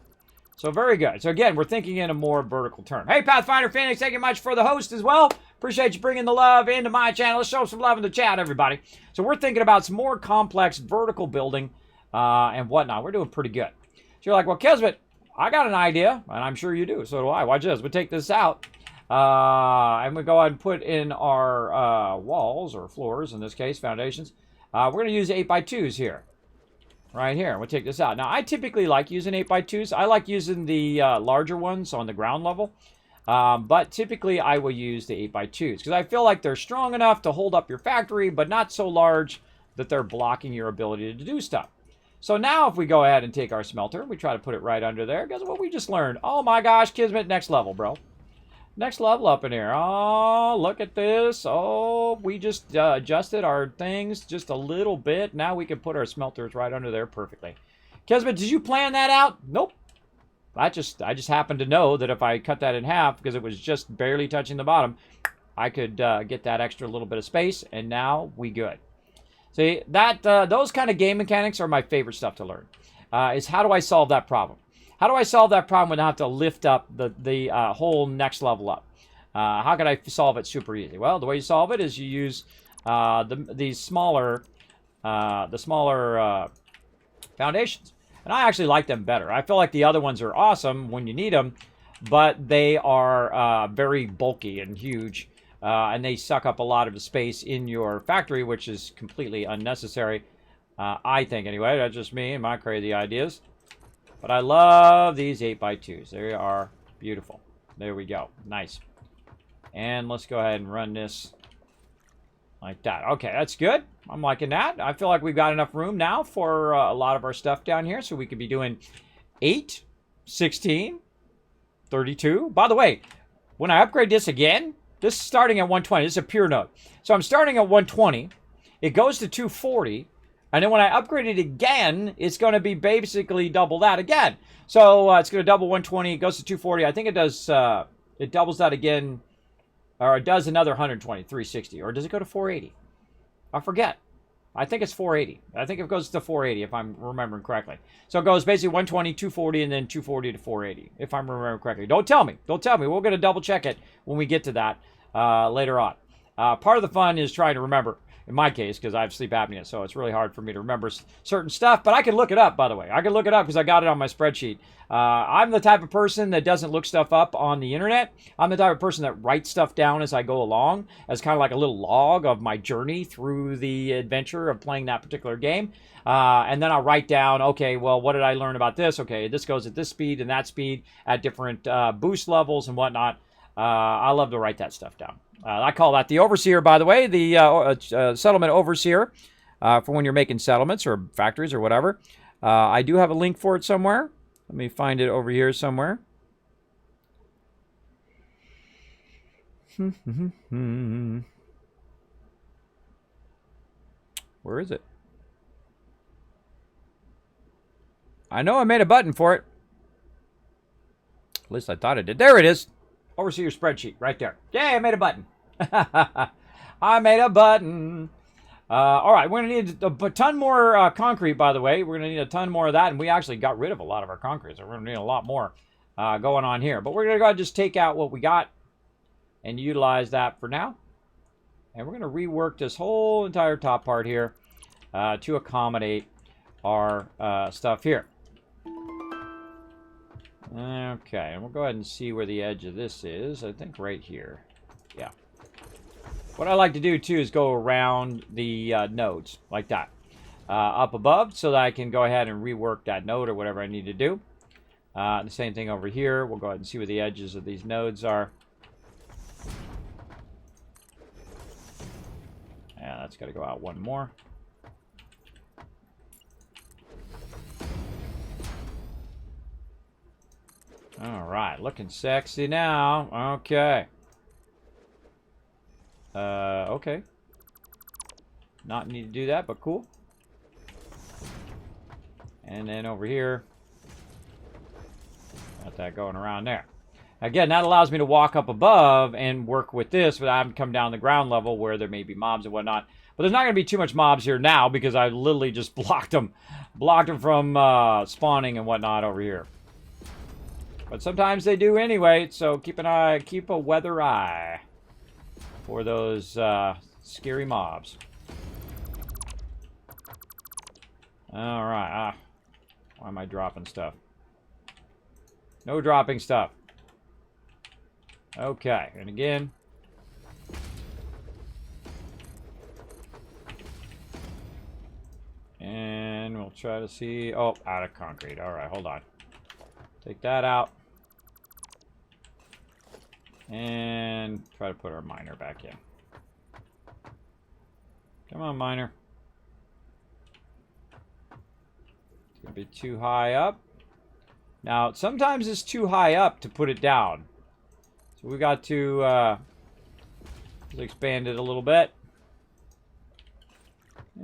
So very good. So again, we're thinking in a more vertical term. Hey, Pathfinder Phoenix, thank you much for the host as well. Appreciate you bringing the love into my channel. Let's show some love in the chat, everybody. So we're thinking about some more complex vertical building and whatnot. We're doing pretty good. So you're like, well, Kismet, I got an idea, and I'm sure you do. So do I. Watch this. We take this out, and we go ahead and put in our walls or floors, in this case, foundations. We're going to use 8x2s here. Right here. We'll take this out. Now, I typically like using 8x2s. I like using the larger ones on the ground level. But typically, I will use the 8x2s because I feel like they're strong enough to hold up your factory, but not so large that they're blocking your ability to do stuff. So now if we go ahead and take our smelter, we try to put it right under there. Guess what we just learned? Oh my gosh, Kismet, next level, bro. Next level up in here. Oh, look at this. Oh, we just adjusted our things just a little bit. Now we can put our smelters right under there perfectly. Kismet, did you plan that out? Nope. I just happened to know that if I cut that in half, because it was just barely touching the bottom, I could get that extra little bit of space, and now we good. See, that those kind of game mechanics are my favorite stuff to learn. Is how do I solve that problem? How do I solve that problem without have to lift up the whole next level up? How can I solve it super easy? Well, the way you solve it is you use these smaller foundations. And I actually like them better. I feel like the other ones are awesome when you need them, but they are very bulky and huge, and they suck up a lot of the space in your factory, which is completely unnecessary, I think anyway. That's just me and my crazy ideas. But I love these 8x2s. They are beautiful. There we go. Nice. And let's go ahead and run this like that. Okay, that's good. I'm liking that. I feel like we've got enough room now for a lot of our stuff down here. So we could be doing 8, 16, 32. By the way, when I upgrade this again, this is starting at 120. This is a pure node. So I'm starting at 120. It goes to 240. And then when I upgrade it again, it's going to be basically double that again. So it's going to double 120. It goes to 240. I think it does. It doubles that again. Or it does another 120, 360. Or does it go to 480? I forget. I think it's 480. I think it goes to 480 if I'm remembering correctly. So it goes basically 120, 240, and then 240 to 480 if I'm remembering correctly. Don't tell me. Don't tell me. We're going to double check it when we get to that later on. Part of the fun is trying to remember. In my case, because I have sleep apnea, so it's really hard for me to remember certain stuff. But I can look it up, by the way. I can look it up because I got it on my spreadsheet. I'm the type of person that doesn't look stuff up on the internet. I'm the type of person that writes stuff down as I go along, as kind of like a little log of my journey through the adventure of playing that particular game. And then I'll write down, okay, well, what did I learn about this? Okay, this goes at this speed and that speed at different boost levels and whatnot. I love to write that stuff down. I call that the overseer, by the way, the settlement overseer for when you're making settlements or factories or whatever. I do have a link for it somewhere. Let me find it over here somewhere. Where is it? I know I made a button for it. At least I thought I did. There it is. Overseer spreadsheet right there. Yay, I made a button. I made a button. All right, we're going to need a ton more concrete, by the way. We're going to need a ton more of that, and we actually got rid of a lot of our concrete, so we're going to need a lot more going on here. But we're going to go ahead and just take out what we got and utilize that for now. And we're going to rework this whole entire top part here to accommodate our stuff here. Okay, and we'll go ahead and see where the edge of this is. I think right here. Yeah. What I like to do, too, is go around the nodes, like that. Up above, so that I can go ahead and rework that node or whatever I need to do. The same thing over here. We'll go ahead and see where the edges of these nodes are. Yeah, that's got to go out one more. All right, looking sexy now. Okay. Okay. Not need to do that, but cool. And then over here, Got that going around there. Again, that allows me to walk up above and work with this without having to come down the ground level where there may be mobs and whatnot. But there's not going to be too much mobs here now because I literally just blocked them from spawning and whatnot over here. But sometimes they do anyway, so keep a weather eye for those scary mobs. All right. Why am I dropping stuff? No dropping stuff. Okay, and again. And we'll try to see... Oh, out of concrete. All right, hold on. Take that out. And try to put our miner back in. Come on, miner. It's going to be too high up. Now, sometimes it's too high up to put it down. So we got to expand it a little bit.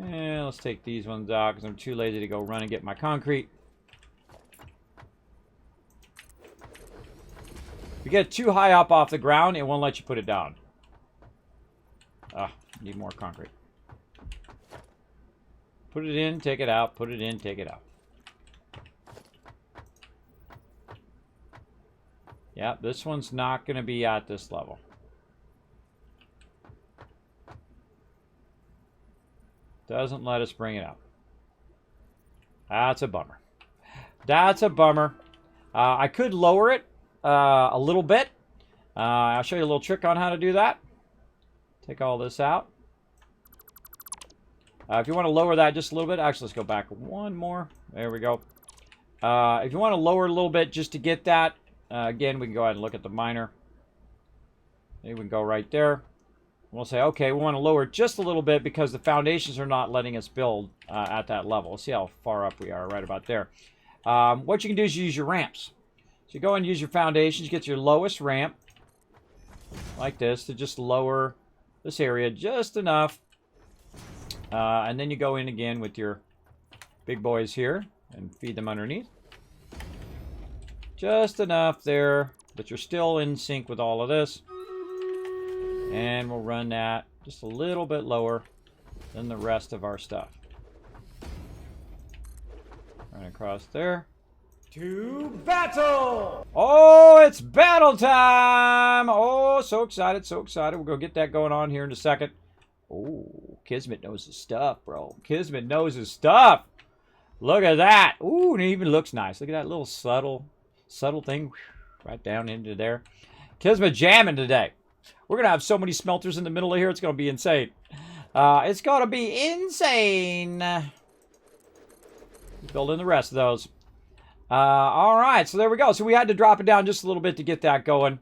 And let's take these ones out because I'm too lazy to go run and get my concrete. If you get too high up off the ground, it won't let you put it down. Need more concrete. Put it in, take it out. Put it in, take it out. Yeah, this one's not going to be at this level. Doesn't let us bring it up. That's a bummer. That's a bummer. I could lower it a little bit. I'll show you a little trick on how to do that. Take all this out. If you want to lower that just a little bit, actually, let's go back one more. There we go. If you want to lower it a little bit just to get that, again, we can go ahead and look at the miner. Maybe we can go right there. We'll say, okay, we want to lower it just a little bit because the foundations are not letting us build at that level. See how far up we are, right about there. What you can do is use your ramps. So you go and use your foundations, get your lowest ramp, like this, to just lower this area just enough. And then you go in again with your big boys here and feed them underneath. Just enough there that you're still in sync with all of this. And we'll run that just a little bit lower than the rest of our stuff. Run across there. To battle! Oh, it's battle time! Oh, so excited, so excited. We'll go get that going on here in a second. Oh, Kismet knows his stuff, bro. Kismet knows his stuff. Look at that. Ooh, and it even looks nice. Look at that little subtle thing right down into there. Kismet jamming today. We're going to have so many smelters in the middle of here. It's going to be insane. It's going to be insane. Build in the rest of those. All right, so there we go. So we had to drop it down just a little bit to get that going.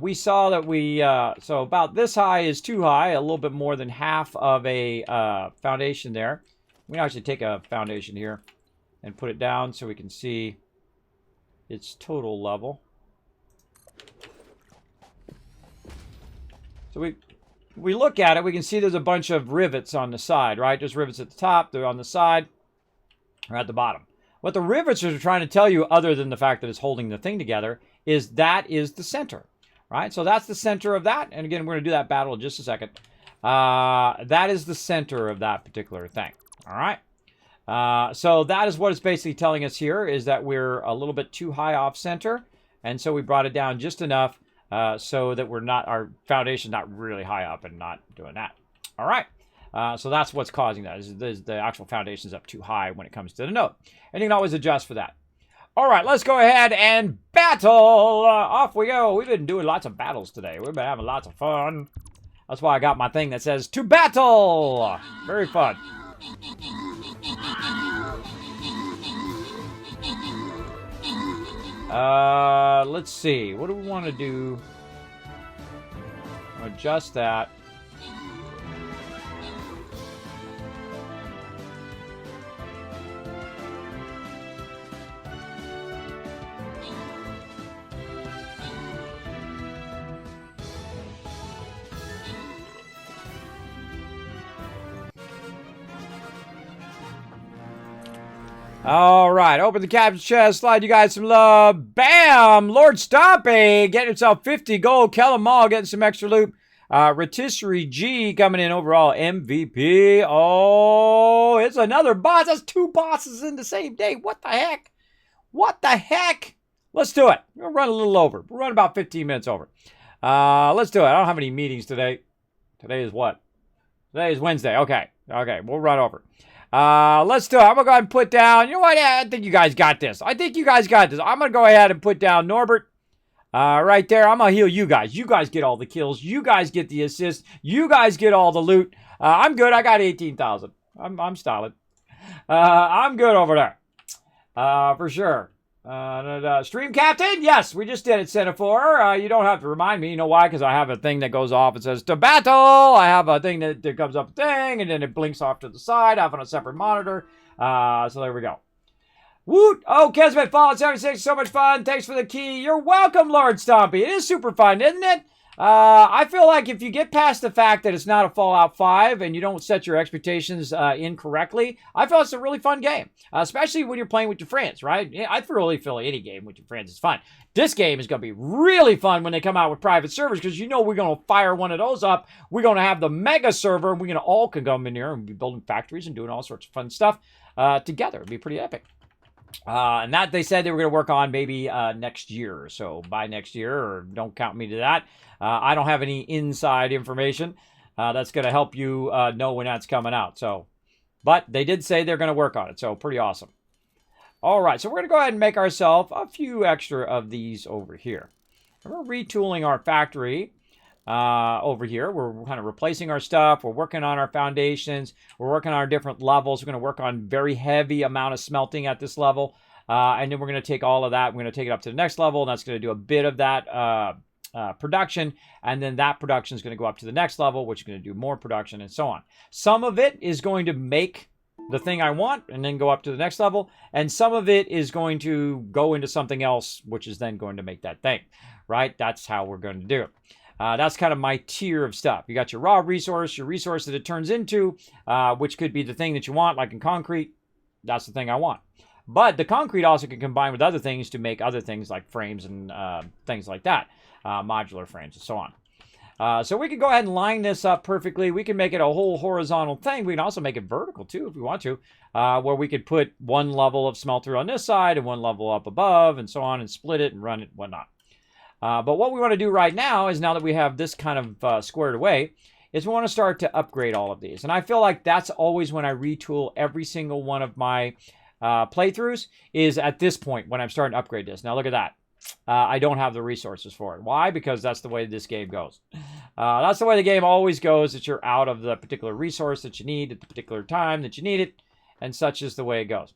We saw that so about this high is too high, a little bit more than half of a foundation there. We can actually take a foundation here and put it down so we can see its total level. So we look at it, we can see there's a bunch of rivets on the side, right? There's rivets at the top, they're on the side, or at the bottom. What the rivets are trying to tell you, other than the fact that it's holding the thing together, is that is the center, right? So that's the center of that. And again, we're going to do that battle in just a second. That is the center of that particular thing, all right? So that is what it's basically telling us here, is that we're a little bit too high off center. And so we brought it down just enough so that our foundation's not really high up and not doing that. All right. So that's what's causing that, is the actual foundation's up too high when it comes to the node. And you can always adjust for that. All right, let's go ahead and battle. Off we go. We've been doing lots of battles today. We've been having lots of fun. That's why I got my thing that says, to battle. Very fun. Let's see. What do we want to do? Adjust that. All right, open the captain's chest, slide you guys some love. Bam! Lord Stompy getting himself 50 gold. Kellum Mall getting some extra loot. Rotisserie G coming in overall MVP. Oh, it's another boss. That's 2 bosses in the same day. What the heck? What the heck? Let's do it. We're going to run a little over. We're running about 15 minutes over. Let's do it. I don't have any meetings today. Today is what? Today is Wednesday. Okay, we'll run over. Let's do it. I'm going to go ahead and put down, you know what? I think you guys got this. I'm going to go ahead and put down Norbert. Right there. I'm going to heal you guys. You guys get all the kills. You guys get the assists. You guys get all the loot. I'm good. I got 18,000. I'm solid. I'm good over there. For sure. Stream Captain? Yes, we just did it, Semaphore. You don't have to remind me. You know why? Because I have a thing that goes off and says, to battle! I have a thing that comes up and then it blinks off to the side. I have on a separate monitor. So there we go. Woot! Oh, Kismet Fallout 76, so much fun. Thanks for the key. You're welcome, Lord Stompy. It is super fun, isn't it? I feel like if you get past the fact that it's not a Fallout 5 and you don't set your expectations incorrectly, I feel it's a really fun game, especially when you're playing with your friends, right? Yeah, I really feel like any game with your friends is fun. This game is going to be really fun when they come out with private servers because you know we're going to fire one of those up. We're going to have the mega server and we're going to all come in here and be building factories and doing all sorts of fun stuff together. It'd be pretty epic. And that they said they were going to work on maybe next year. So by next year, or don't count me to that. I don't have any inside information that's going to help you know when that's coming out. So, but they did say they're going to work on it. So pretty awesome. All right. So we're going to go ahead and make ourselves a few extra of these over here. We're retooling our factory over here. We're kind of replacing our stuff. We're working on our foundations. We're working on our different levels. We're going to work on very heavy amount of smelting at this level. And then we're going to take all of that. We're going to take it up to the next level. And that's going to do a bit of that production. And then that production is going to go up to the next level, which is going to do more production and so on. Some of it is going to make the thing I want and then go up to the next level. And some of it is going to go into something else, which is then going to make that thing, right? That's how we're going to do it. That's kind of my tier of stuff. You got your raw resource, your resource that it turns into, which could be the thing that you want, like in concrete. That's the thing I want. But the concrete also can combine with other things to make other things like frames and things like that, modular frames and so on. So we can go ahead and line this up perfectly. We can make it a whole horizontal thing. We can also make it vertical too if we want to, where we could put one level of smelter on this side and one level up above and so on and split it and run it and whatnot. But what we want to do right now is now that we have this kind of squared away, is we want to start to upgrade all of these. And I feel like that's always when I retool every single one of my playthroughs is at this point when I'm starting to upgrade this. Now look at that. I don't have the resources for it. Why? Because that's the way this game goes. That's the way the game always goes, that you're out of the particular resource that you need at the particular time that you need it, and such is the way it goes.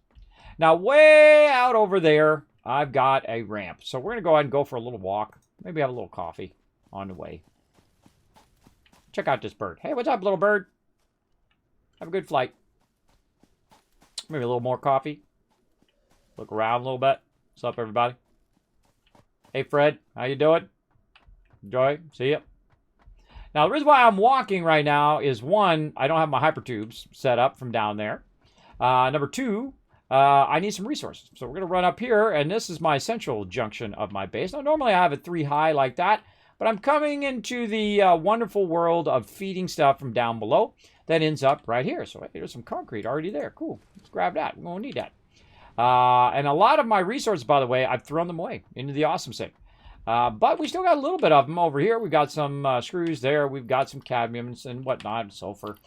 Now, way out over there, I've got a ramp. So we're going to go ahead and go for a little walk. Maybe have a little coffee on the way. Check out this bird. Hey, what's up, little bird? Have a good flight. Maybe a little more coffee. Look around a little bit. What's up, everybody? Hey, Fred. How you doing? Enjoy. See ya. Now, the reason why I'm walking right now is, one, I don't have my hypertubes set up from down there. Number two, I need some resources. So we're going to run up here, and this is my central junction of my base. Now, normally I have it 3 high like that, but I'm coming into the wonderful world of feeding stuff from down below that ends up right here. So hey, there's some concrete already there. Cool. Let's grab that. We're going to need that. And a lot of my resources, by the way, I've thrown them away into the awesome sink. But we still got a little bit of them over here. We've got some screws there. We've got some cadmium and whatnot, and sulfur.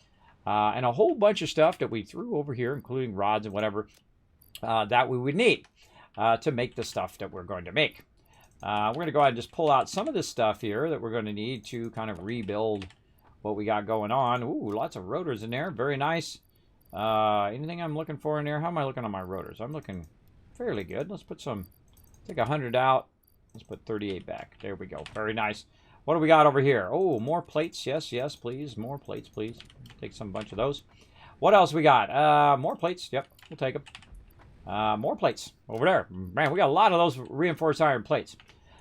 And a whole bunch of stuff that we threw over here, including rods and whatever, that we would need to make the stuff that we're going to make. We're going to go ahead and just pull out some of this stuff here that we're going to need to kind of rebuild what we got going on. Ooh, lots of rotors in there. Very nice. Anything I'm looking for in there? How am I looking on my rotors? I'm looking fairly good. Let's put some, take 100 out. Let's put 38 back. There we go. Very nice. What do we got over here? Oh, more plates. Yes, yes, please. More plates, please. Take some bunch of those. What else we got? More plates. Yep, we'll take them. More plates over there. Man, we got a lot of those reinforced iron plates.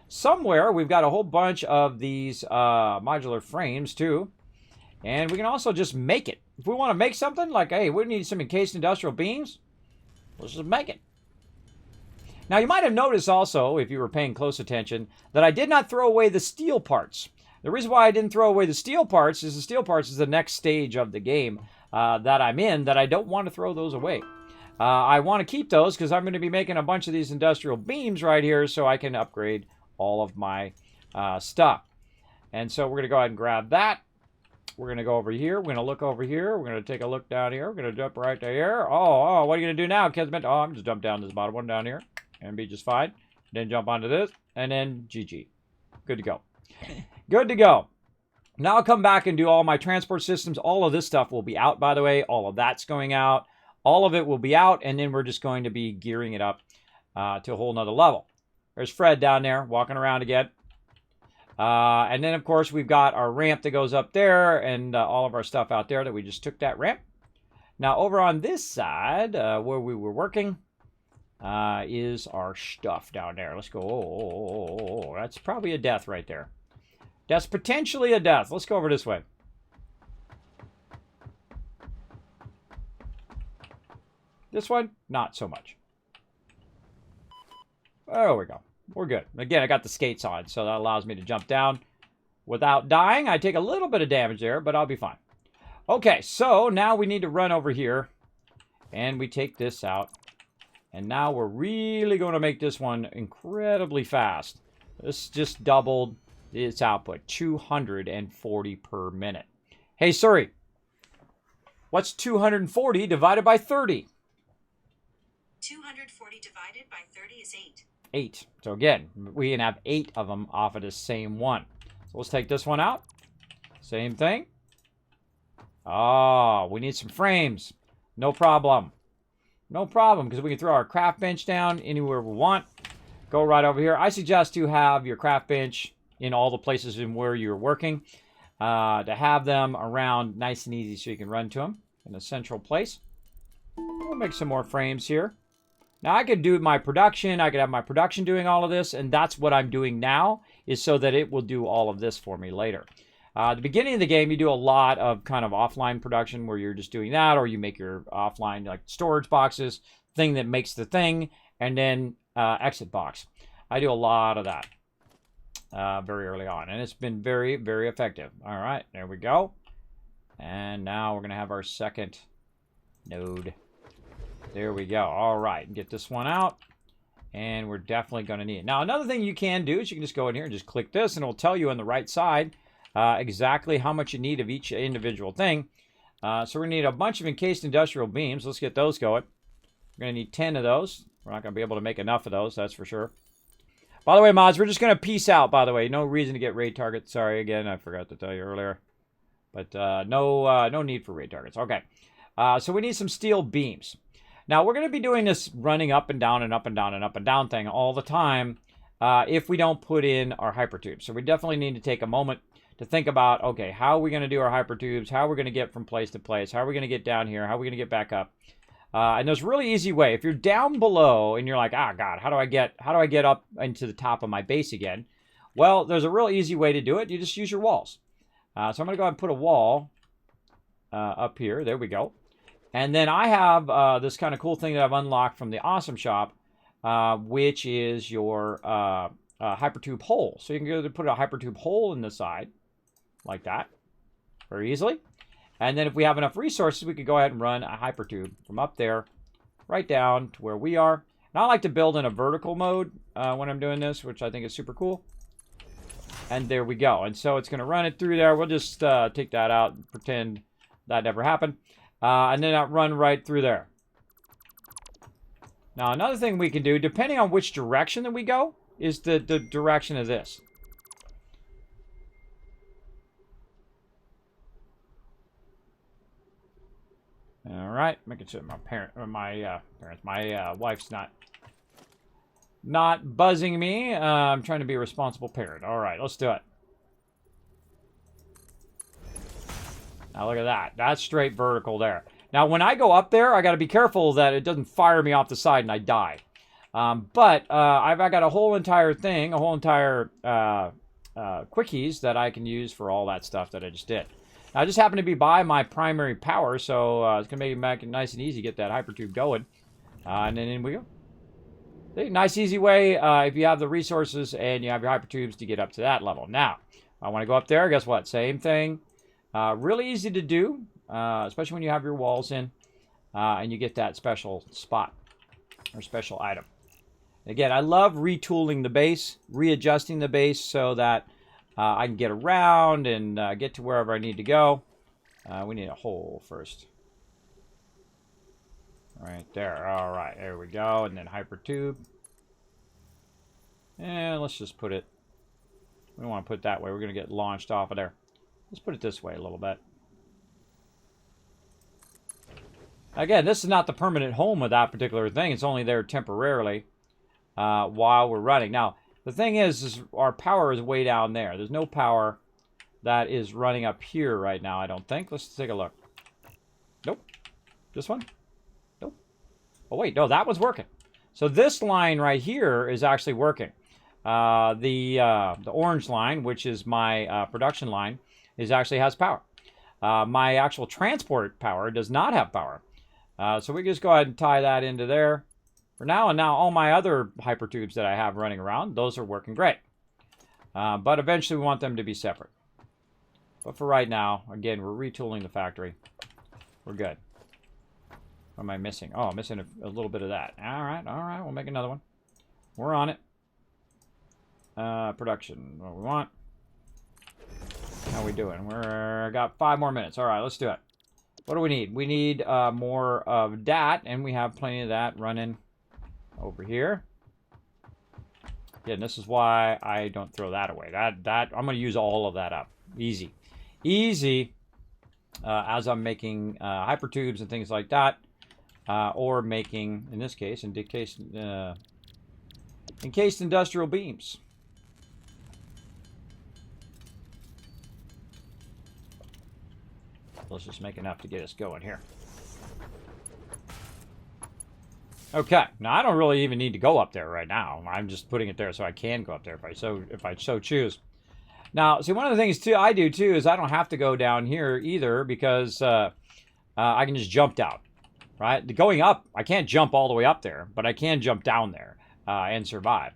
Somewhere we've got a whole bunch of these modular frames too. And we can also just make it. If we want to make something like, hey, we need some encased industrial beams. Let's just make it. Now, you might have noticed also, if you were paying close attention, that I did not throw away the steel parts. The reason why I didn't throw away the steel parts is the next stage of the game that I'm in, that I don't want to throw those away. I want to keep those because I'm going to be making a bunch of these industrial beams right here so I can upgrade all of my stuff. And so we're going to go ahead and grab that. We're going to go over here. We're going to look over here. We're going to take a look down here. We're going to jump right to here. Oh, what are you going to do now, Kismet? Oh, I'm just jump down to this bottom one down here and be just fine. Then jump onto this, and then GG. Good to go. Good to go. Now I'll come back and do all my transport systems. All of this stuff will be out, by the way. All of that's going out. All of it will be out, and then we're just going to be gearing it up to a whole nother level. There's Fred down there walking around again. And then, of course, we've got our ramp that goes up there and all of our stuff out there that we just took that ramp. Now, over on this side, where we were working, is our stuff down there. Let's go. Oh, that's probably a death right there. That's potentially a death. Let's go over this way. This one, not so much. There we go. We're good. Again, I got the skates on, so that allows me to jump down without dying. I take a little bit of damage there, but I'll be fine. Okay, so now we need to run over here, and we take this out. And now we're really going to make this one incredibly fast. This just doubled its output, 240 per minute. Hey, Siri, what's 240 divided by 30? 240 divided by 30 is 8. 8. So again, we can have 8 of them off of the same one. So let's take this one out. Same thing. Oh, we need some frames. No problem. No problem, because we can throw our craft bench down anywhere we want. Go right over here. I suggest you have your craft bench in all the places in where you're working, to have them around nice and easy so you can run to them in a central place. We'll make some more frames here. Now, I could do my production. I could have my production doing all of this, and that's what I'm doing now, is so that it will do all of this for me later. At the beginning of the game, you do a lot of kind of offline production where you're just doing that, or you make your offline like storage boxes, thing that makes the thing, and then exit box. I do a lot of that very early on, and it's been very, very effective. All right, there we go. And now we're going to have our second node. There we go. All right, get this one out, and we're definitely going to need it. Now, another thing you can do is you can just go in here and just click this, and it'll tell you on the right side exactly how much you need of each individual thing. So we're going to need a bunch of encased industrial beams. Let's get those going. We're going to need 10 of those. We're not going to be able to make enough of those, that's for sure. By the way, mods, we're just going to peace out, by the way. No reason to get raid targets. Sorry, again, I forgot to tell you earlier. But no need for raid targets. Okay. So we need some steel beams. Now, we're going to be doing this running up and down and up and down and up and down thing all the time if we don't put in our hypertubes. So we definitely need to take a moment to think about, okay, how are we going to do our hypertubes? How are we going to get from place to place? How are we going to get down here? How are we going to get back up? And there's a really easy way. If you're down below and you're like, ah, God, how do I get up into the top of my base again? Well, there's a real easy way to do it. You just use your walls. So I'm going to go ahead and put a wall up here. There we go. And then I have this kind of cool thing that I've unlocked from the Awesome Shop, which is your hypertube hole. So you can go to put a hypertube hole in the side, like that, very easily. And then if we have enough resources, we could go ahead and run a hypertube from up there right down to where we are. And I like to build in a vertical mode when I'm doing this, which I think is super cool. And there we go. And so it's going to run it through there. We'll just take that out and pretend that never happened. And then I'll run right through there. Now, another thing we can do, depending on which direction that we go, is the direction of this. All right, making sure my wife's not buzzing me. I'm trying to be a responsible parent. All right, let's do it. Now look at that. That's straight vertical there. Now when I go up there, I got to be careful that it doesn't fire me off the side and I die. But I've got a whole entire thing, quickies that I can use for all that stuff that I just did. Now, I just happen to be by my primary power, so it's going to make it nice and easy to get that hypertube going. And then in we go. See, nice, easy way if you have the resources and you have your hypertubes to get up to that level. Now, I want to go up there. Guess what? Same thing. Really easy to do, especially when you have your walls in and you get that special spot or special item. Again, I love retooling the base, readjusting the base so that I can get around and get to wherever I need to go. We need a hole first. Right there. All right, there we go. And then hypertube. And let's just put it. We don't want to put it that way. We're going to get launched off of there. Let's put it this way a little bit. Again, this is not the permanent home of that particular thing. It's only there temporarily while we're running. Now, the thing is our power is way down there. There's no power that is running up here right now, I don't think. Let's take a look. Nope. This one? Nope. Oh, wait. No, that was working. So this line right here is actually working. The orange line, which is my production line, actually has power. My actual transport power does not have power. So we can just go ahead and tie that into there for now. And now all my other hypertubes that I have running around, those are working great. But eventually we want them to be separate. But for right now, again, we're retooling the factory. We're good. What am I missing? Oh, I'm missing a little bit of that. All right. We'll make another one. We're on it. Production. What we want. How we doing? We're got 5 more minutes. All right, let's do it. What do we need? We need more of that, and we have plenty of that running over here. Yeah, and this is why I don't throw that away. That I'm going to use all of that up. Easy. As I'm making hypertubes and things like that, or making, in this case, encased industrial beams. Let's just make enough to get us going here. Okay, now I don't really even need to go up there right now. I'm just putting it there so I can go up there if I so choose. Now, see, one of the things too I do too is I don't have to go down here either because I can just jump down, right? Going up, I can't jump all the way up there, but I can jump down there and survive.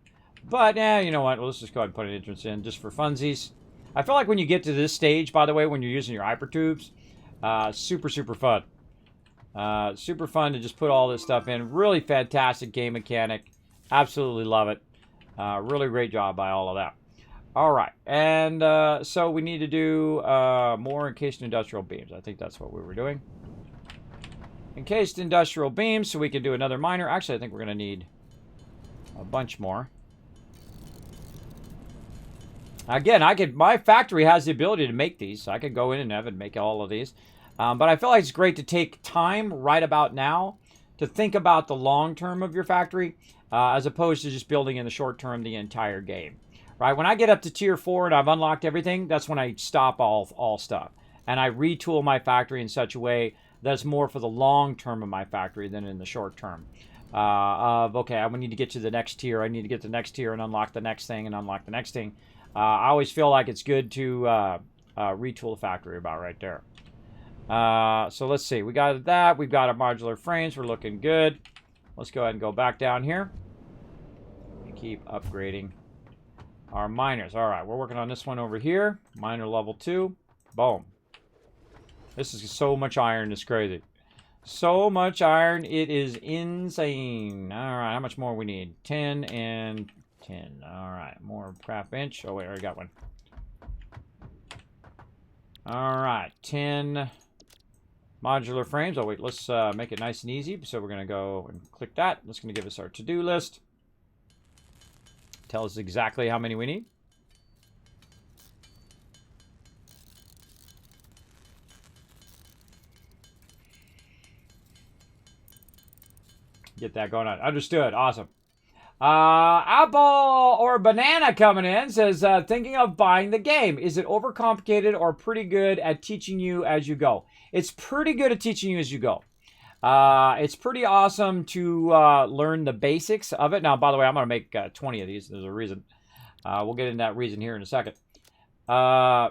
But yeah, you know what? Let's just go ahead and put an entrance in just for funsies. I feel like when you get to this stage, by the way, when you're using your hypertubes, super fun. Super fun to just put all this stuff in. Really fantastic game mechanic. Absolutely love it. Really great job by all of that. All right, and so we need to do more encased industrial beams. I think that's what we were doing. Encased industrial beams, so we can do another miner. Actually, I think we're going to need a bunch more. Again, my factory has the ability to make these, so I could go in and have it make all of these. But I feel like it's great to take time right about now to think about the long term of your factory, as opposed to just building in the short term the entire game. Right? When I get up to tier 4 and I've unlocked everything, that's when I stop all stuff. And I retool my factory in such a way that's more for the long term of my factory than in the short term. Okay, I need to get to the next tier. I need to get to the next tier and unlock the next thing and unlock the next thing. I always feel like it's good to retool the factory about right there. So let's see. We got that. We've got our modular frames. We're looking good. Let's go ahead and go back down here and keep upgrading our miners. All right, we're working on this one over here. Miner level 2. Boom. This is so much iron. It's crazy. So much iron. It is insane. All right, how much more we need? 10 and 10. All right, more craft bench. Oh, wait, I already got one. All right, 10 modular frames. Oh, wait, let's make it nice and easy. So we're going to go and click that. That's going to give us our to-do list. Tell us exactly how many we need. Get that going on. Understood. Awesome. Apple or banana coming in says, thinking of buying the game. Is it overcomplicated or pretty good at teaching you as you go? It's pretty good at teaching you as you go. It's pretty awesome to learn the basics of it. Now, by the way, I'm going to make 20 of these. There's a reason. We'll get into that reason here in a second. Yeah,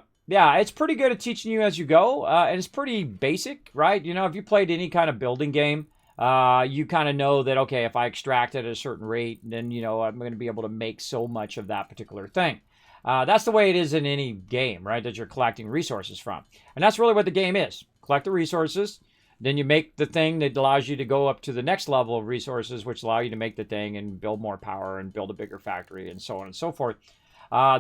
it's pretty good at teaching you as you go. And it's pretty basic, right? You know, if you played any kind of building game, you kind of know that, okay, if I extract it at a certain rate, then, you know, I'm going to be able to make so much of that particular thing. That's the way it is in any game, right, that you're collecting resources from. And that's really what the game is. Collect the resources, then you make the thing that allows you to go up to the next level of resources, which allow you to make the thing and build more power and build a bigger factory and so on and so forth.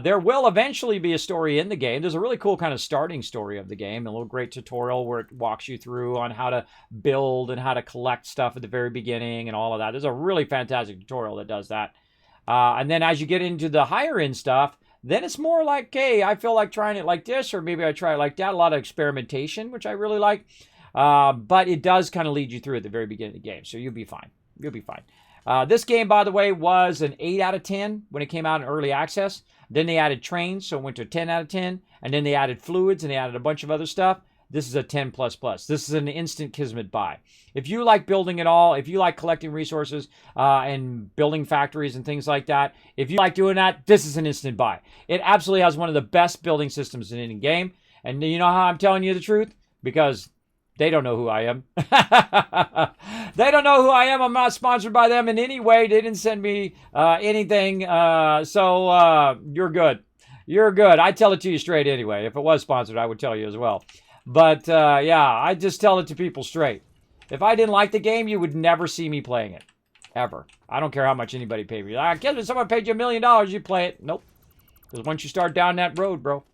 There will eventually be a story in the game. There's a really cool kind of starting story of the game, a little great tutorial where it walks you through on how to build and how to collect stuff at the very beginning and all of that. There's a really fantastic tutorial that does that. And then as you get into the higher end stuff, then it's more like, hey, I feel like trying it like this, or maybe I try it like that. A lot of experimentation, which I really like. But it does kind of lead you through at the very beginning of the game, so you'll be fine. You'll be fine. This game, by the way, was an 8 out of 10 when it came out in early access. Then they added trains, so it went to a 10 out of 10. And then they added fluids, and they added a bunch of other stuff. This is a 10++. This is an instant Kismet buy. If you like building it all, if you like collecting resources and building factories and things like that, if you like doing that, this is an instant buy. It absolutely has one of the best building systems in any game. And you know how I'm telling you the truth? Because they don't know who I am. They don't know who I am. I'm not sponsored by them in any way. They didn't send me anything. So you're good. You're good. I tell it to you straight anyway. If it was sponsored, I would tell you as well. But yeah, I just tell it to people straight. If I didn't like the game, you would never see me playing it. Ever. I don't care how much anybody paid me. I guess if someone paid you $1 million, you play it. Nope. Because once you start down that road, bro.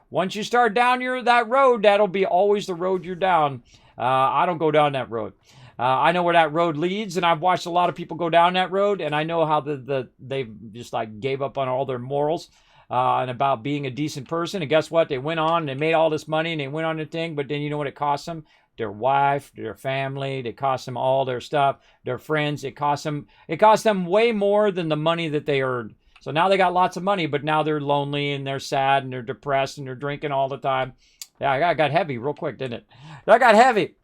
Once you start down that road, that'll be always the road you're down. I don't go down that road. I know where that road leads, and I've watched a lot of people go down that road, and I know how they've just like gave up on all their morals and about being a decent person. And guess what? They went on and they made all this money and they went on the thing, but then you know what it cost them? Their wife, their family. They cost them all their stuff, their friends. It cost them way more than the money that they earned. So now they got lots of money, but now they're lonely and they're sad and they're depressed and they're drinking all the time. Yeah, I got heavy real quick, didn't it? That got heavy.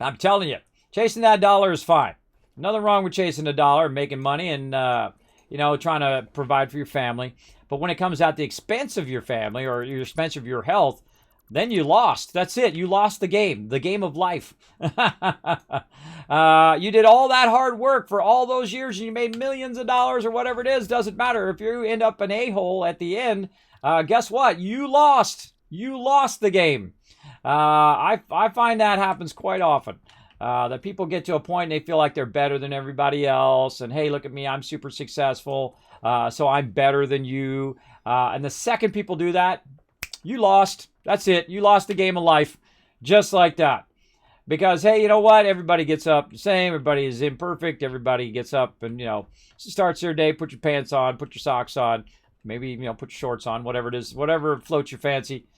I'm telling you, chasing that dollar is fine. Nothing wrong with chasing a dollar and making money and, you know, trying to provide for your family. But when it comes at the expense of your family or your expense of your health, then you lost. That's it. You lost the game of life. You did all that hard work for all those years and you made millions of dollars or whatever it is. Doesn't matter. If you end up an a-hole at the end, guess what? You lost. You lost the game. I find that happens quite often. That people get to a point and they feel like they're better than everybody else. And hey, look at me. I'm super successful. So I'm better than you. And the second people do that, you lost. That's it. You lost the game of life just like that. Because, hey, you know what? Everybody gets up the same. Everybody is imperfect. Everybody gets up and, you know, starts their day. Put your pants on. Put your socks on. Maybe, you know, put your shorts on. Whatever it is. Whatever floats your fancy.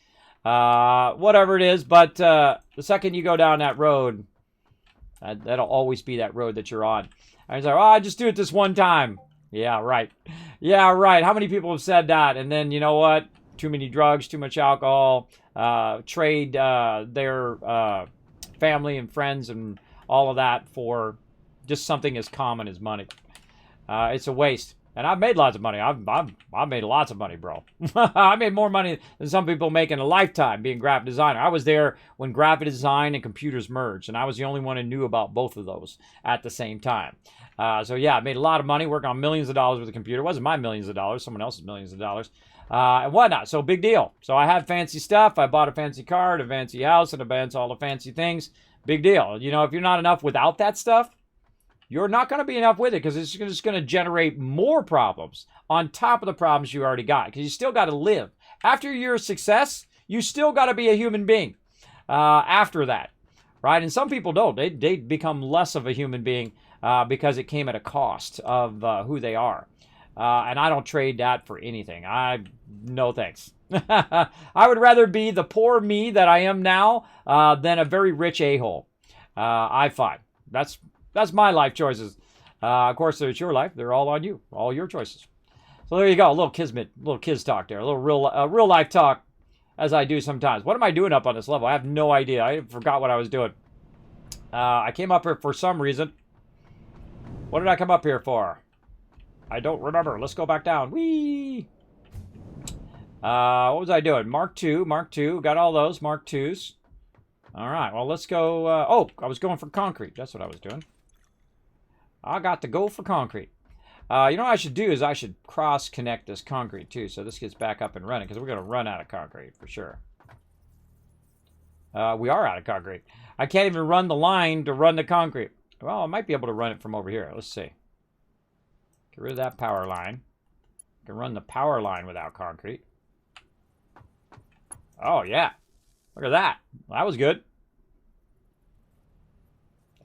Whatever it is. But the second you go down that road, that'll always be that road that you're on. And it's like, oh, I just do it this one time. Yeah, right. Yeah, right. How many people have said that? And then, you know what? Too many drugs, too much alcohol, trade their family and friends and all of that for just something as common as money. It's a waste. And I've made lots of money. I've made lots of money, bro. I made more money than some people make in a lifetime being a graphic designer. I was there when graphic design and computers merged, and I was the only one who knew about both of those at the same time. So yeah, I made a lot of money working on millions of dollars with a computer. It wasn't my millions of dollars, someone else's millions of dollars. And whatnot. So big deal. So I had fancy stuff. I bought a fancy car, a fancy house, and all the fancy things. Big deal. You know, if you're not enough without that stuff, you're not going to be enough with it because it's just going to generate more problems on top of the problems you already got because you still got to live. After you're a success, you still got to be a human being after that, right? And some people don't. They become less of a human being because it came at a cost of who they are. And I don't trade that for anything. No thanks. I would rather be the poor me that I am now than a very rich a-hole. I find. That's my life choices. Of course, it's your life. They're all on you. All your choices. So there you go. A little Kismet, a little kids talk there. A little real life talk as I do sometimes. What am I doing up on this level? I have no idea. I forgot what I was doing. I came up here for some reason. What did I come up here for? I don't remember. Let's go back down. Whee! What was I doing? Mark II. Got all those. Mark IIs. All right, well, let's go. Oh, I was going for concrete. That's what I was doing. I got to go for concrete. You know what I should do is I should cross-connect this concrete, too, so this gets back up and running, because we're going to run out of concrete, for sure. We are out of concrete. I can't even run the line to run the concrete. Well, I might be able to run it from over here. Let's see. Get rid of that power line. I can run the power line without concrete. Oh, yeah. Look at that. That was good.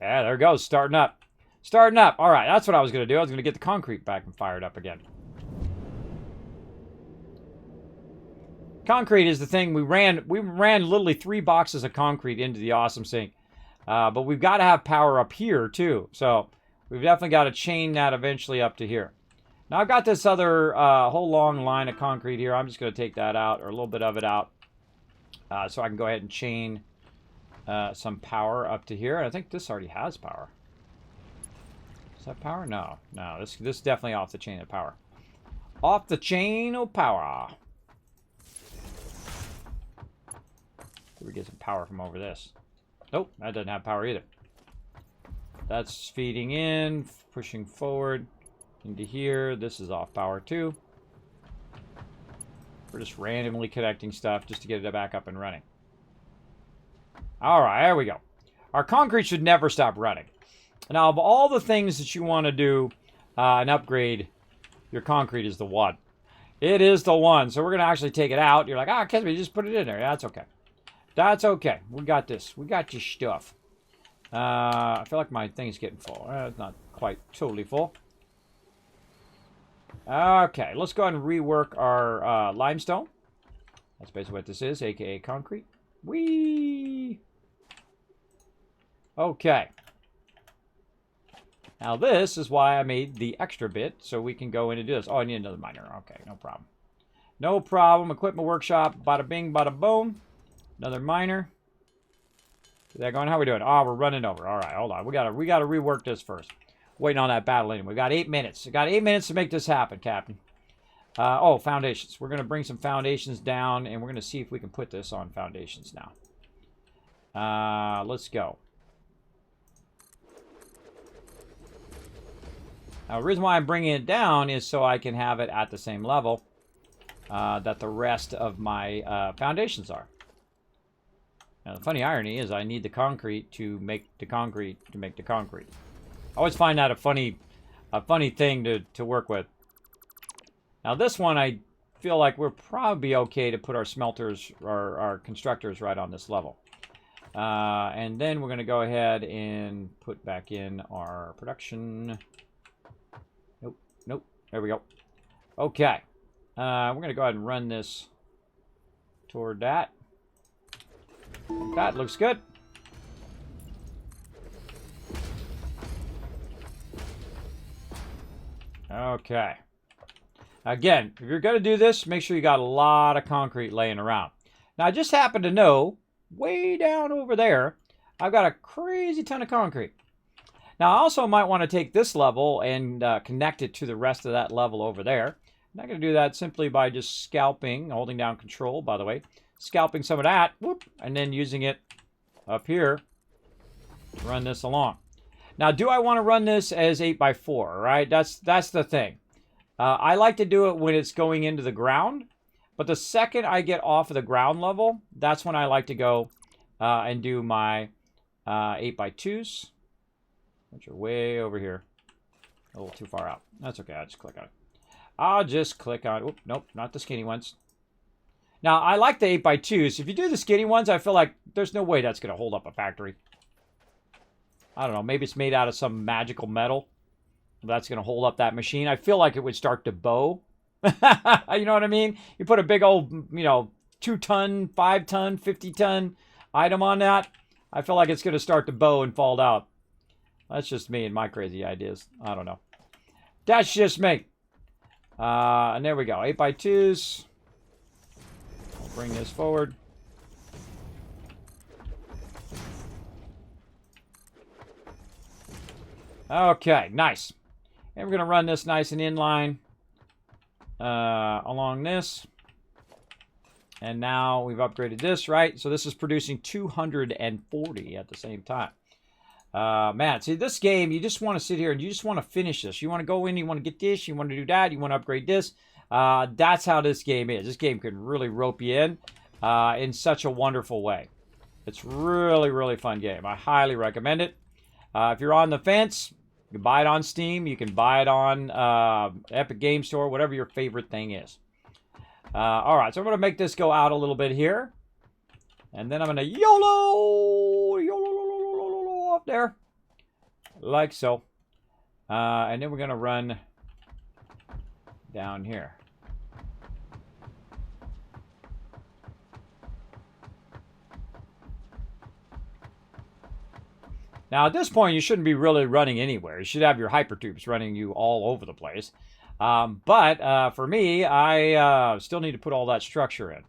Yeah, there it goes. Starting up. Starting up. All right, that's what I was going to do. I was going to get the concrete back and fired up again. Concrete is the thing. We ran literally 3 boxes of concrete into the awesome sink. But we've got to have power up here, too. So we've definitely got to chain that eventually up to here. Now, I've got this other whole long line of concrete here. I'm just going to take that out, or a little bit of it out, so I can go ahead and chain some power up to here. And I think this already has power. Is that power? No. No, this is definitely off the chain of power. Off the chain of power. Did we get some power from over this? Nope, that doesn't have power either. That's feeding in, pushing forward into here. This is off power too. We're just randomly connecting stuff just to get it back up and running. All right, there we go. Our concrete should never stop running. Now, of all the things that you want to do and upgrade, your concrete is the one. It is the one. So we're going to actually take it out. You're like, ah, Kismet, just put it in there. That's okay. That's okay. We got this. We got your stuff. I feel like my thing's getting full. It's not quite totally full. Okay, let's go ahead and rework our limestone. That's basically what this is, aka concrete. Whee! Okay. Now this is why I made the extra bit, so we can go in and do this. Oh, I need another miner. Okay, no problem. No problem. Equipment workshop. Bada bing, bada boom. Another miner. Is that going? How are we doing? Oh, we're running over. All right, hold on. We gotta rework this first. Waiting on that battle anyway. We got 8 minutes. We got 8 minutes to make this happen, Captain. Oh, foundations. We're gonna bring some foundations down, and we're gonna see if we can put this on foundations now. Let's go. Now, the reason why I'm bringing it down is so I can have it at the same level that the rest of my foundations are. Now, the funny irony is I need the concrete to make the concrete to make the concrete. I always find that a funny thing to work with. Now, this one, I feel like we're probably okay to put our smelters or our constructors right on this level. And then we're going to go ahead and put back in our production. Nope. There we go. Okay. We're going to go ahead and run this toward that. That looks good. Okay. Again, if you're going to do this, make sure you got a lot of concrete laying around. Now, I just happen to know, way down over there, I've got a crazy ton of concrete. Now, I also might want to take this level and connect it to the rest of that level over there. I'm not going to do that simply by just scalping, holding down control, by the way. Scalping some of that, whoop, and then using it up here to run this along. Now, do I want to run this as 8x4, right? That's the thing. I like to do it when it's going into the ground, but the second I get off of the ground level, that's when I like to go and do my 8x2s. Which are way over here. A little too far out. That's okay. I'll just click on it. I'll just click on it. Oop, nope, not the skinny ones. Now, I like the 8x2s. If you do the skinny ones, I feel like there's no way that's going to hold up a factory. I don't know. Maybe it's made out of some magical metal that's going to hold up that machine. I feel like it would start to bow. You know what I mean? You put a big old, 2-ton, 5-ton, 50-ton item on that. I feel like it's going to start to bow and fall out. That's just me and my crazy ideas. I don't know. That's just me. And there we go. 8x2s. I'll bring this forward. Okay, nice. And we're going to run this nice and inline along this. And now we've upgraded this, right? So this is producing 240 at the same time. Man, see, this game, you just want to sit here and you just want to finish this. You want to go in, you want to get this, you want to do that, you want to upgrade this. That's how this game is. This game can really rope you in such a wonderful way. It's really, really fun game. I highly recommend it. If you're on the fence, you can buy it on Steam. You can buy it on Epic Game Store, whatever your favorite thing is. All right, so I'm going to make this go out a little bit here. And then I'm going to YOLO up there. Like so. And then we're going to run down here. Now, at this point, you shouldn't be really running anywhere. You should have your hypertubes running you all over the place. But for me, I still need to put all that structure in.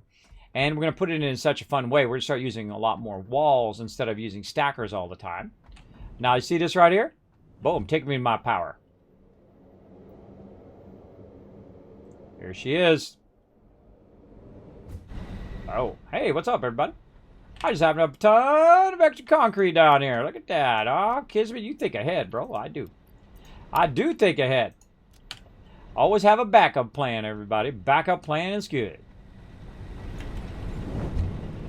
And we're going to put it in such a fun way. We're going to start using a lot more walls instead of using stackers all the time. Now, you see this right here? Boom, take me to my power. Here she is. Oh, hey, what's up, everybody? I just have a ton of extra concrete down here. Look at that. Oh, Kismet, you think ahead, bro. I do. I do think ahead. Always have a backup plan, everybody. Backup plan is good.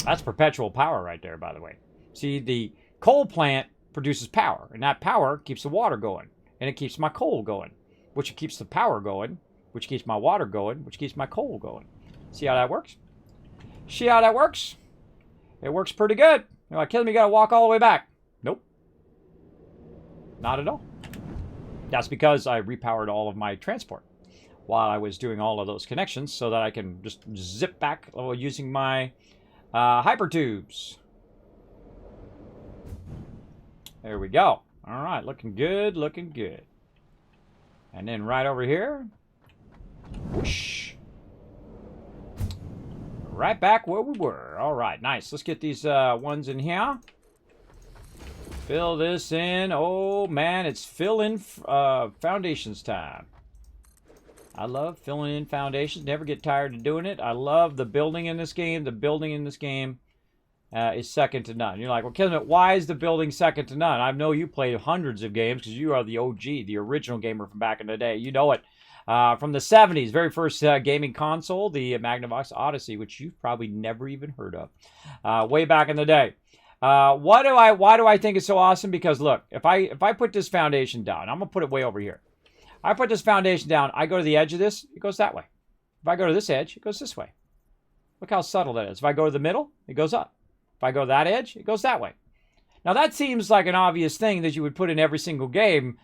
That's perpetual power right there, by the way. See, the coal plant produces power, and that power keeps the water going, and it keeps my coal going, which keeps the power going, which keeps my water going, which keeps my coal going. See how that works? See how that works? It works pretty good. You're like, Kismet, you got to walk all the way back. Nope. Not at all. That's because I repowered all of my transport while I was doing all of those connections so that I can just zip back using my hypertubes. There we go. All right, looking good, looking good. And then right over here, whoosh. Right back where we were. All right, nice. Let's get these ones in here. Fill this in. Oh, man, it's fill-in foundations time. I love filling in foundations. Never get tired of doing it. I love the building in this game. The building in this game is second to none. You're like, well, Kismet, why is the building second to none? I know you play hundreds of games because you are the OG, the original gamer from back in the day. You know it. From the 70s, very first gaming console, the Magnavox Odyssey, which you've probably never even heard of. Way back in the day. Why do I think it's so awesome? Because look, if I put this foundation down, I'm gonna put it way over here. I put this foundation down, I go to the edge of this, it goes that way. If I go to this edge, it goes this way. Look how subtle that is. If I go to the middle, it goes up. If I go to that edge, it goes that way. Now that seems like an obvious thing that you would put in every single game,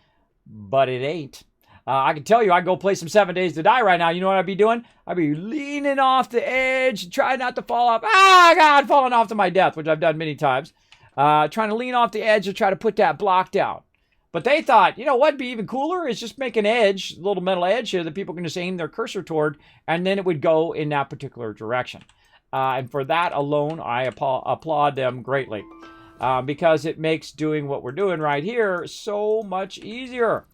but it ain't. I can tell you, I'd go play some 7 Days to Die right now. You know what I'd be doing? I'd be leaning off the edge, trying not to fall off. Ah, God, falling off to my death, which I've done many times. Trying to lean off the edge to try to put that block down. But they thought, you know what'd be even cooler is just make an edge, a little metal edge here that people can just aim their cursor toward, and then it would go in that particular direction. And for that alone, I applaud them greatly. Because it makes doing what we're doing right here so much easier.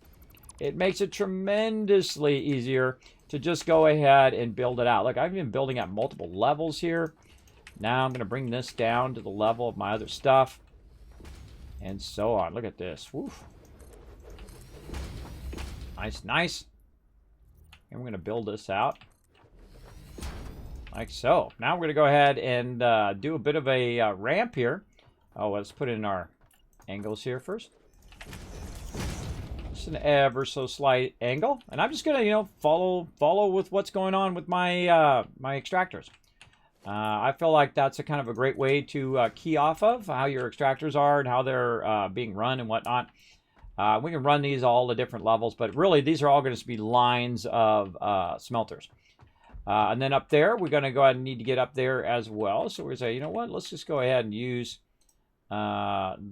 It makes it tremendously easier to just go ahead and build it out. Look, I've been building at multiple levels here. Now I'm going to bring this down to the level of my other stuff. And so on. Look at this. Woof. Nice, nice. And we're going to build this out. Like so. Now we're going to go ahead and do a bit of a ramp here. Oh, let's put in our angles here first. An ever so slight angle, and I'm just gonna follow with what's going on with my my extractors. I feel like that's a kind of a great way to key off of how your extractors are and how they're being run and whatnot. We can run these all the different levels, but really these are all going to be lines of smelters. And then up there, we're going to go ahead and need to get up there as well. So we're going to say, you know what, let's just go ahead and use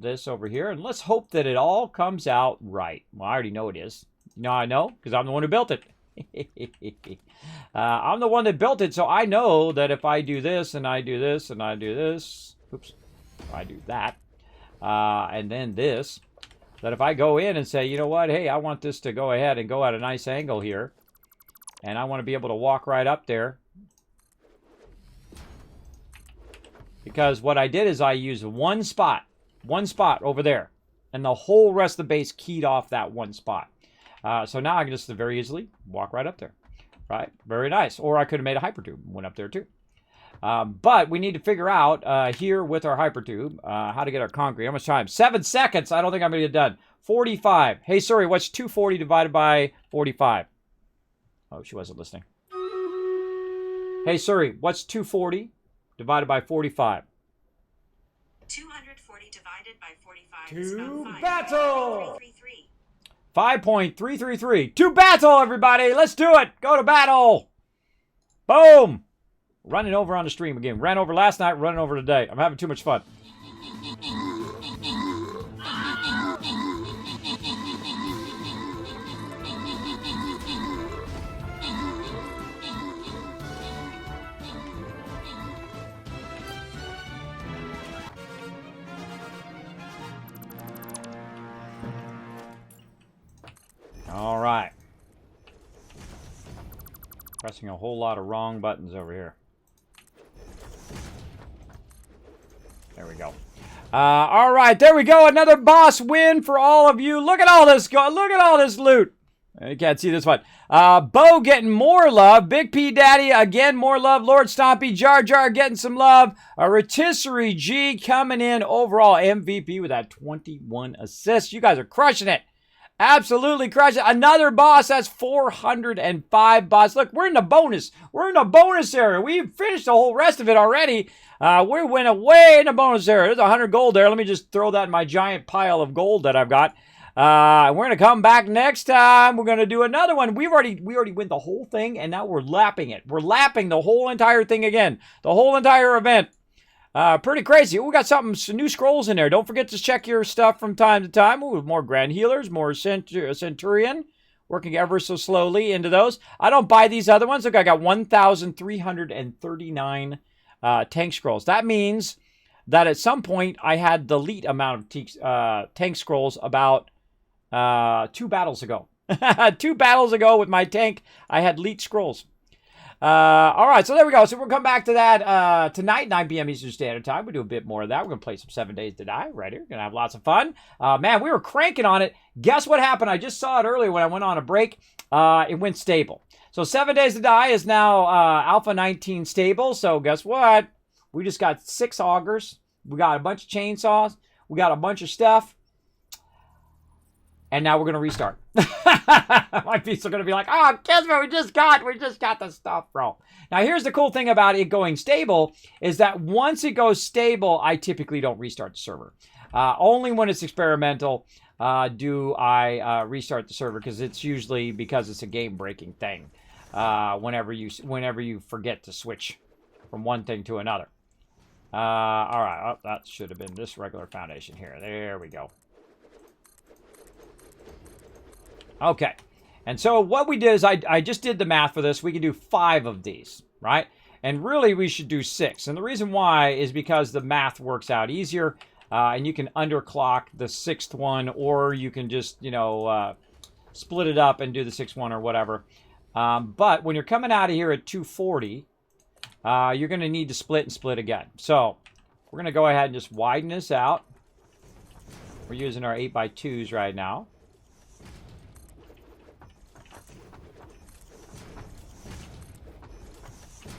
this over here, and let's hope that it all comes out right. Well, I already know it is. You know, I know because I'm the one who built it. I'm the one that built it, so I know that if I do this and I do this and I do this, oops, I do that, and then this, that if I go in and say, you know what, hey, I want this to go ahead and go at a nice angle here, and I want to be able to walk right up there Because what I did is I used one spot over there. And the whole rest of the base keyed off that one spot. So now I can just very easily walk right up there. Right? Very nice. Or I could have made a hypertube and went up there too. But we need to figure out here with our hypertube how to get our concrete. How much time? 7 seconds. I don't think I'm going to get done. 45. Hey, sorry, what's 240 divided by 45? Oh, she wasn't listening. Hey, sorry, what's 240 divided by 45? 240 divided by 45 To is about 5. battle! 333. 5.333. To battle, everybody! Let's do it! Go to battle! Boom! Running over on the stream again. Ran over last night, running over today. I'm having too much fun. All right. Pressing a whole lot of wrong buttons over here. There we go. All right, there we go. Another boss win for all of you. Look at all this. Look at all this loot. You can't see this one. Bo getting more love. Big P Daddy, again, more love. Lord Stompy, Jar Jar getting some love. Rotisserie G coming in overall MVP with that 21 assists. You guys are crushing it. Absolutely crushing it. Another boss. That's 405 boss. Look, we're in the bonus. We're in the bonus area. We've finished the whole rest of it already. We went away in the bonus area. There's 100 gold there. Let me just throw that in my giant pile of gold that I've got. We're going to come back next time. We're going to do another one. We already went the whole thing, and now we're lapping it. We're lapping the whole entire thing again. The whole entire event. Pretty crazy. We got some new scrolls in there. Don't forget to check your stuff from time to time. Ooh, more Grand Healers, more Centurion. Working ever so slowly into those. I don't buy these other ones. Look, I got 1,339 tank scrolls. That means that at some point I had the elite amount of tank scrolls about 2 battles ago. 2 battles ago with my tank, I had elite scrolls. All right, so there we go. So we'll come back to that tonight, 9 p.m. Eastern Standard Time. We'll do a bit more of that. We're going to play some 7 Days to Die right here. Going to have lots of fun. Man, we were cranking on it. Guess what happened? I just saw it earlier when I went on a break. It went stable. So 7 Days to Die is now Alpha 19 stable. So guess what? We just got 6 augers. We got a bunch of chainsaws. We got a bunch of stuff. And now we're going to restart. My people are going to be like, oh, Kismet, we just got the stuff, bro. Now, here's the cool thing about it going stable is that once it goes stable, I typically don't restart the server. Only when it's experimental do I restart the server, because it's usually because it's a game-breaking thing. Whenever you forget to switch from one thing to another. All right, oh, that should have been this regular foundation here. There we go. Okay, and so what we did is I just did the math for this. We can do 5 of these, right? And really we should do 6. And the reason why is because the math works out easier, and you can underclock the 6th one, or you can just, split it up and do the 6th one or whatever. But when you're coming out of here at 240, you're going to need to split and split again. So we're going to go ahead and just widen this out. We're using our 8x2s right now.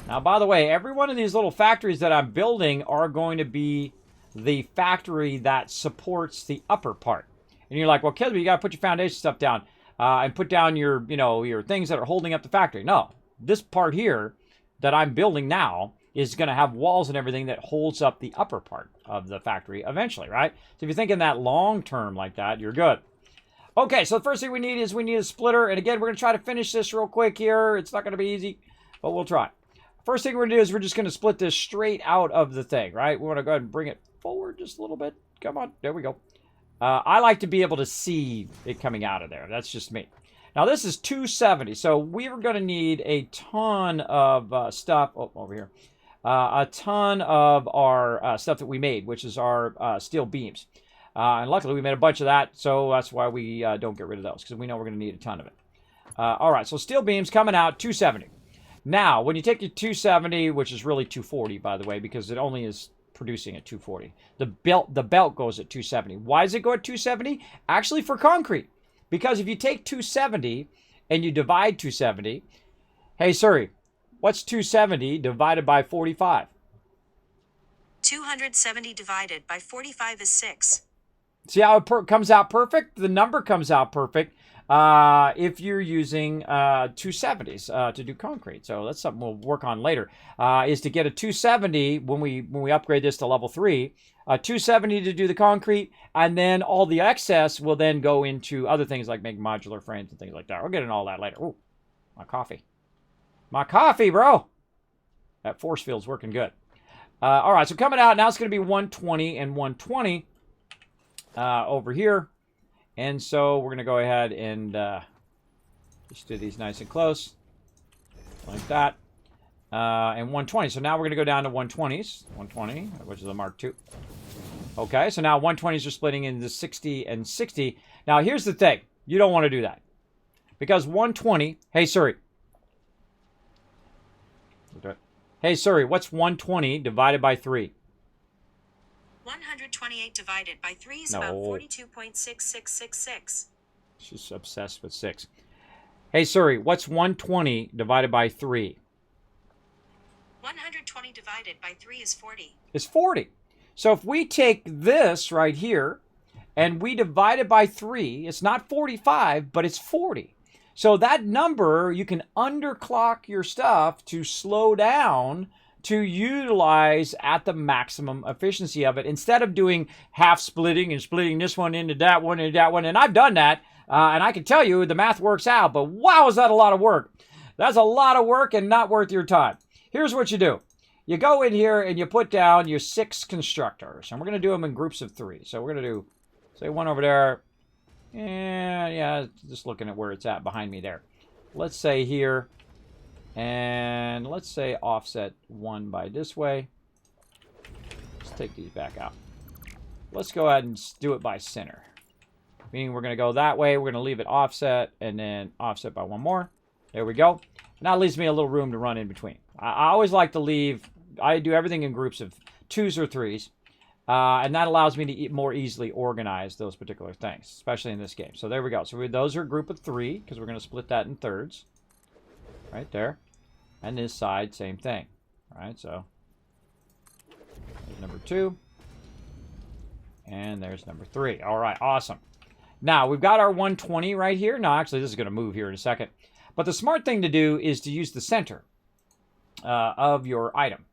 Now, by the way, every one of these little factories that I'm building are going to be the factory that supports the upper part. And you're like, well, Kismet, you got to put your foundation stuff down and put down your, your things that are holding up the factory. No, this part here that I'm building now is going to have walls and everything that holds up the upper part of the factory eventually, right? So if you're thinking that long term like that, you're good. Okay, so the first thing we need is a splitter. And again, we're going to try to finish this real quick here. It's not going to be easy, but we'll try. First thing we're going to do is we're just going to split this straight out of the thing, right? We want to go ahead and bring it forward just a little bit. Come on. There we go. I like to be able to see it coming out of there. That's just me. Now, this is 270, so we're going to need a ton of stuff. Oh, over here. A ton of our stuff that we made, which is our steel beams. And luckily, we made a bunch of that, so that's why we don't get rid of those, because we know we're going to need a ton of it. All right, so steel beams coming out, 270. Now, when you take your 270, which is really 240, by the way, because it only is producing at 240. The belt goes at 270. Why does it go at 270? Actually for concrete. Because if you take 270 and you divide 270, hey Siri, what's 270 divided by 45? 270 divided by 45 is 6. See how it comes out perfect? The number comes out perfect if you're using 270s to do concrete. So that's something we'll work on later, is to get a 270 when we upgrade this to level 3, 270 to do the concrete, and then all the excess will then go into other things like make modular frames and things like that. We'll get into all that later. Ooh, my coffee. My coffee, bro! That force field's working good. All right, so coming out, now it's going to be 120 and 120 over here. And so we're going to go ahead and just do these nice and close, like that. And 120. So now we're going to go down to 120s. 120, which is a Mark II. Okay, so now 120s are splitting into 60 and 60. Now, here's the thing. You don't want to do that. Because 120... Hey, Siri. Hey, Siri, what's 120 divided by 3? 128 divided by 3 is about 42.6666. She's obsessed with 6. Hey, Siri, what's 120 divided by 3? 120 divided by 3 is 40. It's 40. So if we take this right here and we divide it by 3, it's not 45, but it's 40. So that number, you can underclock your stuff to slow down to utilize at the maximum efficiency of it, instead of doing half splitting and splitting this one into that one and that one. And I've done that, and I can tell you the math works out, but wow, is that a lot of work. That's a lot of work and not worth your time. Here's what you do. You go in here and you put down your 6 constructors, and we're going to do them in groups of 3. So we're going to do, say, one over there. And yeah, just looking at where it's at behind me there. Let's say here, and let's say offset 1 by this way. Let's take these back out. Let's go ahead and do it by center. Meaning we're going to go that way. We're going to leave it offset and then offset by 1 more. There we go. Now it leaves me a little room to run in between. I always like to leave, I do everything in groups of 2s or 3s. And that allows me to more easily organize those particular things, especially in this game. So there we go. So those are a group of 3, because we're going to split that in thirds. Right there. And this side, same thing. All right, so there's number 2. And there's number 3. All right, awesome. Now, we've got our 120 right here. No, actually, this is going to move here in a second. But the smart thing to do is to use the center of your item.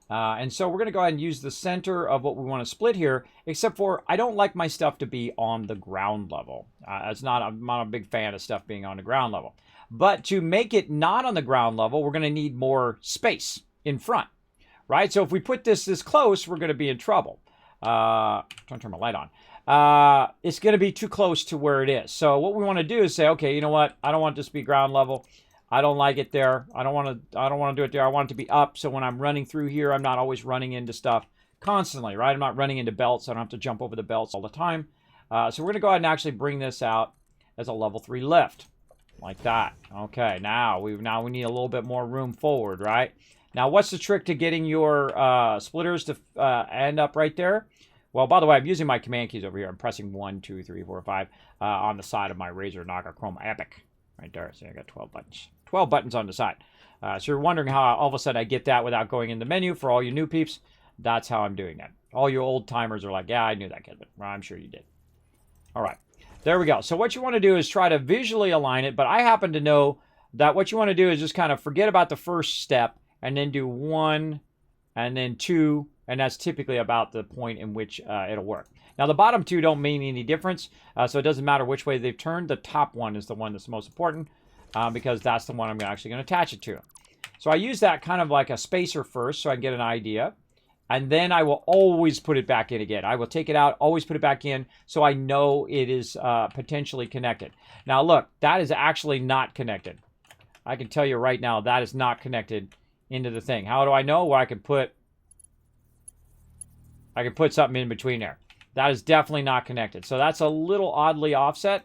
And so we're going to go ahead and use the center of what we want to split here, except for I don't like my stuff to be on the ground level. I'm not a big fan of stuff being on the ground level. But to make it not on the ground level, we're going to need more space in front, right? So if we put this close, we're going to be in trouble. Trying to turn my light on. It's going to be too close to where it is. So what we want to do is say, okay, you know what? I don't want this to be ground level. I don't like it there. I don't want to do it there. I want it to be up. So when I'm running through here, I'm not always running into stuff constantly, right? I'm not running into belts. I don't have to jump over the belts all the time. So we're going to go ahead and actually bring this out as a level 3 lift, like that. Okay, now we need a little bit more room forward, right? Now, what's the trick to getting your splitters to end up right there? Well, by the way, I'm using my command keys over here. I'm pressing 1, 2, 3, 4, 5 on the side of my Razer Naga Chroma Epic. Right there. See, I got 12 buttons. 12 buttons on the side. So you're wondering how all of a sudden I get that without going in the menu. For all you new peeps, that's how I'm doing that. All you old timers are like, yeah, I knew that, Kismet. Well, I'm sure you did. All right. There we go. So what you want to do is try to visually align it. But I happen to know that what you want to do is just kind of forget about the first step and then do 1 and then 2. And that's typically about the point in which it'll work. Now, the bottom 2 don't mean any difference, so it doesn't matter which way they've turned. The top one is the one that's most important because that's the one I'm actually going to attach it to. So I use that kind of like a spacer first so I can get an idea. And then I will always put it back in again. I will take it out, always put it back in so I know it is potentially connected. Now, look, that is actually not connected. I can tell you right now that is not connected into the thing. How do I know? Well, I can put something in between there. That is definitely not connected. So that's a little oddly offset.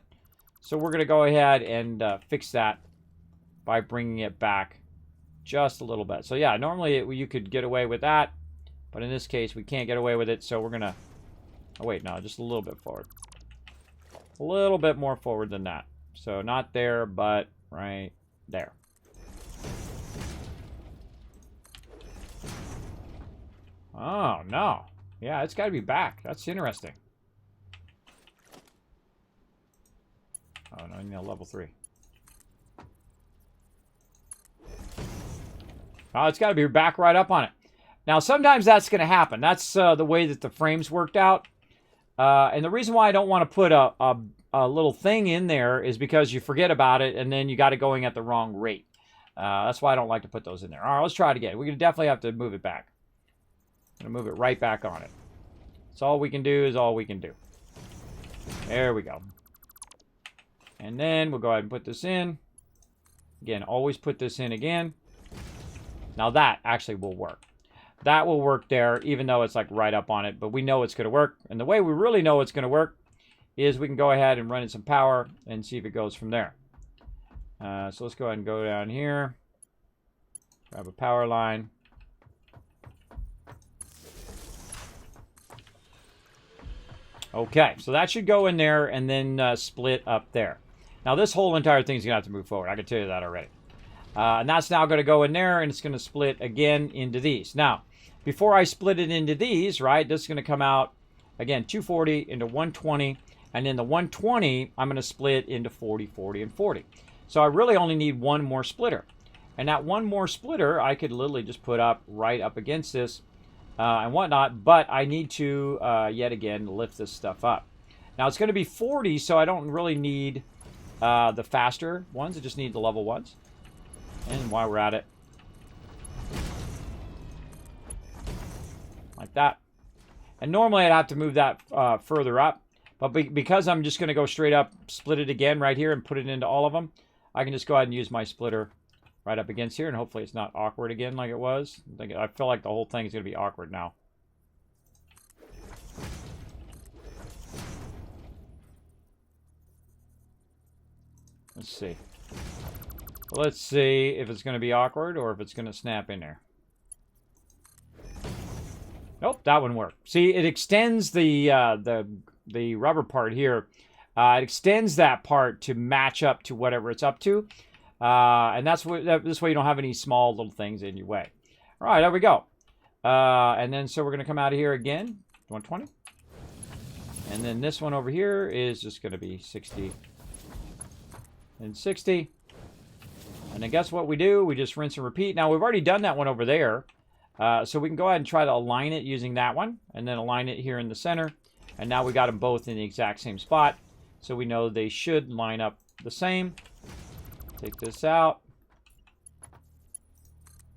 So we're going to go ahead and fix that by bringing it back just a little bit. So yeah, normally you could get away with that. But in this case, we can't get away with it, so we're going to... Oh, wait, no, just a little bit forward. A little bit more forward than that. So not there, but right there. Oh, no. Yeah, it's got to be back. That's interesting. Oh, no, I need a level 3. Oh, it's got to be back right up on it. Now, sometimes that's going to happen. That's the way that the frames worked out. And the reason why I don't want to put a little thing in there is because you forget about it, and then you got it going at the wrong rate. That's why I don't like to put those in there. All right, let's try it again. We're going to definitely have to move it back. I'm going to move it right back on it. That's all we can do is all we can do. There we go. And then we'll go ahead and put this in. Again, always put this in again. Now that actually will work. That will work there, even though it's like right up on it. But we know it's going to work. And the way we really know it's going to work is we can go ahead and run in some power and see if it goes from there. So let's go ahead and go down here. Grab a power line. Okay, so that should go in there and then split up there. Now this whole entire thing is going to have to move forward. I can tell you that already. And that's now going to go in there, and it's going to split again into these. Now, before I split it into these, right, this is going to come out, again, 240 into 120. And then the 120, I'm going to split into 40, 40, and 40. So I really only need one more splitter. And that one more splitter, I could literally just put up right up against this and whatnot. But I need to, yet again, lift this stuff up. Now, it's going to be 40, so I don't really need the faster ones. I just need the level ones. And while we're at it, like that. And normally I'd have to move that further up. But because I'm just going to go straight up, split it again right here and put it into all of them, I can just go ahead and use my splitter right up against here. And hopefully it's not awkward again like it was. I feel like the whole thing is going to be awkward now. Let's see. Let's see if it's going to be awkward or if it's going to snap in there. Nope, that one worked. See, it extends the rubber part here. It extends that part to match up to whatever it's up to. And that's this way you don't have any small little things in your way. All right, there we go. And then so we're going to come out of here again, 120. And then this one over here is just going to be 60 and 60. And then guess what we do? We just rinse and repeat. Now, we've already done that one over there. So we can go ahead and try to align it using that one. And then align it here in the center. And now we got them both in the exact same spot. So we know they should line up the same. Take this out.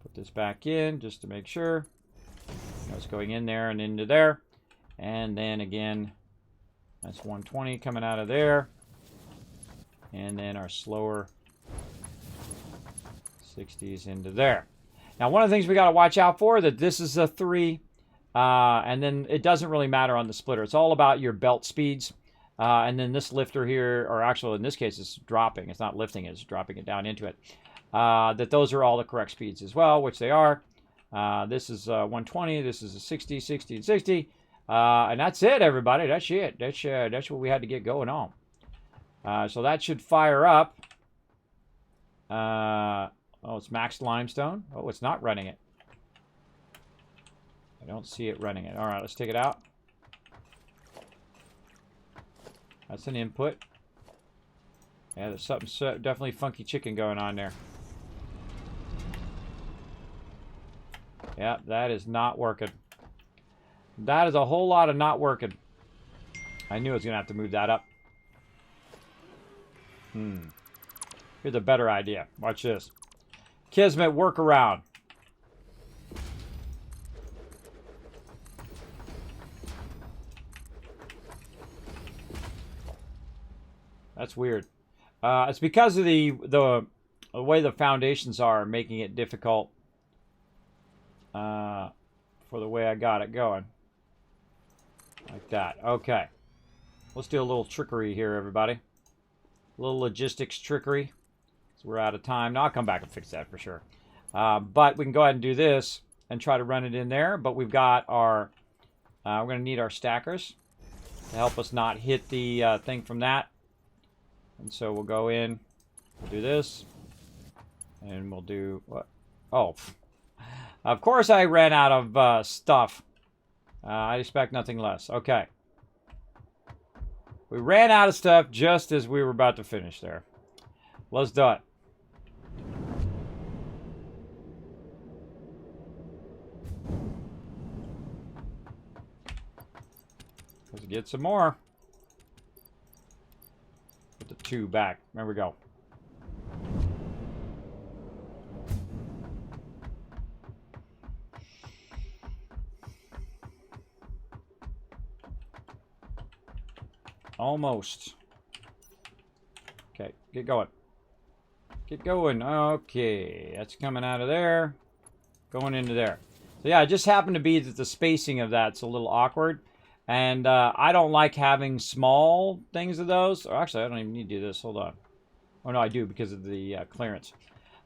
Put this back in just to make sure. It's going in there and into there. And then again, that's 120 coming out of there. And then our slower 60s into there. Now, one of the things we got to watch out for that this is a 3, and then it doesn't really matter on the splitter. It's all about your belt speeds. And then this lifter here, or actually in this case, it's dropping. It's not lifting it, it's dropping it down into it. That those are all the correct speeds as well, which they are. This is 120, this is a 60, 60, and 60. And that's it, everybody. That's it. That's what we had to get going on. So that should fire up. Oh, it's maxed limestone. Oh, it's not running it. I don't see it running it. All right, let's take it out. That's an input. Yeah, there's something definitely funky chicken going on there. Yeah, that is not working. That is a whole lot of not working. I knew I was going to have to move that up. Here's a better idea. Watch this. Kismet workaround. That's weird. It's because of the way the foundations are making it difficult for the way I got it going. Like that. Okay. Let's do a little trickery here, everybody. A little logistics trickery. So we're out of time. Now I'll come back and fix that for sure. But we can go ahead and do this. and try to run it in there. But we've got our, we're going to need our stackers to help us not hit the thing from that. And so we'll go in, we'll do this, and we'll do what? Oh, of course I ran out of stuff. I expect nothing less. Okay. We ran out of stuff just as we were about to finish there. Let's do it. Let's get some more. Put the 2 back. There we go. Almost. Okay, get going. Get going. Okay, that's coming out of there. Going into there. So yeah, it just happened to be that the spacing of that's a little awkward. And I don't like having small things of those. Or actually, I don't even need to do this. Hold on. Oh, no, I do because of the clearance.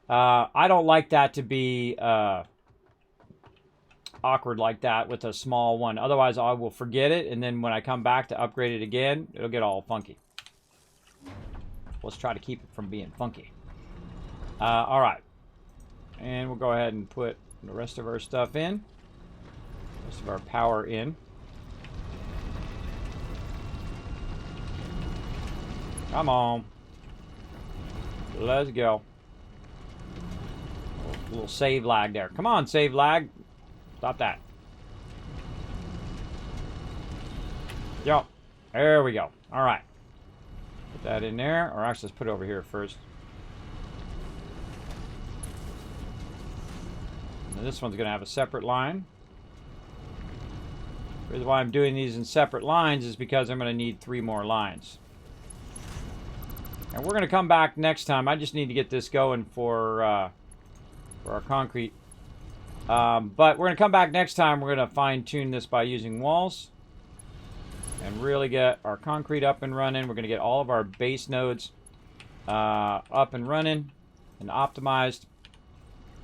I don't like that to be awkward like that with a small one. Otherwise, I will forget it. And then when I come back to upgrade it again, it'll get all funky. Let's try to keep it from being funky. All right. And we'll go ahead and put the rest of our stuff in. Rest of our power in. Come on. Let's go. A little save lag there. Come on, save lag. Stop that. Yo. There we go. All right. Put that in there. Or actually, let's put it over here first. And this one's going to have a separate line. The reason why I'm doing these in separate lines is because I'm going to need 3 more lines. And we're going to come back next time. I just need to get this going for our concrete. But we're going to come back next time. We're going to fine-tune this by using walls. And really get our concrete up and running. We're going to get all of our base nodes up and running and optimized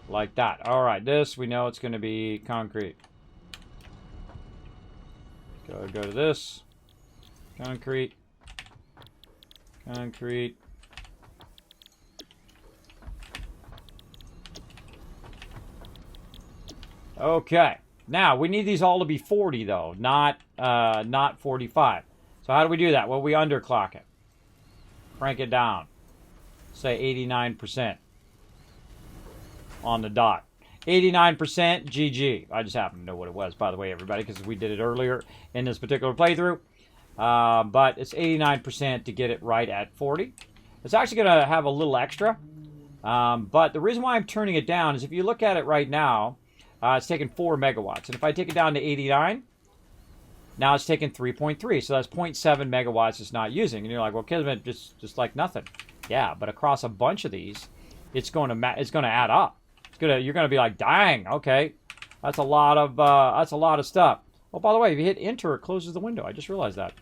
like that. All right, this we know it's going to be concrete. Go to this. Concrete. Concrete. Okay. Now, we need these all to be 40, though, not 45. So how do we do that? Well, we underclock it. Crank it down. Say 89% on the dot. 89% GG. I just happen to know what it was, by the way, everybody, because we did it earlier in this particular playthrough. But it's 89% to get it right at 40. It's actually going to have a little extra. But the reason why I'm turning it down is if you look at it right now, it's taking 4 megawatts. And if I take it down to 89, now it's taking 3.3. So that's 0.7 megawatts it's not using. And you're like, well, Kismet, just like nothing. Yeah, but across a bunch of these, it's going to add up. You're going to be like, dang, okay, that's a lot of stuff. Oh, by the way, if you hit enter, it closes the window. I just realized that.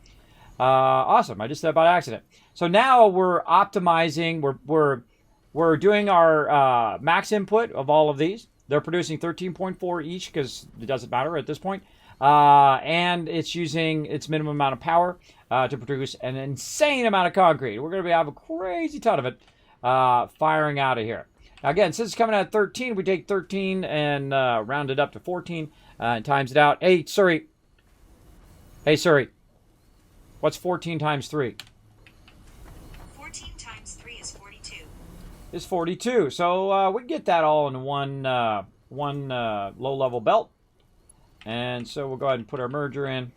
Awesome. I just did that by accident. So now we're optimizing. We're doing our max input of all of these. They're producing 13.4 each because it doesn't matter at this point. And it's using its minimum amount of power to produce an insane amount of concrete. We're going to have a crazy ton of it firing out of here. Now, again, since it's coming out at 13, we take 13 and round it up to 14 and times it out. Hey, Siri. Hey, Siri. What's 14 times 3? 14 times 3 is 42. Is 42. So we get that all in one low-level belt. And so we'll go ahead and put our merger in.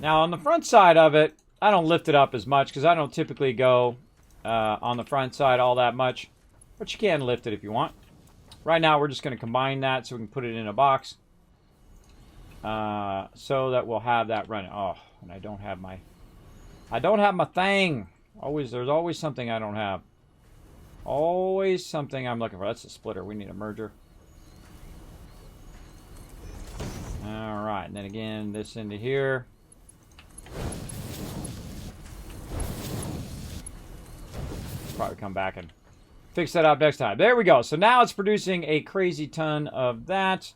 Now, on the front side of it, I don't lift it up as much because I don't typically go on the front side all that much. But you can lift it if you want. Right now, we're just going to combine that so we can put it in a box. So that we'll have that running. Oh, and I don't have my thing. There's always something I don't have. Always something I'm looking for. That's a splitter. We need a merger. Alright, and then again, this into here. Probably come back and fix that up next time. There we go. So now it's producing a crazy ton of that.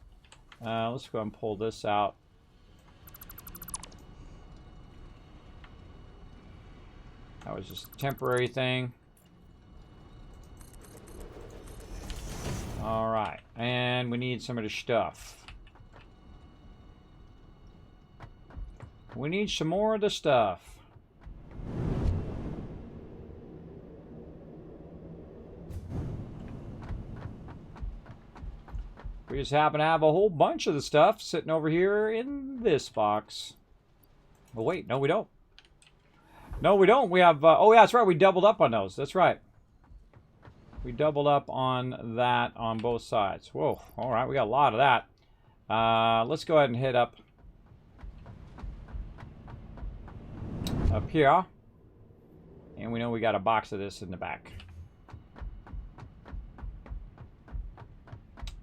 Let's go and pull this out. That was just a temporary thing. Alright, and we need some of the stuff. We need some more of the stuff. We just happen to have a whole bunch of the stuff sitting over here in this box. Oh, wait, no we don't. No, we don't. We have, oh yeah, that's right, we doubled up on those. That's right. We doubled up on that on both sides. Whoa, all right, we got a lot of that. Let's go ahead and hit up here. And we know we got a box of this in the back.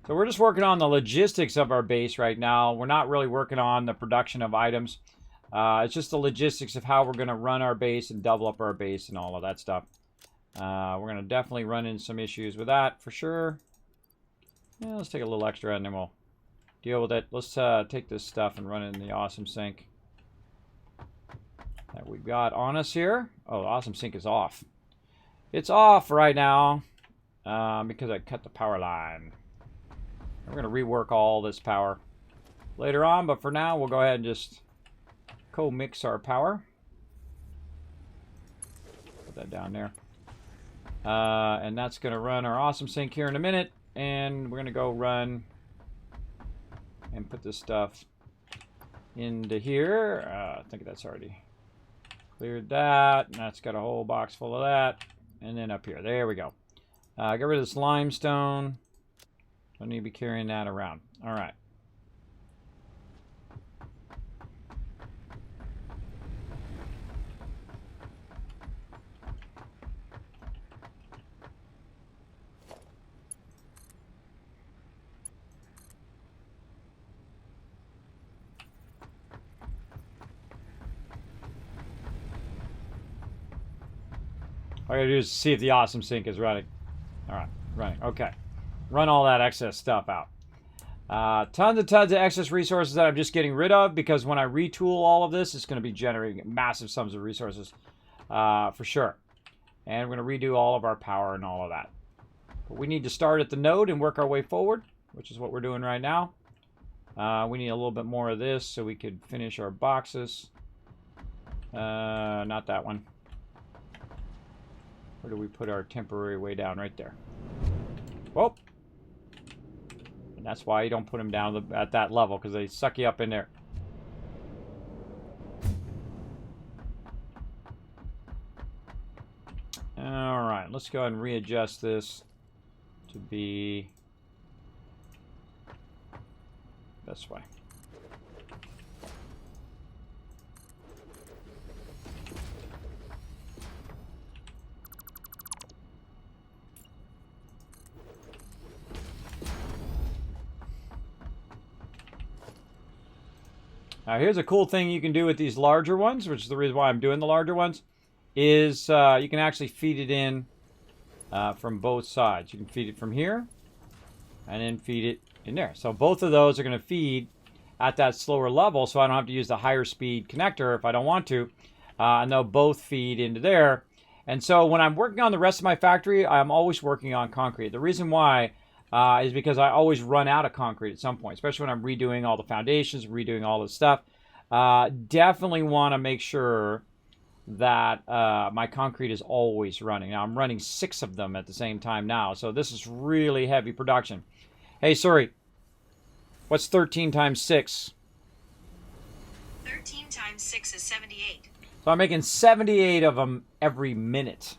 So we're just working on the logistics of our base right now. We're not really working on the production of items. It's just the logistics of how we're going to run our base and double up our base and all of that stuff. We're going to definitely run into some issues with that for sure. Yeah, let's take a little extra and then we'll deal with it. Let's take this stuff and run it in the awesome sink that we've got on us here. Oh, the awesome sink is off. It's off right now because I cut the power line. We're going to rework all this power later on, but for now we'll go ahead and just co-mix our power. Put that down there. And that's going to run our awesome sink here in a minute, and we're going to go run and put this stuff into here. I think that's already cleared that, and that's got a whole box full of that. And then up here, there we go. Get rid of this limestone. Don't need to be carrying that around. All right. All I gotta do is see if the awesome sink is running. All right, running. Okay. Run all that excess stuff out. Tons and tons of excess resources that I'm just getting rid of because when I retool all of this, it's going to be generating massive sums of resources for sure. And we're going to redo all of our power and all of that. But we need to start at the node and work our way forward, which is what we're doing right now. We need a little bit more of this so we could finish our boxes. Not that one. Where do we put our temporary way down? Right there. Whoa. And that's why you don't put them down at that level, because they suck you up in there. All right, let's go ahead and readjust this to be this way. Now, here's a cool thing you can do with these larger ones, which is the reason why I'm doing the larger ones, is you can actually feed it in from both sides. You can feed it from here and then feed it in there. So both of those are going to feed at that slower level, so I don't have to use the higher speed connector if I don't want to. And they'll both feed into there. And so when I'm working on the rest of my factory, I'm always working on concrete. The reason why is because I always run out of concrete at some point, especially when I'm redoing all the foundations, redoing all this stuff. Definitely want to make sure that my concrete is always running. Now, I'm running 6 of them at the same time now, so this is really heavy production. Hey, sorry, what's 13 times 6? 13 times 6 is 78. So I'm making 78 of them every minute.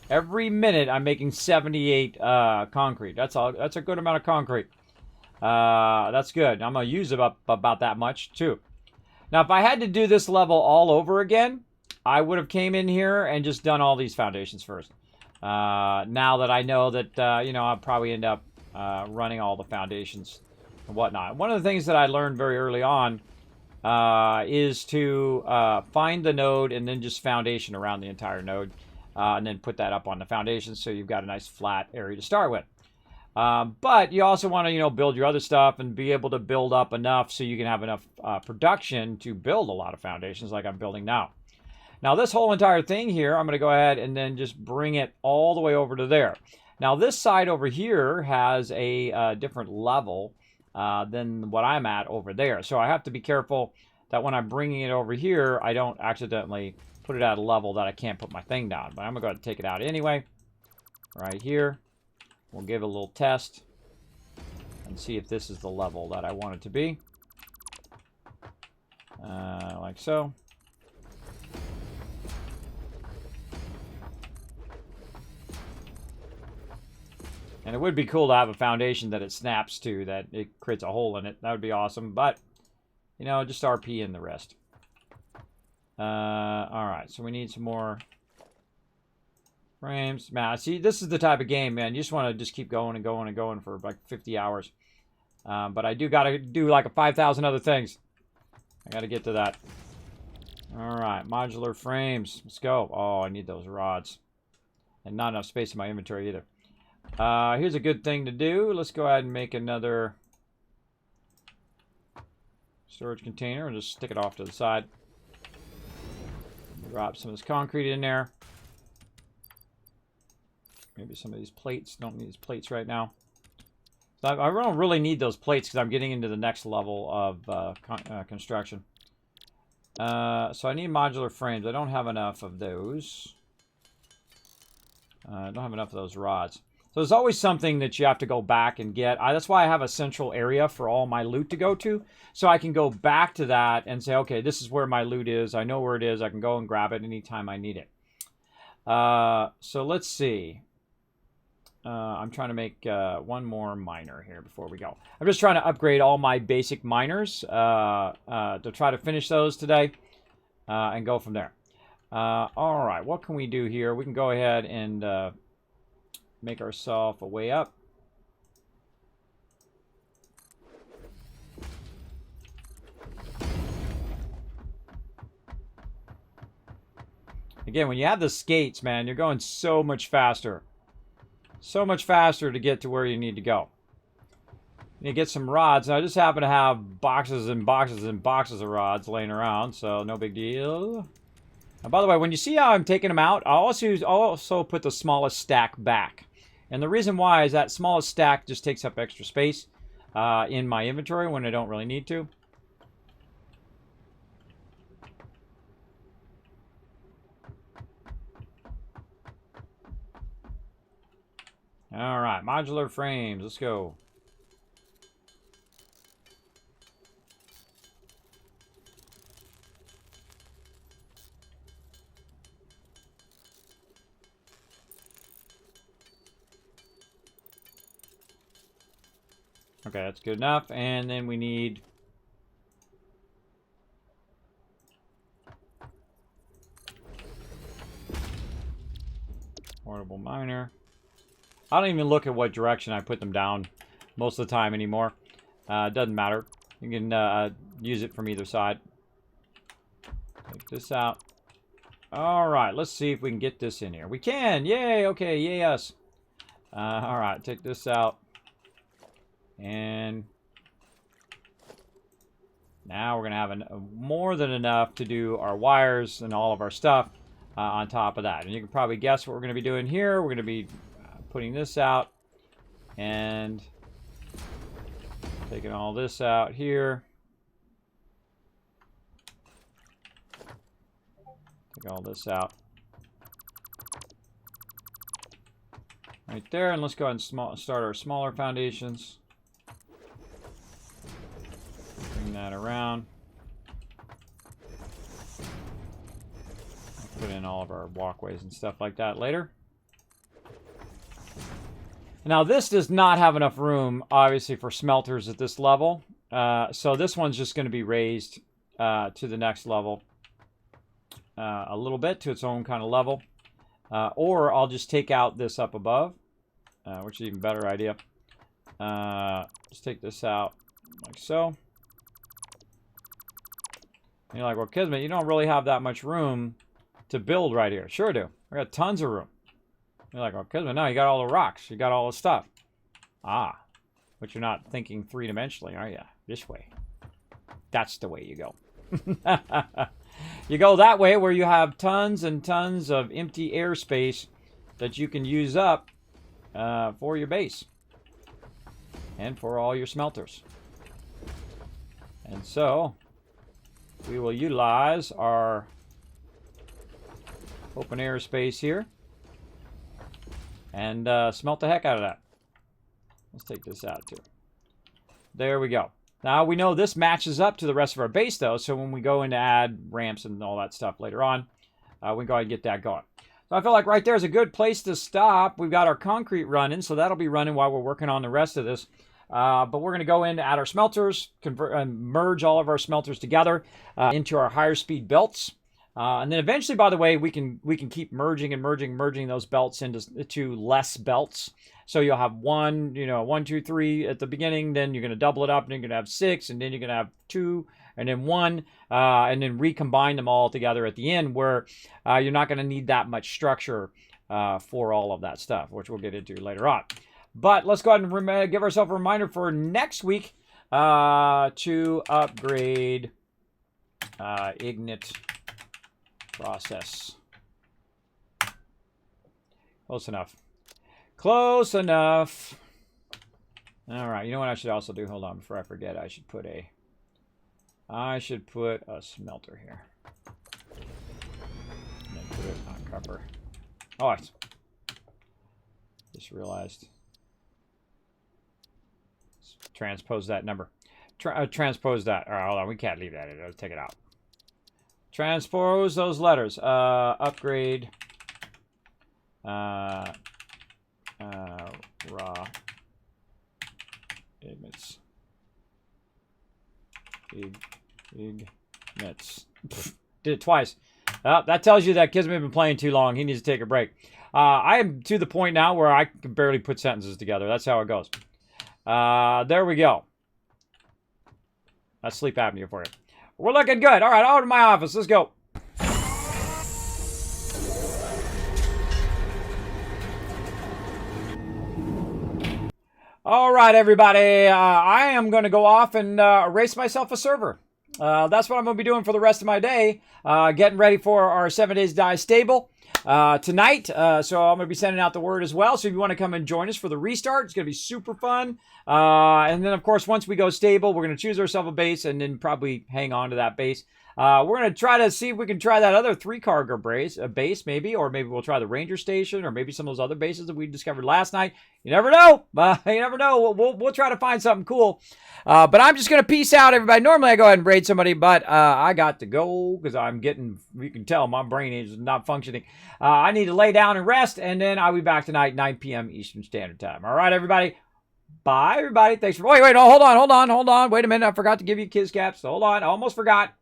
Every minute I'm making 78 concrete. That's a good amount of concrete. That's good. I'm going to use about that much too. Now, if I had to do this level all over again, I would have came in here and just done all these foundations first. Now that I know that, you know, I'll probably end up running all the foundations and whatnot. One of the things that I learned very early on is to find the node and then just foundation around the entire node. And then put that up on the foundation so you've got a nice flat area to start with. But you also want to, you know, build your other stuff and be able to build up enough so you can have enough production to build a lot of foundations like I'm building now. Now this whole entire thing here, I'm going to go ahead and then just bring it all the way over to there. Now this side over here has a different level than what I'm at over there. So I have to be careful that when I'm bringing it over here, I don't accidentally put it at a level that I can't put my thing down. But I'm going to go ahead and take it out anyway. Right here. We'll give it a little test and see if this is the level that I want it to be. Like so. And it would be cool to have a foundation that it snaps to, that it creates a hole in it. That would be awesome. But, you know, just RP in the rest. Alright, so we need some more frames. Man, see, this is the type of game, man. You just want to just keep going and going and going for like 50 hours. But I do got to do like 5,000 other things. I got to get to that. Alright, modular frames. Let's go. Oh, I need those rods. And not enough space in my inventory either. Here's a good thing to do. Let's go ahead and make another storage container and just stick it off to the side. Drop some of this concrete in there. Maybe some of these plates. Don't need these plates right now. So I don't really need those plates because I'm getting into the next level of construction. So I need modular frames. I don't have enough of those. I don't have enough of those rods. So there's always something that you have to go back and get. That's why I have a central area for all my loot to go to. So I can go back to that and say, okay, this is where my loot is. I know where it is. I can go and grab it anytime I need it. So let's see. I'm trying to make one more miner here before we go. I'm just trying to upgrade all my basic miners to try to finish those today and go from there. All right, what can we do here? We can go ahead and make ourselves a way up. Again, when you have the skates, man, you're going so much faster. So much faster to get to where you need to go. You get some rods. And I just happen to have boxes and boxes and boxes of rods laying around, so no big deal. And by the way, when you see how I'm taking them out, I'll also put the smallest stack back. And the reason why is that smallest stack just takes up extra space in my inventory when I don't really need to. All right, modular frames. Let's go. Okay, that's good enough. And then we need portable miner. I don't even look at what direction I put them down most of the time anymore. It doesn't matter. You can use it from either side. Take this out. All right, let's see if we can get this in here. We can! Yay! Okay, yay us. All right, take this out. And now we're going to have more than enough to do our wires and all of our stuff on top of that. And you can probably guess what we're going to be doing here. We're going to be putting this out and taking all this out here. Take all this out. Right there, and let's go ahead and start our smaller foundations. Bring that around. I'll put in all of our walkways and stuff like that later. Now this does not have enough room, obviously, for smelters at this level. So this one's just going to be raised to the next level. A little bit to its own kind of level. Or I'll just take out this up above, which is an even better idea. Just take this out like so. And you're like, well, Kismet, you don't really have that much room to build right here. Sure do. I got tons of room. You're like, well, Kismet, no, you got all the rocks. You got all the stuff. Ah, but you're not thinking three-dimensionally, are you? This way. That's the way you go. You go that way where you have tons and tons of empty airspace that you can use up for your base. And for all your smelters. And so, we will utilize our open airspace here. And smelt the heck out of that. Let's take this out too. There we go. Now we know this matches up to the rest of our base though, so when we go in to add ramps and all that stuff later on, we can go ahead and get that going. So I feel like right there is a good place to stop. We've got our concrete running, so that'll be running while we're working on the rest of this. But we're going to go in to add our smelters, convert and merge all of our smelters together into our higher speed belts. And then eventually, by the way, we can keep merging those belts into less belts. So you'll have 1, 2, 3 at the beginning. Then you're going to double it up, and you're going to have 6, and then you're going to have 2, and then 1, and then recombine them all together at the end, where you're not going to need that much structure for all of that stuff, which we'll get into later on. But let's go ahead and give ourselves a reminder for next week to upgrade Ignite process. Close enough. Close enough. All right. You know what I should also do? Hold on, before I forget, I should put a smelter here. And then put it on copper. Oh, I just realized. Transpose that number. Transpose that. All right, hold on. We can't leave that in. Let's take it out. Transpose those letters. Upgrade. Raw. Ignits. Ignits. Did it twice. That tells you that Kismet has been playing too long. He needs to take a break. I am to the point now where I can barely put sentences together. That's how it goes. There we go. That's sleep apnea for you. We're looking good. All right, over to my office. Let's go. All right, everybody. I am going to go off and erase myself a server. That's what I'm going to be doing for the rest of my day. Getting ready for our 7 days die stable tonight. So I'm going to be sending out the word as well. So if you want to come and join us for the restart, it's going to be super fun. And then, of course, once we go stable, we're going to choose ourselves a base and then probably hang on to that base. We're going to try to see if we can try that other 3-cargo base, maybe, or maybe we'll try the Ranger Station, or maybe some of those other bases that we discovered last night. You never know. You never know. We'll try to find something cool. But I'm just going to peace out, everybody. Normally, I go ahead and raid somebody, but I got to go because you can tell my brain is not functioning. I need to lay down and rest, and then I'll be back tonight, 9 p.m. Eastern Standard Time. All right, everybody. Bye, everybody. Thanks for... Wait. No, hold on. Wait a minute. I forgot to give you kids caps. Hold on. I almost forgot.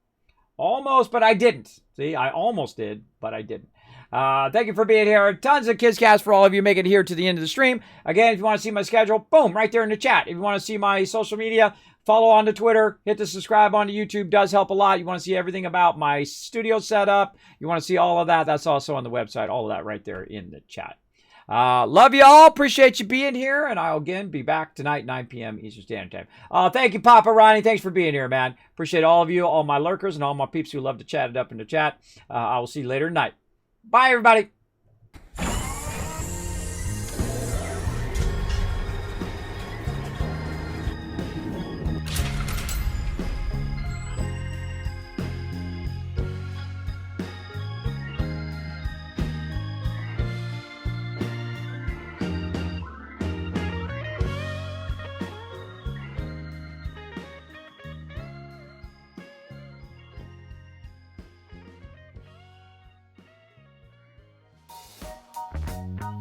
Almost, but I didn't. See, I almost did, but I didn't. Thank you for being here. Tons of KidsCast for all of you making it here to the end of the stream. Again, if you want to see my schedule, boom, right there in the chat. If you want to see my social media, follow on to Twitter, hit the subscribe on to YouTube. Does help a lot. You want to see everything about my studio setup. You want to see all of that. That's also on the website. All of that right there in the chat. Love you all. Appreciate you being here. And I'll again be back tonight, 9 p.m. Eastern Standard Time. Thank you, Papa Ronnie. Thanks for being here, man. Appreciate all of you, all my lurkers, and all my peeps who love to chat it up in the chat. I will see you later tonight. Bye, everybody.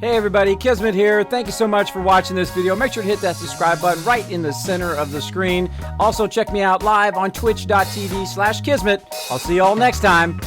Hey everybody, Kismet here. Thank you so much for watching this video. Make sure to hit that subscribe button right in the center of the screen. Also check me out live on twitch.tv/Kismet. I'll see you all next time.